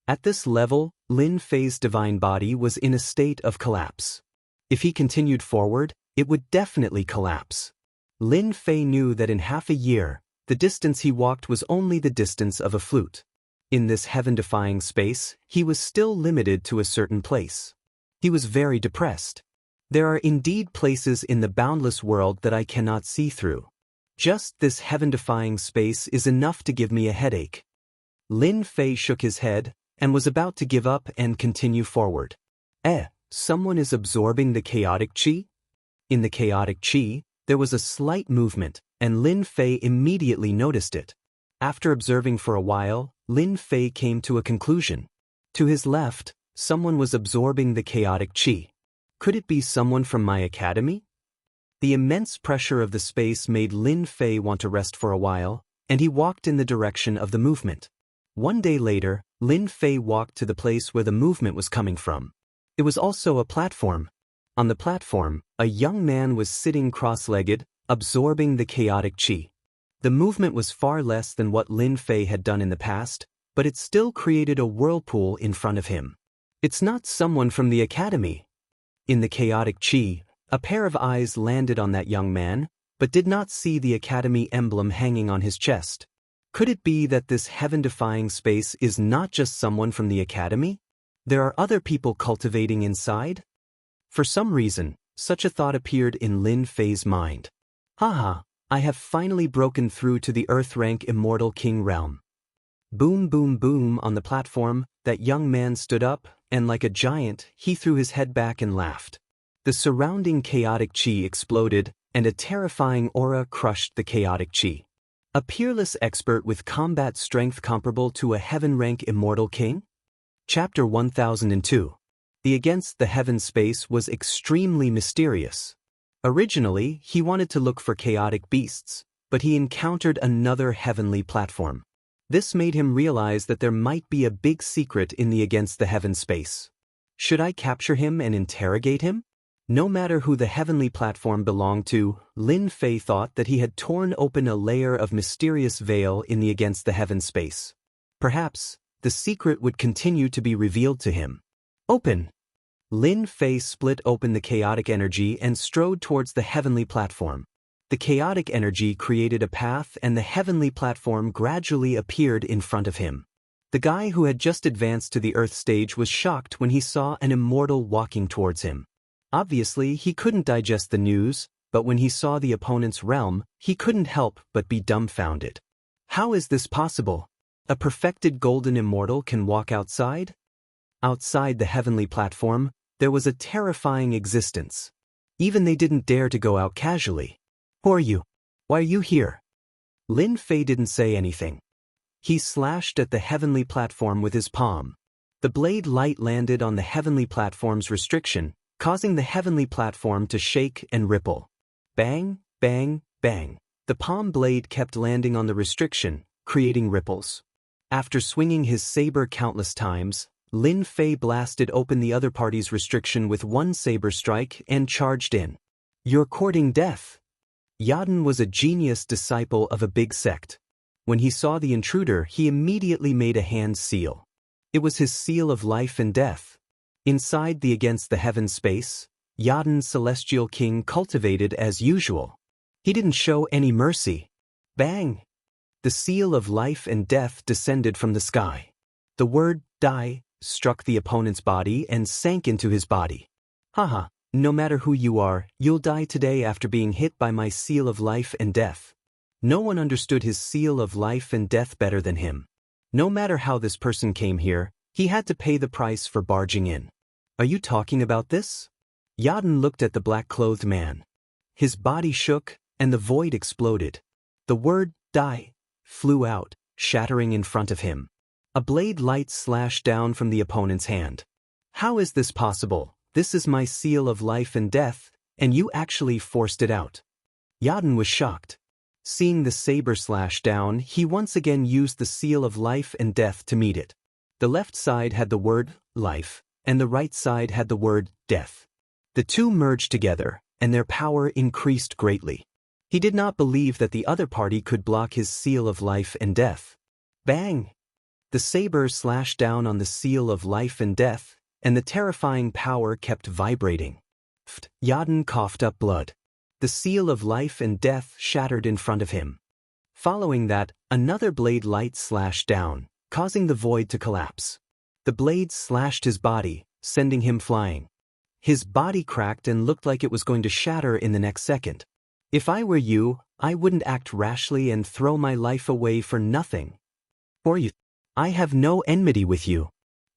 At this level, Lin Fei's divine body was in a state of collapse. If he continued forward, it would definitely collapse. Lin Fei knew that in half a year, the distance he walked was only the distance of a flute. In this heaven-defying space, he was still limited to a certain place. He was very depressed. There are indeed places in the boundless world that I cannot see through. Just this heaven-defying space is enough to give me a headache. Lin Fei shook his head, and was about to give up and continue forward. Someone is absorbing the chaotic qi? In the chaotic qi, there was a slight movement, and Lin Fei immediately noticed it. After observing for a while, Lin Fei came to a conclusion. To his left, someone was absorbing the chaotic qi. Could it be someone from my academy? The immense pressure of the space made Lin Fei want to rest for a while, and he walked in the direction of the movement. One day later, Lin Fei walked to the place where the movement was coming from. It was also a platform. On the platform, a young man was sitting cross-legged, absorbing the chaotic qi. The movement was far less than what Lin Fei had done in the past, but it still created a whirlpool in front of him. It's not someone from the academy. In the chaotic qi, a pair of eyes landed on that young man, but did not see the academy emblem hanging on his chest. Could it be that this heaven-defying space is not just someone from the academy? There are other people cultivating inside? For some reason, such a thought appeared in Lin Fei's mind. Haha, I have finally broken through to the Earth-rank Immortal King realm. Boom boom boom. On the platform, that young man stood up, and like a giant, he threw his head back and laughed. The surrounding chaotic qi exploded, and a terrifying aura crushed the chaotic qi. A peerless expert with combat strength comparable to a heaven-rank immortal king? Chapter 1002. The Against the Heaven space was extremely mysterious. Originally, he wanted to look for chaotic beasts, but he encountered another heavenly platform. This made him realize that there might be a big secret in the Against the Heaven space. Should I capture him and interrogate him? No matter who the heavenly platform belonged to, Lin Fei thought that he had torn open a layer of mysterious veil in the Against the Heaven space. Perhaps, the secret would continue to be revealed to him. Open! Lin Fei split open the chaotic energy and strode towards the heavenly platform. The chaotic energy created a path and the heavenly platform gradually appeared in front of him. The guy who had just advanced to the Earth stage was shocked when he saw an immortal walking towards him. Obviously, he couldn't digest the news, but when he saw the opponent's realm, he couldn't help but be dumbfounded. How is this possible? A perfected golden immortal can walk outside? Outside the heavenly platform, there was a terrifying existence. Even they didn't dare to go out casually. Who are you? Why are you here? Lin Fei didn't say anything. He slashed at the heavenly platform with his palm. The blade light landed on the heavenly platform's restriction, causing the heavenly platform to shake and ripple. Bang, bang, bang. The palm blade kept landing on the restriction, creating ripples. After swinging his saber countless times, Lin Fei blasted open the other party's restriction with one saber strike and charged in. You're courting death. Yaden was a genius disciple of a big sect. When he saw the intruder, he immediately made a hand seal. It was his seal of life and death. Inside the Against the Heaven space, Yaden's celestial king cultivated as usual. He didn't show any mercy. Bang! The seal of life and death descended from the sky. The word die struck the opponent's body and sank into his body. Haha, no matter who you are, you'll die today after being hit by my seal of life and death. No one understood his seal of life and death better than him. No matter how this person came here, he had to pay the price for barging in. Are you talking about this? Yadin looked at the black-clothed man. His body shook, and the void exploded. The word die flew out, shattering in front of him. A blade light slashed down from the opponent's hand. How is this possible? This is my seal of life and death, and you actually forced it out. Yadin was shocked. Seeing the saber slash down, he once again used the seal of life and death to meet it. The left side had the word life, and the right side had the word death. The two merged together, and their power increased greatly. He did not believe that the other party could block his seal of life and death. Bang! The saber slashed down on the seal of life and death, and the terrifying power kept vibrating. Yadin coughed up blood. The seal of life and death shattered in front of him. Following that, another blade light slashed down, causing the void to collapse. The blade slashed his body, sending him flying. His body cracked and looked like it was going to shatter in the next second. If I were you, I wouldn't act rashly and throw my life away for nothing. For you, I have no enmity with you.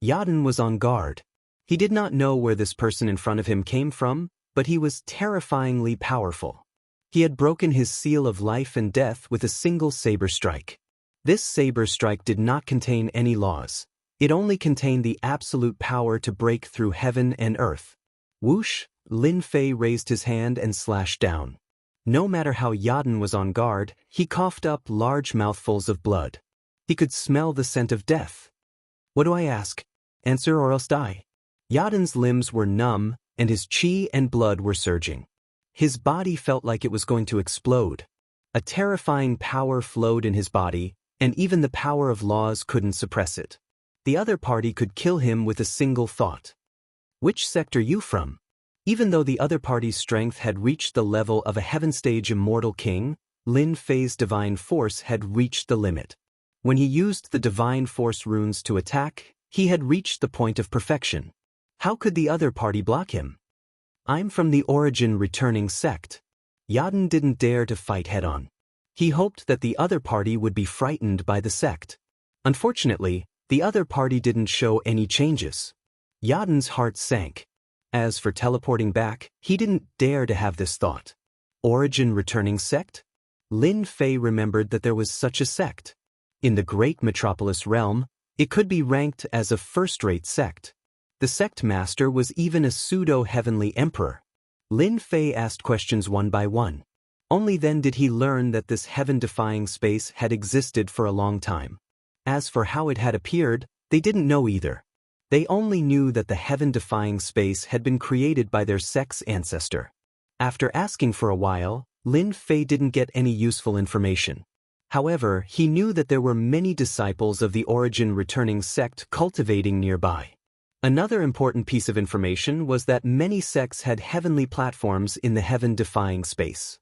Yadin was on guard. He did not know where this person in front of him came from, but he was terrifyingly powerful. He had broken his seal of life and death with a single saber strike. This saber strike did not contain any laws. It only contained the absolute power to break through heaven and earth. Whoosh! Lin Fei raised his hand and slashed down. No matter how Yadin was on guard, he coughed up large mouthfuls of blood. He could smell the scent of death. What do I ask? Answer or else die. Yadin's limbs were numb, and his qi and blood were surging. His body felt like it was going to explode. A terrifying power flowed in his body, and even the power of laws couldn't suppress it. The other party could kill him with a single thought. Which sect are you from? Even though the other party's strength had reached the level of a heaven-stage immortal king, Lin Fei's divine force had reached the limit. When he used the divine force runes to attack, he had reached the point of perfection. How could the other party block him? I'm from the origin returning sect. Yadin didn't dare to fight head-on. He hoped that the other party would be frightened by the sect. Unfortunately, the other party didn't show any changes. Yadin's heart sank. As for teleporting back, he didn't dare to have this thought. Origin returning sect? Lin Fei remembered that there was such a sect. In the great metropolis realm, it could be ranked as a first-rate sect. The sect master was even a pseudo-heavenly emperor. Lin Fei asked questions one by one. Only then did he learn that this heaven-defying space had existed for a long time. As for how it had appeared, they didn't know either. They only knew that the heaven-defying space had been created by their sect's ancestor. After asking for a while, Lin Fei didn't get any useful information. However, he knew that there were many disciples of the origin returning sect cultivating nearby. Another important piece of information was that many sects had heavenly platforms in the heaven-defying space.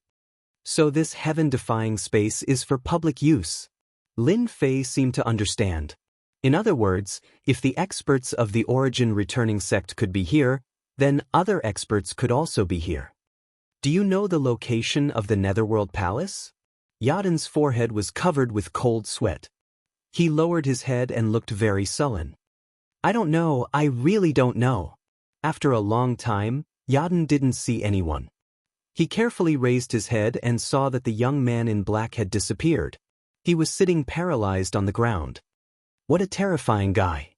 So this heaven-defying space is for public use. Lin Fei seemed to understand. In other words, if the experts of the origin returning sect could be here, then other experts could also be here. Do you know the location of the Netherworld Palace? Yadin's forehead was covered with cold sweat. He lowered his head and looked very sullen. I don't know, I really don't know. After a long time, Yadin didn't see anyone. He carefully raised his head and saw that the young man in black had disappeared. He was sitting paralyzed on the ground. What a terrifying guy.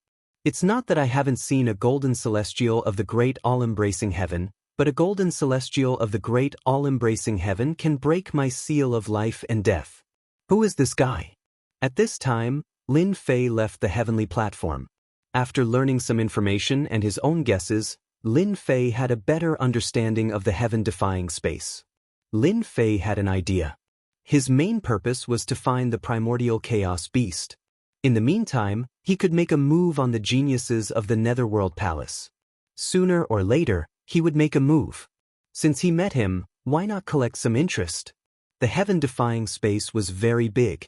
It's not that I haven't seen a golden celestial of the great all-embracing heaven, but a golden celestial of the great all-embracing heaven can break my seal of life and death. Who is this guy? At this time, Lin Fei left the heavenly platform. After learning some information and his own guesses, Lin Fei had a better understanding of the heaven-defying space. Lin Fei had an idea. His main purpose was to find the primordial chaos beast. In the meantime, he could make a move on the geniuses of the Netherworld Palace. Sooner or later, he would make a move. Since he met him, why not collect some interest? The heaven-defying space was very big.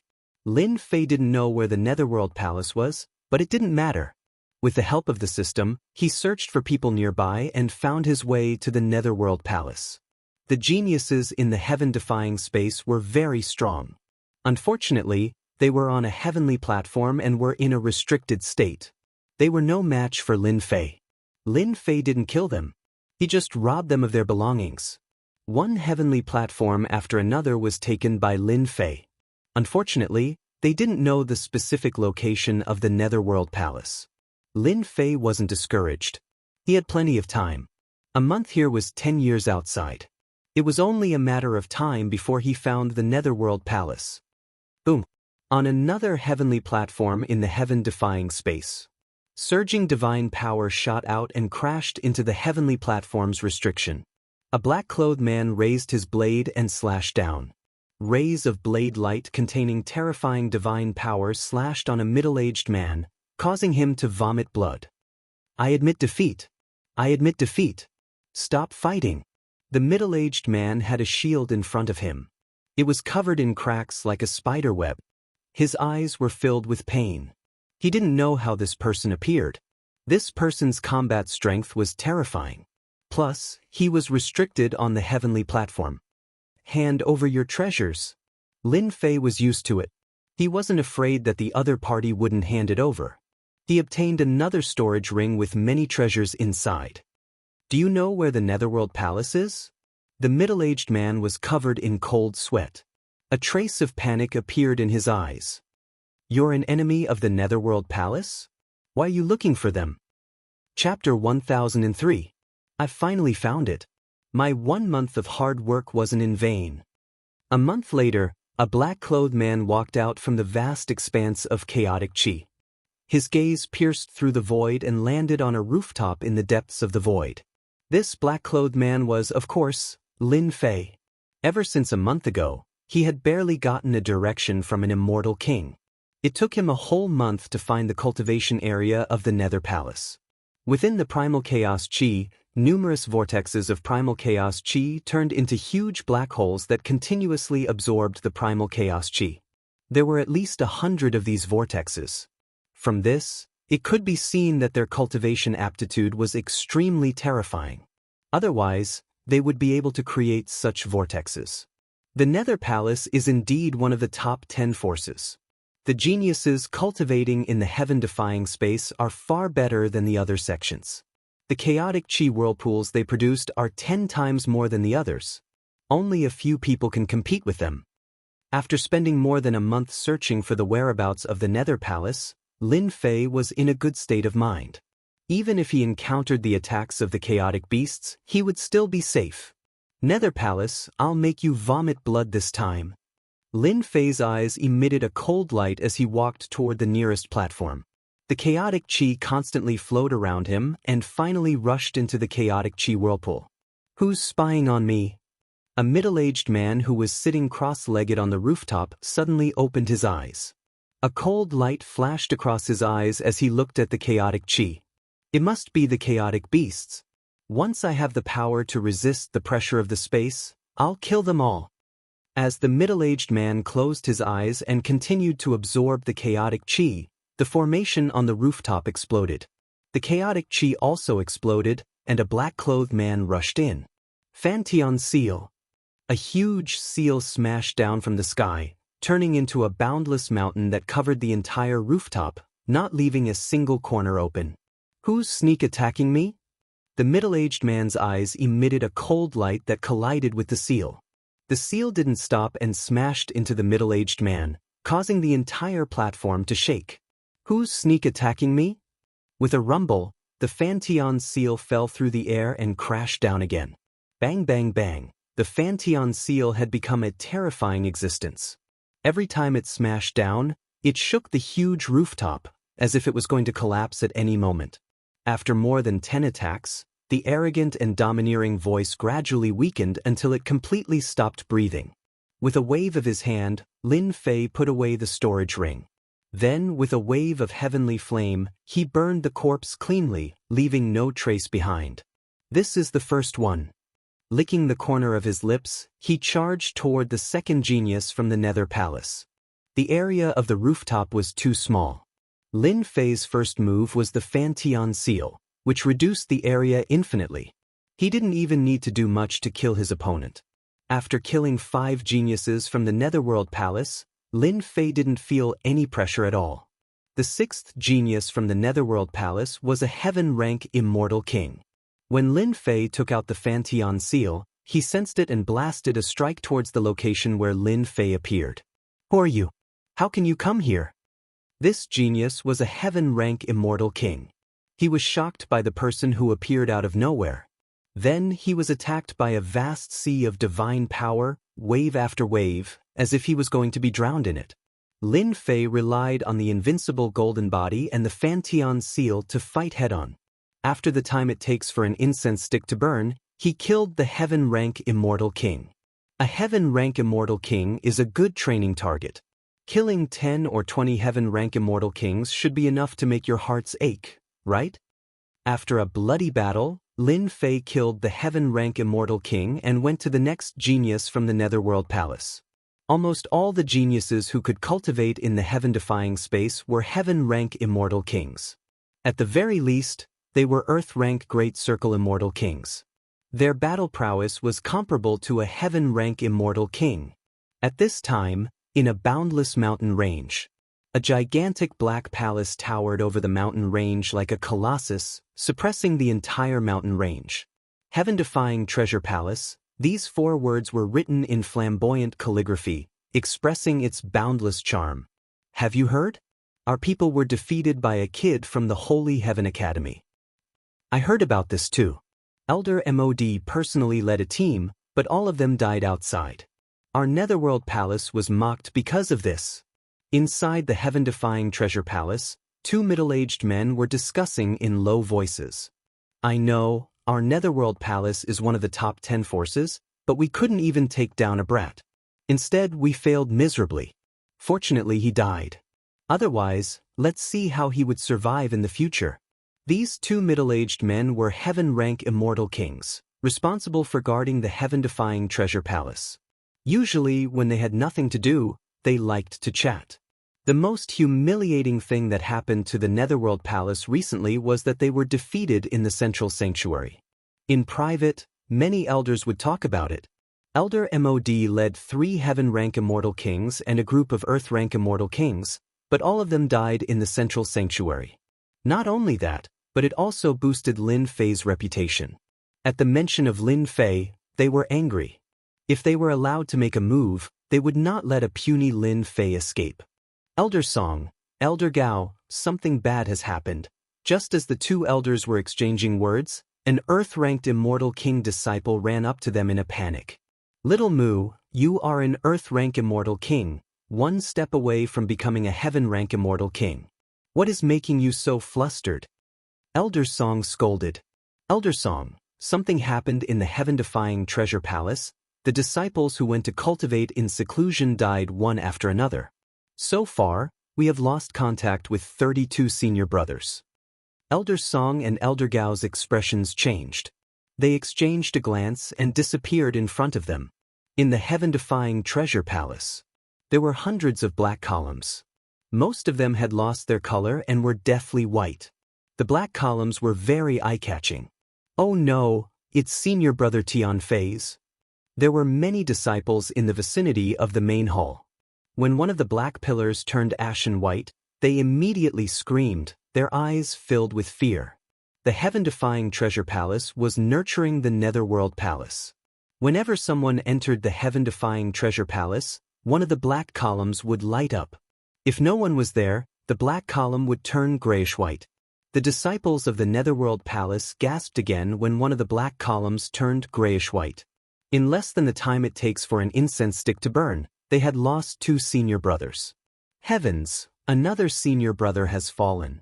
Lin Fei didn't know where the Netherworld Palace was, but it didn't matter. With the help of the system, he searched for people nearby and found his way to the Netherworld Palace. The geniuses in the heaven-defying space were very strong. Unfortunately, they were on a heavenly platform and were in a restricted state. They were no match for Lin Fei. Lin Fei didn't kill them. He just robbed them of their belongings. One heavenly platform after another was taken by Lin Fei. Unfortunately, they didn't know the specific location of the Netherworld Palace. Lin Fei wasn't discouraged. He had plenty of time. A month here was 10 years outside. It was only a matter of time before he found the Netherworld Palace. Boom! On another heavenly platform in the heaven-defying space. Surging divine power shot out and crashed into the heavenly platform's restriction. A black-clothed man raised his blade and slashed down. Rays of blade light containing terrifying divine power slashed on a middle-aged man, causing him to vomit blood. I admit defeat. I admit defeat. Stop fighting. The middle-aged man had a shield in front of him. It was covered in cracks like a spider web. His eyes were filled with pain. He didn't know how this person appeared. This person's combat strength was terrifying. Plus, he was restricted on the heavenly platform. Hand over your treasures. Lin Fei was used to it. He wasn't afraid that the other party wouldn't hand it over. He obtained another storage ring with many treasures inside. Do you know where the Netherworld Palace is? The middle-aged man was covered in cold sweat. A trace of panic appeared in his eyes. You're an enemy of the Netherworld Palace? Why are you looking for them? Chapter 1003. I finally found it. My 1 month of hard work wasn't in vain. A month later, a black-clothed man walked out from the vast expanse of chaotic chi. His gaze pierced through the void and landed on a rooftop in the depths of the void. This black-clothed man was, of course, Lin Fei. Ever since a month ago, he had barely gotten a direction from an immortal king. It took him a whole month to find the cultivation area of the Nether Palace. Within the primal chaos chi, numerous vortexes of primal chaos chi turned into huge black holes that continuously absorbed the primal chaos chi. There were at least 100 of these vortexes. From this, it could be seen that their cultivation aptitude was extremely terrifying. Otherwise, they would be able to create such vortexes. The Nether Palace is indeed one of the top 10 forces. The geniuses cultivating in the heaven-defying space are far better than the other sections. The chaotic chi whirlpools they produced are 10 times more than the others. Only a few people can compete with them. After spending more than a month searching for the whereabouts of the Nether Palace, Lin Fei was in a good state of mind. Even if he encountered the attacks of the chaotic beasts, he would still be safe. Nether Palace, I'll make you vomit blood this time. Lin Fei's eyes emitted a cold light as he walked toward the nearest platform. The chaotic chi constantly flowed around him and finally rushed into the chaotic chi whirlpool. Who's spying on me? A middle-aged man who was sitting cross-legged on the rooftop suddenly opened his eyes. A cold light flashed across his eyes as he looked at the chaotic chi. It must be the chaotic beasts. Once I have the power to resist the pressure of the space, I'll kill them all. As the middle-aged man closed his eyes and continued to absorb the chaotic chi, the formation on the rooftop exploded. The chaotic chi also exploded, and a black-clothed man rushed in. Fantion seal. A huge seal smashed down from the sky, turning into a boundless mountain that covered the entire rooftop, not leaving a single corner open. Who's sneak attacking me? The middle-aged man's eyes emitted a cold light that collided with the seal. The seal didn't stop and smashed into the middle-aged man, causing the entire platform to shake. Who's sneak attacking me? With a rumble, the Fantion seal fell through the air and crashed down again. Bang bang bang, the Fantion seal had become a terrifying existence. Every time it smashed down, it shook the huge rooftop, as if it was going to collapse at any moment. After more than 10 attacks, the arrogant and domineering voice gradually weakened until it completely stopped breathing. With a wave of his hand, Lin Fei put away the storage ring. Then, with a wave of heavenly flame, he burned the corpse cleanly, leaving no trace behind. This is the first one. Licking the corner of his lips, he charged toward the second genius from the Nether Palace. The area of the rooftop was too small. Lin Fei's first move was the Fan Tian Seal, which reduced the area infinitely. He didn't even need to do much to kill his opponent. After killing 5 geniuses from the Netherworld Palace, Lin Fei didn't feel any pressure at all. The 6th genius from the Netherworld Palace was a heaven-rank Immortal King. When Lin Fei took out the Fan Tian Seal, he sensed it and blasted a strike towards the location where Lin Fei appeared. "Who are you? How can you come here?" This genius was a heaven-rank Immortal King. He was shocked by the person who appeared out of nowhere. Then he was attacked by a vast sea of divine power, wave after wave, as if he was going to be drowned in it. Lin Fei relied on the invincible golden body and the Fan Tian Seal to fight head-on. After the time it takes for an incense stick to burn, he killed the heaven-rank Immortal King. A heaven-rank Immortal King is a good training target. Killing 10 or 20 heaven-rank Immortal Kings should be enough to make your hearts ache, right? After a bloody battle, Lin Fei killed the heaven-rank Immortal King and went to the next genius from the Netherworld Palace. Almost all the geniuses who could cultivate in the heaven-defying space were heaven-rank Immortal Kings. At the very least, they were Earth-rank Great Circle Immortal Kings. Their battle prowess was comparable to a heaven-rank Immortal King. At this time, in a boundless mountain range, a gigantic black palace towered over the mountain range like a colossus, suppressing the entire mountain range. Heaven-defying treasure palace, these 4 words were written in flamboyant calligraphy, expressing its boundless charm. Have you heard? Our people were defeated by a kid from the Holy Heaven Academy. I heard about this too. Elder Mod personally led a team, but all of them died outside. Our Netherworld Palace was mocked because of this. Inside the heaven-defying treasure palace, 2 middle-aged men were discussing in low voices. "I know, our Netherworld Palace is one of the top 10 forces, but we couldn't even take down a brat. Instead, we failed miserably. Fortunately, he died. Otherwise, let's see how he would survive in the future." These 2 middle-aged men were heaven-rank Immortal Kings, responsible for guarding the heaven-defying treasure palace. Usually, when they had nothing to do, they liked to chat. The most humiliating thing that happened to the Netherworld Palace recently was that they were defeated in the Central Sanctuary. In private, many elders would talk about it. Elder Mod led 3 heaven-rank Immortal Kings and a group of Earth-rank Immortal Kings, but all of them died in the Central Sanctuary. Not only that, but it also boosted Lin Fei's reputation. At the mention of Lin Fei, they were angry. If they were allowed to make a move, they would not let a puny Lin Fei escape. "Elder Song, Elder Gao, something bad has happened." Just as the 2 elders were exchanging words, an Earth-ranked Immortal King disciple ran up to them in a panic. "Little Mu, you are an Earth-rank Immortal King, 1 step away from becoming a Heaven-rank Immortal King. What is making you so flustered?" Elder Song scolded. "Elder Song, something happened in the heaven-defying treasure palace. The disciples who went to cultivate in seclusion died one after another. So far, we have lost contact with 32 senior brothers." Elder Song and Elder Gao's expressions changed. They exchanged a glance and disappeared in front of them. In the heaven-defying treasure palace, there were hundreds of black columns. Most of them had lost their color and were deathly white. The black columns were very eye-catching. "Oh no, it's senior brother Tian Fei's." There were many disciples in the vicinity of the main hall. When one of the black pillars turned ashen white, they immediately screamed, their eyes filled with fear. The heaven-defying treasure palace was nurturing the Netherworld Palace. Whenever someone entered the heaven-defying treasure palace, one of the black columns would light up. If no one was there, the black column would turn grayish-white. The disciples of the Netherworld Palace gasped again when one of the black columns turned grayish-white. In less than the time it takes for an incense stick to burn, they had lost 2 senior brothers. Heavens, another senior brother has fallen.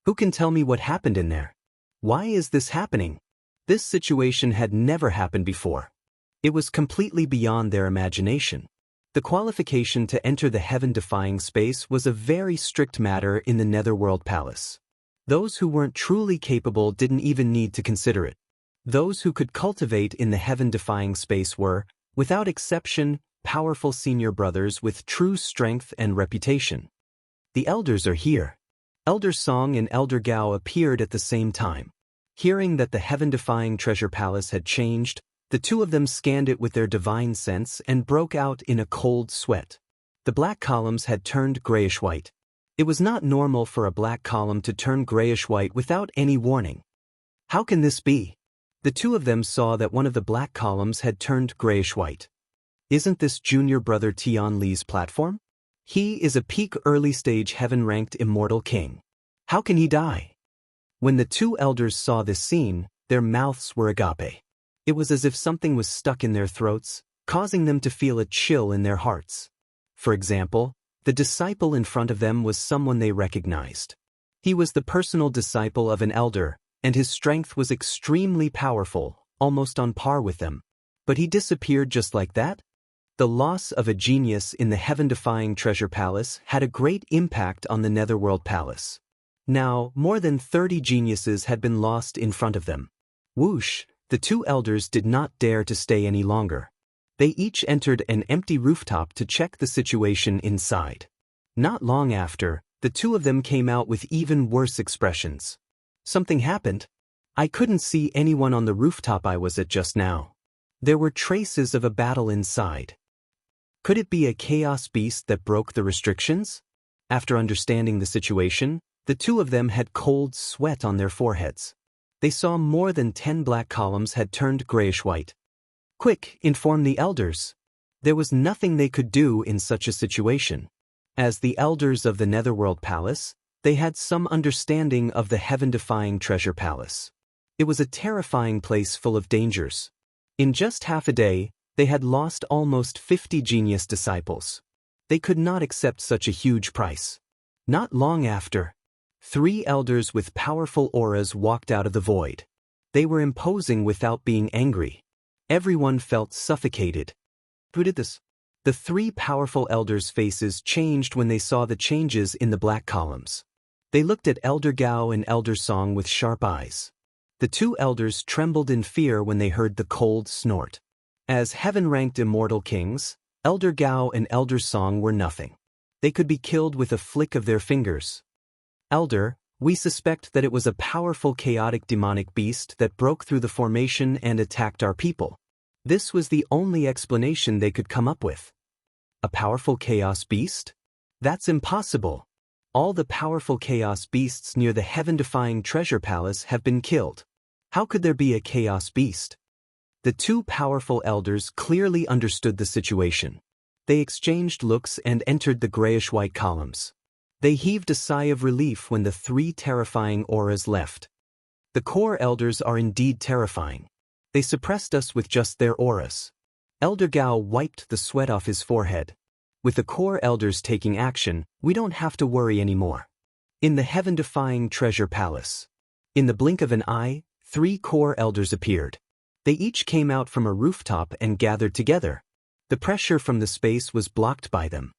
Who can tell me what happened in there? Why is this happening? This situation had never happened before. It was completely beyond their imagination. The qualification to enter the heaven-defying space was a very strict matter in the Netherworld Palace. Those who weren't truly capable didn't even need to consider it. Those who could cultivate in the heaven-defying space were, without exception, powerful senior brothers with true strength and reputation. The elders are here. Elder Song and Elder Gao appeared at the same time. Hearing that the heaven-defying treasure palace had changed, the two of them scanned it with their divine sense and broke out in a cold sweat. The black columns had turned grayish-white. It was not normal for a black column to turn grayish-white without any warning. How can this be? The two of them saw that one of the black columns had turned grayish-white. Isn't this junior brother Tian Li's platform? He is a peak early-stage heaven-ranked immortal king. How can he die? When the two elders saw this scene, their mouths were agape. It was as if something was stuck in their throats, causing them to feel a chill in their hearts. For example, the disciple in front of them was someone they recognized. He was the personal disciple of an elder, and his strength was extremely powerful, almost on par with them. But he disappeared just like that? The loss of a genius in the heaven-defying treasure palace had a great impact on the Netherworld Palace. Now, more than 30 geniuses had been lost in front of them. Whoosh, the two elders did not dare to stay any longer. They each entered an empty rooftop to check the situation inside. Not long after, the two of them came out with even worse expressions. Something happened. I couldn't see anyone on the rooftop I was at just now. There were traces of a battle inside. Could it be a chaos beast that broke the restrictions? After understanding the situation, the two of them had cold sweat on their foreheads. They saw more than 10 black columns had turned grayish-white. Quick, inform the elders. There was nothing they could do in such a situation. As the elders of the Netherworld Palace, they had some understanding of the heaven-defying treasure palace. It was a terrifying place full of dangers. In just half a day, they had lost almost 50 genius disciples. They could not accept such a huge price. Not long after, 3 elders with powerful auras walked out of the void. They were imposing without being angry. Everyone felt suffocated. Who did this? The 3 powerful elders' faces changed when they saw the changes in the black columns. They looked at Elder Gao and Elder Song with sharp eyes. The 2 elders trembled in fear when they heard the cold snort. As heaven-ranked immortal kings, Elder Gao and Elder Song were nothing. They could be killed with a flick of their fingers. Elder, we suspect that it was a powerful chaotic demonic beast that broke through the formation and attacked our people. This was the only explanation they could come up with. A powerful chaos beast? That's impossible. All the powerful chaos beasts near the heaven-defying treasure palace have been killed. How could there be a chaos beast? The 2 powerful elders clearly understood the situation. They exchanged looks and entered the grayish-white columns. They heaved a sigh of relief when the 3 terrifying auras left. The core elders are indeed terrifying. They suppressed us with just their auras. Elder Gao wiped the sweat off his forehead. With the core elders taking action, we don't have to worry anymore. In the heaven-defying treasure palace. In the blink of an eye, 3 core elders appeared. They each came out from a rooftop and gathered together. The pressure from the space was blocked by them.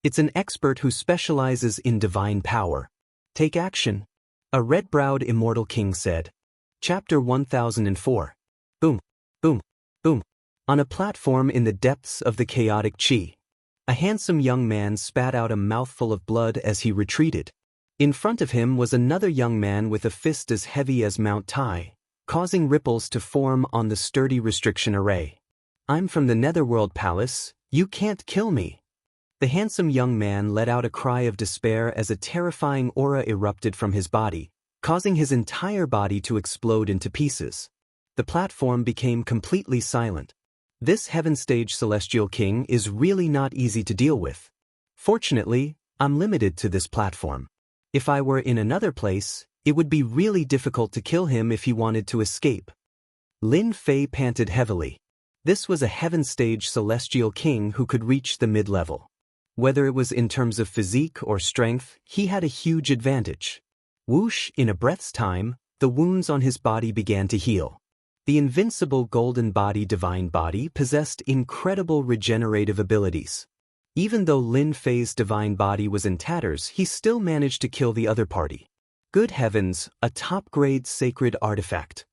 It's an expert who specializes in divine power. Take action. A red-browed immortal king said. Chapter 1004. Boom, boom, boom. On a platform in the depths of the chaotic chi, a handsome young man spat out a mouthful of blood as he retreated. In front of him was another young man with a fist as heavy as Mount Tai, causing ripples to form on the sturdy restriction array. I'm from the Netherworld Palace, you can't kill me. The handsome young man let out a cry of despair as a terrifying aura erupted from his body, causing his entire body to explode into pieces. The platform became completely silent. This heaven-stage celestial king is really not easy to deal with. Fortunately, I'm limited to this platform. If I were in another place, it would be really difficult to kill him if he wanted to escape. Lin Fei panted heavily. This was a heaven-stage celestial king who could reach the mid-level. Whether it was in terms of physique or strength, he had a huge advantage. Whoosh, in a breath's time, the wounds on his body began to heal. The invincible golden body divine body possessed incredible regenerative abilities. Even though Lin Fei's divine body was in tatters, he still managed to kill the other party. Good heavens, a top-grade sacred artifact.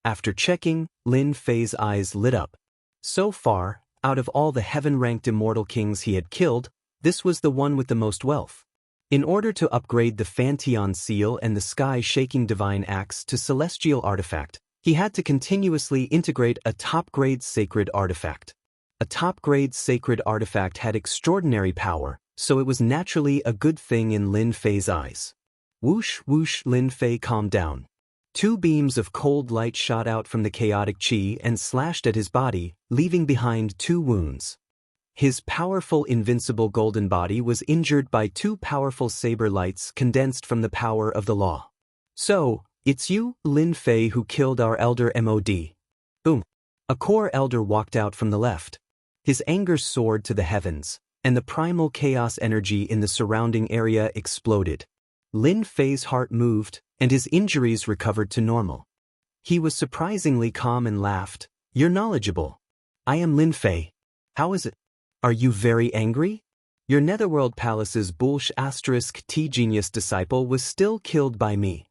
After checking, Lin Fei's eyes lit up. So far, Out of all the heaven-ranked immortal kings he had killed, this was the one with the most wealth. In order to upgrade the Fanteon Seal and the Sky-Shaking Divine Axe to Celestial Artifact, he had to continuously integrate a top-grade sacred artifact. A top-grade sacred artifact had extraordinary power, so it was naturally a good thing in Lin Fei's eyes. Whoosh whoosh, Lin Fei calmed down. 2 beams of cold light shot out from the chaotic chi and slashed at his body, leaving behind 2 wounds. His powerful invincible golden body was injured by 2 powerful saber lights condensed from the power of the law. So, it's you, Lin Fei, who killed our elder MOD. Boom. A core elder walked out from the left. His anger soared to the heavens, and the primal chaos energy in the surrounding area exploded. Lin Fei's heart moved, and his injuries recovered to normal. He was surprisingly calm and laughed. You're knowledgeable. I am Lin Fei. How is it? Are you very angry? Your Netherworld Palace's *T genius disciple was still killed by me.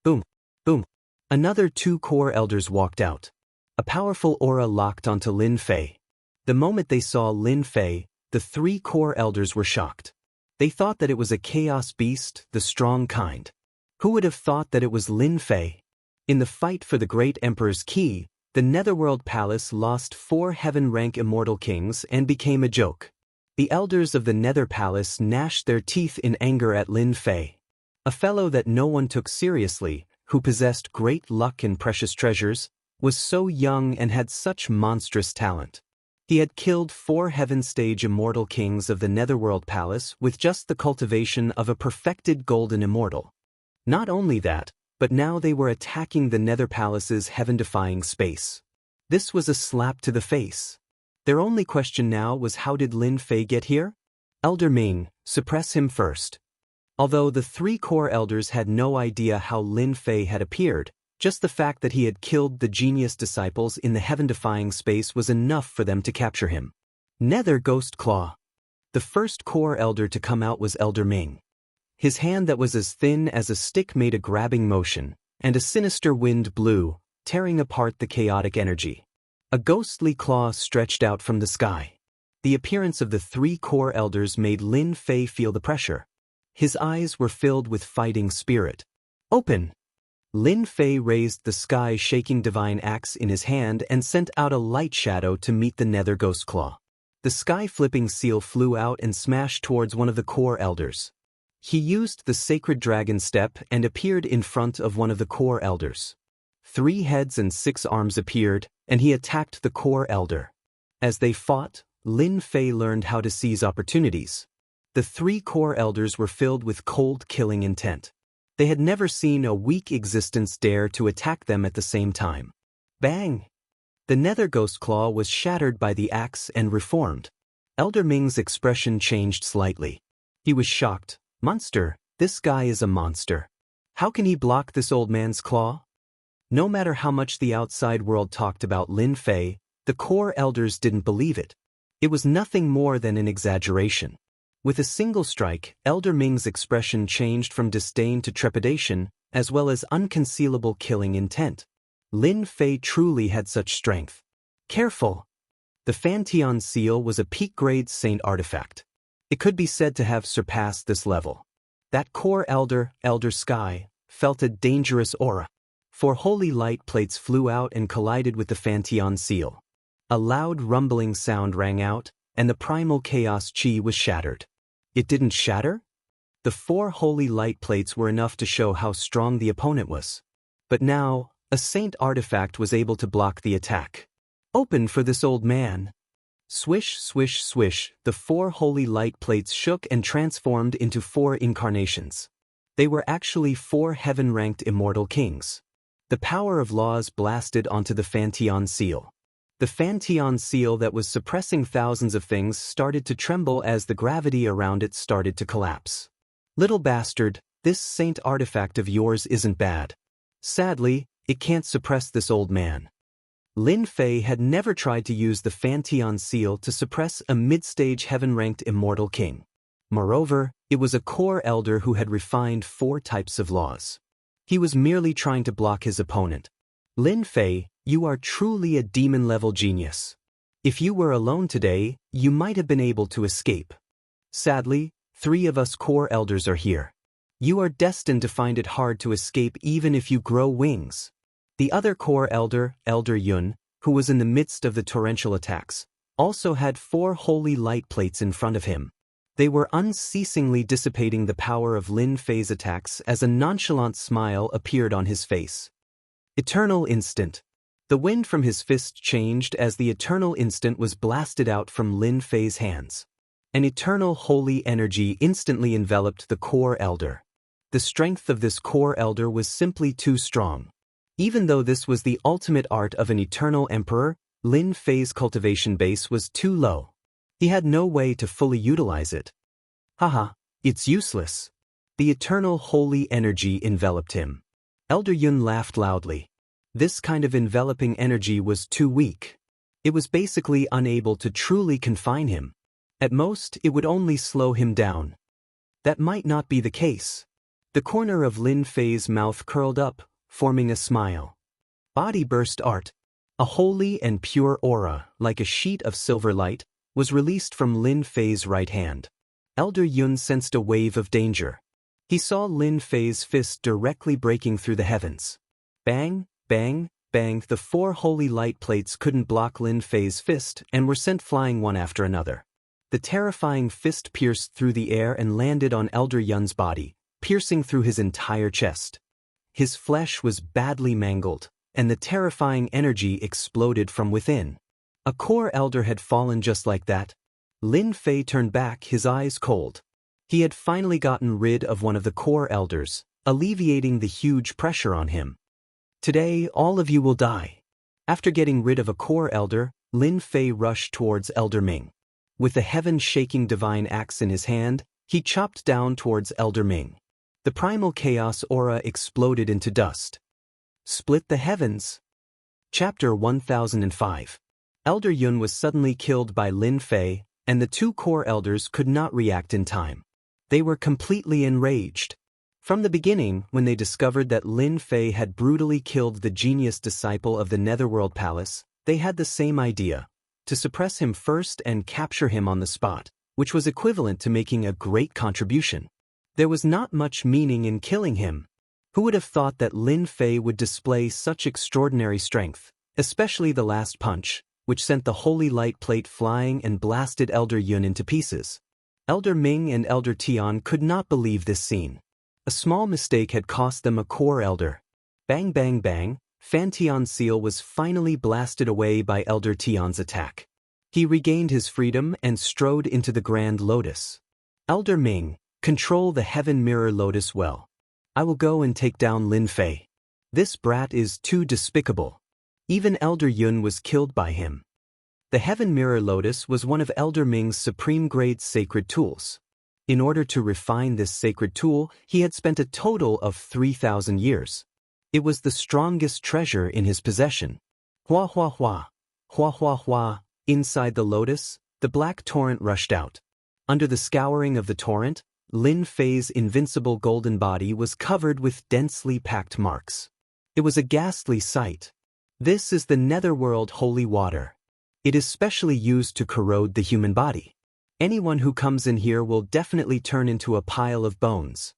Boom. Boom. Another 2 core elders walked out. A powerful aura locked onto Lin Fei. The moment they saw Lin Fei, the 3 core elders were shocked. They thought that it was a chaos beast, the strong kind. Who would have thought that it was Lin Fei? In the fight for the Great Emperor's Key, the Netherworld Palace lost 4 heaven-rank immortal kings and became a joke. The elders of the Nether Palace gnashed their teeth in anger at Lin Fei. A fellow that no one took seriously, who possessed great luck and precious treasures, was so young and had such monstrous talent. He had killed 4 heaven-stage immortal kings of the Netherworld Palace with just the cultivation of a perfected golden immortal. Not only that, but now they were attacking the Nether Palace's heaven-defying space. This was a slap to the face. Their only question now was, how did Lin Fei get here? Elder Ming, suppress him first. Although the 3 core elders had no idea how Lin Fei had appeared, just the fact that he had killed the genius disciples in the heaven-defying space was enough for them to capture him. Nether Ghost Claw. The first core elder to come out was Elder Ming. His hand that was as thin as a stick made a grabbing motion, and a sinister wind blew, tearing apart the chaotic energy. A ghostly claw stretched out from the sky. The appearance of the 3 core elders made Lin Fei feel the pressure. His eyes were filled with fighting spirit. Open! Lin Fei raised the Sky-Shaking Divine Axe in his hand and sent out a light shadow to meet the Nether Ghost Claw. The Sky-Flipping Seal flew out and smashed towards one of the core elders. He used the Sacred Dragon Step and appeared in front of one of the core elders. 3 heads and 6 arms appeared, and he attacked the core elder. As they fought, Lin Fei learned how to seize opportunities. The 3 core elders were filled with cold killing intent. They had never seen a weak existence dare to attack them at the same time. Bang! The Nether Ghost Claw was shattered by the axe and reformed. Elder Ming's expression changed slightly. He was shocked. Monster, this guy is a monster. How can he block this old man's claw? No matter how much the outside world talked about Lin Fei, the core elders didn't believe it. It was nothing more than an exaggeration. With a single strike, Elder Ming's expression changed from disdain to trepidation, as well as unconcealable killing intent. Lin Fei truly had such strength. Careful! The Fanteon Seal was a peak-grade saint artifact. It could be said to have surpassed this level. That core elder, Elder Sky, felt a dangerous aura. 4 holy light plates flew out and collided with the Fanteon Seal. A loud rumbling sound rang out, and the primal chaos chi was shattered. It didn't shatter? The 4 holy light plates were enough to show how strong the opponent was. But now, a saint artifact was able to block the attack. Open for this old man. Swish, swish, swish, the 4 holy light plates shook and transformed into 4 incarnations. They were actually 4 heaven-ranked immortal kings. The power of laws blasted onto the Fanteon Seal. The Fanteon Seal that was suppressing thousands of things started to tremble as the gravity around it started to collapse. Little bastard, this saint artifact of yours isn't bad. Sadly, it can't suppress this old man. Lin Fei had never tried to use the Fanteon Seal to suppress a mid-stage heaven-ranked immortal king. Moreover, it was a core elder who had refined 4 types of laws. He was merely trying to block his opponent. Lin Fei, you are truly a demon-level genius. If you were alone today, you might have been able to escape. Sadly, 3 of us core elders are here. You are destined to find it hard to escape even if you grow wings. The other core elder, Elder Yun, who was in the midst of the torrential attacks, also had 4 holy light plates in front of him. They were unceasingly dissipating the power of Lin Fei's attacks as a nonchalant smile appeared on his face. Eternal instant. The wind from his fist changed as the eternal instant was blasted out from Lin Fei's hands. An eternal holy energy instantly enveloped the core elder. The strength of this core elder was simply too strong. Even though this was the ultimate art of an eternal emperor, Lin Fei's cultivation base was too low. He had no way to fully utilize it. Haha, it's useless. The eternal holy energy enveloped him. Elder Yun laughed loudly. This kind of enveloping energy was too weak. It was basically unable to truly confine him. At most, it would only slow him down. That might not be the case. The corner of Lin Fei's mouth curled up, forming a smile. Body burst art. A holy and pure aura, like a sheet of silver light, was released from Lin Fei's right hand. Elder Yun sensed a wave of danger. He saw Lin Fei's fist directly breaking through the heavens. Bang, bang, bang, the 4 holy light plates couldn't block Lin Fei's fist and were sent flying one after another. The terrifying fist pierced through the air and landed on Elder Yun's body, piercing through his entire chest. His flesh was badly mangled, and the terrifying energy exploded from within. A core elder had fallen just like that. Lin Fei turned back, his eyes cold. He had finally gotten rid of one of the core elders, alleviating the huge pressure on him. Today, all of you will die. After getting rid of a core elder, Lin Fei rushed towards Elder Ming. With the heaven-shaking divine axe in his hand, he chopped down towards Elder Ming. The primal chaos aura exploded into dust. Split the heavens. Chapter 1005. Elder Yun was suddenly killed by Lin Fei, and the 2 core elders could not react in time. They were completely enraged. From the beginning, when they discovered that Lin Fei had brutally killed the genius disciple of the Netherworld Palace, they had the same idea: to suppress him first and capture him on the spot, which was equivalent to making a great contribution. There was not much meaning in killing him. Who would have thought that Lin Fei would display such extraordinary strength, especially the last punch, which sent the holy light plate flying and blasted Elder Yun into pieces. Elder Ming and Elder Tian could not believe this scene. A small mistake had cost them a core elder. Bang bang bang, Fan Tian's seal was finally blasted away by Elder Tian's attack. He regained his freedom and strode into the Grand Lotus. Elder Ming, control the Heaven Mirror Lotus well. I will go and take down Lin Fei. This brat is too despicable. Even Elder Yun was killed by him. The Heaven Mirror Lotus was one of Elder Ming's supreme-grade sacred tools. In order to refine this sacred tool, he had spent a total of 3,000 years. It was the strongest treasure in his possession. Hua hua hua, hua hua hua. Inside the lotus, the black torrent rushed out. Under the scouring of the torrent, Lin Fei's invincible golden body was covered with densely packed marks. It was a ghastly sight. This is the Netherworld holy water. It is specially used to corrode the human body. Anyone who comes in here will definitely turn into a pile of bones.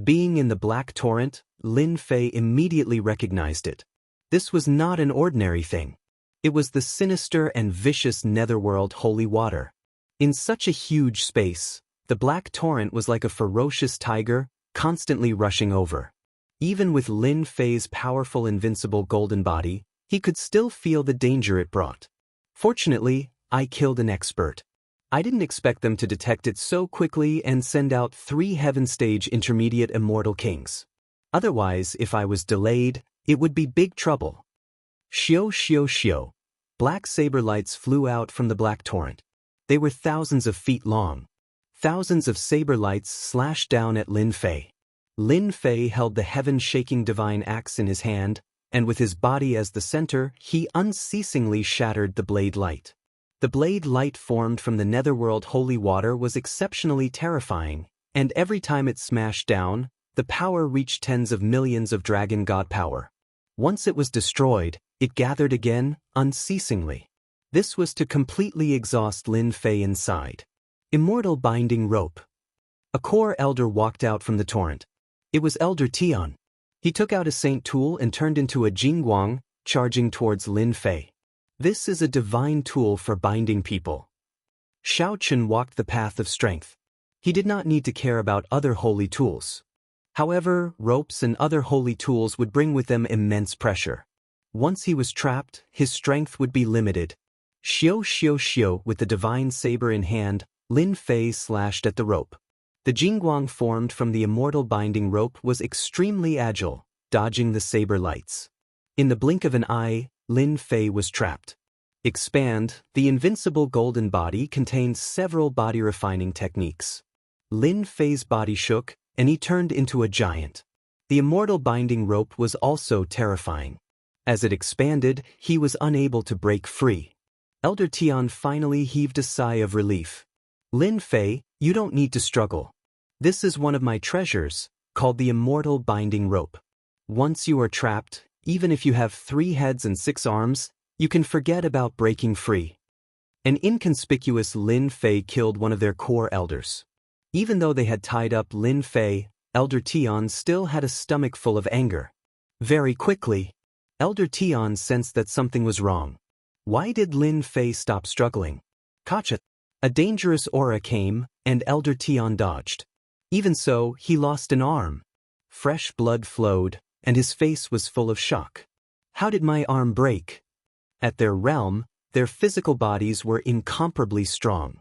Being in the black torrent, Lin Fei immediately recognized it. This was not an ordinary thing. It was the sinister and vicious Netherworld holy water. In such a huge space, the black torrent was like a ferocious tiger, constantly rushing over. Even with Lin Fei's powerful invincible golden body, he could still feel the danger it brought. Fortunately, I killed an expert. I didn't expect them to detect it so quickly and send out 3 heaven stage intermediate immortal kings. Otherwise, if I was delayed, it would be big trouble. Xiao xiao xiao. Black saber lights flew out from the black torrent. They were thousands of feet long. Thousands of saber lights slashed down at Lin Fei. Lin Fei held the heaven-shaking divine axe in his hand, and with his body as the center, he unceasingly shattered the blade light. The blade light formed from the Netherworld holy water was exceptionally terrifying, and every time it smashed down, the power reached tens of millions of dragon god power. Once it was destroyed, it gathered again, unceasingly. This was to completely exhaust Lin Fei inside. Immortal binding rope. A core elder walked out from the torrent. It was Elder Tian. He took out a saint tool and turned into a jingguang, charging towards Lin Fei. This is a divine tool for binding people. Shao Chun walked the path of strength. He did not need to care about other holy tools. However, ropes and other holy tools would bring with them immense pressure. Once he was trapped, his strength would be limited. Xiao xiao xiao, with the divine saber in hand, Lin Fei slashed at the rope. The jingguang formed from the immortal binding rope was extremely agile, dodging the saber lights. In the blink of an eye, Lin Fei was trapped. Expand, the invincible golden body contained several body-refining techniques. Lin Fei's body shook, and he turned into a giant. The immortal binding rope was also terrifying. As it expanded, he was unable to break free. Elder Tian finally heaved a sigh of relief. Lin Fei, you don't need to struggle. This is one of my treasures, called the immortal binding rope. Once you are trapped, even if you have 3 heads and 6 arms, you can forget about breaking free. An inconspicuous Lin Fei killed one of their core elders. Even though they had tied up Lin Fei, Elder Tian still had a stomach full of anger. Very quickly, Elder Tian sensed that something was wrong. Why did Lin Fei stop struggling? Gotcha! A dangerous aura came, and Elder Tian dodged. Even so, he lost an arm. Fresh blood flowed, and his face was full of shock. How did my arm break? At their realm, their physical bodies were incomparably strong.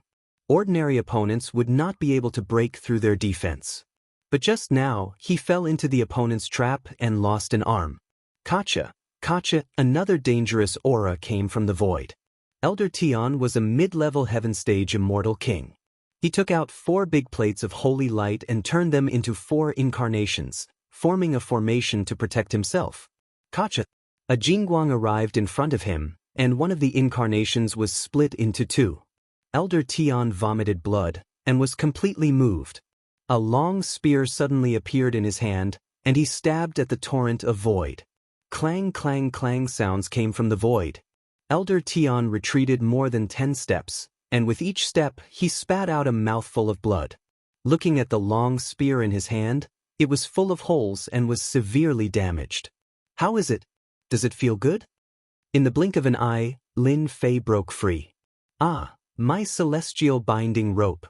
Ordinary opponents would not be able to break through their defense. But just now, he fell into the opponent's trap and lost an arm. Gotcha! Gotcha! Another dangerous aura came from the void. Elder Tian was a mid-level heaven stage immortal king. He took out 4 big plates of holy light and turned them into 4 incarnations, forming a formation to protect himself. Gotcha! A jingguang arrived in front of him, and one of the incarnations was split into 2. Elder Tian vomited blood, and was completely moved. A long spear suddenly appeared in his hand, and he stabbed at the torrent of void. Clang clang clang sounds came from the void. Elder Tian retreated more than 10 steps, and with each step he spat out a mouthful of blood. Looking at the long spear in his hand, it was full of holes and was severely damaged. How is it? Does it feel good? In the blink of an eye, Lin Fei broke free. Ah, my celestial binding rope.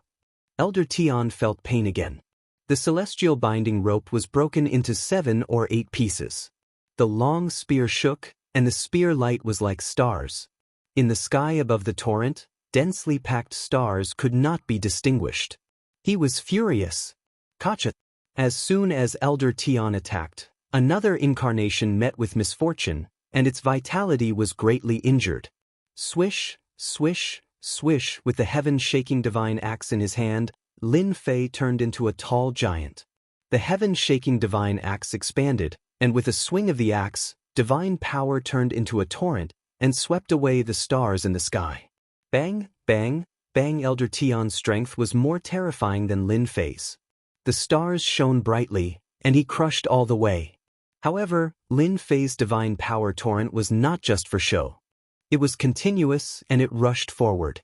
Elder Tian felt pain again. The celestial binding rope was broken into 7 or 8 pieces. The long spear shook, and the spear light was like stars. In the sky above the torrent, densely packed stars could not be distinguished. He was furious. Gotcha! As soon as Elder Tian attacked, another incarnation met with misfortune, and its vitality was greatly injured. Swish, swish, swish, with the heaven-shaking divine axe in his hand, Lin Fei turned into a tall giant. The heaven-shaking divine axe expanded, and with a swing of the axe, divine power turned into a torrent and swept away the stars in the sky. Bang, bang, bang! Elder Tian's strength was more terrifying than Lin Fei's. The stars shone brightly, and he crushed all the way. However, Lin Fei's divine power torrent was not just for show. It was continuous, and it rushed forward.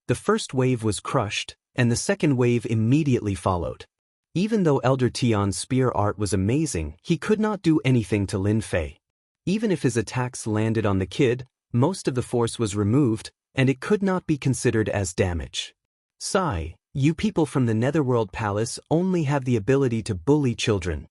The first wave was crushed, and the second wave immediately followed. Even though Elder Tian's spear art was amazing, he could not do anything to Lin Fei. Even if his attacks landed on the kid, most of the force was removed, and it could not be considered as damage. Sigh, you people from the Netherworld Palace only have the ability to bully children.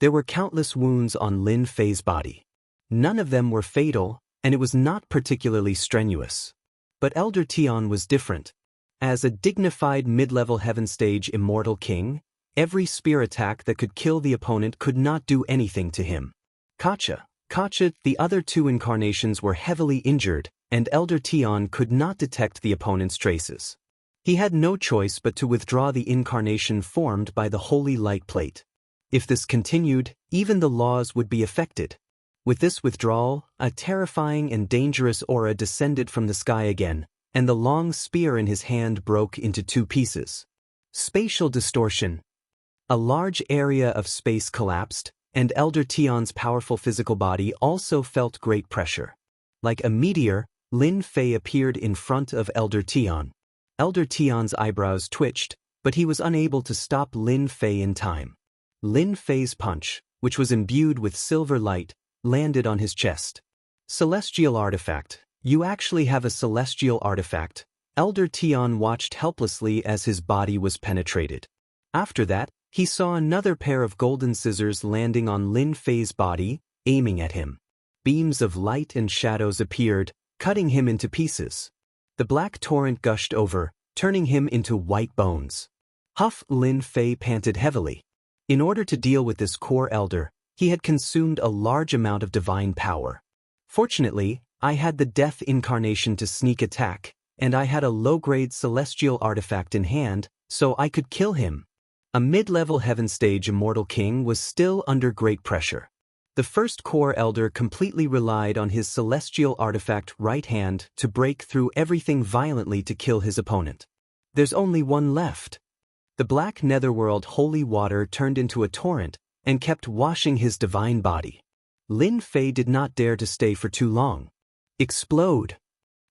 There were countless wounds on Lin Fei's body. None of them were fatal, and it was not particularly strenuous. But Elder Tian was different. As a dignified mid-level heaven stage immortal king, every spear attack that could kill the opponent could not do anything to him. Gotcha! Gotcha! The other 2 incarnations were heavily injured, and Elder Tian could not detect the opponent's traces. He had no choice but to withdraw the incarnation formed by the holy light plate. If this continued, even the laws would be affected. With this withdrawal, a terrifying and dangerous aura descended from the sky again, and the long spear in his hand broke into 2 pieces. Spatial distortion. A large area of space collapsed, and Elder Tian's powerful physical body also felt great pressure. Like a meteor, Lin Fei appeared in front of Elder Tian. Elder Tian's eyebrows twitched, but he was unable to stop Lin Fei in time. Lin Fei's punch, which was imbued with silver light, landed on his chest. Celestial artifact. You actually have a celestial artifact. Elder Tian watched helplessly as his body was penetrated. After that, he saw another pair of golden scissors landing on Lin Fei's body, aiming at him. Beams of light and shadows appeared, cutting him into pieces. The black torrent gushed over, turning him into white bones. Huff! Lin Fei panted heavily. In order to deal with this core elder, he had consumed a large amount of divine power. Fortunately, I had the death incarnation to sneak attack, and I had a low-grade celestial artifact in hand, so I could kill him. A mid-level heaven stage immortal king was still under great pressure. The first core elder completely relied on his celestial artifact right hand to break through everything violently to kill his opponent. There's only one left. The black netherworld holy water turned into a torrent and kept washing his divine body. Lin Fei did not dare to stay for too long. Explode!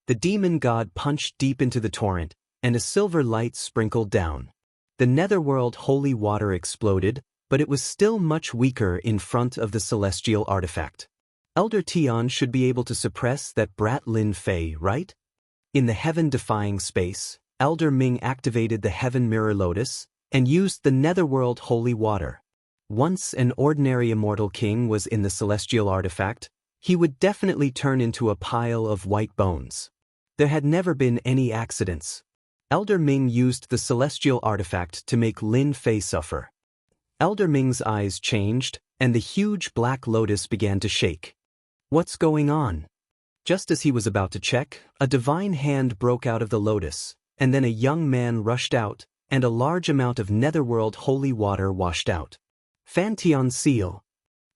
The demon god punched deep into the torrent, and a silver light sprinkled down. The netherworld holy water exploded, but it was still much weaker in front of the celestial artifact. Elder Tian should be able to suppress that brat Lin Fei, right? In the heaven-defying space, Elder Ming activated the Heaven Mirror Lotus and used the netherworld holy water. Once an ordinary immortal king was in the celestial artifact, he would definitely turn into a pile of white bones. There had never been any accidents. Elder Ming used the celestial artifact to make Lin Fei suffer. Elder Ming's eyes changed, and the huge black lotus began to shake. What's going on? Just as he was about to check, a divine hand broke out of the lotus, and then a young man rushed out, and a large amount of netherworld holy water washed out. Fantian seal.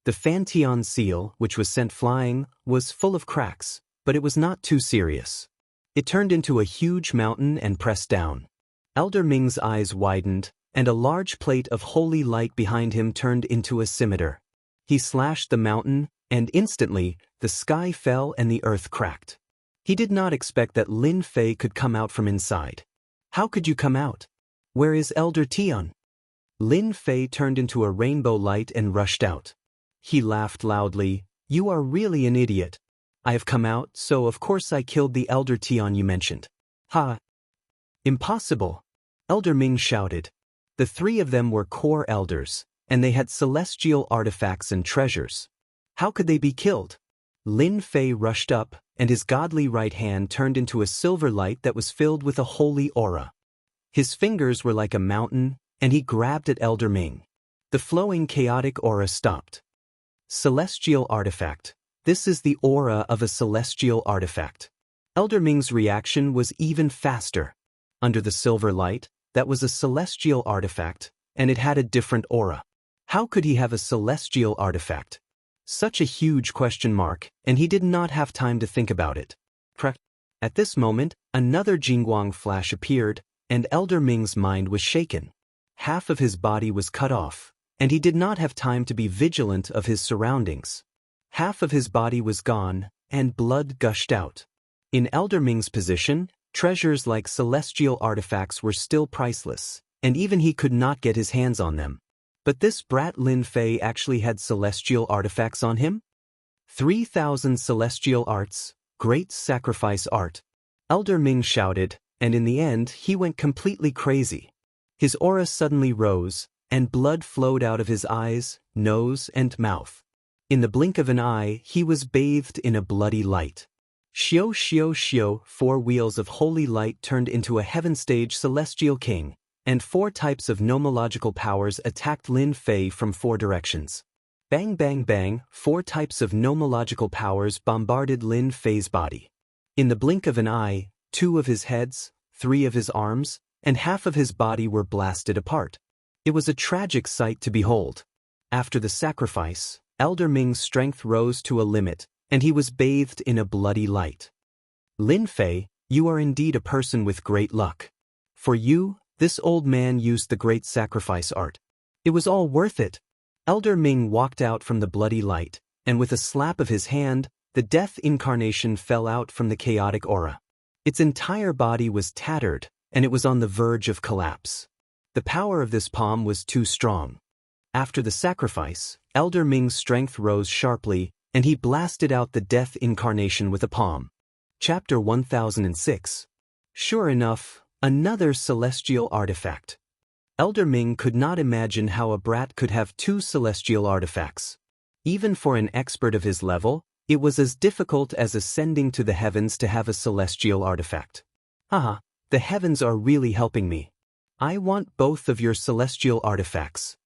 The Fantian seal, which was sent flying, was full of cracks, but it was not too serious. It turned into a huge mountain and pressed down. Elder Ming's eyes widened, and a large plate of holy light behind him turned into a scimitar. He slashed the mountain, and instantly, the sky fell and the earth cracked. He did not expect that Lin Fei could come out from inside. How could you come out? Where is Elder Tian? Lin Fei turned into a rainbow light and rushed out. He laughed loudly. You are really an idiot. I have come out, so of course I killed the Elder Tian you mentioned. Ha! Impossible! Elder Ming shouted. The three of them were core elders, and they had celestial artifacts and treasures. How could they be killed? Lin Fei rushed up, and his godly right hand turned into a silver light that was filled with a holy aura. His fingers were like a mountain, and he grabbed at Elder Ming. The flowing chaotic aura stopped. Celestial artifact. This is the aura of a celestial artifact. Elder Ming's reaction was even faster. Under the silver light, that was a celestial artifact, and it had a different aura. How could he have a celestial artifact? Such a huge question mark, and he did not have time to think about it. At this moment, another Jingguang flash appeared, and Elder Ming's mind was shaken. Half of his body was cut off, and he did not have time to be vigilant of his surroundings. Half of his body was gone, and blood gushed out. In Elder Ming's position, treasures like celestial artifacts were still priceless, and even he could not get his hands on them. But this brat Lin Fei actually had celestial artifacts on him? 3,000 celestial arts, great sacrifice art. Elder Ming shouted, and in the end he went completely crazy. His aura suddenly rose, and blood flowed out of his eyes, nose, and mouth. In the blink of an eye, he was bathed in a bloody light. Xiao xiao xiao, 4 wheels of holy light turned into a heaven-stage celestial king, and 4 types of nomological powers attacked Lin Fei from 4 directions. Bang bang bang, 4 types of nomological powers bombarded Lin Fei's body. In the blink of an eye, 2 of his heads, 3 of his arms, and half of his body were blasted apart. It was a tragic sight to behold. After the sacrifice, Elder Ming's strength rose to a limit, and he was bathed in a bloody light. Lin Fei, you are indeed a person with great luck. For you, this old man used the great sacrifice art. It was all worth it. Elder Ming walked out from the bloody light, and with a slap of his hand, the death incarnation fell out from the chaotic aura. Its entire body was tattered, and it was on the verge of collapse. The power of this palm was too strong. After the sacrifice, Elder Ming's strength rose sharply, and he blasted out the death incarnation with a palm. Chapter 1006. Sure enough, another celestial artifact. Elder Ming could not imagine how a brat could have two celestial artifacts. Even for an expert of his level, it was as difficult as ascending to the heavens to have a celestial artifact. Haha, the heavens are really helping me. I want both of your celestial artifacts.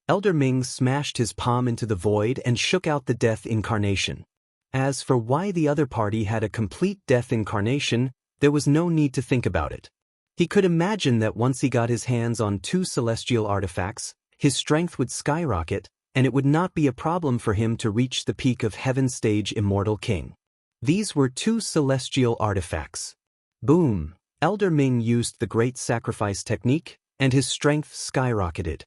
Elder Ming smashed his palm into the void and shook out the death incarnation. As for why the other party had a complete death incarnation, there was no need to think about it. He could imagine that once he got his hands on two celestial artifacts, his strength would skyrocket, and it would not be a problem for him to reach the peak of Heaven Stage Immortal King. These were two celestial artifacts. Boom! Elder Ming used the Great Sacrifice technique, and his strength skyrocketed.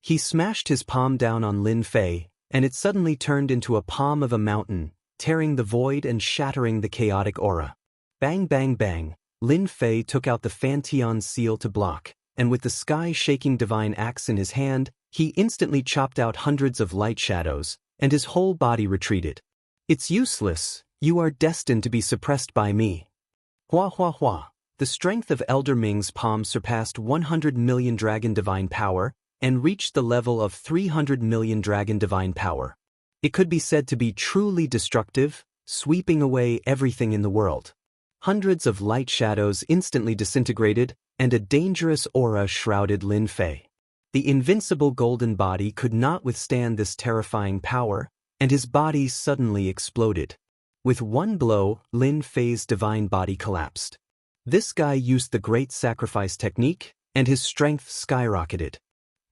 He smashed his palm down on Lin Fei, and it suddenly turned into a palm of a mountain, tearing the void and shattering the chaotic aura. Bang bang bang, Lin Fei took out the Fantian seal to block, and with the sky-shaking divine axe in his hand, he instantly chopped out hundreds of light shadows, and his whole body retreated. It's useless, you are destined to be suppressed by me. Hua hua hua. The strength of Elder Ming's palm surpassed 100 million dragon divine power, and reached the level of 300 million dragon divine power. It could be said to be truly destructive, sweeping away everything in the world. Hundreds of light shadows instantly disintegrated, and a dangerous aura shrouded Lin Fei. The invincible golden body could not withstand this terrifying power, and his body suddenly exploded. With one blow, Lin Fei's divine body collapsed. This guy used the Great Sacrifice technique, and his strength skyrocketed.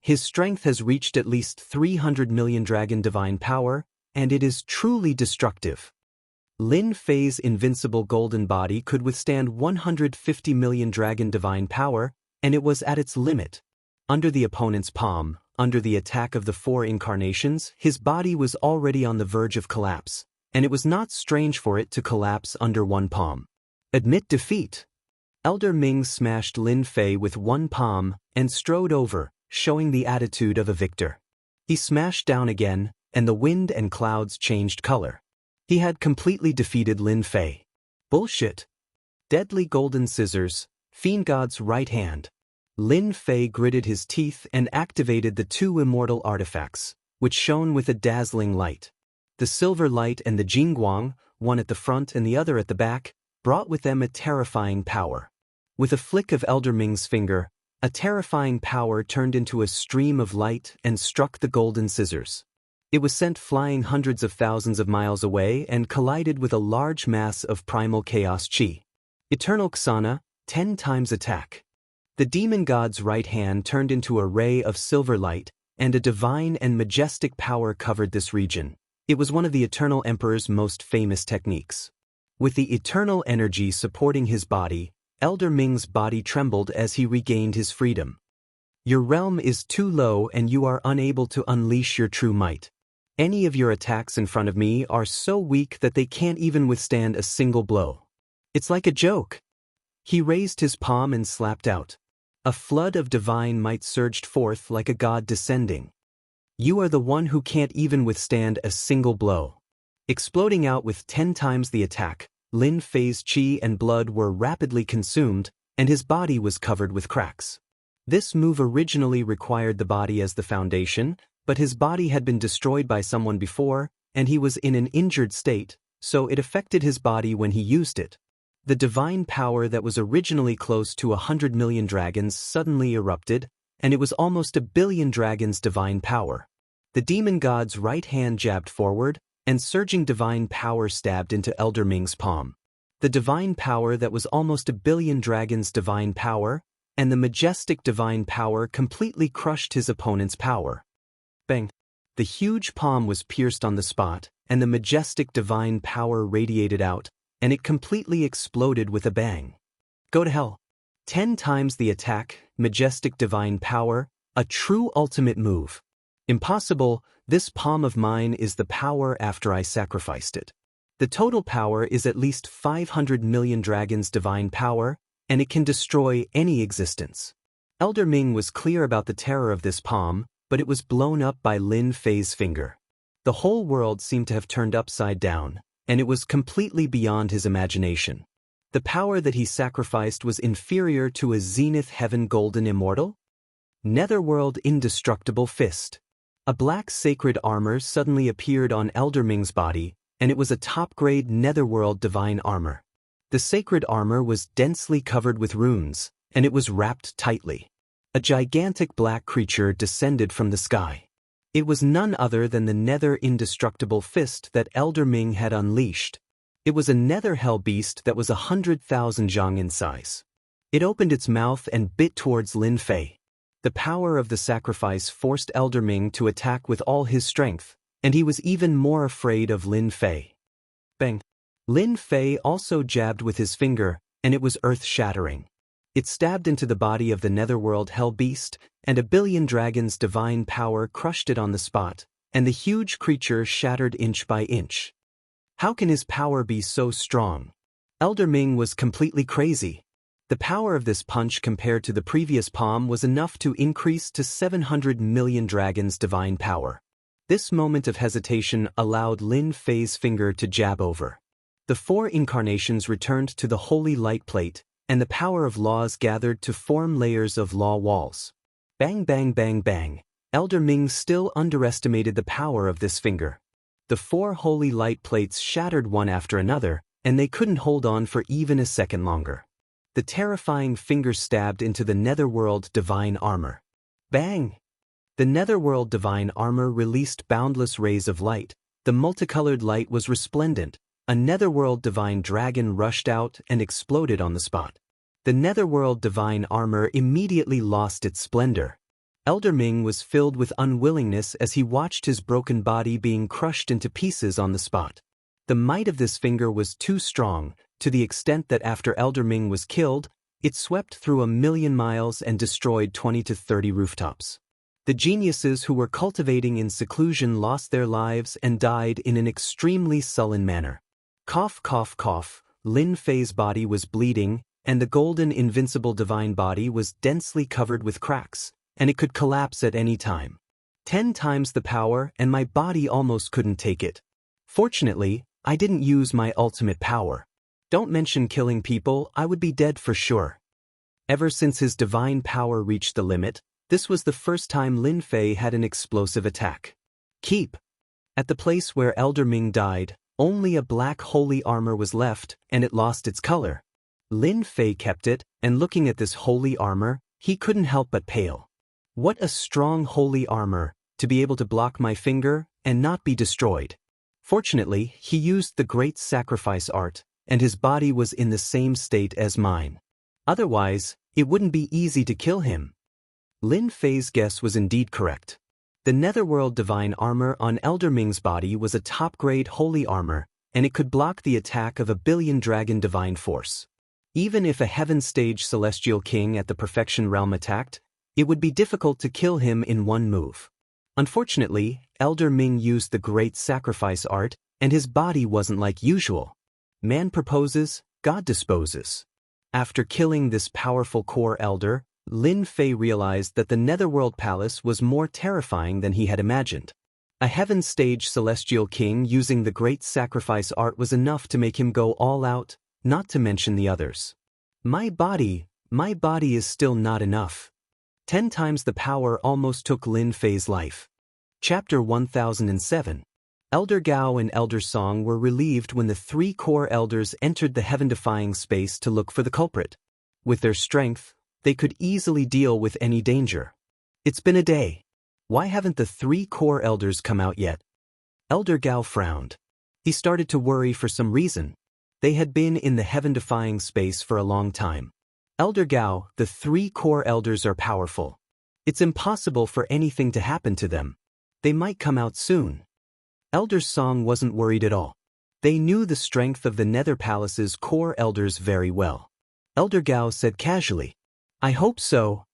His strength has reached at least 300 million dragon divine power, and it is truly destructive. Lin Fei's invincible golden body could withstand 150 million dragon divine power, and it was at its limit. Under the opponent's palm, under the attack of the four incarnations, his body was already on the verge of collapse, and it was not strange for it to collapse under one palm. Admit defeat. Elder Ming smashed Lin Fei with one palm and strode over, showing the attitude of a victor. He smashed down again, and the wind and clouds changed color. He had completely defeated Lin Fei. Bullshit. Deadly golden scissors, Fiend God's right hand. Lin Fei gritted his teeth and activated the two immortal artifacts, which shone with a dazzling light. The silver light and the Jingguang, one at the front and the other at the back, brought with them a terrifying power. With a flick of Elder Ming's finger, a terrifying power turned into a stream of light and struck the golden scissors. It was sent flying hundreds of thousands of miles away and collided with a large mass of primal chaos chi. Eternal Xana, 10 times attack. The demon god's right hand turned into a ray of silver light, and a divine and majestic power covered this region. It was one of the Eternal Emperor's most famous techniques. With the eternal energy supporting his body, Elder Ming's body trembled as he regained his freedom. Your realm is too low and you are unable to unleash your true might. Any of your attacks in front of me are so weak that they can't even withstand a single blow. It's like a joke. He raised his palm and slapped out. A flood of divine might surged forth like a god descending. You are the one who can't even withstand a single blow. Exploding out with 10 times the attack, Lin Fei's chi and blood were rapidly consumed, and his body was covered with cracks. This move originally required the body as the foundation, but his body had been destroyed by someone before, and he was in an injured state, so it affected his body when he used it. The divine power that was originally close to 100 million dragons suddenly erupted, and it was almost 1 billion dragons' divine power. The demon god's right hand jabbed forward, and surging divine power stabbed into Elder Ming's palm. The divine power that was almost 1 billion dragons' divine power, and the majestic divine power completely crushed his opponent's power. Bang! The huge palm was pierced on the spot, and the majestic divine power radiated out, and it completely exploded with a bang. Go to hell. 10 times the attack, majestic divine power, a true ultimate move. Impossible, this palm of mine is the power after I sacrificed it. The total power is at least 500 million dragons' divine power, and it can destroy any existence. Elder Ming was clear about the terror of this palm, but it was blown up by Lin Fei's finger. The whole world seemed to have turned upside down, and it was completely beyond his imagination. The power that he sacrificed was inferior to a Zenith Heaven Golden Immortal? Netherworld Indestructible Fist. A black sacred armor suddenly appeared on Elder Ming's body, and it was a top-grade Netherworld divine armor. The sacred armor was densely covered with runes, and it was wrapped tightly. A gigantic black creature descended from the sky. It was none other than the Nether Indestructible Fist that Elder Ming had unleashed. It was a nether hell beast that was 100,000 zhang in size. It opened its mouth and bit towards Lin Fei. The power of the sacrifice forced Elder Ming to attack with all his strength, and he was even more afraid of Lin Fei. Bang! Lin Fei also jabbed with his finger, and it was earth-shattering. It stabbed into the body of the netherworld hell beast, and 1 billion dragons' divine power crushed it on the spot, and the huge creature shattered inch by inch. How can his power be so strong? Elder Ming was completely crazy. The power of this punch compared to the previous palm was enough to increase to 700 million dragons' divine power. This moment of hesitation allowed Lin Fei's finger to jab over. The 4 incarnations returned to the holy light plate, and the power of laws gathered to form layers of law walls. Bang bang bang bang. Elder Ming still underestimated the power of this finger. The 4 holy light plates shattered one after another, and they couldn't hold on for even a second longer. The terrifying finger stabbed into the netherworld divine armor. Bang! The netherworld divine armor released boundless rays of light. The multicolored light was resplendent. A netherworld divine dragon rushed out and exploded on the spot. The netherworld divine armor immediately lost its splendor. Elder Ming was filled with unwillingness as he watched his broken body being crushed into pieces on the spot. The might of this finger was too strong, to the extent that after Elder Ming was killed, it swept through 1,000,000 miles and destroyed 20 to 30 rooftops. The geniuses who were cultivating in seclusion lost their lives and died in an extremely sullen manner. Cough cough cough, Lin Fei's body was bleeding, and the golden invincible divine body was densely covered with cracks, and it could collapse at any time. 10 times the power, and my body almost couldn't take it. Fortunately, I didn't use my ultimate power. Don't mention killing people, I would be dead for sure. Ever since his divine power reached the limit, this was the first time Lin Fei had an explosive attack. Keep. At the place where Elder Ming died, only a black holy armor was left, and it lost its color. Lin Fei kept it, and looking at this holy armor, he couldn't help but pale. What a strong holy armor, to be able to block my finger and not be destroyed. Fortunately, he used the great sacrifice art, and his body was in the same state as mine. Otherwise, it wouldn't be easy to kill him. Lin Fei's guess was indeed correct. The netherworld divine armor on Elder Ming's body was a top-grade holy armor, and it could block the attack of 1 billion dragon divine force. Even if a heaven-stage celestial king at the perfection realm attacked, it would be difficult to kill him in one move. Unfortunately, Elder Ming used the great sacrifice art, and his body wasn't like usual. Man proposes, God disposes. After killing this powerful core elder, Lin Fei realized that the Netherworld Palace was more terrifying than he had imagined. A heaven-stage celestial king using the great sacrifice art was enough to make him go all out, not to mention the others. My body is still not enough. 10 times the power almost took Lin Fei's life. Chapter 1007. Elder Gao and Elder Song were relieved when the 3 core elders entered the heaven-defying space to look for the culprit. With their strength, they could easily deal with any danger. It's been a day. Why haven't the 3 core elders come out yet? Elder Gao frowned. He started to worry for some reason. They had been in the heaven-defying space for a long time. Elder Gao, the 3 core elders are powerful. It's impossible for anything to happen to them. They might come out soon. Elder Song wasn't worried at all. They knew the strength of the Nether Palace's core elders very well. Elder Gao said casually, I hope so.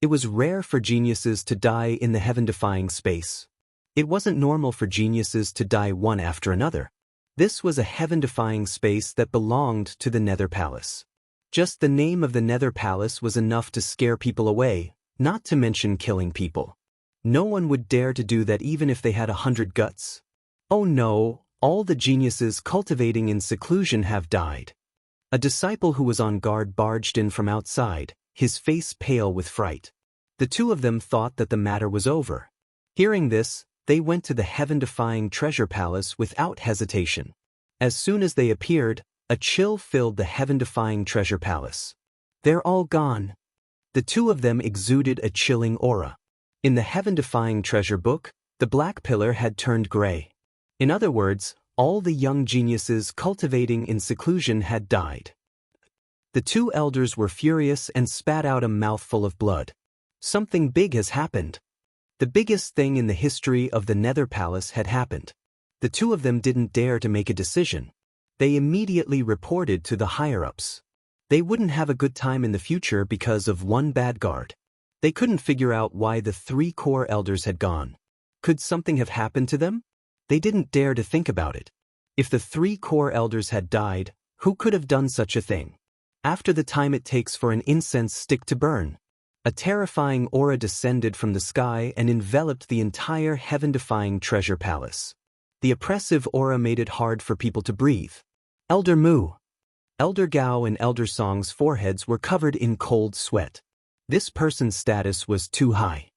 It was rare for geniuses to die in the heaven-defying space. It wasn't normal for geniuses to die one after another. This was a heaven-defying space that belonged to the Nether Palace. Just the name of the Nether Palace was enough to scare people away, not to mention killing people. No one would dare to do that even if they had 100 guts. Oh no, all the geniuses cultivating in seclusion have died. A disciple who was on guard barged in from outside, his face pale with fright. The two of them thought that the matter was over. Hearing this, they went to the heaven-defying treasure palace without hesitation. As soon as they appeared, a chill filled the heaven-defying treasure palace. They're all gone. The two of them exuded a chilling aura. In the heaven-defying treasure book, the black pillar had turned gray. In other words, all the young geniuses cultivating in seclusion had died. The two elders were furious and spat out a mouthful of blood. Something big has happened. The biggest thing in the history of the Nether Palace had happened. The two of them didn't dare to make a decision. They immediately reported to the higher-ups. They wouldn't have a good time in the future because of one bad guard. They couldn't figure out why the 3 core elders had gone. Could something have happened to them? They didn't dare to think about it. If the 3 core elders had died, who could have done such a thing? After the time it takes for an incense stick to burn, a terrifying aura descended from the sky and enveloped the entire heaven-defying treasure palace. The oppressive aura made it hard for people to breathe. Elder Mu, Elder Gao and Elder Song's foreheads were covered in cold sweat. This person's status was too high.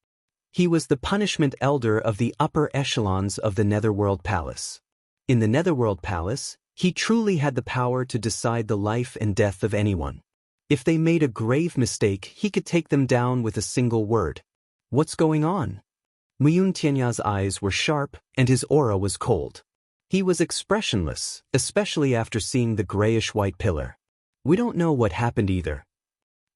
He was the punishment elder of the upper echelons of the Netherworld Palace. In the Netherworld Palace, he truly had the power to decide the life and death of anyone. If they made a grave mistake, he could take them down with a single word. What's going on? Muyun Tianya's eyes were sharp, and his aura was cold. He was expressionless, especially after seeing the grayish-white pillar. We don't know what happened either.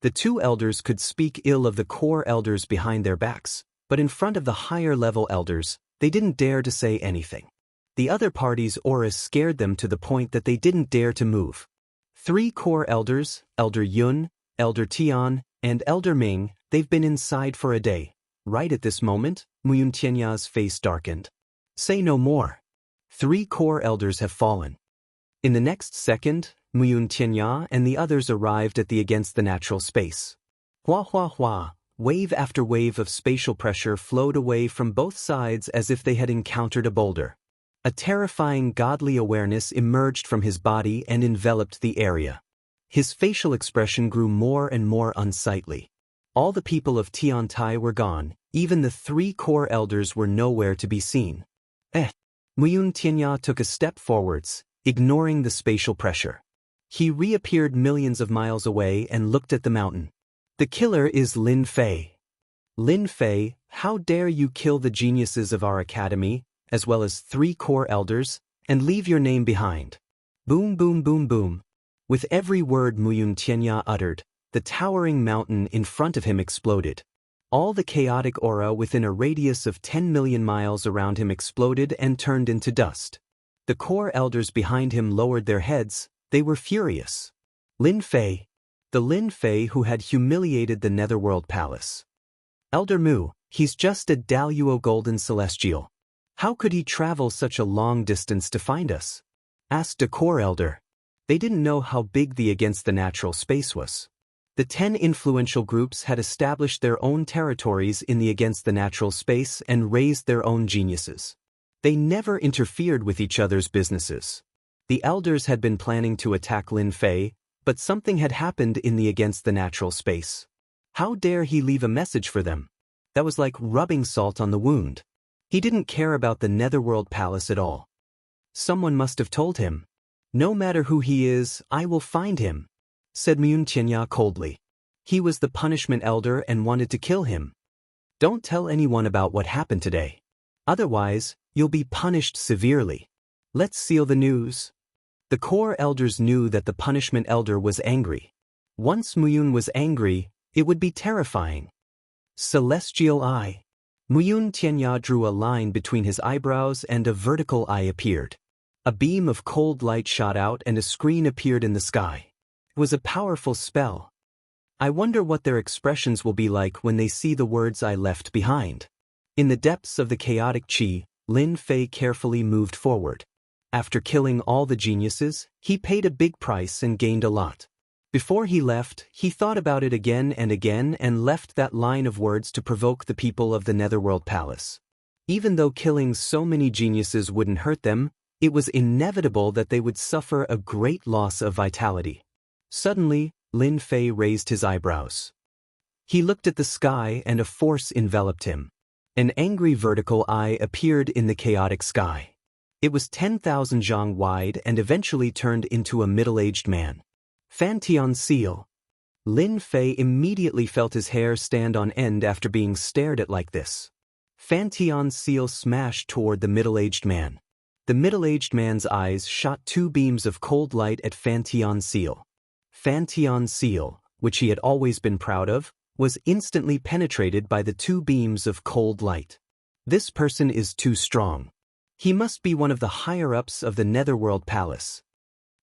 The two elders could speak ill of the core elders behind their backs, but in front of the higher-level elders, they didn't dare to say anything. The other party's auras scared them to the point that they didn't dare to move. 3 core elders, Elder Yun, Elder Tian, and Elder Ming, they've been inside for a day. Right at this moment, Muyun Tianya's face darkened. Say no more. 3 core elders have fallen. In the next second, Muyun Tianya and the others arrived at the against the natural space. Hua hua hua, wave after wave of spatial pressure flowed away from both sides as if they had encountered a boulder. A terrifying godly awareness emerged from his body and enveloped the area. His facial expression grew more and more unsightly. All the people of Tiantai were gone, even the 3 core elders were nowhere to be seen. Muyun Tianya took a step forwards, ignoring the spatial pressure. He reappeared millions of miles away and looked at the mountain. The killer is Lin Fei. Lin Fei, how dare you kill the geniuses of our academy, as well as 3 core elders, and leave your name behind. Boom boom boom boom. With every word Muyun Tianya uttered, the towering mountain in front of him exploded. All the chaotic aura within a radius of 10 million miles around him exploded and turned into dust. The core elders behind him lowered their heads, they were furious. Lin Fei. The Lin Fei who had humiliated the Netherworld Palace. Elder Mu, he's just a Daluo Golden Celestial. How could he travel such a long distance to find us? Asked a core elder. They didn't know how big the against the natural space was. The 10 influential groups had established their own territories in the against the natural space and raised their own geniuses. They never interfered with each other's businesses. The elders had been planning to attack Lin Fei, but something had happened in the against the natural space. How dare he leave a message for them? That was like rubbing salt on the wound. He didn't care about the Netherworld Palace at all. Someone must have told him. No matter who he is, I will find him, said Muyun Tianya coldly. He was the punishment elder and wanted to kill him. Don't tell anyone about what happened today. Otherwise, you'll be punished severely. Let's seal the news. The core elders knew that the punishment elder was angry. Once Muyun was angry, it would be terrifying. Celestial Eye. Muyun Tianya drew a line between his eyebrows and a vertical eye appeared. A beam of cold light shot out and a screen appeared in the sky. It was a powerful spell. I wonder what their expressions will be like when they see the words I left behind. In the depths of the chaotic chi, Lin Fei carefully moved forward. After killing all the geniuses, he paid a big price and gained a lot. Before he left, he thought about it again and left that line of words to provoke the people of the Netherworld Palace. Even though killing so many geniuses wouldn't hurt them, it was inevitable that they would suffer a great loss of vitality. Suddenly, Lin Fei raised his eyebrows. He looked at the sky and a force enveloped him. An angry vertical eye appeared in the chaotic sky. It was 10,000 zhang wide and eventually turned into a middle-aged man. Fantian Seal. Lin Fei immediately felt his hair stand on end after being stared at like this. Fantian Seal smashed toward the middle-aged man. The middle-aged man's eyes shot two beams of cold light at Fantian Seal. Fantian Seal, which he had always been proud of, was instantly penetrated by the two beams of cold light. This person is too strong. He must be one of the higher-ups of the Netherworld Palace.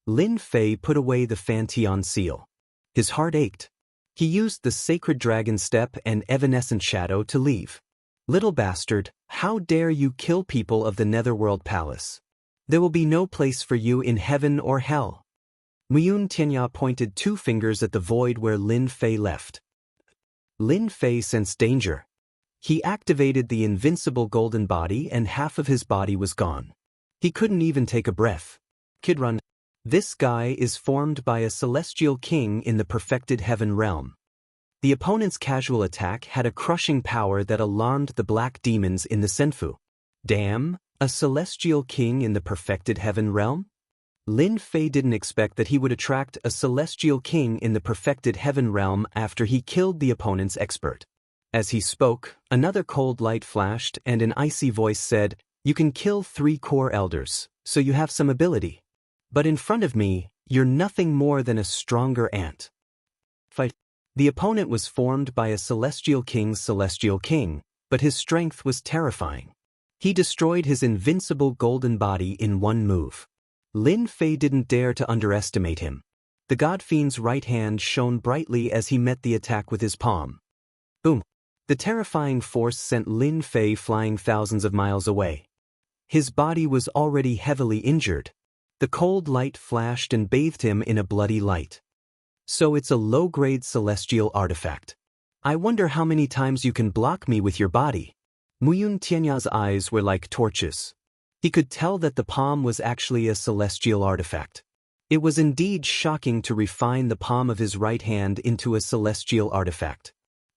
Lin Fei put away the Fantian Seal. His heart ached. He used the Sacred Dragon Step and Evanescent Shadow to leave. Little bastard, how dare you kill people of the Netherworld Palace? There will be no place for you in heaven or hell. Muyun Tianya pointed two fingers at the void where Lin Fei left. Lin Fei sensed danger. He activated the invincible golden body and half of his body was gone. He couldn't even take a breath. Kidrun. This guy is formed by a celestial king in the perfected heaven realm. The opponent's casual attack had a crushing power that alarmed the black demons in the Senfu. Damn, a celestial king in the perfected heaven realm? Lin Fei didn't expect that he would attract a celestial king in the perfected heaven realm after he killed the opponent's expert. As he spoke, another cold light flashed and an icy voice said, "You can kill 3 core elders, so you have some ability. But in front of me, you're nothing more than a stronger ant." Fight. The opponent was formed by a celestial king, but his strength was terrifying. He destroyed his invincible golden body in one move. Lin Fei didn't dare to underestimate him. The God Fiend's right hand shone brightly as he met the attack with his palm. Boom! The terrifying force sent Lin Fei flying thousands of miles away. His body was already heavily injured. The cold light flashed and bathed him in a bloody light. So it's a low-grade celestial artifact. I wonder how many times you can block me with your body. Muyun Tianya's eyes were like torches. He could tell that the palm was actually a celestial artifact. It was indeed shocking to refine the palm of his right hand into a celestial artifact.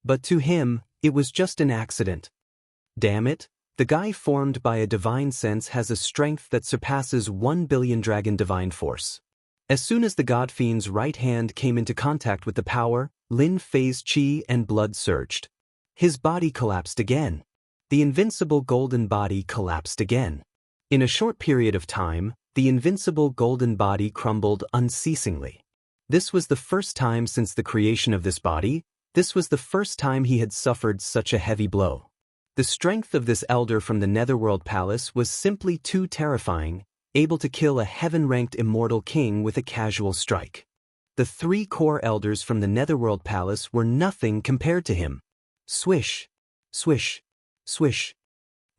But to him, it was just an accident. Damn it, the guy formed by a divine sense has a strength that surpasses 1 billion dragon divine force. As soon as the God Fiend's right hand came into contact with the power, Lin Fei's chi and blood surged. His body collapsed again. The invincible golden body collapsed again. In a short period of time, the invincible golden body crumbled unceasingly. This was the first time since the creation of this body. This was the first time he had suffered such a heavy blow. The strength of this elder from the Netherworld Palace was simply too terrifying, able to kill a heaven-ranked immortal king with a casual strike. The 3 core elders from the Netherworld Palace were nothing compared to him. Swish, swish, swish.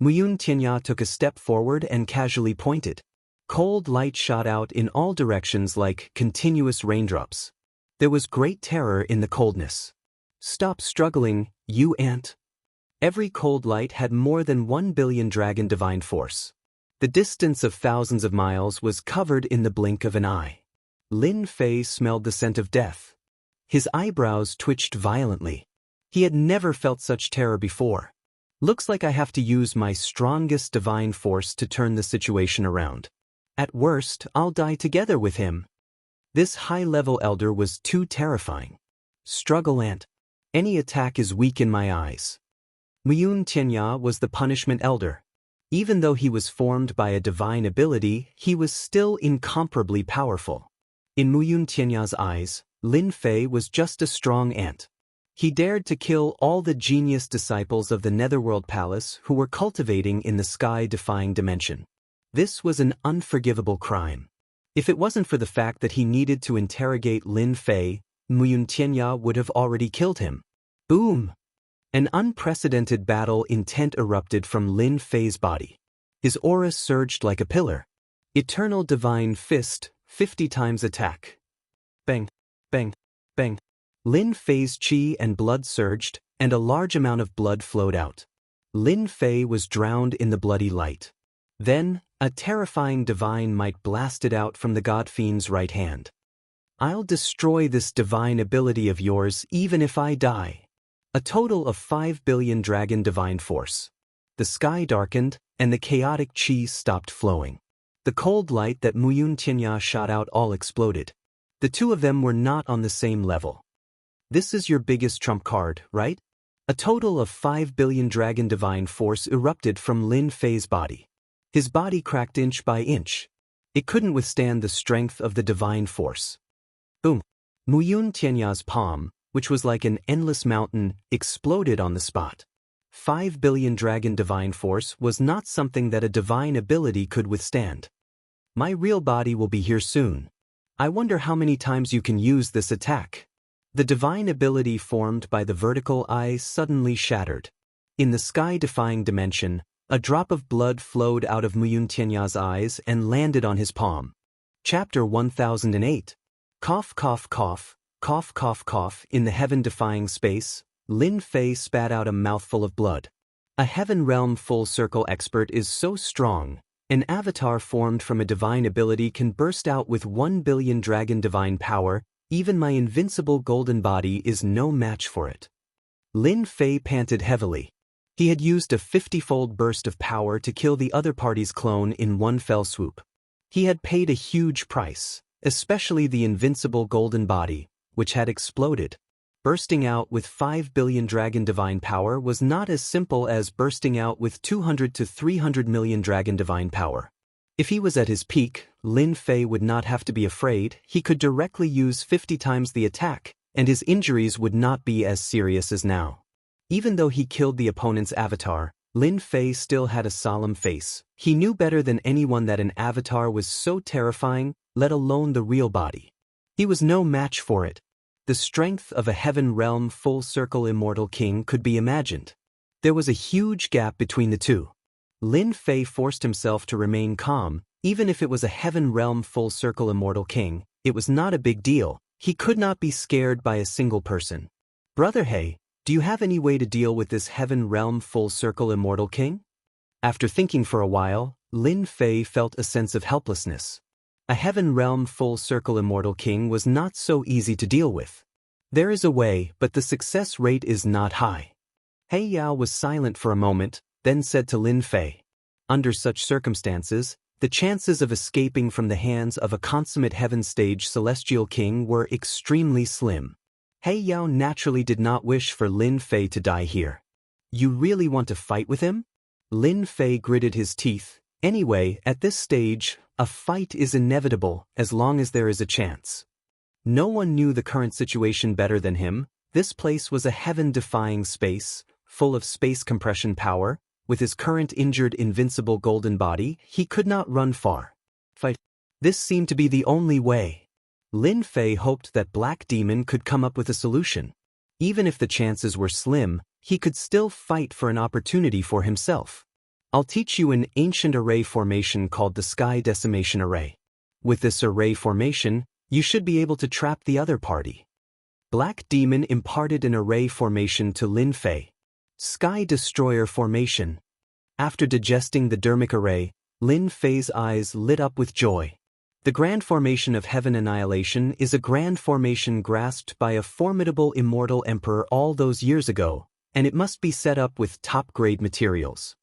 Muyun Tianya took a step forward and casually pointed. Cold light shot out in all directions like continuous raindrops. There was great terror in the coldness. Stop struggling, you ant. Every cold light had more than 1 billion dragon divine force. The distance of thousands of miles was covered in the blink of an eye. Lin Fei smelled the scent of death. His eyebrows twitched violently. He had never felt such terror before. Looks like I have to use my strongest divine force to turn the situation around. At worst, I'll die together with him. This high-level elder was too terrifying. Struggle ant. Any attack is weak in my eyes. Muyun Tianya was the punishment elder. Even though he was formed by a divine ability, he was still incomparably powerful. In Muyun Tianya's eyes, Lin Fei was just a strong ant. He dared to kill all the genius disciples of the Netherworld Palace who were cultivating in the sky-defying dimension. This was an unforgivable crime. If it wasn't for the fact that he needed to interrogate Lin Fei, Muyun Tianya would have already killed him. Boom! An unprecedented battle intent erupted from Lin Fei's body. His aura surged like a pillar. Eternal Divine Fist, 50 times attack. Bang, bang, bang. Lin Fei's chi and blood surged, and a large amount of blood flowed out. Lin Fei was drowned in the bloody light. Then, a terrifying divine might blasted out from the god fiend's right hand. I'll destroy this divine ability of yours even if I die. A total of 5 billion dragon divine force. The sky darkened, and the chaotic chi stopped flowing. The cold light that Muyun Tianya shot out all exploded. The two of them were not on the same level. This is your biggest trump card, right? A total of 5 billion dragon divine force erupted from Lin Fei's body. His body cracked inch by inch. It couldn't withstand the strength of the divine force. Boom! Muyun Tianya's palm, which was like an endless mountain, exploded on the spot. 5 billion dragon divine force was not something that a divine ability could withstand. My real body will be here soon. I wonder how many times you can use this attack. The divine ability formed by the vertical eye suddenly shattered. In the sky-defying dimension, a drop of blood flowed out of Muyun Tianya's eyes and landed on his palm. Chapter 1008. Cough, cough, cough, cough, cough, cough. In the heaven-defying space, Lin Fei spat out a mouthful of blood. A Heaven Realm Full Circle expert is so strong, an avatar formed from a divine ability can burst out with 1 billion dragon divine power. Even my invincible golden body is no match for it. Lin Fei panted heavily. He had used a 50-fold burst of power to kill the other party's clone in one fell swoop. He had paid a huge price, especially the invincible golden body, which had exploded. Bursting out with 5 billion dragon divine power was not as simple as bursting out with 200 to 300 million dragon divine power. If he was at his peak, Lin Fei would not have to be afraid. He could directly use 50 times the attack, and his injuries would not be as serious as now. Even though he killed the opponent's avatar, Lin Fei still had a solemn face. He knew better than anyone that an avatar was so terrifying, let alone the real body. He was no match for it. The strength of a Heaven Realm Full Circle Immortal King could be imagined. There was a huge gap between the two. Lin Fei forced himself to remain calm. Even if it was a Heaven Realm Full Circle Immortal King, it was not a big deal. He could not be scared by a single person. Brother He, do you have any way to deal with this Heaven Realm Full Circle Immortal King? After thinking for a while, Lin Fei felt a sense of helplessness. A Heaven Realm Full Circle Immortal King was not so easy to deal with. There is a way, but the success rate is not high. He Yao was silent for a moment, then said to Lin Fei, under such circumstances, the chances of escaping from the hands of a consummate heaven stage celestial king were extremely slim. He Yao naturally did not wish for Lin Fei to die here. You really want to fight with him? Lin Fei gritted his teeth. Anyway, at this stage, a fight is inevitable as long as there is a chance. No one knew the current situation better than him. This place was a heaven-defying space, full of space compression power. With his current injured invincible golden body, he could not run far. Fight. This seemed to be the only way. Lin Fei hoped that Black Demon could come up with a solution. Even if the chances were slim, he could still fight for an opportunity for himself. I'll teach you an ancient array formation called the Sky Decimation Array. With this array formation, you should be able to trap the other party. Black Demon imparted an array formation to Lin Fei. Sky Destroyer Formation. After digesting the dermic array, Lin Fei's eyes lit up with joy. The Grand Formation of Heaven Annihilation is a grand formation grasped by a formidable immortal emperor all those years ago, and it must be set up with top-grade materials.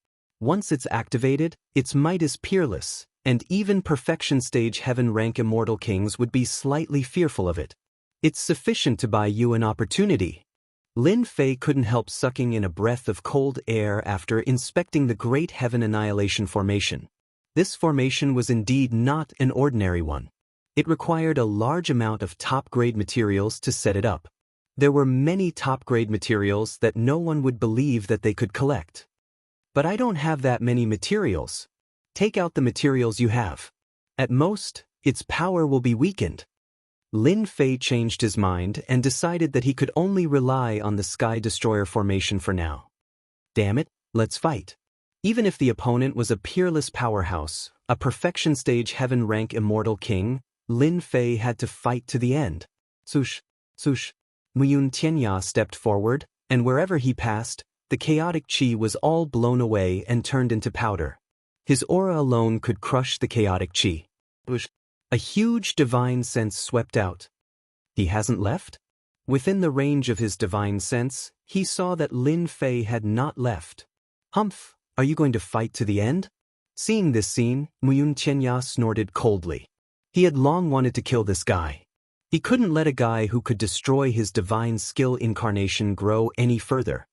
Once it's activated, its might is peerless, and even perfection stage heaven-rank immortal kings would be slightly fearful of it. It's sufficient to buy you an opportunity. Lin Fei couldn't help sucking in a breath of cold air after inspecting the Great Heaven Annihilation Formation. This formation was indeed not an ordinary one. It required a large amount of top-grade materials to set it up. There were many top-grade materials that no one would believe that they could collect. But I don't have that many materials. Take out the materials you have. At most, its power will be weakened. Lin Fei changed his mind and decided that he could only rely on the Sky Destroyer formation for now. Damn it, let's fight. Even if the opponent was a peerless powerhouse, a perfection stage heaven rank immortal king, Lin Fei had to fight to the end. Sush, sush. Muyun Tianya stepped forward, and wherever he passed, the chaotic chi was all blown away and turned into powder. His aura alone could crush the chaotic chi. A huge divine sense swept out. He hasn't left? Within the range of his divine sense, he saw that Lin Fei had not left. Humph, are you going to fight to the end? Seeing this scene, Muyun Tianya snorted coldly. He had long wanted to kill this guy. He couldn't let a guy who could destroy his divine skill incarnation grow any further.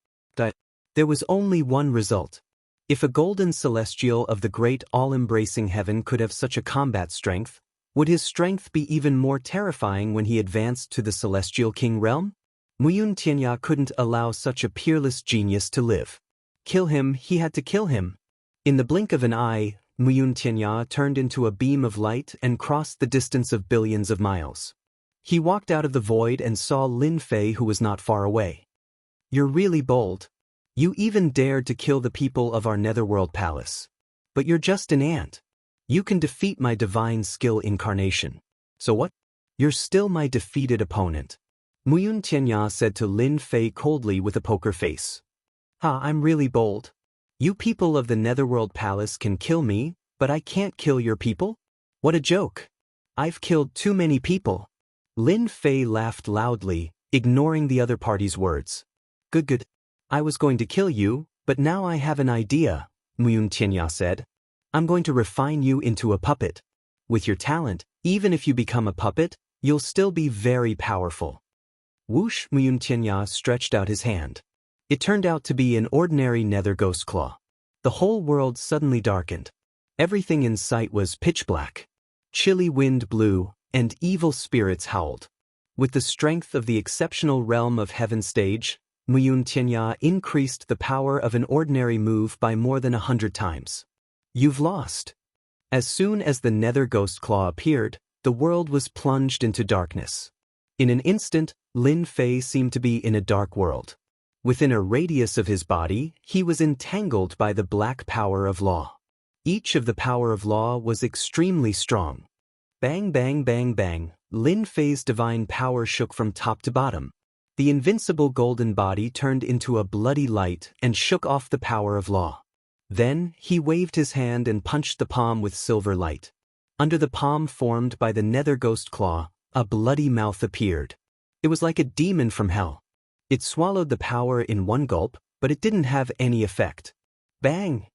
There was only one result. If a golden celestial of the great all-embracing heaven could have such a combat strength, would his strength be even more terrifying when he advanced to the celestial king realm? Muyun Tianya couldn't allow such a peerless genius to live. Kill him, he had to kill him. In the blink of an eye, Muyun Tianya turned into a beam of light and crossed the distance of billions of miles. He walked out of the void and saw Lin Fei, who was not far away. You're really bold. You even dared to kill the people of our netherworld palace. But you're just an ant. You can defeat my divine skill incarnation. So what? You're still my defeated opponent. Muyun Tianya said to Lin Fei coldly with a poker face. I'm really bold. You people of the netherworld palace can kill me, but I can't kill your people? What a joke. I've killed too many people. Lin Fei laughed loudly, ignoring the other party's words. Good. I was going to kill you, but now I have an idea, Muyun Tianya said. I'm going to refine you into a puppet. With your talent, even if you become a puppet, you'll still be very powerful. Whoosh! Muyun Tianya stretched out his hand. It turned out to be an ordinary nether ghost claw. The whole world suddenly darkened. Everything in sight was pitch black. Chilly wind blew, and evil spirits howled. With the strength of the exceptional realm of heaven stage, Muyun Tianya increased the power of an ordinary move by more than 100 times. You've lost. As soon as the nether ghost claw appeared, the world was plunged into darkness. In an instant, Lin Fei seemed to be in a dark world. Within a radius of his body, he was entangled by the black power of law. Each of the power of law was extremely strong. Bang, bang, bang, bang, Lin Fei's divine power shook from top to bottom. The invincible golden body turned into a bloody light and shook off the power of law. Then, he waved his hand and punched the palm with silver light. Under the palm formed by the nether ghost claw, a bloody mouth appeared. It was like a demon from hell. It swallowed the power in one gulp, but it didn't have any effect. Bang!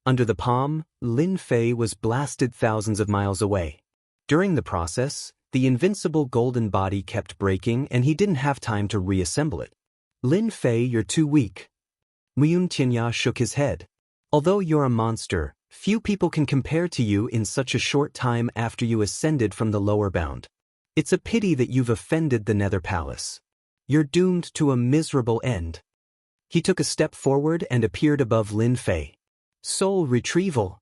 Under the palm, Lin Fei was blasted thousands of miles away. During the process, the invincible golden body kept breaking and he didn't have time to reassemble it. Lin Fei, you're too weak. Muyun Tianya shook his head. Although you're a monster, few people can compare to you in such a short time after you ascended from the lower bound. It's a pity that you've offended the Nether Palace. You're doomed to a miserable end. He took a step forward and appeared above Lin Fei. Soul retrieval.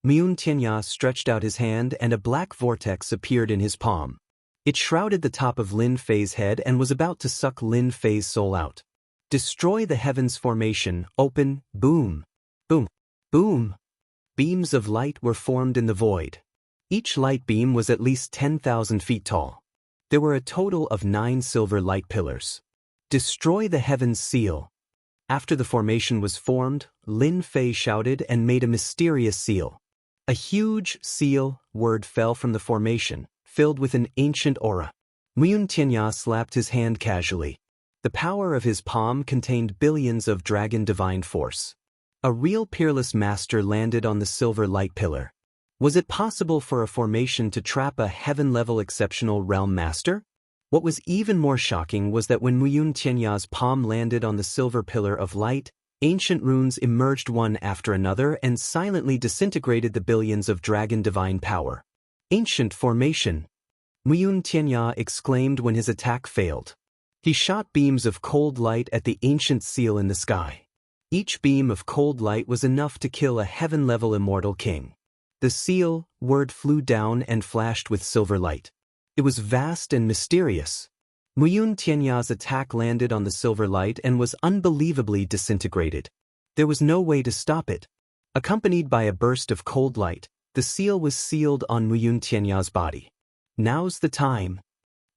Muyun Tianya stretched out his hand and a black vortex appeared in his palm. It shrouded the top of Lin Fei's head and was about to suck Lin Fei's soul out. Destroy the heavens formation, open, boom. Boom. Boom. Beams of light were formed in the void. Each light beam was at least 10,000 feet tall. There were a total of 9 silver light pillars. Destroy the heavens seal. After the formation was formed, Lin Fei shouted and made a mysterious seal. A huge seal word fell from the formation, filled with an ancient aura. Muyun Tianya slapped his hand casually. The power of his palm contained billions of dragon divine force. A real peerless master landed on the silver light pillar. Was it possible for a formation to trap a heaven-level exceptional realm master? What was even more shocking was that when Muyun Tianya's palm landed on the silver pillar of light, ancient runes emerged one after another and silently disintegrated the billions of dragon divine power. Ancient formation! Muyun Tianya exclaimed when his attack failed. He shot beams of cold light at the ancient seal in the sky. Each beam of cold light was enough to kill a heaven-level immortal king. The seal word flew down and flashed with silver light. It was vast and mysterious. Muyun Tianya's attack landed on the silver light and was unbelievably disintegrated. There was no way to stop it. Accompanied by a burst of cold light, the seal was sealed on Muyun Tianya's body. Now's the time.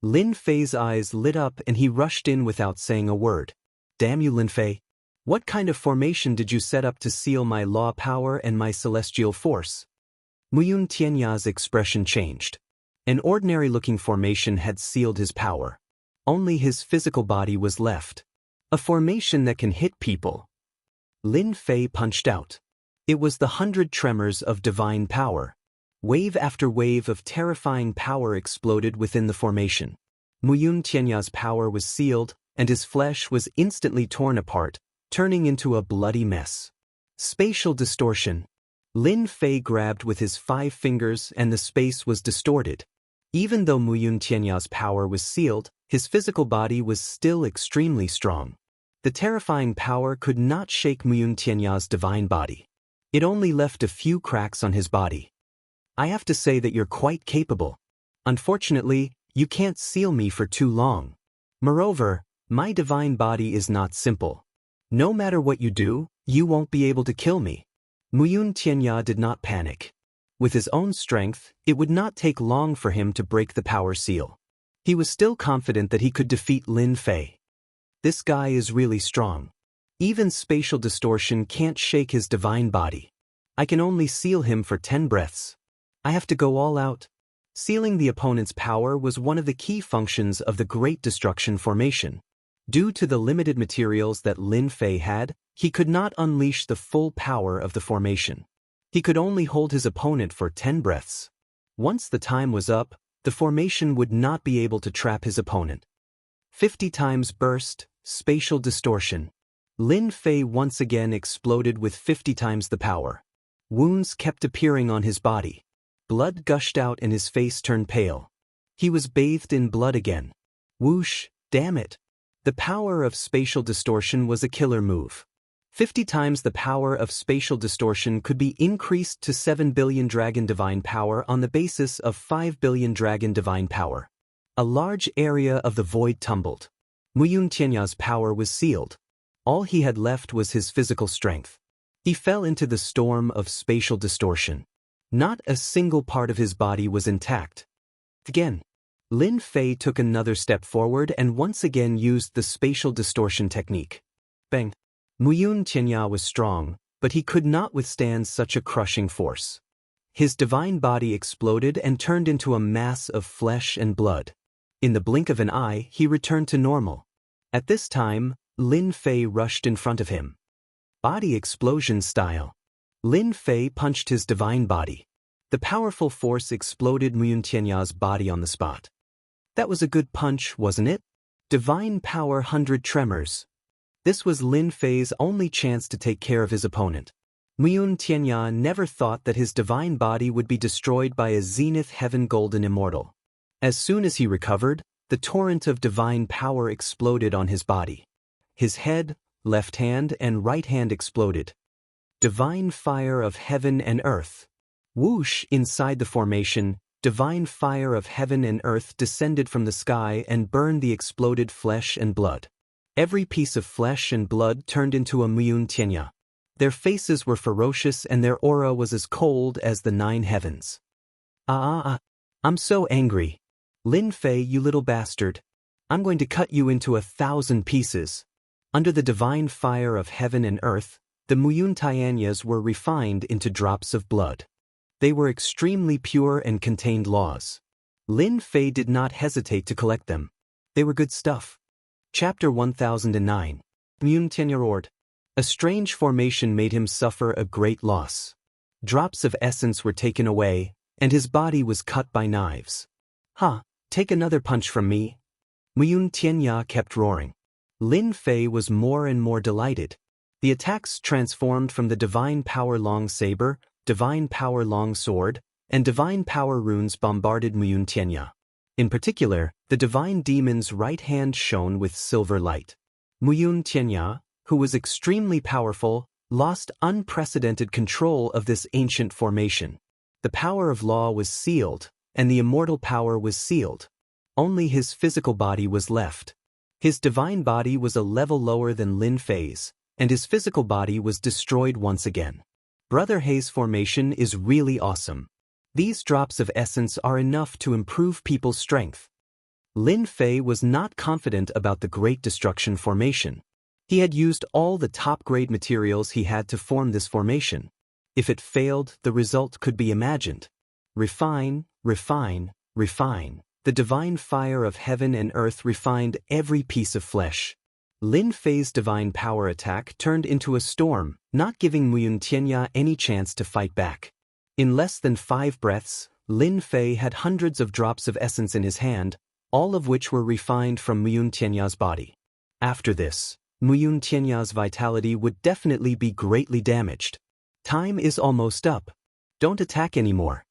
Lin Fei's eyes lit up and he rushed in without saying a word. Damn you, Lin Fei. What kind of formation did you set up to seal my law power and my celestial force? Muyun Tianya's expression changed. An ordinary-looking formation had sealed his power. Only his physical body was left. A formation that can hit people. Lin Fei punched out. It was the 100 tremors of divine power. Wave after wave of terrifying power exploded within the formation. Muyun Tianya's power was sealed, and his flesh was instantly torn apart, turning into a bloody mess. Spatial distortion. Lin Fei grabbed with his 5 fingers and the space was distorted. Even though Muyun Tianya's power was sealed, his physical body was still extremely strong. The terrifying power could not shake Muyun Tianya's divine body. It only left a few cracks on his body. I have to say that you're quite capable. Unfortunately, you can't seal me for too long. Moreover, my divine body is not simple. No matter what you do, you won't be able to kill me. Muyun Tianya did not panic. With his own strength, it would not take long for him to break the power seal. He was still confident that he could defeat Lin Fei. This guy is really strong. Even spatial distortion can't shake his divine body. I can only seal him for 10 breaths. I have to go all out. Sealing the opponent's power was one of the key functions of the Great Destruction formation. Due to the limited materials that Lin Fei had, he could not unleash the full power of the formation. He could only hold his opponent for 10 breaths. Once the time was up, the formation would not be able to trap his opponent. 50 times burst, spatial distortion. Lin Fei once again exploded with 50 times the power. Wounds kept appearing on his body. Blood gushed out and his face turned pale. He was bathed in blood again. Whoosh, damn it. The power of spatial distortion was a killer move. 50 times the power of spatial distortion could be increased to 7 billion dragon divine power on the basis of 5 billion dragon divine power. A large area of the void tumbled. Muyun Tianya's power was sealed. All he had left was his physical strength. He fell into the storm of spatial distortion. Not a single part of his body was intact. Again, Lin Fei took another step forward and once again used the spatial distortion technique. Bang! Muyun Tianya was strong, but he could not withstand such a crushing force. His divine body exploded and turned into a mass of flesh and blood. In the blink of an eye, he returned to normal. At this time, Lin Fei rushed in front of him. Body explosion style. Lin Fei punched his divine body. The powerful force exploded Muyun Tianya's body on the spot. That was a good punch, wasn't it? Divine power 100 tremors. This was Lin Fei's only chance to take care of his opponent. Muyun Tianya never thought that his divine body would be destroyed by a zenith heaven golden immortal. As soon as he recovered, the torrent of divine power exploded on his body. His head, left hand, and right hand exploded. Divine fire of heaven and earth. Whoosh! Inside the formation, divine fire of heaven and earth descended from the sky and burned the exploded flesh and blood. Every piece of flesh and blood turned into a Muyun Tianya. Their faces were ferocious and their aura was as cold as the 9 heavens. I'm so angry. Lin Fei, you little bastard. I'm going to cut you into 1,000 pieces. Under the divine fire of heaven and earth, the Muyun Tianyas were refined into drops of blood. They were extremely pure and contained laws. Lin Fei did not hesitate to collect them. They were good stuff. Chapter 1009. Muyun Tianya roared. A strange formation made him suffer a great loss. Drops of essence were taken away, and his body was cut by knives. Take another punch from me. Muyun Tianya kept roaring. Lin Fei was more and more delighted. The attacks transformed from the divine power long saber, divine power long sword, and divine power runes bombarded Muyun Tianya. In particular, the divine demon's right hand shone with silver light. Muyun Tianya, who was extremely powerful, lost unprecedented control of this ancient formation. The power of law was sealed, and the immortal power was sealed. Only his physical body was left. His divine body was a level lower than Lin Fei's, and his physical body was destroyed once again. Brother Hei's formation is really awesome. These drops of essence are enough to improve people's strength. Lin Fei was not confident about the Great Destruction formation. He had used all the top-grade materials he had to form this formation. If it failed, the result could be imagined. Refine, refine, refine. The divine fire of heaven and earth refined every piece of flesh. Lin Fei's divine power attack turned into a storm, not giving Muyun Tianya any chance to fight back. In less than 5 breaths, Lin Fei had hundreds of drops of essence in his hand, all of which were refined from Muyun Tianya's body. After this, Muyun Tianya's vitality would definitely be greatly damaged. Time is almost up. Don't attack anymore.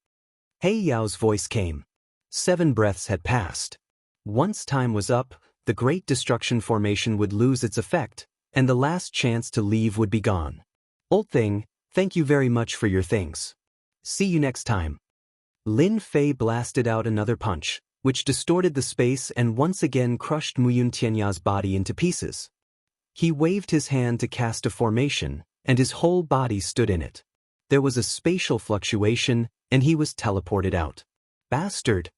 Hei Yao's voice came. 7 breaths had passed. Once time was up, the Great Destruction formation would lose its effect, and the last chance to leave would be gone. Old thing, thank you very much for your things. See you next time. Lin Fei blasted out another punch, which distorted the space and once again crushed Muyun Tianya's body into pieces. He waved his hand to cast a formation, and his whole body stood in it. There was a spatial fluctuation, and he was teleported out. Bastard!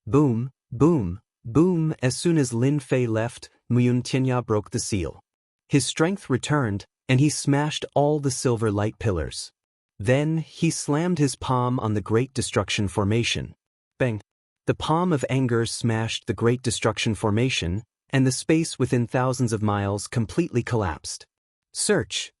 Boom, boom, boom. As soon as Lin Fei left, Muyun Tianya broke the seal. His strength returned, and he smashed all the silver light pillars. Then, he slammed his palm on the Great Destruction formation. Bang! The palm of anger smashed the Great Destruction formation, and the space within thousands of miles completely collapsed. Search!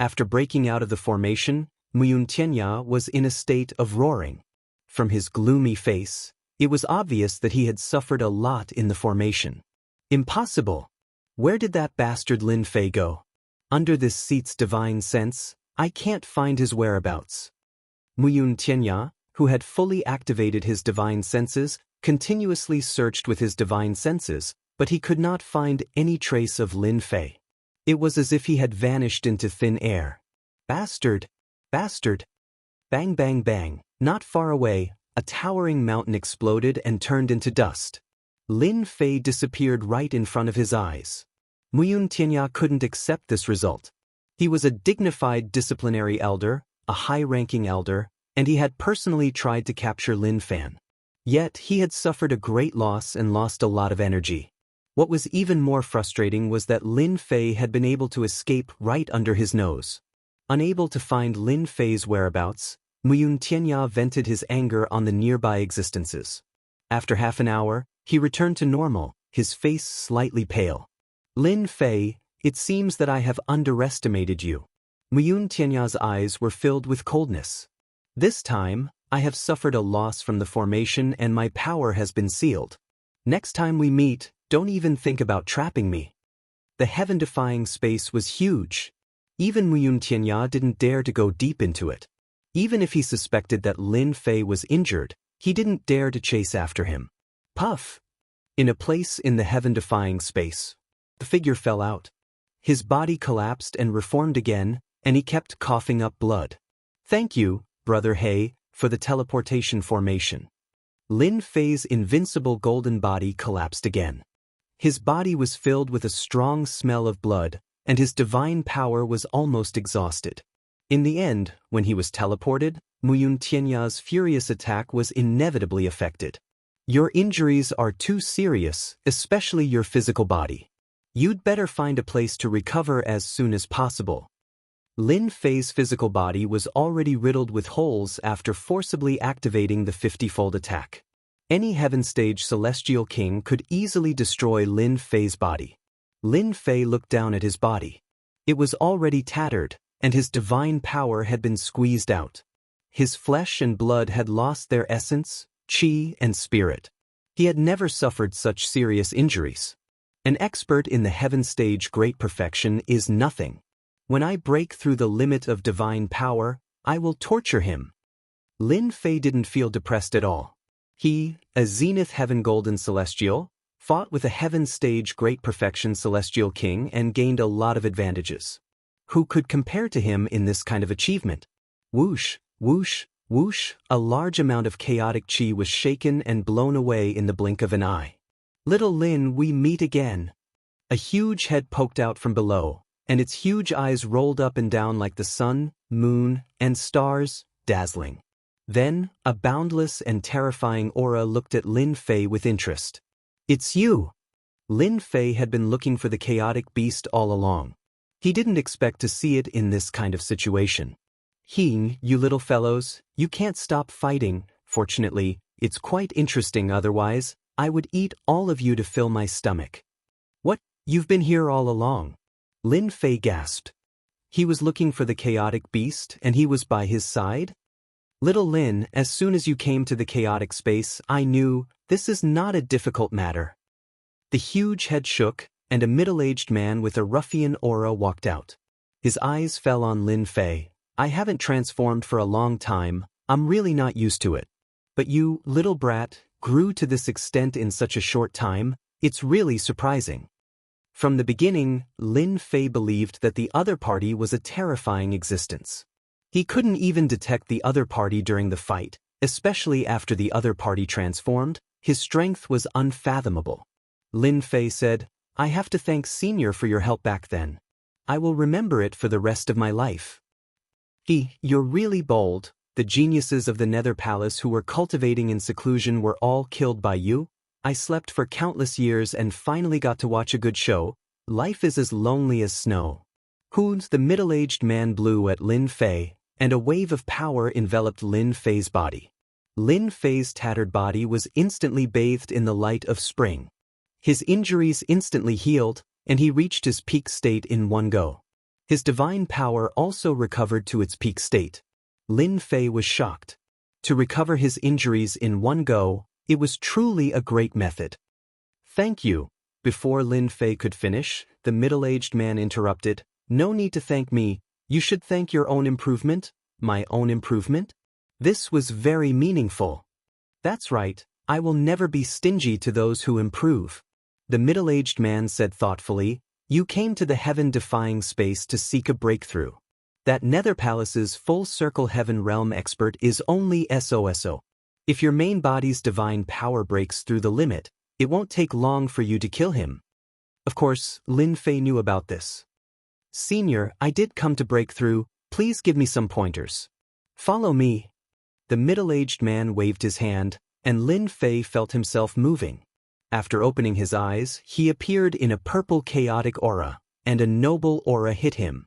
After breaking out of the formation, Muyun Tianya was in a state of roaring. From his gloomy face, it was obvious that he had suffered a lot in the formation. Impossible! Where did that bastard Lin Fei go? Under this seat's divine sense, I can't find his whereabouts. Muyun Tianya, who had fully activated his divine senses, continuously searched with his divine senses, but he could not find any trace of Lin Fei. It was as if he had vanished into thin air. Bastard! Bastard! Bang bang bang. Not far away, a towering mountain exploded and turned into dust. Lin Fei disappeared right in front of his eyes. Muyun Tianya couldn't accept this result. He was a dignified disciplinary elder, a high-ranking elder, and he had personally tried to capture Lin Fan. Yet he had suffered a great loss and lost a lot of energy. What was even more frustrating was that Lin Fei had been able to escape right under his nose. Unable to find Lin Fei's whereabouts, Muyun Tianya vented his anger on the nearby existences. After half an hour, he returned to normal, his face slightly pale. Lin Fei, it seems that I have underestimated you. Muyun Tianya's eyes were filled with coldness. This time, I have suffered a loss from the formation and my power has been sealed. Next time we meet, don't even think about trapping me. The heaven-defying space was huge. Even Muyun Tianya didn't dare to go deep into it. Even if he suspected that Lin Fei was injured, he didn't dare to chase after him. Puff! In a place in the heaven-defying space, the figure fell out. His body collapsed and reformed again, and he kept coughing up blood. Thank you, Brother Hei, for the teleportation formation. Lin Fei's invincible golden body collapsed again. His body was filled with a strong smell of blood, and his divine power was almost exhausted. In the end, when he was teleported, Muyun Tianya's furious attack was inevitably affected. Your injuries are too serious, especially your physical body. You'd better find a place to recover as soon as possible. Lin Fei's physical body was already riddled with holes after forcibly activating the 50-fold attack. Any heaven-stage celestial king could easily destroy Lin Fei's body. Lin Fei looked down at his body. It was already tattered, and his divine power had been squeezed out. His flesh and blood had lost their essence, chi, and spirit. He had never suffered such serious injuries. An expert in the heaven stage great perfection is nothing. When I break through the limit of divine power, I will torture him. Lin Fei didn't feel depressed at all. He, a Zenith Heaven Golden Celestial, fought with a heaven stage great perfection celestial king and gained a lot of advantages. Who could compare to him in this kind of achievement? Whoosh, whoosh, whoosh, a large amount of chaotic chi was shaken and blown away in the blink of an eye. Little Lin, we meet again. A huge head poked out from below, and its huge eyes rolled up and down like the sun, moon, and stars, dazzling. Then, a boundless and terrifying aura looked at Lin Fei with interest. "It's you!" Lin Fei had been looking for the chaotic beast all along. He didn't expect to see it in this kind of situation. You little fellows, you can't stop fighting. Fortunately, it's quite interesting, otherwise, I would eat all of you to fill my stomach." "What? You've been here all along?" Lin Fei gasped. He was looking for the chaotic beast, and he was by his side? "Little Lin, as soon as you came to the chaotic space, I knew this is not a difficult matter." The huge head shook, and a middle-aged man with a ruffian aura walked out. His eyes fell on Lin Fei. "I haven't transformed for a long time, I'm really not used to it. But you, little brat, grew to this extent in such a short time, it's really surprising." From the beginning, Lin Fei believed that the other party was a terrifying existence. He couldn't even detect the other party during the fight, especially after the other party transformed. His strength was unfathomable. Lin Fei said, "I have to thank Senior for your help back then. I will remember it for the rest of my life." You're really bold. The geniuses of the Nether Palace who were cultivating in seclusion were all killed by you? I slept for countless years and finally got to watch a good show. Life is as lonely as snow. The middle-aged man blew at Lin Fei, and a wave of power enveloped Lin Fei's body. Lin Fei's tattered body was instantly bathed in the light of spring. His injuries instantly healed, and he reached his peak state in one go. His divine power also recovered to its peak state. Lin Fei was shocked. To recover his injuries in one go, it was truly a great method. "Thank you." Before Lin Fei could finish, the middle-aged man interrupted. "No need to thank me, you should thank your own improvement." "My own improvement?" This was very meaningful. "That's right, I will never be stingy to those who improve." The middle-aged man said thoughtfully, "You came to the heaven-defying space to seek a breakthrough. That Nether Palace's full-circle heaven realm expert is only SOSO. If your main body's divine power breaks through the limit, it won't take long for you to kill him." Of course, Lin Fei knew about this. "Senior, I did come to break through, please give me some pointers." "Follow me." The middle-aged man waved his hand, and Lin Fei felt himself moving. After opening his eyes, he appeared in a purple chaotic aura, and a noble aura hit him.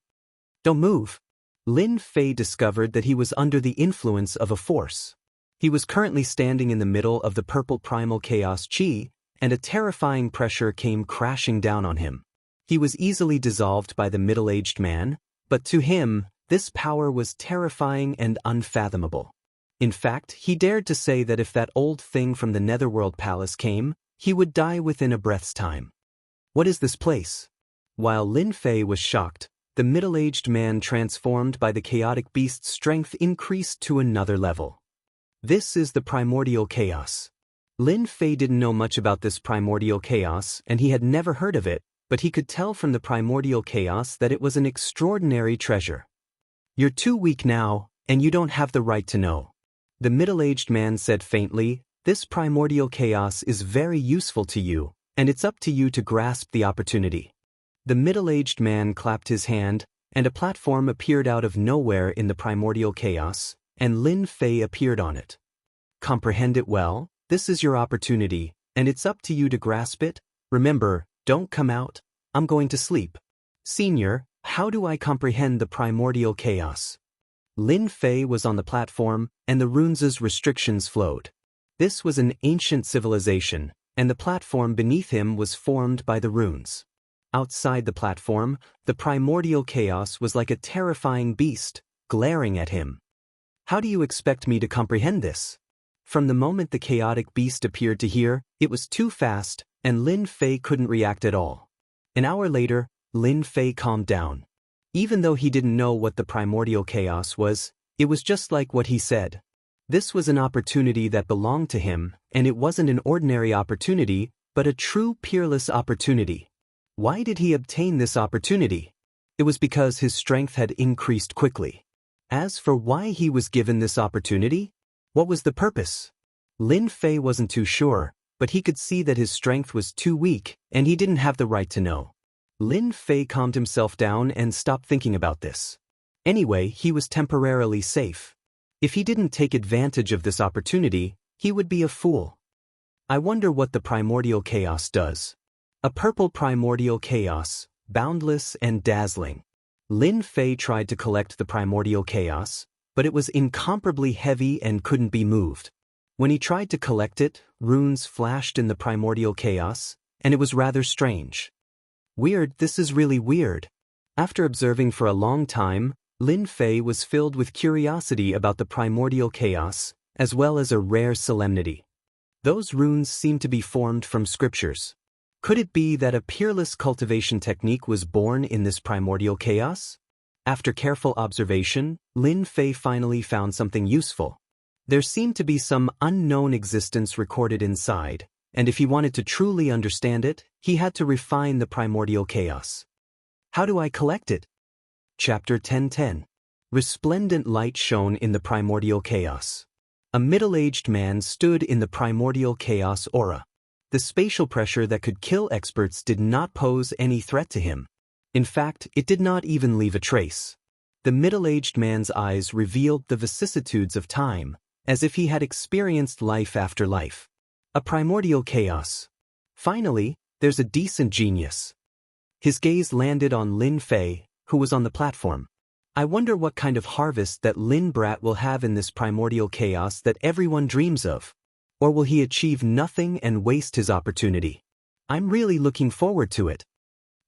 "Don't move." Lin Fei discovered that he was under the influence of a force. He was currently standing in the middle of the purple primal chaos chi, and a terrifying pressure came crashing down on him. He was easily dissolved by the middle-aged man, but to him, this power was terrifying and unfathomable. In fact, he dared to say that if that old thing from the Netherworld Palace came, he would die within a breath's time. "What is this place?" While Lin Fei was shocked, the middle-aged man transformed by the chaotic beast's strength increased to another level. "This is the primordial chaos." Lin Fei didn't know much about this primordial chaos, and he had never heard of it, but he could tell from the primordial chaos that it was an extraordinary treasure. "You're too weak now, and you don't have the right to know." The middle-aged man said faintly, "This primordial chaos is very useful to you, and it's up to you to grasp the opportunity." The middle-aged man clapped his hand, and a platform appeared out of nowhere in the primordial chaos, and Lin Fei appeared on it. "Comprehend it well? This is your opportunity, and it's up to you to grasp it. Remember, don't come out. I'm going to sleep." "Senior, how do I comprehend the primordial chaos?" Lin Fei was on the platform, and the runes' restrictions flowed. This was an ancient civilization, and the platform beneath him was formed by the runes. Outside the platform, the primordial chaos was like a terrifying beast, glaring at him. "How do you expect me to comprehend this?" From the moment the chaotic beast appeared to here, it was too fast, and Lin Fei couldn't react at all. An hour later, Lin Fei calmed down. Even though he didn't know what the primordial chaos was, it was just like what he said. This was an opportunity that belonged to him, and it wasn't an ordinary opportunity, but a true peerless opportunity. Why did he obtain this opportunity? It was because his strength had increased quickly. As for why he was given this opportunity, what was the purpose? Lin Fei wasn't too sure, but he could see that his strength was too weak, and he didn't have the right to know. Lin Fei calmed himself down and stopped thinking about this. Anyway, he was temporarily safe. If he didn't take advantage of this opportunity, he would be a fool. I wonder what the primordial chaos does. A purple primordial chaos, boundless and dazzling. Lin Fei tried to collect the primordial chaos, but it was incomparably heavy and couldn't be moved. When he tried to collect it, runes flashed in the primordial chaos, and it was rather strange. Weird, this is really weird. After observing for a long time, Lin Fei was filled with curiosity about the primordial chaos, as well as a rare solemnity. Those runes seemed to be formed from scriptures. Could it be that a peerless cultivation technique was born in this primordial chaos? After careful observation, Lin Fei finally found something useful. There seemed to be some unknown existence recorded inside, and if he wanted to truly understand it, he had to refine the primordial chaos. How do I collect it? Chapter 10:10. Resplendent light shone in the primordial chaos. A middle-aged man stood in the primordial chaos aura. The spatial pressure that could kill experts did not pose any threat to him. In fact, it did not even leave a trace. The middle-aged man's eyes revealed the vicissitudes of time, as if he had experienced life after life. A primordial chaos. Finally, there's a decent genius. His gaze landed on Lin Fei, who was on the platform. I wonder what kind of harvest that Lin Brat will have in this primordial chaos that everyone dreams of. Or will he achieve nothing and waste his opportunity? I'm really looking forward to it.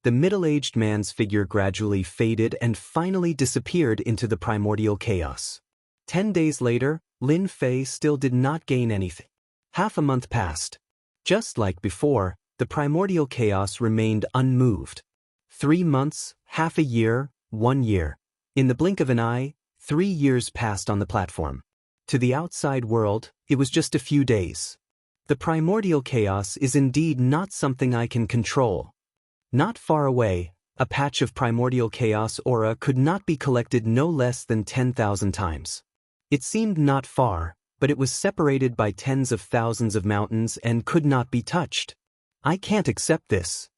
The middle-aged man's figure gradually faded and finally disappeared into the primordial chaos. 10 days later, Lin Fei still did not gain anything. Half a month passed. Just like before, the primordial chaos remained unmoved. 3 months, half a year, 1 year. In the blink of an eye, 3 years passed on the platform. To the outside world, it was just a few days. The primordial chaos is indeed not something I can control. Not far away, a patch of primordial chaos aura could not be collected no less than 10,000 times. It seemed not far, but it was separated by tens of thousands of mountains and could not be touched. I can't accept this.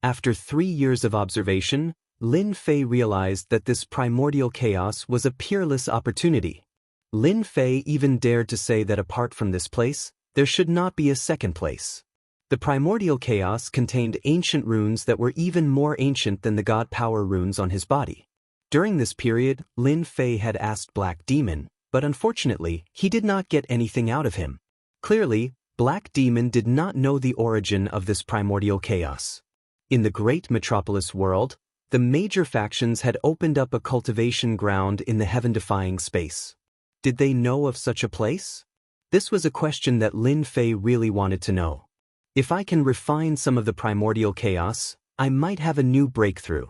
After 3 years of observation, Lin Fei realized that this primordial chaos was a peerless opportunity. Lin Fei even dared to say that apart from this place, there should not be a second place. The primordial chaos contained ancient runes that were even more ancient than the god power runes on his body. During this period, Lin Fei had asked Black Demon, but unfortunately, he did not get anything out of him. Clearly, Black Demon did not know the origin of this primordial chaos. In the great metropolis world, the major factions had opened up a cultivation ground in the heaven-defying space. Did they know of such a place? This was a question that Lin Fei really wanted to know. If I can refine some of the primordial chaos, I might have a new breakthrough.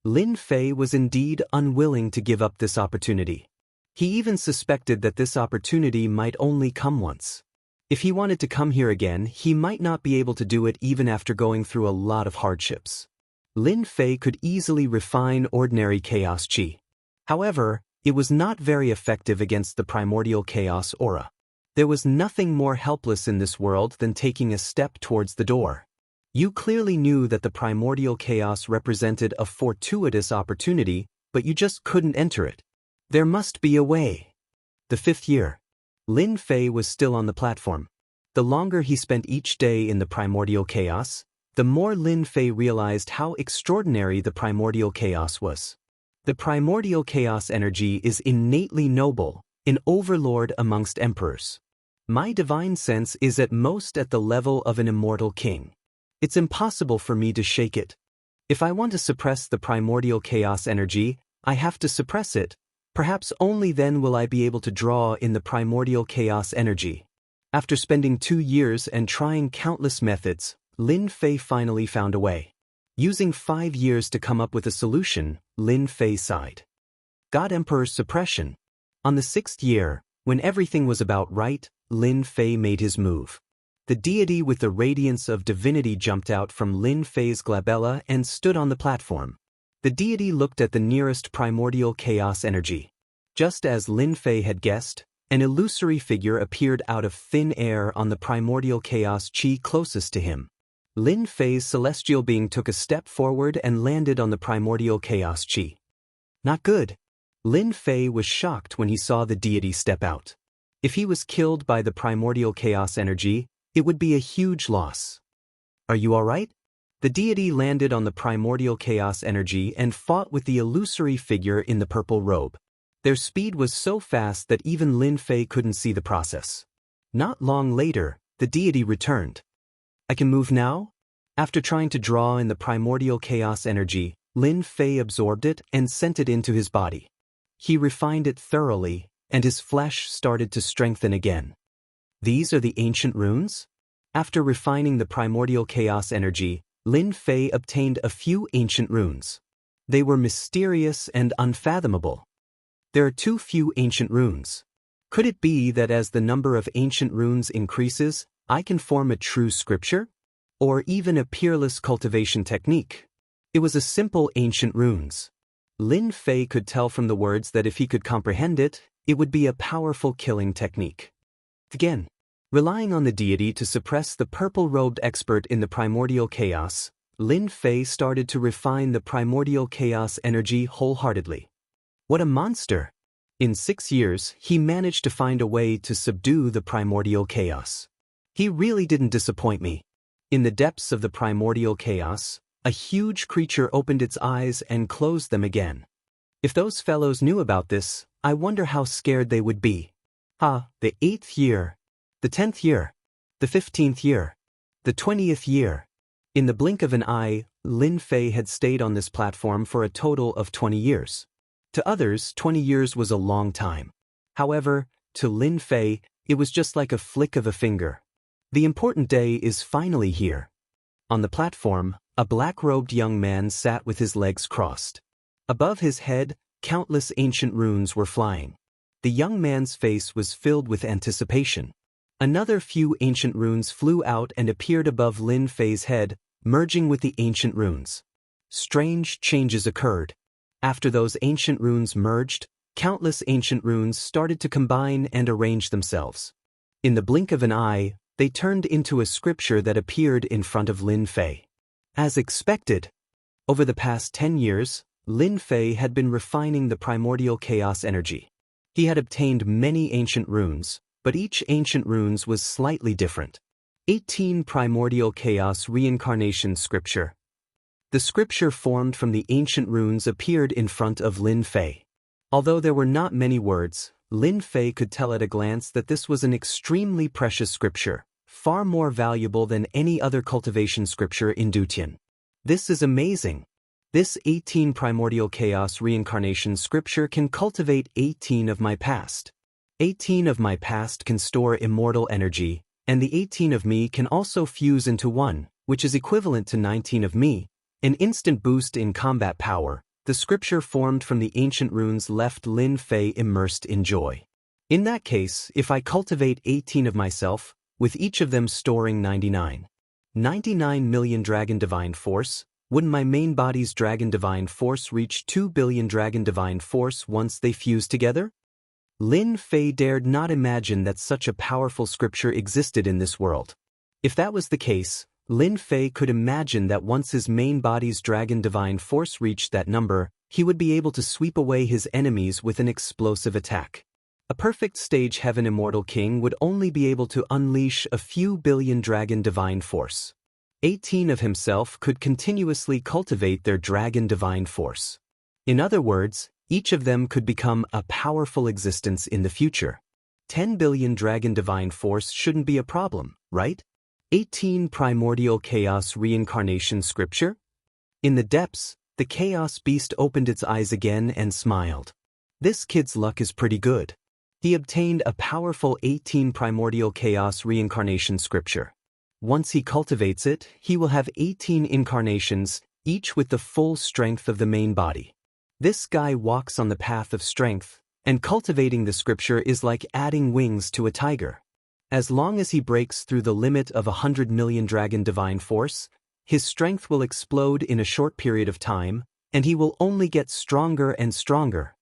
Lin Fei was indeed unwilling to give up this opportunity. He even suspected that this opportunity might only come once. If he wanted to come here again, he might not be able to do it even after going through a lot of hardships. Lin Fei could easily refine ordinary chaos chi. However, it was not very effective against the primordial chaos aura. There was nothing more helpless in this world than taking a step towards the door. You clearly knew that the primordial chaos represented a fortuitous opportunity, but you just couldn't enter it. There must be a way. The 5th year. Lin Fei was still on the platform. The longer he spent each day in the primordial chaos, the more Lin Fei realized how extraordinary the primordial chaos was. The primordial chaos energy is innately noble, an overlord amongst emperors. My divine sense is at most at the level of an immortal king. It's impossible for me to shake it. If I want to suppress the primordial chaos energy, I have to suppress it. Perhaps only then will I be able to draw in the primordial chaos energy. After spending 2 years and trying countless methods, Lin Fei finally found a way. Using 5 years to come up with a solution, Lin Fei sighed. God Emperor's suppression. On the 6th year, when everything was about right, Lin Fei made his move. The deity with the radiance of divinity jumped out from Lin Fei's glabella and stood on the platform. The deity looked at the nearest primordial chaos energy. Just as Lin Fei had guessed, an illusory figure appeared out of thin air on the primordial chaos chi closest to him. Lin Fei's celestial being took a step forward and landed on the primordial chaos chi. Not good. Lin Fei was shocked when he saw the deity step out. If he was killed by the primordial chaos energy, it would be a huge loss. Are you alright? The deity landed on the primordial chaos energy and fought with the illusory figure in the purple robe. Their speed was so fast that even Lin Fei couldn't see the process. Not long later, the deity returned. I can move now? After trying to draw in the primordial chaos energy, Lin Fei absorbed it and sent it into his body. He refined it thoroughly, and his flesh started to strengthen again. These are the ancient runes? After refining the primordial chaos energy, Lin Fei obtained a few ancient runes. They were mysterious and unfathomable. There are too few ancient runes. Could it be that as the number of ancient runes increases, I can form a true scripture? Or even a peerless cultivation technique? It was a simple ancient runes. Lin Fei could tell from the words that if he could comprehend it, it would be a powerful killing technique. Again, relying on the deity to suppress the purple-robed expert in the primordial chaos, Lin Fei started to refine the primordial chaos energy wholeheartedly. What a monster! In 6 years, he managed to find a way to subdue the primordial chaos. He really didn't disappoint me. In the depths of the primordial chaos, a huge creature opened its eyes and closed them again. If those fellows knew about this, I wonder how scared they would be. The 8th year, the 10th year, the 15th year, the 20th year. In the blink of an eye, Lin Fei had stayed on this platform for a total of 20 years. To others, 20 years was a long time. However, to Lin Fei, it was just like a flick of a finger. The important day is finally here. On the platform, a black-robed young man sat with his legs crossed. Above his head, countless ancient runes were flying. The young man's face was filled with anticipation. Another few ancient runes flew out and appeared above Lin Fei's head, merging with the ancient runes. Strange changes occurred. After those ancient runes merged, countless ancient runes started to combine and arrange themselves. In the blink of an eye, they turned into a scripture that appeared in front of Lin Fei. As expected, over the past 10 years, Lin Fei had been refining the primordial chaos energy. He had obtained many ancient runes, but each ancient runes was slightly different. 18 Primordial Chaos Reincarnation Scripture. The scripture formed from the ancient runes appeared in front of Lin Fei. Although there were not many words, Lin Fei could tell at a glance that this was an extremely precious scripture, far more valuable than any other cultivation scripture in Dutian. This is amazing. This 18 Primordial Chaos Reincarnation Scripture can cultivate 18 of my past. 18 of my past can store immortal energy, and the 18 of me can also fuse into one, which is equivalent to 19 of me, an instant boost in combat power. The scripture formed from the ancient runes left Lin Fei immersed in joy. In that case, if I cultivate 18 of myself, with each of them storing 99 million Dragon Divine Force, wouldn't my main body's Dragon Divine Force reach 2 billion Dragon Divine Force once they fuse together? Lin Fei dared not imagine that such a powerful scripture existed in this world. If that was the case, Lin Fei could imagine that once his main body's Dragon Divine Force reached that number, he would be able to sweep away his enemies with an explosive attack. A perfect stage Heaven Immortal King would only be able to unleash a few billion Dragon Divine Force. 18 of himself could continuously cultivate their Dragon Divine Force. In other words, each of them could become a powerful existence in the future. 10 billion Dragon Divine Force shouldn't be a problem, right? 18 Primordial Chaos Reincarnation Scripture? In the depths, the Chaos Beast opened its eyes again and smiled. This kid's luck is pretty good. He obtained a powerful 18 Primordial Chaos Reincarnation Scripture. Once he cultivates it, he will have 18 incarnations, each with the full strength of the main body. This guy walks on the path of strength, and cultivating the scripture is like adding wings to a tiger. As long as he breaks through the limit of 100 million Dragon Divine Force, his strength will explode in a short period of time, and he will only get stronger and stronger.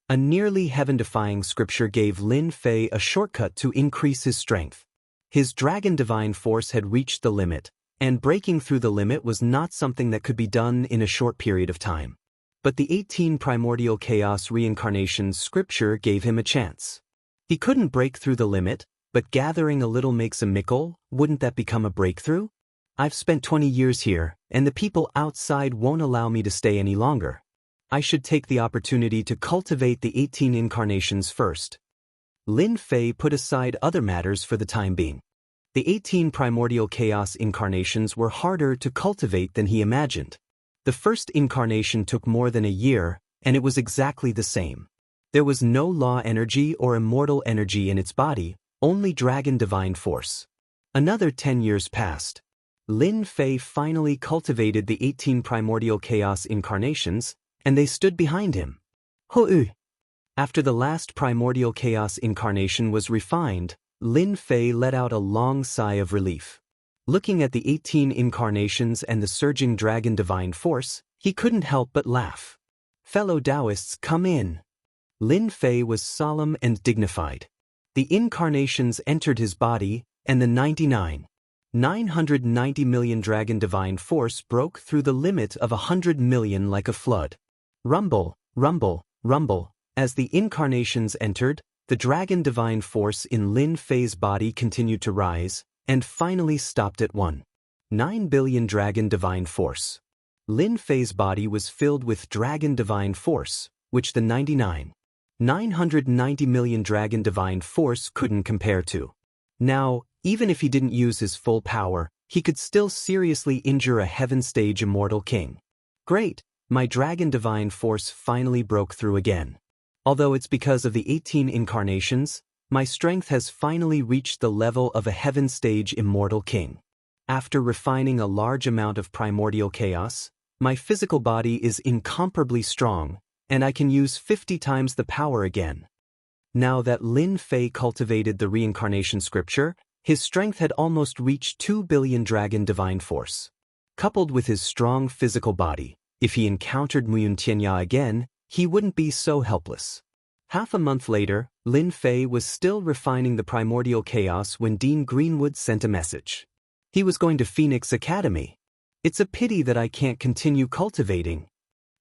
A nearly heaven-defying scripture gave Lin Fei a shortcut to increase his strength. His Dragon Divine Force had reached the limit, and breaking through the limit was not something that could be done in a short period of time. But the 18 primordial chaos reincarnations scripture gave him a chance. He couldn't break through the limit, but gathering a little makes a mickle, wouldn't that become a breakthrough? I've spent 20 years here, and the people outside won't allow me to stay any longer. I should take the opportunity to cultivate the 18 incarnations first. Lin Fei put aside other matters for the time being. The 18 primordial chaos incarnations were harder to cultivate than he imagined. The first incarnation took more than a year, and it was exactly the same. There was no law energy or immortal energy in its body, only dragon divine force. Another 10 years passed. Lin Fei finally cultivated the 18 primordial chaos incarnations, and they stood behind him. Ho'u! After the last primordial chaos incarnation was refined, Lin Fei let out a long sigh of relief. Looking at the 18 incarnations and the surging dragon divine force, he couldn't help but laugh. Fellow Taoists, come in. Lin Fei was solemn and dignified. The incarnations entered his body, and the 990 million dragon divine force broke through the limit of 100 million like a flood. Rumble, rumble, rumble. As the incarnations entered, the dragon divine force in Lin Fei's body continued to rise, and finally stopped at 1.9 billion dragon divine force. Lin Fei's body was filled with dragon divine force, which the 990 million dragon divine force couldn't compare to. Now, even if he didn't use his full power, he could still seriously injure a heaven-stage immortal king. Great, my dragon divine force finally broke through again. Although it's because of the 18 incarnations, my strength has finally reached the level of a heaven-stage immortal king. After refining a large amount of primordial chaos, my physical body is incomparably strong, and I can use 50 times the power again. Now that Lin Fei cultivated the reincarnation scripture, his strength had almost reached 2 billion dragon divine force. Coupled with his strong physical body, if he encountered Xianxia again, he wouldn't be so helpless. Half a month later, Lin Fei was still refining the primordial chaos when Dean Greenwood sent a message. He was going to Phoenix Academy. It's a pity that I can't continue cultivating.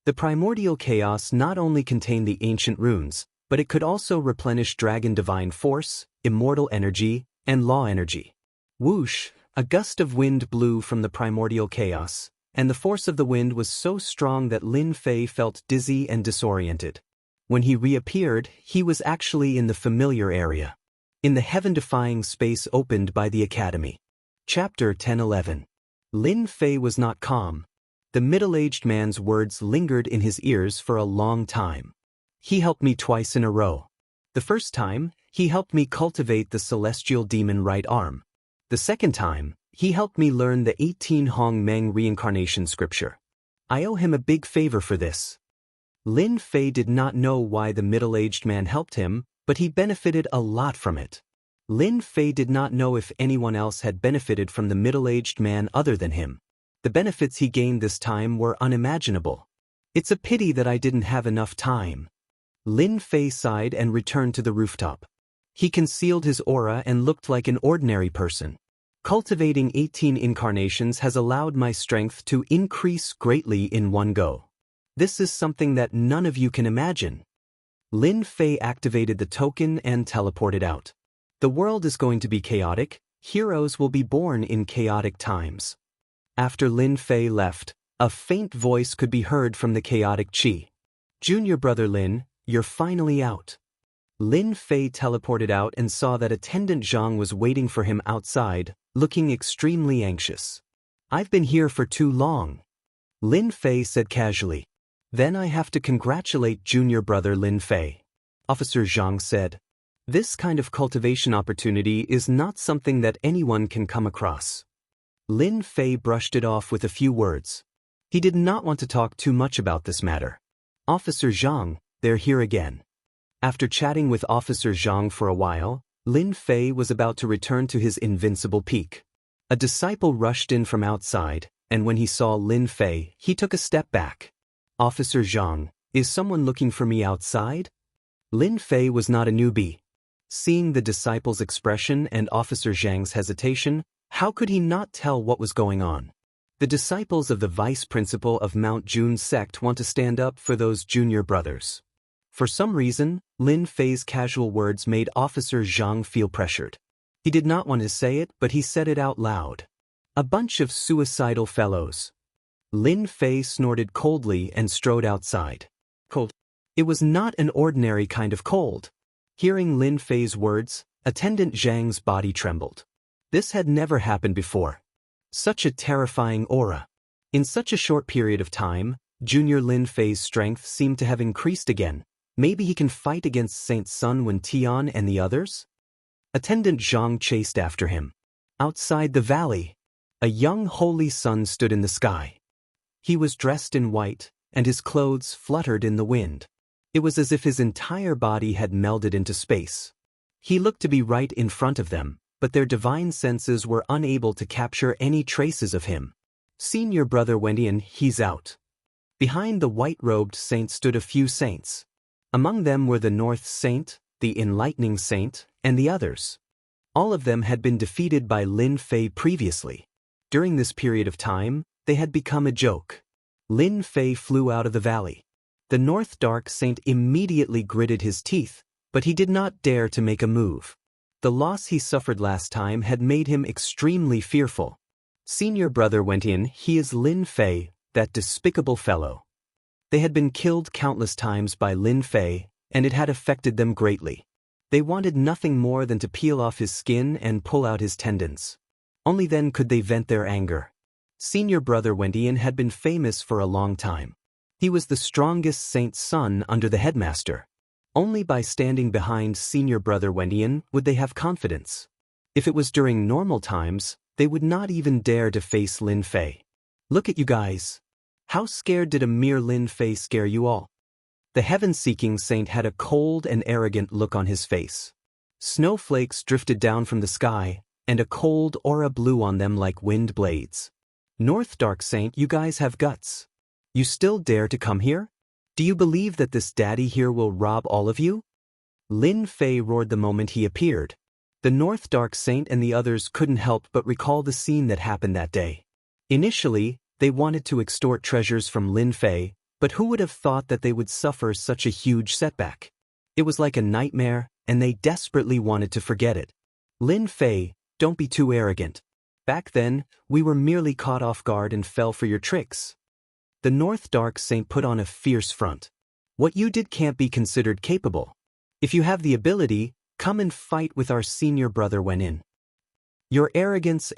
The primordial chaos not only contained the ancient runes, but it could also replenish dragon divine force, immortal energy, and law energy. Whoosh! A gust of wind blew from the primordial chaos, and the force of the wind was so strong that Lin Fei felt dizzy and disoriented. When he reappeared, he was actually in the familiar area. In the heaven-defying space opened by the academy. Chapter 10-11. Lin Fei was not calm. The middle-aged man's words lingered in his ears for a long time. He helped me twice in a row. The first time, he helped me cultivate the celestial demon right arm. The second time, he helped me learn the 18 Hong Meng reincarnation scripture. I owe him a big favor for this. Lin Fei did not know why the middle-aged man helped him, but he benefited a lot from it. Lin Fei did not know if anyone else had benefited from the middle-aged man other than him. The benefits he gained this time were unimaginable. It's a pity that I didn't have enough time. Lin Fei sighed and returned to the rooftop. He concealed his aura and looked like an ordinary person. Cultivating 18 incarnations has allowed my strength to increase greatly in one go. This is something that none of you can imagine. Lin Fei activated the token and teleported out. The world is going to be chaotic. Heroes will be born in chaotic times. After Lin Fei left, a faint voice could be heard from the chaotic chi. Junior brother Lin, you're finally out. Lin Fei teleported out and saw that attendant Zhang was waiting for him outside, looking extremely anxious. I've been here for too long. Lin Fei said casually. Then I have to congratulate junior brother Lin Fei. Officer Zhang said. This kind of cultivation opportunity is not something that anyone can come across. Lin Fei brushed it off with a few words. He did not want to talk too much about this matter. Officer Zhang, they're here again. After chatting with Officer Zhang for a while, Lin Fei was about to return to his invincible peak. A disciple rushed in from outside, and when he saw Lin Fei, he took a step back. Officer Zhang, is someone looking for me outside? Lin Fei was not a newbie. Seeing the disciple's expression and Officer Zhang's hesitation, How could he not tell what was going on? The disciples of the vice principal of Mount Jun's sect want to stand up for those junior brothers. For some reason, Lin Fei's casual words made Officer Zhang feel pressured. He did not want to say it, but he said it out loud. A bunch of suicidal fellows. Lin Fei snorted coldly and strode outside. Cold. It was not an ordinary kind of cold. Hearing Lin Fei's words, Attendant Zhang's body trembled. This had never happened before. Such a terrifying aura. In such a short period of time, Junior Lin Fei's strength seemed to have increased again. Maybe he can fight against Saint Sun Wentian and the others? Attendant Zhang chased after him. Outside the valley, a young holy sun stood in the sky. He was dressed in white, and his clothes fluttered in the wind. It was as if his entire body had melded into space. He looked to be right in front of them, but their divine senses were unable to capture any traces of him. Senior Brother Wentian, he's out. Behind the white-robed saint stood a few saints. Among them were the North Saint, the Enlightening Saint, and the others. All of them had been defeated by Lin Fei previously. During this period of time, they had become a joke. Lin Fei flew out of the valley. The North Dark Saint immediately gritted his teeth, but he did not dare to make a move. The loss he suffered last time had made him extremely fearful. Senior Brother Wentian, he is Lin Fei, that despicable fellow. They had been killed countless times by Lin Fei, and it had affected them greatly. They wanted nothing more than to peel off his skin and pull out his tendons. Only then could they vent their anger. Senior Brother Wentian had been famous for a long time. He was the strongest saint's son under the headmaster. Only by standing behind Senior Brother Wentian would they have confidence. If it was during normal times, they would not even dare to face Lin Fei. Look at you guys. How scared did a mere Lin Fei scare you all? The heaven-seeking saint had a cold and arrogant look on his face. Snowflakes drifted down from the sky, and a cold aura blew on them like wind blades. North Dark Saint, you guys have guts. You still dare to come here? Do you believe that this daddy here will rob all of you? Lin Fei roared the moment he appeared. The North Dark Saint and the others couldn't help but recall the scene that happened that day. Initially, they wanted to extort treasures from Lin Fei, but who would have thought that they would suffer such a huge setback? It was like a nightmare, and they desperately wanted to forget it. Lin Fei, don't be too arrogant. Back then, we were merely caught off guard and fell for your tricks. The North Dark Saint put on a fierce front. What you did can't be considered capable. If you have the ability, come and fight with our Senior Brother Wentian. Your arrogance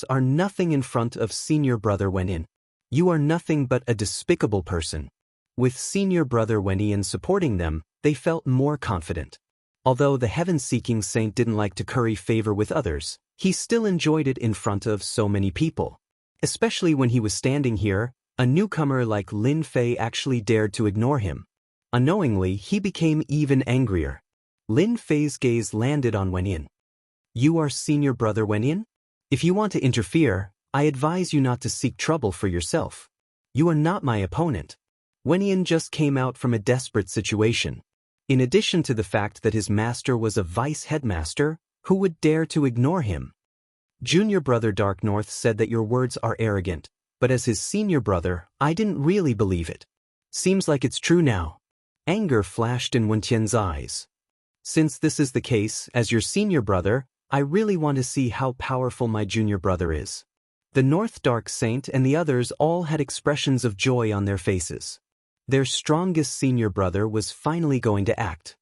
are nothing in front of Senior Brother Wentian. You are nothing but a despicable person. With Senior Brother Wentian supporting them, they felt more confident. Although the heaven-seeking saint didn't like to curry favor with others, he still enjoyed it in front of so many people. Especially when he was standing here, a newcomer like Lin Fei actually dared to ignore him. Unknowingly, he became even angrier. Lin Fei's gaze landed on Wentian. You are Senior Brother Wentian? If you want to interfere, I advise you not to seek trouble for yourself. You are not my opponent. Wentian just came out from a desperate situation. In addition to the fact that his master was a vice headmaster, who would dare to ignore him? Junior Brother Dark North said that your words are arrogant, but as his senior brother, I didn't really believe it. Seems like it's true now. Anger flashed in Wentian's eyes. Since this is the case, as your senior brother, I really want to see how powerful my junior brother is. The North Dark Saint and the others all had expressions of joy on their faces. Their strongest senior brother was finally going to act.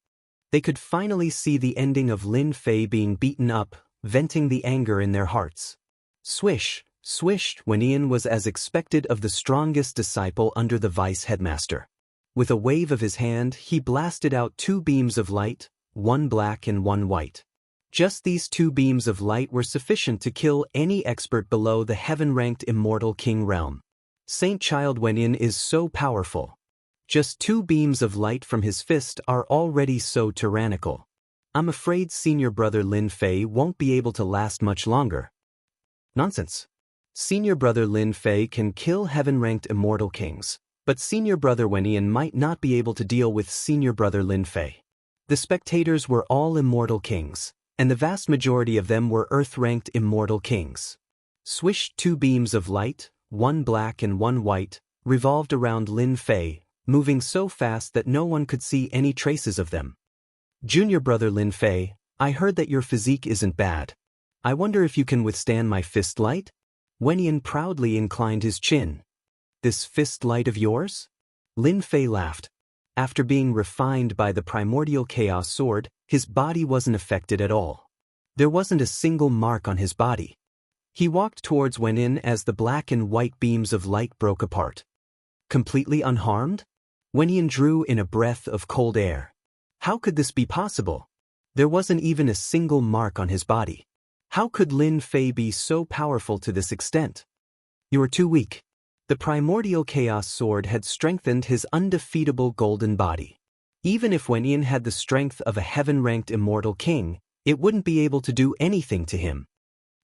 They could finally see the ending of Lin Fei being beaten up, venting the anger in their hearts. Swish, swish, Wentian was as expected of the strongest disciple under the vice headmaster. With a wave of his hand, he blasted out 2 beams of light, one black and one white. Just these 2 beams of light were sufficient to kill any expert below the heaven-ranked Immortal King realm. Saint Child Wentian is so powerful. Just 2 beams of light from his fist are already so tyrannical. I'm afraid Senior Brother Lin Fei won't be able to last much longer. Nonsense. Senior Brother Lin Fei can kill heaven-ranked Immortal Kings, but Senior Brother Wentian might not be able to deal with Senior Brother Lin Fei. The spectators were all Immortal Kings, and the vast majority of them were earth-ranked immortal kings. Swished two beams of light, one black and one white, revolved around Lin Fei, moving so fast that no one could see any traces of them. Junior brother Lin Fei, I heard that your physique isn't bad. I wonder if you can withstand my fist light? Wenyan proudly inclined his chin. This fist light of yours? Lin Fei laughed. After being refined by the primordial chaos sword, his body wasn't affected at all. There wasn't a single mark on his body. He walked towards Wenyan as the black and white beams of light broke apart. Completely unharmed? Wenyan drew in a breath of cold air. How could this be possible? There wasn't even a single mark on his body. How could Lin Fei be so powerful to this extent? You are too weak. The primordial chaos sword had strengthened his undefeatable golden body. Even if Wenyan had the strength of a heaven-ranked immortal king, it wouldn't be able to do anything to him.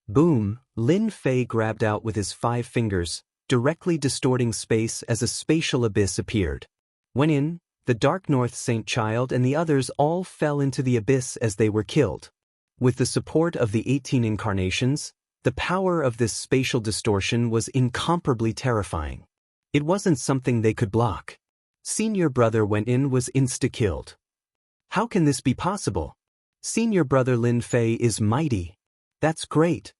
Boom, Lin Fei grabbed out with his 5 fingers, directly distorting space as a spatial abyss appeared. Wenyan, the Dark North Saint Child and the others all fell into the abyss as they were killed. With the support of the 18 incarnations, the power of this spatial distortion was incomparably terrifying. It wasn't something they could block. Senior brother Wenyan was insta-killed. How can this be possible? Senior brother Lin Fei is mighty. That's great.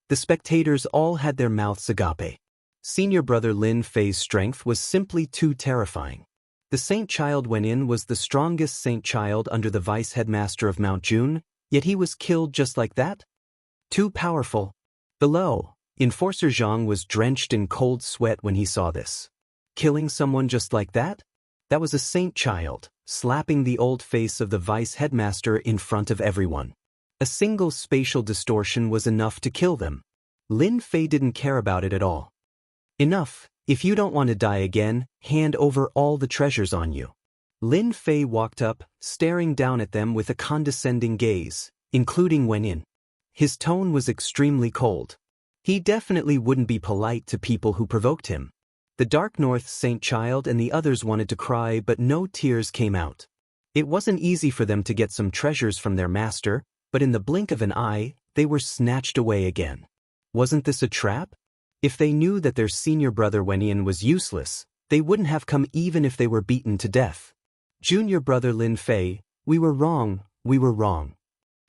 The spectators all had their mouths agape. Senior brother Lin Fei's strength was simply too terrifying. The Saint Child Wenyan was the strongest Saint Child under the Vice Headmaster of Mount June, yet he was killed just like that? Too powerful. Below, Enforcer Zhang was drenched in cold sweat when he saw this. Killing someone just like that? That was a Saint Child, slapping the old face of the Vice Headmaster in front of everyone. A single spatial distortion was enough to kill them. Lin Fei didn't care about it at all. Enough, if you don't want to die again, hand over all the treasures on you. Lin Fei walked up, staring down at them with a condescending gaze, including Wenyan. His tone was extremely cold. He definitely wouldn't be polite to people who provoked him. The Dark North Saint Child and the others wanted to cry, but no tears came out. It wasn't easy for them to get some treasures from their master, but in the blink of an eye, they were snatched away again. Wasn't this a trap? If they knew that their senior brother Wenyan was useless, they wouldn't have come even if they were beaten to death. Junior brother Lin Fei, we were wrong, we were wrong.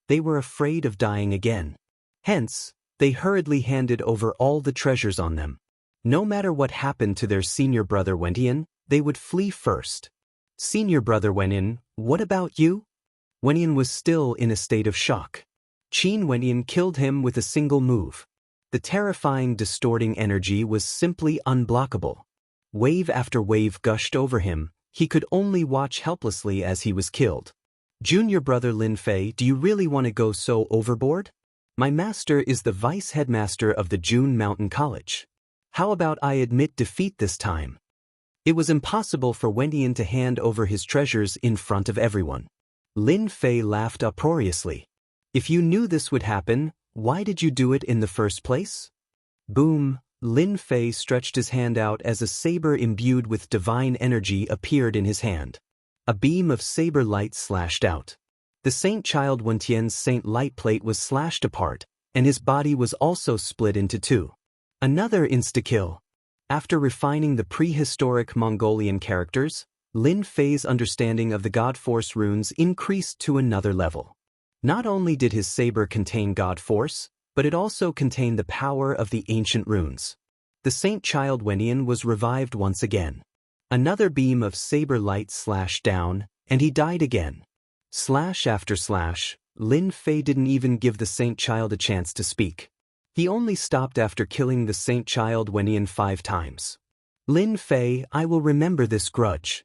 They were afraid of dying again. Hence, they hurriedly handed over all the treasures on them. No matter what happened to their senior brother Wenyan, they would flee first. Senior brother Wenyan, what about you? Wenyan was still in a state of shock. Qin Wenyan killed him with a single move. The terrifying distorting energy was simply unblockable. Wave after wave gushed over him. He could only watch helplessly as he was killed. Junior brother Lin Fei, do you really want to go so overboard? My master is the vice headmaster of the June Mountain College. How about I admit defeat this time? It was impossible for Wenyan to hand over his treasures in front of everyone. Lin Fei laughed uproariously. If you knew this would happen, why did you do it in the first place? Boom, Lin Fei stretched his hand out as a saber imbued with divine energy appeared in his hand. A beam of saber light slashed out. The Saint Child Wentian's Saint Light Plate was slashed apart, and his body was also split into 2. Another insta-kill. After refining the prehistoric Mongolian characters, Lin Fei's understanding of the God Force runes increased to another level. Not only did his saber contain God Force, but it also contained the power of the ancient runes. The Saint Child Wenyan was revived once again. Another beam of saber light slashed down, and he died again. Slash after slash, Lin Fei didn't even give the Saint Child a chance to speak. He only stopped after killing the Saint Child Wenyan 5 times. Lin Fei, I will remember this grudge.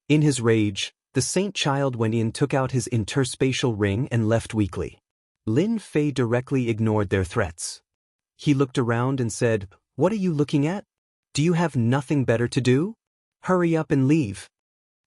In his rage, the Saint Child Wenyan took out his interspatial ring and left weakly. Lin Fei directly ignored their threats. He looked around and said, "What are you looking at? Do you have nothing better to do? Hurry up and leave."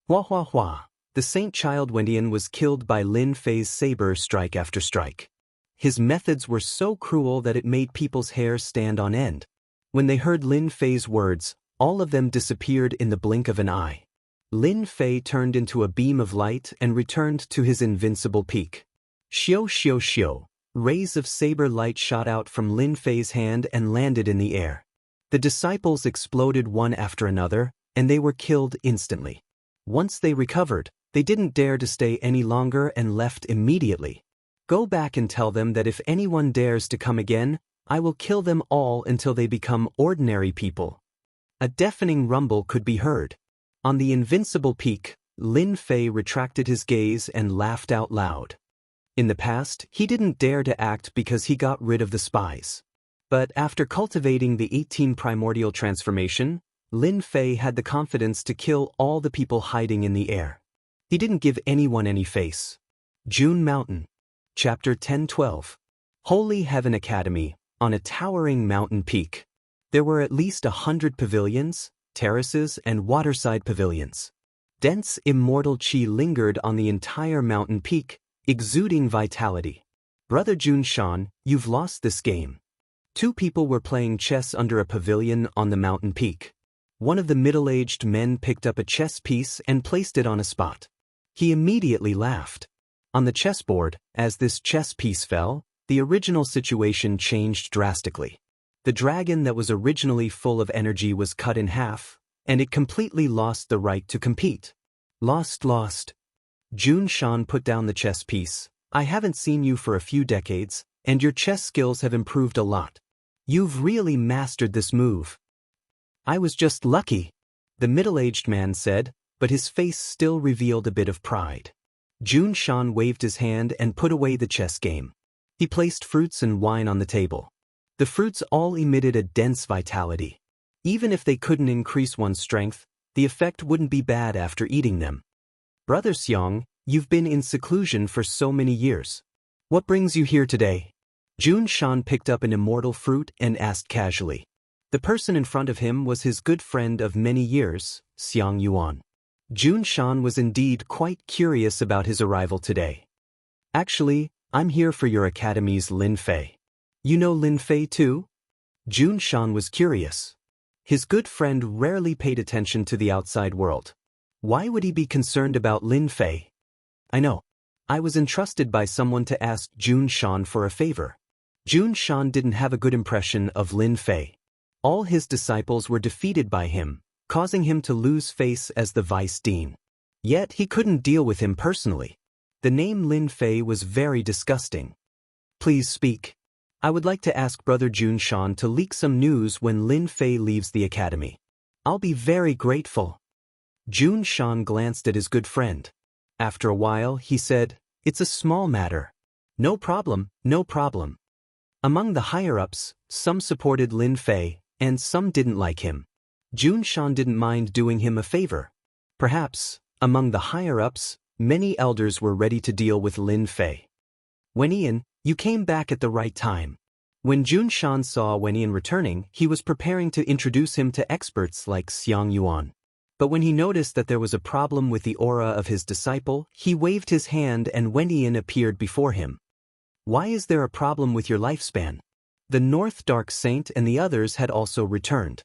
Hua hua hua. The Saint Child Wenyan was killed by Lin Fei's saber strike after strike. His methods were so cruel that it made people's hair stand on end. When they heard Lin Fei's words, all of them disappeared in the blink of an eye. Lin Fei turned into a beam of light and returned to his invincible peak. Xiu xiu xiu. Rays of saber light shot out from Lin Fei's hand and landed in the air. The disciples exploded one after another, and they were killed instantly. Once they recovered, they didn't dare to stay any longer and left immediately. Go back and tell them that if anyone dares to come again, I will kill them all until they become ordinary people. A deafening rumble could be heard. On the invincible peak, Lin Fei retracted his gaze and laughed out loud. In the past, he didn't dare to act because he got rid of the spies. But after cultivating the 18 primordial transformation, Lin Fei had the confidence to kill all the people hiding in the air. He didn't give anyone any face. June Mountain. Chapter 10-12. Holy Heaven Academy, on a towering mountain peak. There were at least 100 pavilions, terraces, and waterside pavilions. Dense immortal chi lingered on the entire mountain peak, exuding vitality. Brother Junshan, you've lost this game. Two people were playing chess under a pavilion on the mountain peak. One of the middle-aged men picked up a chess piece and placed it on a spot. He immediately laughed. On the chessboard, as this chess piece fell, the original situation changed drastically. The dragon that was originally full of energy was cut in half, and it completely lost the right to compete. Lost. Junshan put down the chess piece. I haven't seen you for a few decades, and your chess skills have improved a lot. You've really mastered this move. I was just lucky, the middle-aged man said, but his face still revealed a bit of pride. Junshan waved his hand and put away the chess game. He placed fruits and wine on the table. The fruits all emitted a dense vitality. Even if they couldn't increase one's strength, the effect wouldn't be bad after eating them. Brother Xiang, you've been in seclusion for so many years. What brings you here today? Junshan picked up an immortal fruit and asked casually. The person in front of him was his good friend of many years, Xiang Yuan. Junshan was indeed quite curious about his arrival today. Actually, I'm here for your academy's Lin Fei. You know Lin Fei too? Junshan was curious. His good friend rarely paid attention to the outside world. Why would he be concerned about Lin Fei? I know. I was entrusted by someone to ask Junshan for a favor. Junshan didn't have a good impression of Lin Fei. All his disciples were defeated by him, causing him to lose face as the vice dean. Yet he couldn't deal with him personally. The name Lin Fei was very disgusting. Please speak. I would like to ask Brother Junshan to leak some news when Lin Fei leaves the academy. I'll be very grateful. Junshan glanced at his good friend. After a while, he said, It's a small matter. No problem. Among the higher-ups, some supported Lin Fei, and some didn't like him. Junshan didn't mind doing him a favor. Perhaps, among the higher-ups, many elders were ready to deal with Lin Fei. Wenian, you came back at the right time. When Junshan saw Wenian returning, he was preparing to introduce him to experts like Xiang Yuan. But when he noticed that there was a problem with the aura of his disciple, he waved his hand and Wenian appeared before him. Why is there a problem with your lifespan? The North Dark Saint and the others had also returned.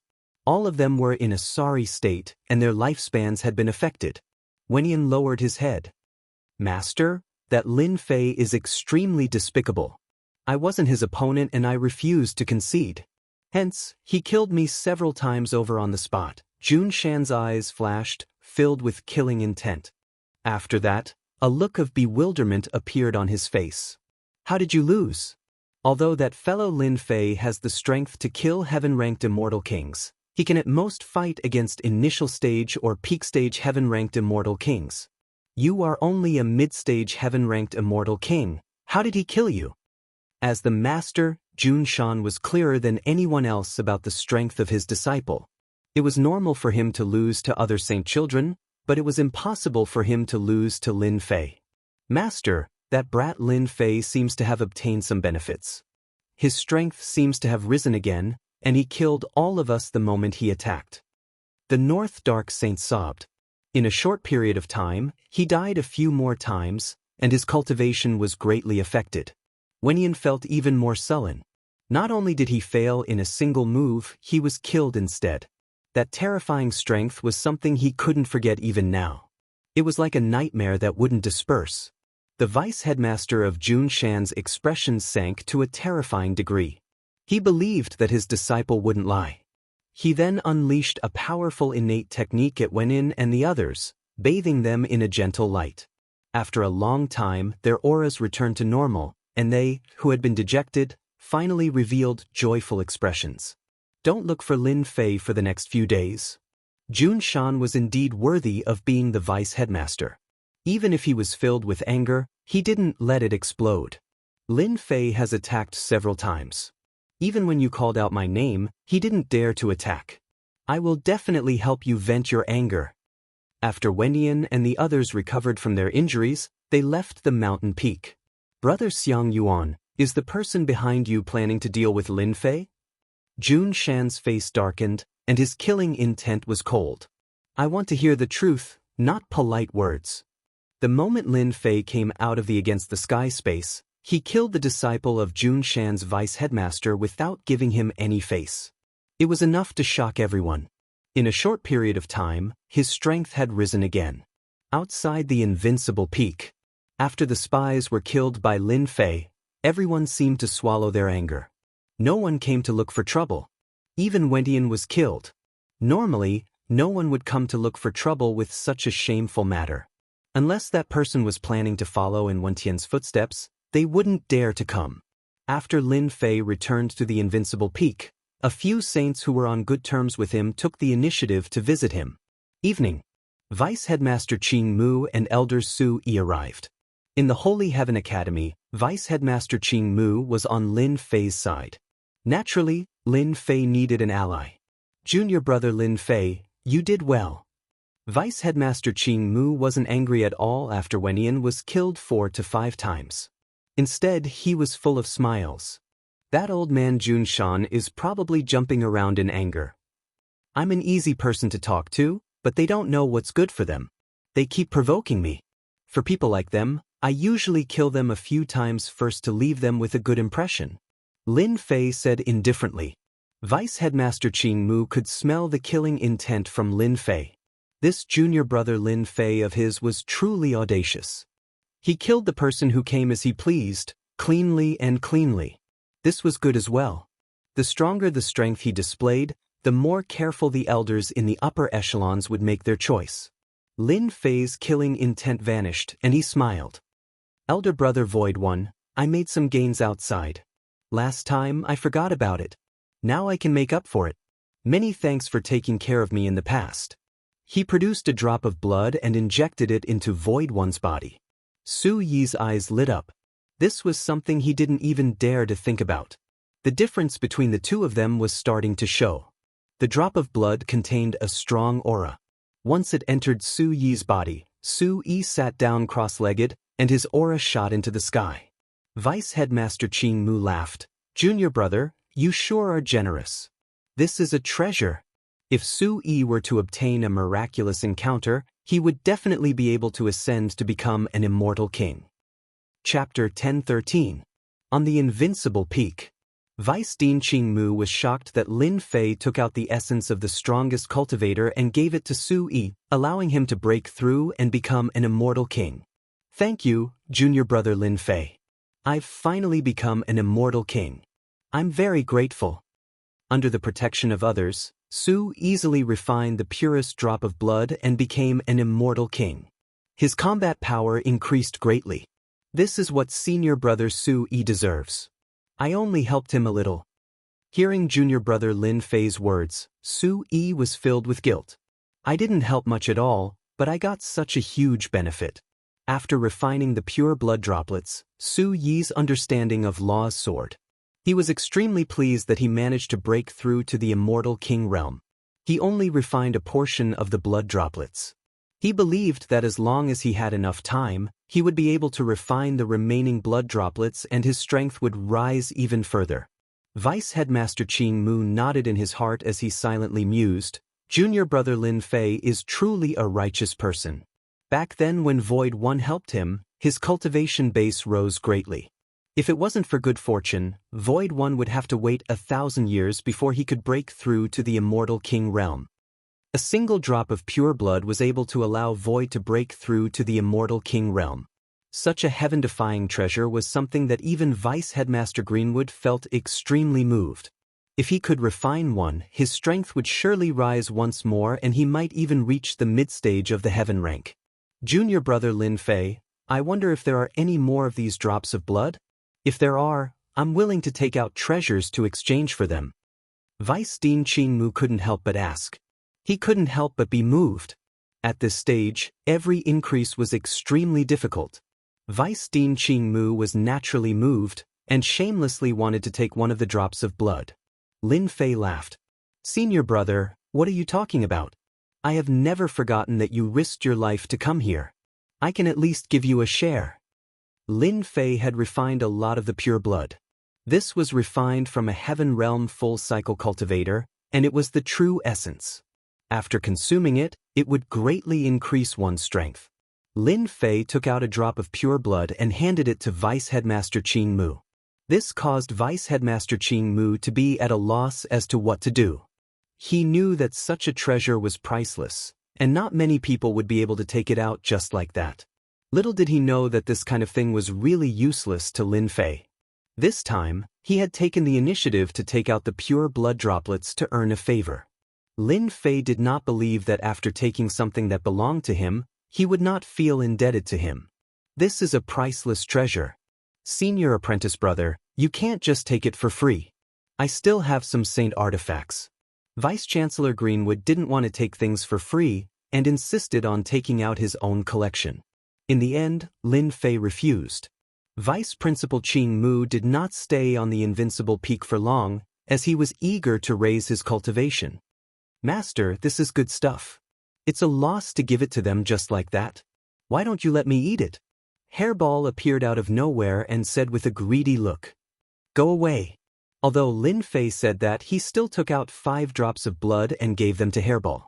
All of them were in a sorry state, and their lifespans had been affected. Wenian lowered his head. Master, that Lin Fei is extremely despicable. I wasn't his opponent and I refused to concede. Hence, he killed me several times over on the spot. Junshan's eyes flashed, filled with killing intent. After that, a look of bewilderment appeared on his face. How did you lose? Although that fellow Lin Fei has the strength to kill heaven-ranked immortal kings, he can at most fight against initial stage or peak stage heaven-ranked immortal kings. You are only a mid-stage heaven-ranked immortal king. How did he kill you? As the master, Junshan was clearer than anyone else about the strength of his disciple. It was normal for him to lose to other saint children, but it was impossible for him to lose to Lin Fei. Master, that brat Lin Fei seems to have obtained some benefits. His strength seems to have risen again, and he killed all of us the moment he attacked. The North Dark Saint sobbed. In a short period of time, he died a few more times, and his cultivation was greatly affected. Wenian felt even more sullen. Not only did he fail in a single move, he was killed instead. That terrifying strength was something he couldn't forget even now. It was like a nightmare that wouldn't disperse. The vice headmaster of Junshan's expression sank to a terrifying degree. He believed that his disciple wouldn't lie. He then unleashed a powerful innate technique at Wenin and the others, bathing them in a gentle light. After a long time, their auras returned to normal, and they, who had been dejected, finally revealed joyful expressions. Don't look for Lin Fei for the next few days. Junshan was indeed worthy of being the vice headmaster. Even if he was filled with anger, he didn't let it explode. Lin Fei has attacked several times. Even when you called out my name, he didn't dare to attack. I will definitely help you vent your anger. After Wenyan and the others recovered from their injuries, they left the mountain peak. Brother Xiang Yuan, is the person behind you planning to deal with Lin Fei? Junshan's face darkened, and his killing intent was cold. I want to hear the truth, not polite words. The moment Lin Fei came out of the Against the Sky space, he killed the disciple of Junshan's vice headmaster without giving him any face. It was enough to shock everyone. In a short period of time, his strength had risen again. Outside the invincible peak, after the spies were killed by Lin Fei, everyone seemed to swallow their anger. No one came to look for trouble. Even Wentian was killed. Normally, no one would come to look for trouble with such a shameful matter. Unless that person was planning to follow in Wentian's footsteps, they wouldn't dare to come. After Lin Fei returned to the invincible peak, a few saints who were on good terms with him took the initiative to visit him. Evening. Vice Headmaster Qing Mu and Elder Su Yi arrived. In the Holy Heaven Academy, Vice Headmaster Qing Mu was on Lin Fei's side. Naturally, Lin Fei needed an ally. Junior brother Lin Fei, you did well. Vice Headmaster Qing Mu wasn't angry at all after Wenyan was killed 4 to 5 times. Instead, he was full of smiles. That old man Junshan is probably jumping around in anger. I'm an easy person to talk to, but they don't know what's good for them. They keep provoking me. For people like them, I usually kill them a few times first to leave them with a good impression. Lin Fei said indifferently. Vice Headmaster Qing Mu could smell the killing intent from Lin Fei. This junior brother Lin Fei of his was truly audacious. He killed the person who came as he pleased, cleanly and cleanly. This was good as well. The stronger the strength he displayed, the more careful the elders in the upper echelons would make their choice. Lin Fei's killing intent vanished, and he smiled. Elder brother Void One, I made some gains outside. Last time I forgot about it. Now I can make up for it. Many thanks for taking care of me in the past. He produced a drop of blood and injected it into Void One's body. Su Yi's eyes lit up. This was something he didn't even dare to think about. The difference between the two of them was starting to show. The drop of blood contained a strong aura. Once it entered Su Yi's body, Su Yi sat down cross-legged, and his aura shot into the sky. Vice Headmaster Qing Mu laughed. Junior brother, you sure are generous. This is a treasure. If Su Yi were to obtain a miraculous encounter, he would definitely be able to ascend to become an immortal king. Chapter 1013. On the Invincible Peak. Vice Dean Qing Mu was shocked that Lin Fei took out the essence of the strongest cultivator and gave it to Su Yi, allowing him to break through and become an immortal king. Thank you, junior brother Lin Fei. I've finally become an immortal king. I'm very grateful. Under the protection of others, Su easily refined the purest drop of blood and became an immortal king. His combat power increased greatly. This is what senior brother Su Yi deserves. I only helped him a little. Hearing junior brother Lin Fei's words, Su Yi was filled with guilt. I didn't help much at all, but I got such a huge benefit. After refining the pure blood droplets, Su Yi's understanding of Law's sword. He was extremely pleased that he managed to break through to the immortal king realm. He only refined a portion of the blood droplets. He believed that as long as he had enough time, he would be able to refine the remaining blood droplets and his strength would rise even further. Vice Headmaster Qing Mu nodded in his heart as he silently mused, Junior brother Lin Fei is truly a righteous person. Back then when Void One helped him, his cultivation base rose greatly. If it wasn't for good fortune, Void One would have to wait 1,000 years before he could break through to the immortal king realm. A single drop of pure blood was able to allow Void to break through to the immortal king realm. Such a heaven-defying treasure was something that even Vice Headmaster Greenwood felt extremely moved. If he could refine one, his strength would surely rise once more and he might even reach the mid-stage of the heaven rank. Junior brother Lin Fei, I wonder if there are any more of these drops of blood? If there are, I'm willing to take out treasures to exchange for them. Vice Dean Qing Mu couldn't help but ask. He couldn't help but be moved. At this stage, every increase was extremely difficult. Vice Dean Qing Mu was naturally moved and shamelessly wanted to take one of the drops of blood. Lin Fei laughed. Senior brother, what are you talking about? I have never forgotten that you risked your life to come here. I can at least give you a share. Lin Fei had refined a lot of the pure blood. This was refined from a heaven realm full cycle cultivator, and it was the true essence. After consuming it, it would greatly increase one's strength. Lin Fei took out a drop of pure blood and handed it to Vice Headmaster Qing Mu. This caused Vice Headmaster Qing Mu to be at a loss as to what to do. He knew that such a treasure was priceless, and not many people would be able to take it out just like that. Little did he know that this kind of thing was really useless to Lin Fei. This time, he had taken the initiative to take out the pure blood droplets to earn a favor. Lin Fei did not believe that after taking something that belonged to him, he would not feel indebted to him. This is a priceless treasure. Senior apprentice brother, you can't just take it for free. I still have some saint artifacts. Vice-Chancellor Greenwood didn't want to take things for free and insisted on taking out his own collection. In the end, Lin Fei refused. Vice Principal Qing Mu did not stay on the invincible peak for long, as he was eager to raise his cultivation. Master, this is good stuff. It's a loss to give it to them just like that. Why don't you let me eat it? Hairball appeared out of nowhere and said with a greedy look. Go away. Although Lin Fei said that, he still took out 5 drops of blood and gave them to Hairball.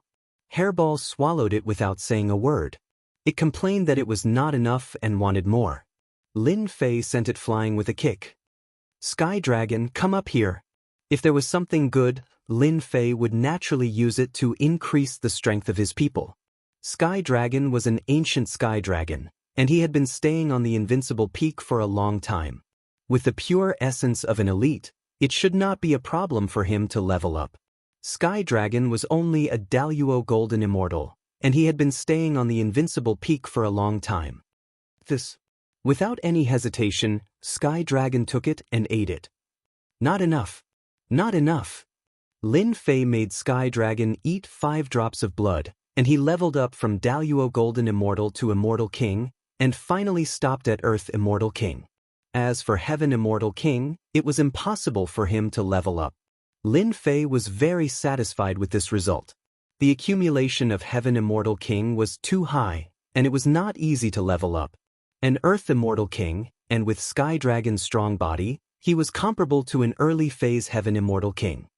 Hairball swallowed it without saying a word. It complained that it was not enough and wanted more. Lin Fei sent it flying with a kick. Sky Dragon, come up here. If there was something good, Lin Fei would naturally use it to increase the strength of his people. Sky Dragon was an ancient sky dragon, and he had been staying on the invincible peak for a long time. With the pure essence of an elite, it should not be a problem for him to level up. Sky Dragon was only a Daluo Golden Immortal, and he had been staying on the invincible peak for a long time. Without any hesitation, Sky Dragon took it and ate it. Not enough. Not enough. Lin Fei made Sky Dragon eat 5 drops of blood, and he leveled up from Daluo Golden Immortal to Immortal King, and finally stopped at Earth Immortal King. As for Heaven Immortal King, it was impossible for him to level up. Lin Fei was very satisfied with this result. The accumulation of Heaven Immortal King was too high, and it was not easy to level up. An Earth Immortal King, and with Sky Dragon's strong body, he was comparable to an early phase Heaven Immortal King.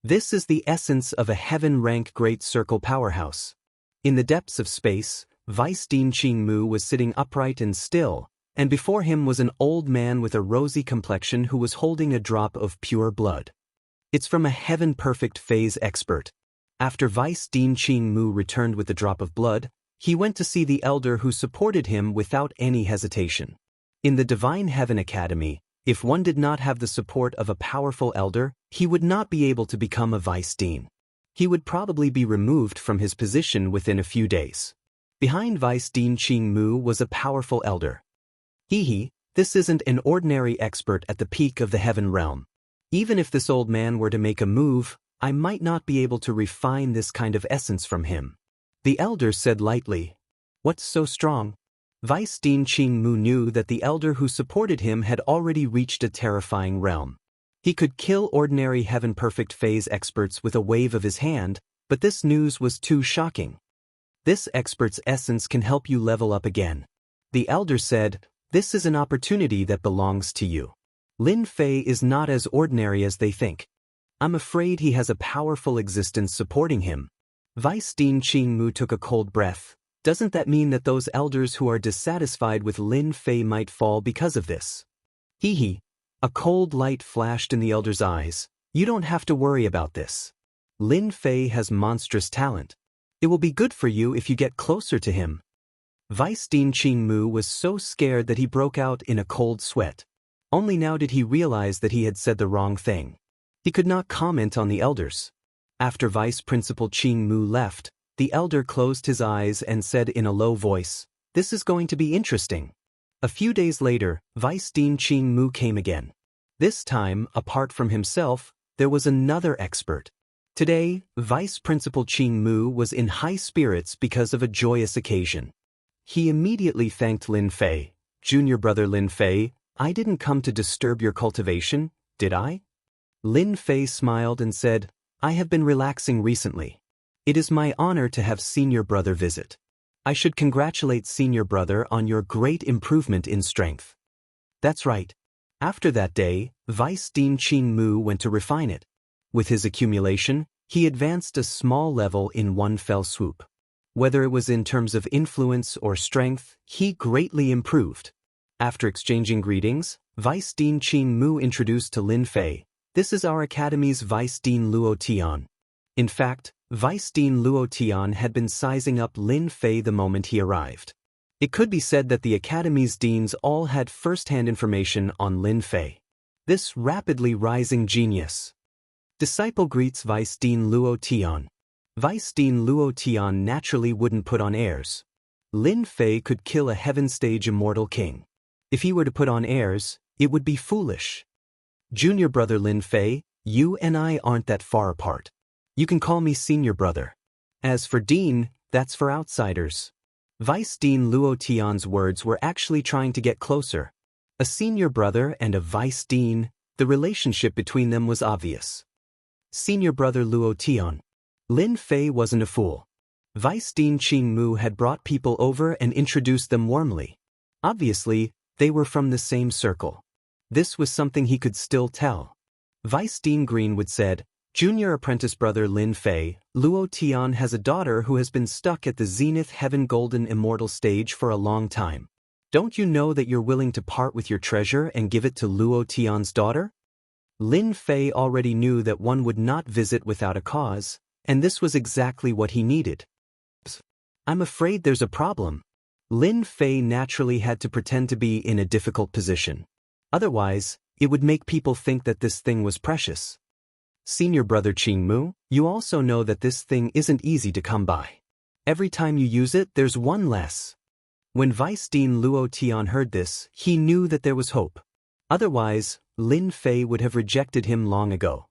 This is the essence of a Heaven-rank Great Circle powerhouse. In the depths of space, Vice Dean Qing Mu was sitting upright and still, and before him was an old man with a rosy complexion who was holding a drop of pure blood. It's from a Heaven-perfect phase expert. After Vice Dean Qing Mu returned with the drop of blood, he went to see the elder who supported him without any hesitation. In the Divine Heaven Academy, if one did not have the support of a powerful elder, he would not be able to become a vice dean. He would probably be removed from his position within a few days. Behind Vice Dean Qing Mu was a powerful elder. This isn't an ordinary expert at the peak of the heaven realm. Even if this old man were to make a move, I might not be able to refine this kind of essence from him. The elder said lightly. What's so strong? Vice Dean Qing Mu knew that the elder who supported him had already reached a terrifying realm. He could kill ordinary heaven-perfect phase experts with a wave of his hand, but this news was too shocking. This expert's essence can help you level up again. The elder said, this is an opportunity that belongs to you. Lin Fei is not as ordinary as they think. I'm afraid he has a powerful existence supporting him. Vice Dean Qing Mu took a cold breath. Doesn't that mean that those elders who are dissatisfied with Lin Fei might fall because of this? A cold light flashed in the elder's eyes. You don't have to worry about this. Lin Fei has monstrous talent. It will be good for you if you get closer to him. Vice Dean Qing Mu was so scared that he broke out in a cold sweat. Only now did he realize that he had said the wrong thing. He could not comment on the elders. After Vice Principal Qing Mu left, the elder closed his eyes and said in a low voice, "This is going to be interesting." A few days later, Vice Dean Qing Mu came again. This time, apart from himself, there was another expert. Today, Vice Principal Qing Mu was in high spirits because of a joyous occasion. He immediately thanked Lin Fei. "Junior brother Lin Fei, I didn't come to disturb your cultivation, did I?" Lin Fei smiled and said, "I have been relaxing recently. It is my honor to have senior brother visit. I should congratulate senior brother on your great improvement in strength." That's right. After that day, Vice Dean Qing Mu went to refine it. With his accumulation, he advanced a small level in one fell swoop. Whether it was in terms of influence or strength, he greatly improved. After exchanging greetings, Vice Dean Qing Mu introduced to Lin Fei, "This is our academy's Vice Dean Luo Tian." In fact, Vice Dean Luo Tian had been sizing up Lin Fei the moment he arrived. It could be said that the academy's deans all had first-hand information on Lin Fei. This rapidly rising genius. Disciple greets Vice Dean Luo Tian. Vice Dean Luo Tian naturally wouldn't put on airs. Lin Fei could kill a heaven-stage immortal king. If he were to put on airs, it would be foolish. "Junior brother Lin Fei, you and I aren't that far apart. You can call me senior brother. As for Dean, that's for outsiders." Vice Dean Luo Tian's words were actually trying to get closer. A senior brother and a vice dean, the relationship between them was obvious. "Senior brother Luo Tian." Lin Fei wasn't a fool. Vice Dean Qing Mu had brought people over and introduced them warmly. Obviously, they were from the same circle. This was something he could still tell. Vice Dean Greenwood said, "Junior apprentice brother Lin Fei, Luo Tian has a daughter who has been stuck at the Zenith Heaven Golden Immortal stage for a long time. Don't you know that you're willing to part with your treasure and give it to Luo Tian's daughter?" Lin Fei already knew that one would not visit without a cause, and this was exactly what he needed. "I'm afraid there's a problem." Lin Fei naturally had to pretend to be in a difficult position. Otherwise, it would make people think that this thing was precious. "Senior brother Qing Mu, you also know that this thing isn't easy to come by. Every time you use it, there's one less." When Vice Dean Luo Tian heard this, he knew that there was hope. Otherwise, Lin Fei would have rejected him long ago.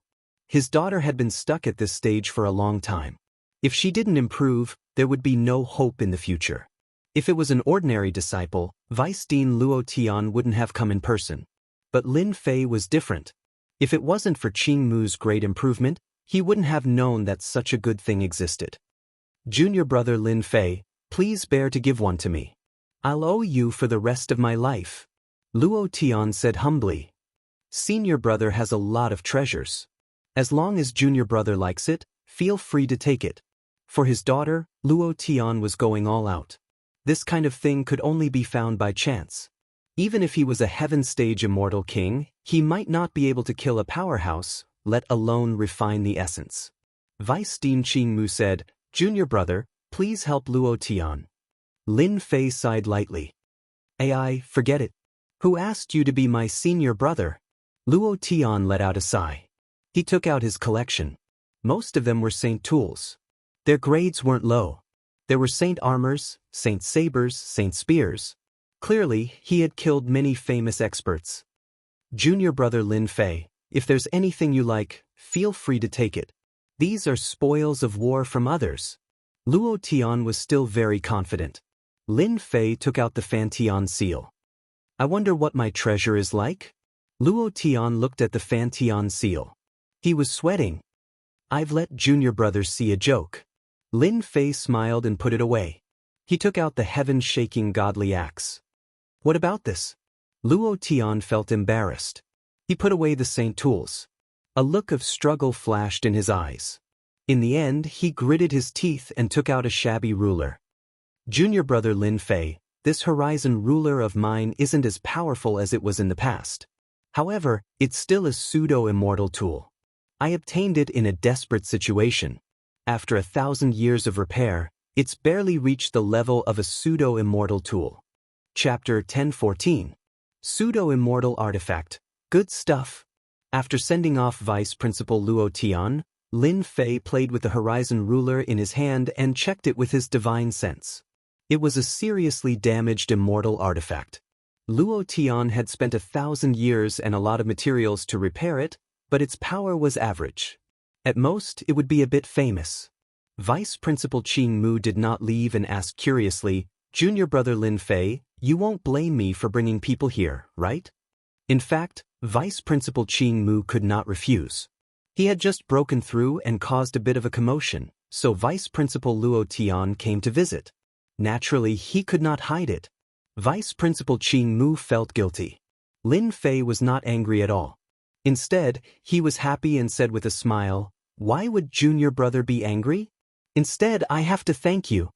His daughter had been stuck at this stage for a long time. If she didn't improve, there would be no hope in the future. If it was an ordinary disciple, Vice Dean Luo Tian wouldn't have come in person. But Lin Fei was different. If it wasn't for Qing Mu's great improvement, he wouldn't have known that such a good thing existed. "Junior brother Lin Fei, please bear to give one to me. I'll owe you for the rest of my life." Luo Tian said humbly. "Senior brother has a lot of treasures. As long as junior brother likes it, feel free to take it." For his daughter, Luo Tian was going all out. This kind of thing could only be found by chance. Even if he was a heaven-stage immortal king, he might not be able to kill a powerhouse, let alone refine the essence. Vice Dean Qing Mu said, "Junior brother, please help Luo Tian." Lin Fei sighed lightly. "AI, forget it. Who asked you to be my senior brother?" Luo Tian let out a sigh. He took out his collection. Most of them were Saint tools. Their grades weren't low. There were Saint armors, Saint sabers, Saint spears. Clearly, he had killed many famous experts. "Junior brother Lin Fei, if there's anything you like, feel free to take it. These are spoils of war from others." Luo Tian was still very confident. Lin Fei took out the Fantian seal. "I wonder what my treasure is like?" Luo Tian looked at the Fantian seal. He was sweating. "I've let junior brother see a joke." Lin Fei smiled and put it away. He took out the heaven-shaking godly axe. "What about this?" Luo Tian felt embarrassed. He put away the Saint tools. A look of struggle flashed in his eyes. In the end, he gritted his teeth and took out a shabby ruler. "Junior brother Lin Fei, this horizon ruler of mine isn't as powerful as it was in the past. However, it's still a pseudo-immortal tool. I obtained it in a desperate situation. After 1,000 years of repair, It's barely reached the level of a pseudo-immortal tool. Chapter 1014. Pseudo-immortal artifact. Good stuff. After sending off Vice Principal Luo Tian, Lin Fei played with the Horizon Ruler in his hand and checked it with his divine sense. It was a seriously damaged immortal artifact. Luo Tian had spent 1,000 years and a lot of materials to repair it, but its power was average. At most, it would be a bit famous. Vice Principal Qing Mu did not leave and asked curiously, "Junior brother Lin Fei, you won't blame me for bringing people here, right?" In fact, Vice Principal Qing Mu could not refuse. He had just broken through and caused a bit of a commotion, so Vice Principal Luo Tian came to visit. Naturally, he could not hide it. Vice Principal Qing Mu felt guilty. Lin Fei was not angry at all. Instead, he was happy and said with a smile, "Why would junior brother be angry? Instead, I have to thank you."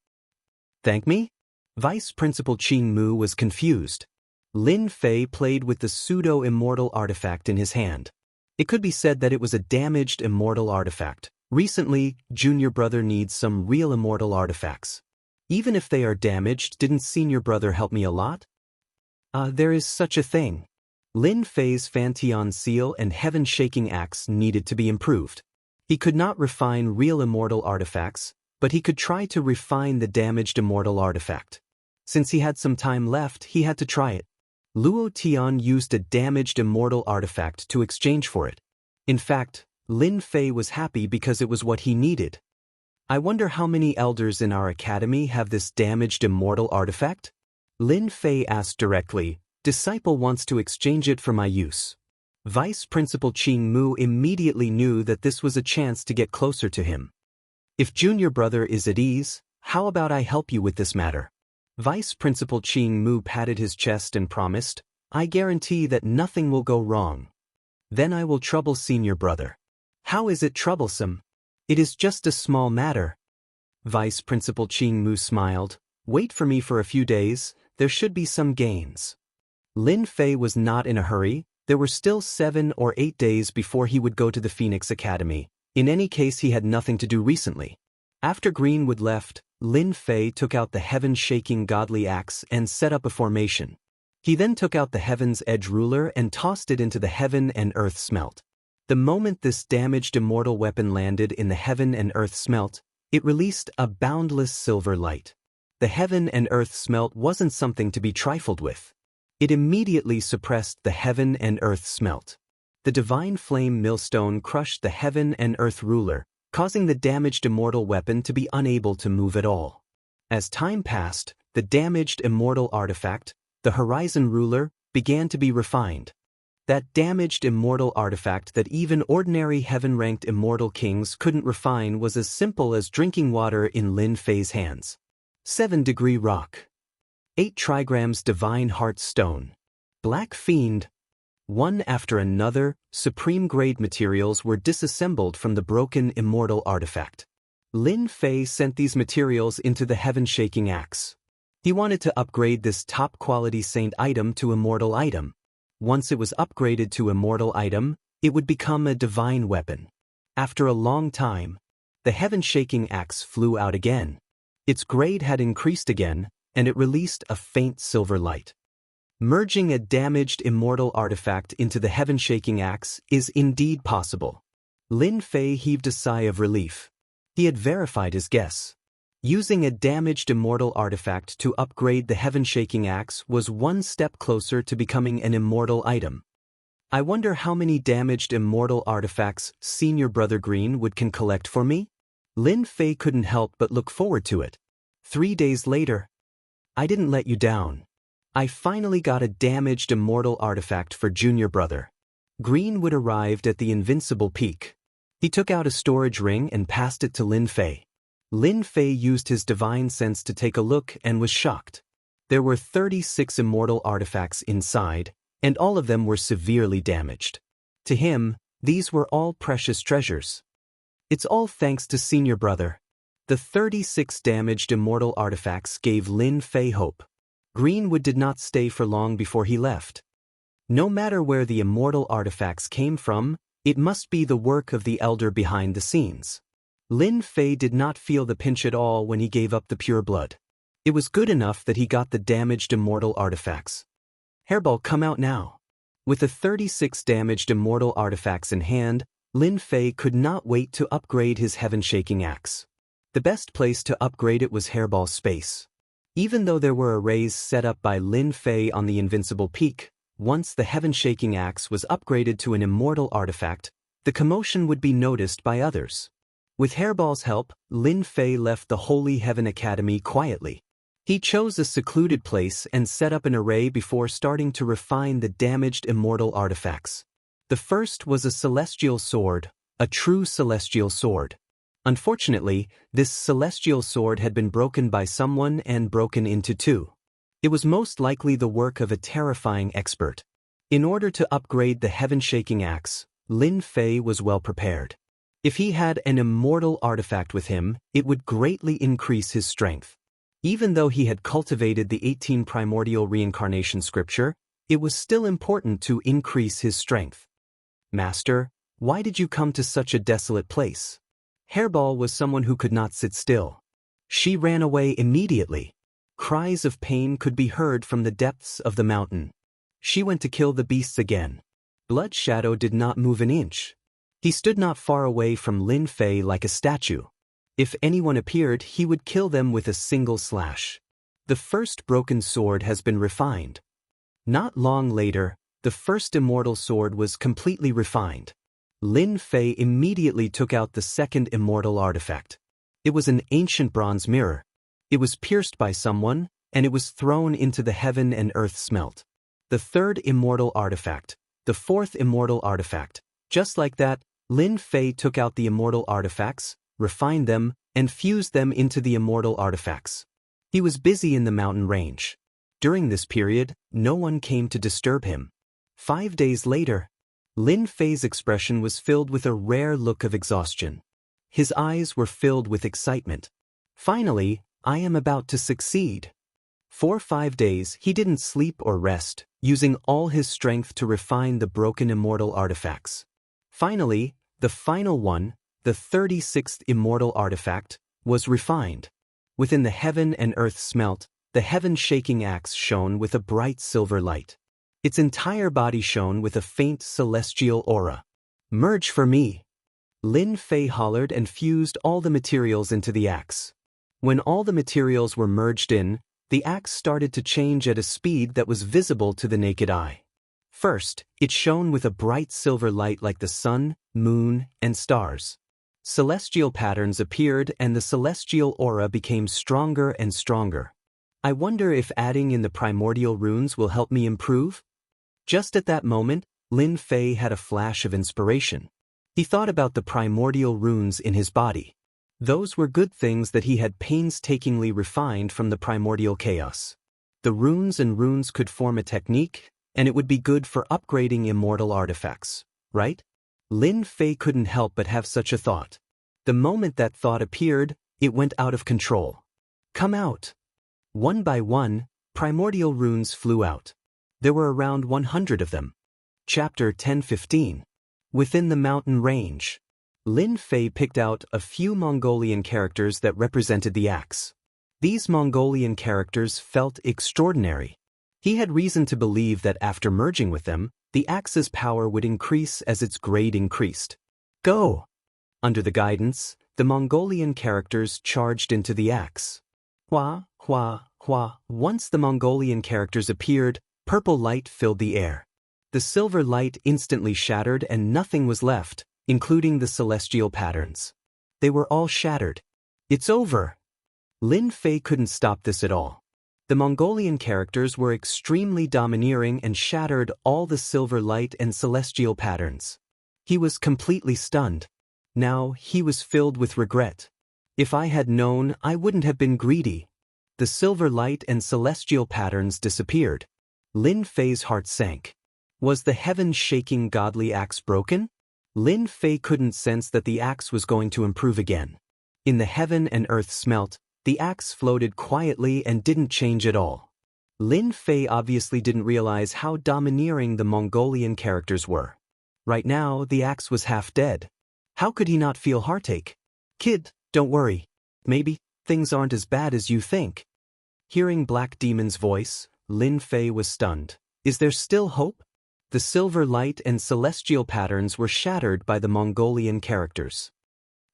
"Thank me?" Vice Principal Qing Mu was confused. Lin Fei played with the pseudo-immortal artifact in his hand. It could be said that it was a damaged immortal artifact. Recently, junior brother needs some real immortal artifacts. Even if they are damaged, didn't senior brother help me a lot? There is such a thing. Lin Fei's Fantian seal and heaven-shaking axe needed to be improved. He could not refine real immortal artifacts, but he could try to refine the damaged immortal artifact. Since he had some time left, he had to try it. Luo Tian used a damaged immortal artifact to exchange for it. In fact, Lin Fei was happy because it was what he needed. "I wonder how many elders in our academy have this damaged immortal artifact?" Lin Fei asked directly. "Disciple wants to exchange it for my use." Vice Principal Qing Mu immediately knew that this was a chance to get closer to him. "If junior brother is at ease, how about I help you with this matter?" Vice Principal Qing Mu patted his chest and promised, "I guarantee that nothing will go wrong. Then I will trouble senior brother." "How is it troublesome? It is just a small matter." Vice Principal Qing Mu smiled. "Wait for me for a few days, there should be some gains." Lin Fei was not in a hurry. There were still 7 or 8 days before he would go to the Phoenix Academy. In any case, he had nothing to do recently. After Greenwood left, Lin Fei took out the heaven-shaking godly axe and set up a formation. He then took out the Heaven's Edge ruler and tossed it into the Heaven and Earth smelt. The moment this damaged immortal weapon landed in the Heaven and Earth smelt, it released a boundless silver light. The Heaven and Earth smelt wasn't something to be trifled with. It immediately suppressed the Heaven and Earth smelt. The divine flame millstone crushed the Heaven and Earth ruler, causing the damaged immortal weapon to be unable to move at all. As time passed, the damaged immortal artifact, the Horizon ruler, began to be refined. That damaged immortal artifact that even ordinary heaven-ranked immortal kings couldn't refine was as simple as drinking water in Lin Fei's hands. 7-degree rock. 8 trigrams divine heart stone. Black fiend. One after another, supreme-grade materials were disassembled from the broken immortal artifact. Lin Fei sent these materials into the heaven-shaking axe. He wanted to upgrade this top-quality saint item to immortal item. Once it was upgraded to immortal item, it would become a divine weapon. After a long time, the heaven-shaking axe flew out again. Its grade had increased again, and it released a faint silver light. Merging a damaged immortal artifact into the heaven-shaking axe is indeed possible. Lin Fei heaved a sigh of relief. He had verified his guess. Using a damaged immortal artifact to upgrade the heaven-shaking axe was one step closer to becoming an immortal item. I wonder how many damaged immortal artifacts Senior Brother Greenwood can collect for me? Lin Fei couldn't help but look forward to it. 3 days later. I didn't let you down. I finally got a damaged immortal artifact for Junior Brother. Greenwood arrived at the Invincible Peak. He took out a storage ring and passed it to Lin Fei. Lin Fei used his divine sense to take a look and was shocked. There were 36 immortal artifacts inside, and all of them were severely damaged. To him, these were all precious treasures. It's all thanks to Senior Brother. The 36 damaged immortal artifacts gave Lin Fei hope. Greenwood did not stay for long before he left. No matter where the immortal artifacts came from, it must be the work of the elder behind the scenes. Lin Fei did not feel the pinch at all when he gave up the pure blood. It was good enough that he got the damaged immortal artifacts. Hairball, come out now. With the 36 damaged immortal artifacts in hand, Lin Fei could not wait to upgrade his heaven-shaking axe. The best place to upgrade it was Hairball's space. Even though there were arrays set up by Lin Fei on the invincible peak, once the heaven-shaking axe was upgraded to an immortal artifact, the commotion would be noticed by others. With Hairball's help, Lin Fei left the Holy Heaven Academy quietly. He chose a secluded place and set up an array before starting to refine the damaged immortal artifacts. The first was a celestial sword, a true celestial sword. Unfortunately, this celestial sword had been broken by someone and broken into two. It was most likely the work of a terrifying expert. In order to upgrade the heaven-shaking axe, Lin Fei was well prepared. If he had an immortal artifact with him, it would greatly increase his strength. Even though he had cultivated the 18 primordial reincarnation scripture, it was still important to increase his strength. Master, why did you come to such a desolate place? Hairball was someone who could not sit still. She ran away immediately. Cries of pain could be heard from the depths of the mountain. She went to kill the beasts again. Blood Shadow did not move an inch. He stood not far away from Lin Fei like a statue. If anyone appeared, he would kill them with a single slash. The first broken sword has been refined. Not long later, the first immortal sword was completely refined. Lin Fei immediately took out the second immortal artifact. It was an ancient bronze mirror. It was pierced by someone, and it was thrown into the heaven and earth smelt. The third immortal artifact, the fourth immortal artifact. Just like that, Lin Fei took out the immortal artifacts, refined them, and fused them into the immortal artifacts. He was busy in the mountain range. During this period, no one came to disturb him. 5 days later, Lin Fei's expression was filled with a rare look of exhaustion. His eyes were filled with excitement. Finally, I am about to succeed. For 5 days, he didn't sleep or rest, using all his strength to refine the broken immortal artifacts. Finally, the final one, the 36th immortal artifact, was refined. Within the heaven and earth smelt, the heaven-shaking axe shone with a bright silver light. Its entire body shone with a faint celestial aura. Merge for me! Lin Fei hollered and fused all the materials into the axe. When all the materials were merged in, the axe started to change at a speed that was visible to the naked eye. First, it shone with a bright silver light like the sun, moon, and stars. Celestial patterns appeared and the celestial aura became stronger and stronger. I wonder if adding in the primordial runes will help me improve? Just at that moment, Lin Fei had a flash of inspiration. He thought about the primordial runes in his body. Those were good things that he had painstakingly refined from the primordial chaos. The runes and runes could form a technique, and it would be good for upgrading immortal artifacts, right? Lin Fei couldn't help but have such a thought. The moment that thought appeared, it went out of control. Come out! One by one, primordial runes flew out. There were around 100 of them. Chapter 10:15. Within the mountain range, Lin Fei picked out a few Mongolian characters that represented the axe. These Mongolian characters felt extraordinary. He had reason to believe that after merging with them, the axe's power would increase as its grade increased. Go! Under the guidance, the Mongolian characters charged into the axe. Hua, hua, hua. Once the Mongolian characters appeared, purple light filled the air. The silver light instantly shattered and nothing was left, including the celestial patterns. They were all shattered. It's over! Lin Fei couldn't stop this at all. The Mongolian characters were extremely domineering and shattered all the silver light and celestial patterns. He was completely stunned. Now he was filled with regret. If I had known, I wouldn't have been greedy. The silver light and celestial patterns disappeared. Lin Fei's heart sank. Was the heaven-shaking godly axe broken? Lin Fei couldn't sense that the axe was going to improve again. In the heaven and earth smelt, the axe floated quietly and didn't change at all. Lin Fei obviously didn't realize how domineering the Mongolian characters were. Right now, the axe was half dead. How could he not feel heartache? Kid, don't worry. Maybe things aren't as bad as you think. Hearing Black Demon's voice, Lin Fei was stunned. Is there still hope? The silver light and celestial patterns were shattered by the Mongolian characters.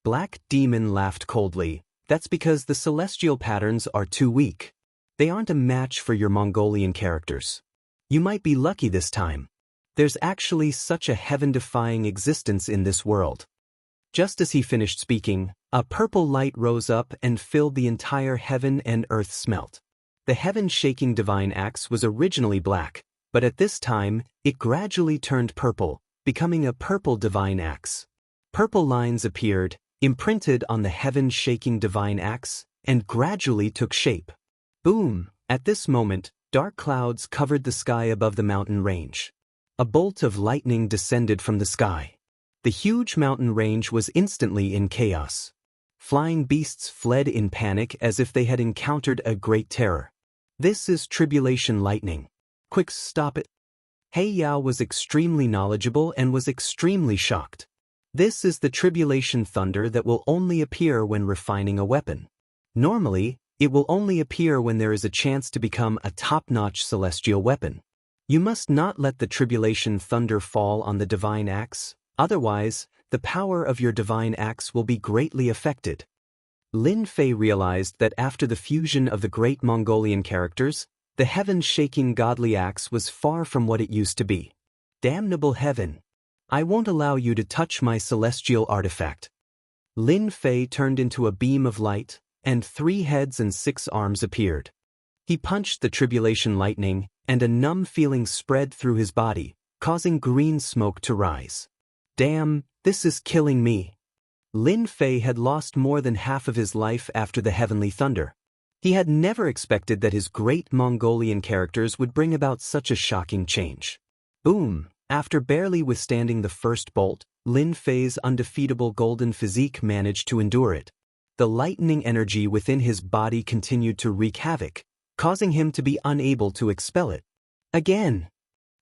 Black Demon laughed coldly. That's because the celestial patterns are too weak. They aren't a match for your Mongolian characters. You might be lucky this time. There's actually such a heaven-defying existence in this world. Just as he finished speaking, a purple light rose up and filled the entire heaven and earth smelt. The heaven-shaking divine axe was originally black, but at this time, it gradually turned purple, becoming a purple divine axe. Purple lines appeared, imprinted on the heaven-shaking divine axe, and gradually took shape. Boom! At this moment, dark clouds covered the sky above the mountain range. A bolt of lightning descended from the sky. The huge mountain range was instantly in chaos. Flying beasts fled in panic as if they had encountered a great terror. This is tribulation lightning. Quick, stop it. He Yao was extremely knowledgeable and was extremely shocked. This is the tribulation thunder that will only appear when refining a weapon. Normally, it will only appear when there is a chance to become a top-notch celestial weapon. You must not let the tribulation thunder fall on the divine axe, otherwise, the power of your divine axe will be greatly affected. Lin Fei realized that after the fusion of the great Mongolian characters, the heaven-shaking godly axe was far from what it used to be. Damnable heaven! I won't allow you to touch my celestial artifact. Lin Fei turned into a beam of light, and 3 heads and 6 arms appeared. He punched the tribulation lightning, and a numb feeling spread through his body, causing green smoke to rise. Damn, this is killing me. Lin Fei had lost more than half of his life after the heavenly thunder. He had never expected that his great Mongolian characters would bring about such a shocking change. Boom! After barely withstanding the first bolt, Lin Fei's undefeatable golden physique managed to endure it. The lightning energy within his body continued to wreak havoc, causing him to be unable to expel it. Again!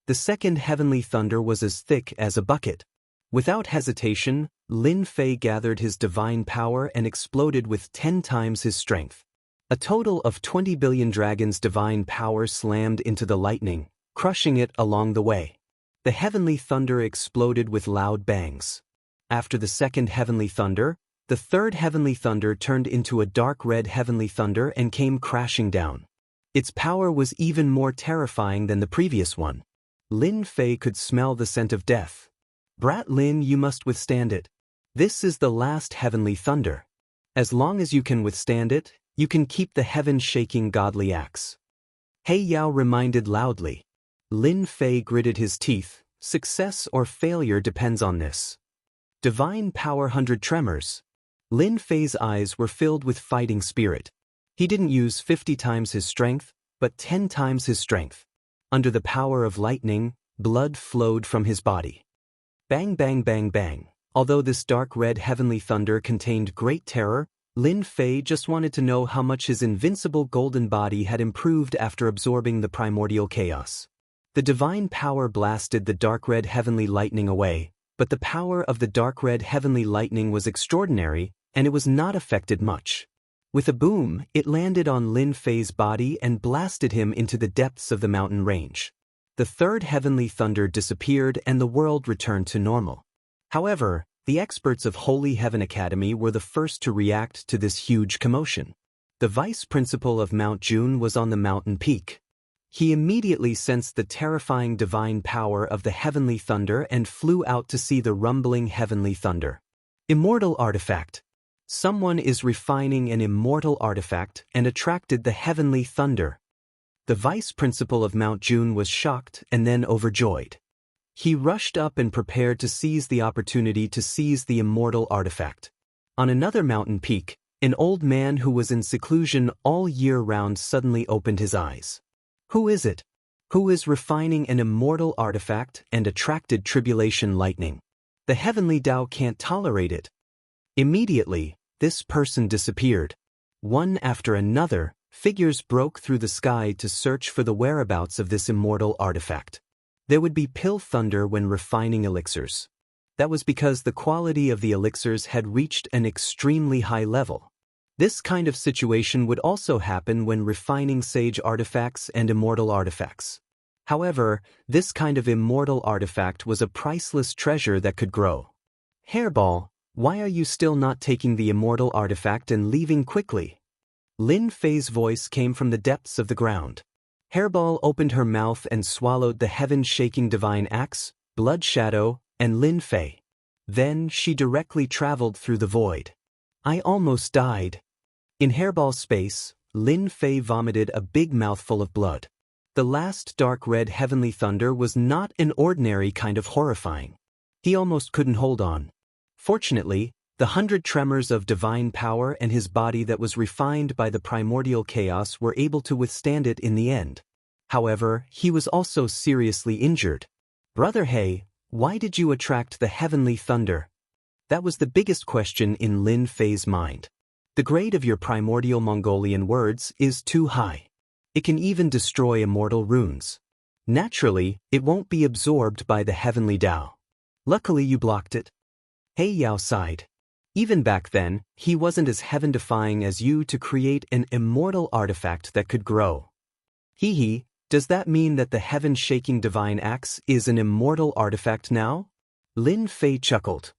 The second heavenly thunder was as thick as a bucket. Without hesitation, Lin Fei gathered his divine power and exploded with 10 times his strength. A total of 20 billion dragons' divine power slammed into the lightning, crushing it along the way. The heavenly thunder exploded with loud bangs. After the second heavenly thunder, the third heavenly thunder turned into a dark red heavenly thunder and came crashing down. Its power was even more terrifying than the previous one. Lin Fei could smell the scent of death. Brat Lin, you must withstand it. This is the last heavenly thunder. As long as you can withstand it, you can keep the heaven-shaking godly axe. He Yao reminded loudly. Lin Fei gritted his teeth. Success or failure depends on this. Divine power 100 tremors. Lin Fei's eyes were filled with fighting spirit. He didn't use 50 times his strength, but 10 times his strength. Under the power of lightning, blood flowed from his body. Bang bang bang bang. Although this dark red heavenly thunder contained great terror, Lin Fei just wanted to know how much his invincible golden body had improved after absorbing the primordial chaos. The divine power blasted the dark red heavenly lightning away, but the power of the dark red heavenly lightning was extraordinary, and it was not affected much. With a boom, it landed on Lin Fei's body and blasted him into the depths of the mountain range. The third heavenly thunder disappeared and the world returned to normal. However, the experts of Holy Heaven Academy were the first to react to this huge commotion. The vice principal of Mount June was on the mountain peak. He immediately sensed the terrifying divine power of the heavenly thunder and flew out to see the rumbling heavenly thunder. Immortal artifact. Someone is refining an immortal artifact and attracted the heavenly thunder. The vice principal of Mount June was shocked and then overjoyed. He rushed up and prepared to seize the opportunity to seize the immortal artifact. On another mountain peak, an old man who was in seclusion all year round suddenly opened his eyes. Who is it? Who is refining an immortal artifact and attracted tribulation lightning? The heavenly Tao can't tolerate it. Immediately, this person disappeared. One after another, figures broke through the sky to search for the whereabouts of this immortal artifact. There would be pill thunder when refining elixirs. That was because the quality of the elixirs had reached an extremely high level. This kind of situation would also happen when refining sage artifacts and immortal artifacts. However, this kind of immortal artifact was a priceless treasure that could grow. Hairball, why are you still not taking the immortal artifact and leaving quickly? Lin Fei's voice came from the depths of the ground. Hairball opened her mouth and swallowed the heaven-shaking divine axe, Blood Shadow, and Lin Fei. Then she directly traveled through the void. I almost died. In Hairball's space, Lin Fei vomited a big mouthful of blood. The last dark red heavenly thunder was not an ordinary kind of horrifying. He almost couldn't hold on. Fortunately, the 100 tremors of divine power and his body that was refined by the primordial chaos were able to withstand it in the end. However, he was also seriously injured. Brother He, why did you attract the heavenly thunder? That was the biggest question in Lin Fei's mind. The grade of your primordial Mongolian words is too high. It can even destroy immortal runes. Naturally, it won't be absorbed by the heavenly Tao. Luckily you blocked it. He Yao sighed. Even back then, he wasn't as heaven-defying as you to create an immortal artifact that could grow. Hee, does that mean that the heaven-shaking divine axe is an immortal artifact now? Lin Fei chuckled.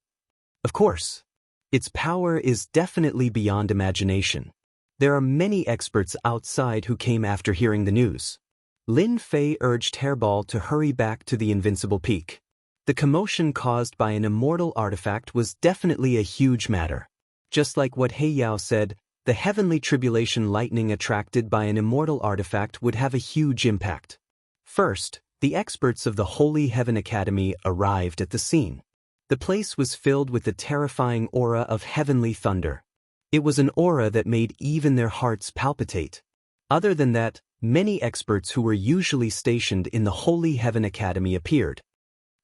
Of course. Its power is definitely beyond imagination. There are many experts outside who came after hearing the news. Lin Fei urged Hairball to hurry back to the Invincible Peak. The commotion caused by an immortal artifact was definitely a huge matter. Just like what He Yao said, the heavenly tribulation lightning attracted by an immortal artifact would have a huge impact. First, the experts of the Holy Heaven Academy arrived at the scene. The place was filled with the terrifying aura of heavenly thunder. It was an aura that made even their hearts palpitate. Other than that, many experts who were usually stationed in the Holy Heaven Academy appeared.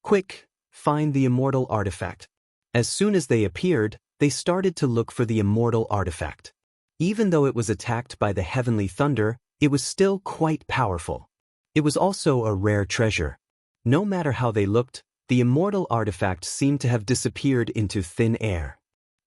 Quick, find the immortal artifact. As soon as they appeared, they started to look for the immortal artifact. Even though it was attacked by the heavenly thunder, it was still quite powerful. It was also a rare treasure. No matter how they looked, the immortal artifact seemed to have disappeared into thin air.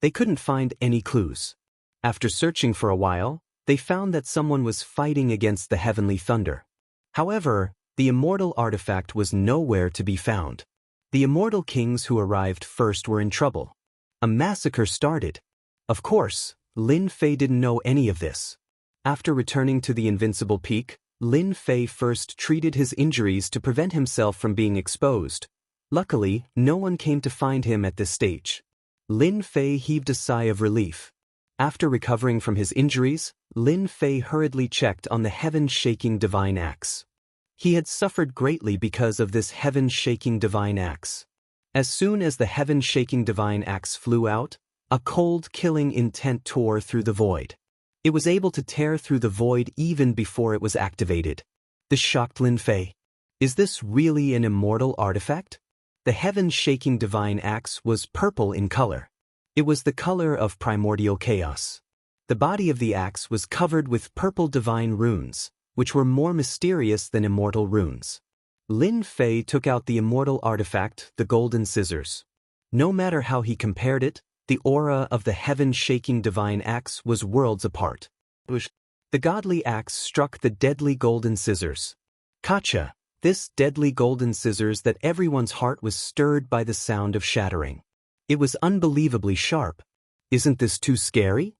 They couldn't find any clues. After searching for a while, they found that someone was fighting against the heavenly thunder. However, the immortal artifact was nowhere to be found. The immortal kings who arrived first were in trouble. A massacre started. Of course, Lin Fei didn't know any of this. After returning to the Invincible Peak, Lin Fei first treated his injuries to prevent himself from being exposed. Luckily, no one came to find him at this stage. Lin Fei heaved a sigh of relief. After recovering from his injuries, Lin Fei hurriedly checked on the heaven-shaking divine axe. He had suffered greatly because of this heaven-shaking divine axe. As soon as the heaven-shaking divine axe flew out, a cold, killing intent tore through the void. It was able to tear through the void even before it was activated. This shocked Lin Fei. Is this really an immortal artifact? The heaven-shaking divine axe was purple in color. It was the color of primordial chaos. The body of the axe was covered with purple divine runes, which were more mysterious than immortal runes. Lin Fei took out the immortal artifact, the golden scissors. No matter how he compared it, the aura of the heaven-shaking divine axe was worlds apart. The godly axe struck the deadly golden scissors. Kacha, this deadly golden scissors that everyone's heart was stirred by the sound of shattering. It was unbelievably sharp. Isn't this too scary?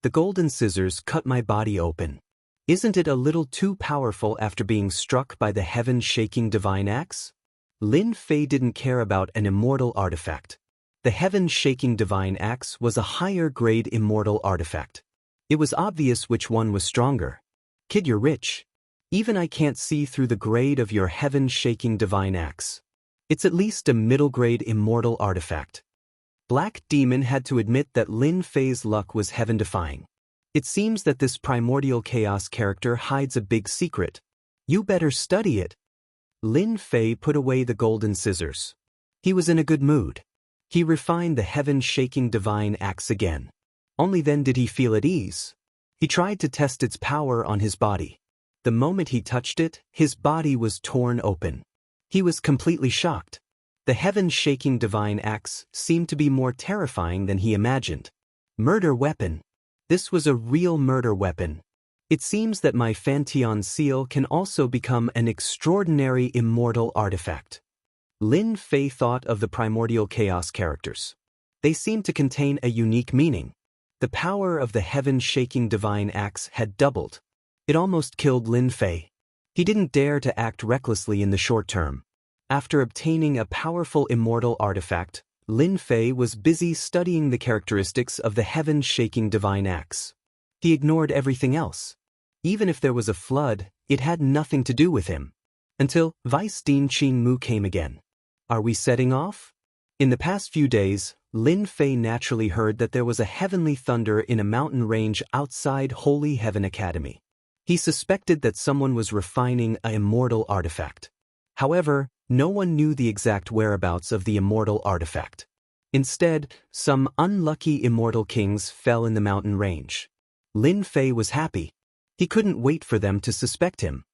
The golden scissors cut my body open. Isn't it a little too powerful after being struck by the heaven-shaking divine axe? Lin Fei didn't care about an immortal artifact. The heaven-shaking divine axe was a higher-grade immortal artifact. It was obvious which one was stronger. Kid, you're rich. Even I can't see through the grade of your heaven-shaking divine axe. It's at least a middle-grade immortal artifact. Black Demon had to admit that Lin Fei's luck was heaven-defying. It seems that this primordial chaos character hides a big secret. You better study it. Lin Fei put away the golden scissors. He was in a good mood. He refined the heaven-shaking divine axe again. Only then did he feel at ease. He tried to test its power on his body. The moment he touched it, his body was torn open. He was completely shocked. The heaven-shaking divine axe seemed to be more terrifying than he imagined. Murder weapon. This was a real murder weapon. It seems that my Fantion seal can also become an extraordinary immortal artifact. Lin Fei thought of the primordial chaos characters. They seemed to contain a unique meaning. The power of the heaven-shaking divine axe had doubled. It almost killed Lin Fei. He didn't dare to act recklessly in the short term. After obtaining a powerful immortal artifact, Lin Fei was busy studying the characteristics of the heaven-shaking divine axe. He ignored everything else. Even if there was a flood, it had nothing to do with him. Until Vice Dean Qin Mu came again. Are we setting off? In the past few days, Lin Fei naturally heard that there was a heavenly thunder in a mountain range outside Holy Heaven Academy. He suspected that someone was refining an immortal artifact. However, no one knew the exact whereabouts of the immortal artifact. Instead, some unlucky immortal kings fell in the mountain range. Lin Fei was happy. He couldn't wait for them to suspect him.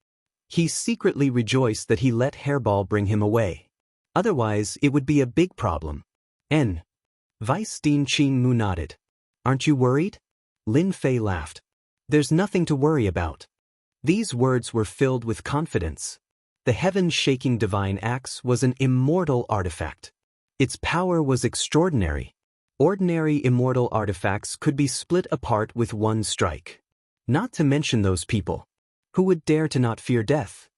He secretly rejoiced that he let Hairball bring him away. Otherwise, it would be a big problem. Vice Dean Qin Mu nodded. Aren't you worried? Lin Fei laughed. There's nothing to worry about. These words were filled with confidence. The heaven-shaking divine axe was an immortal artifact. Its power was extraordinary. Ordinary immortal artifacts could be split apart with one strike. Not to mention those people. Who would dare to not fear death?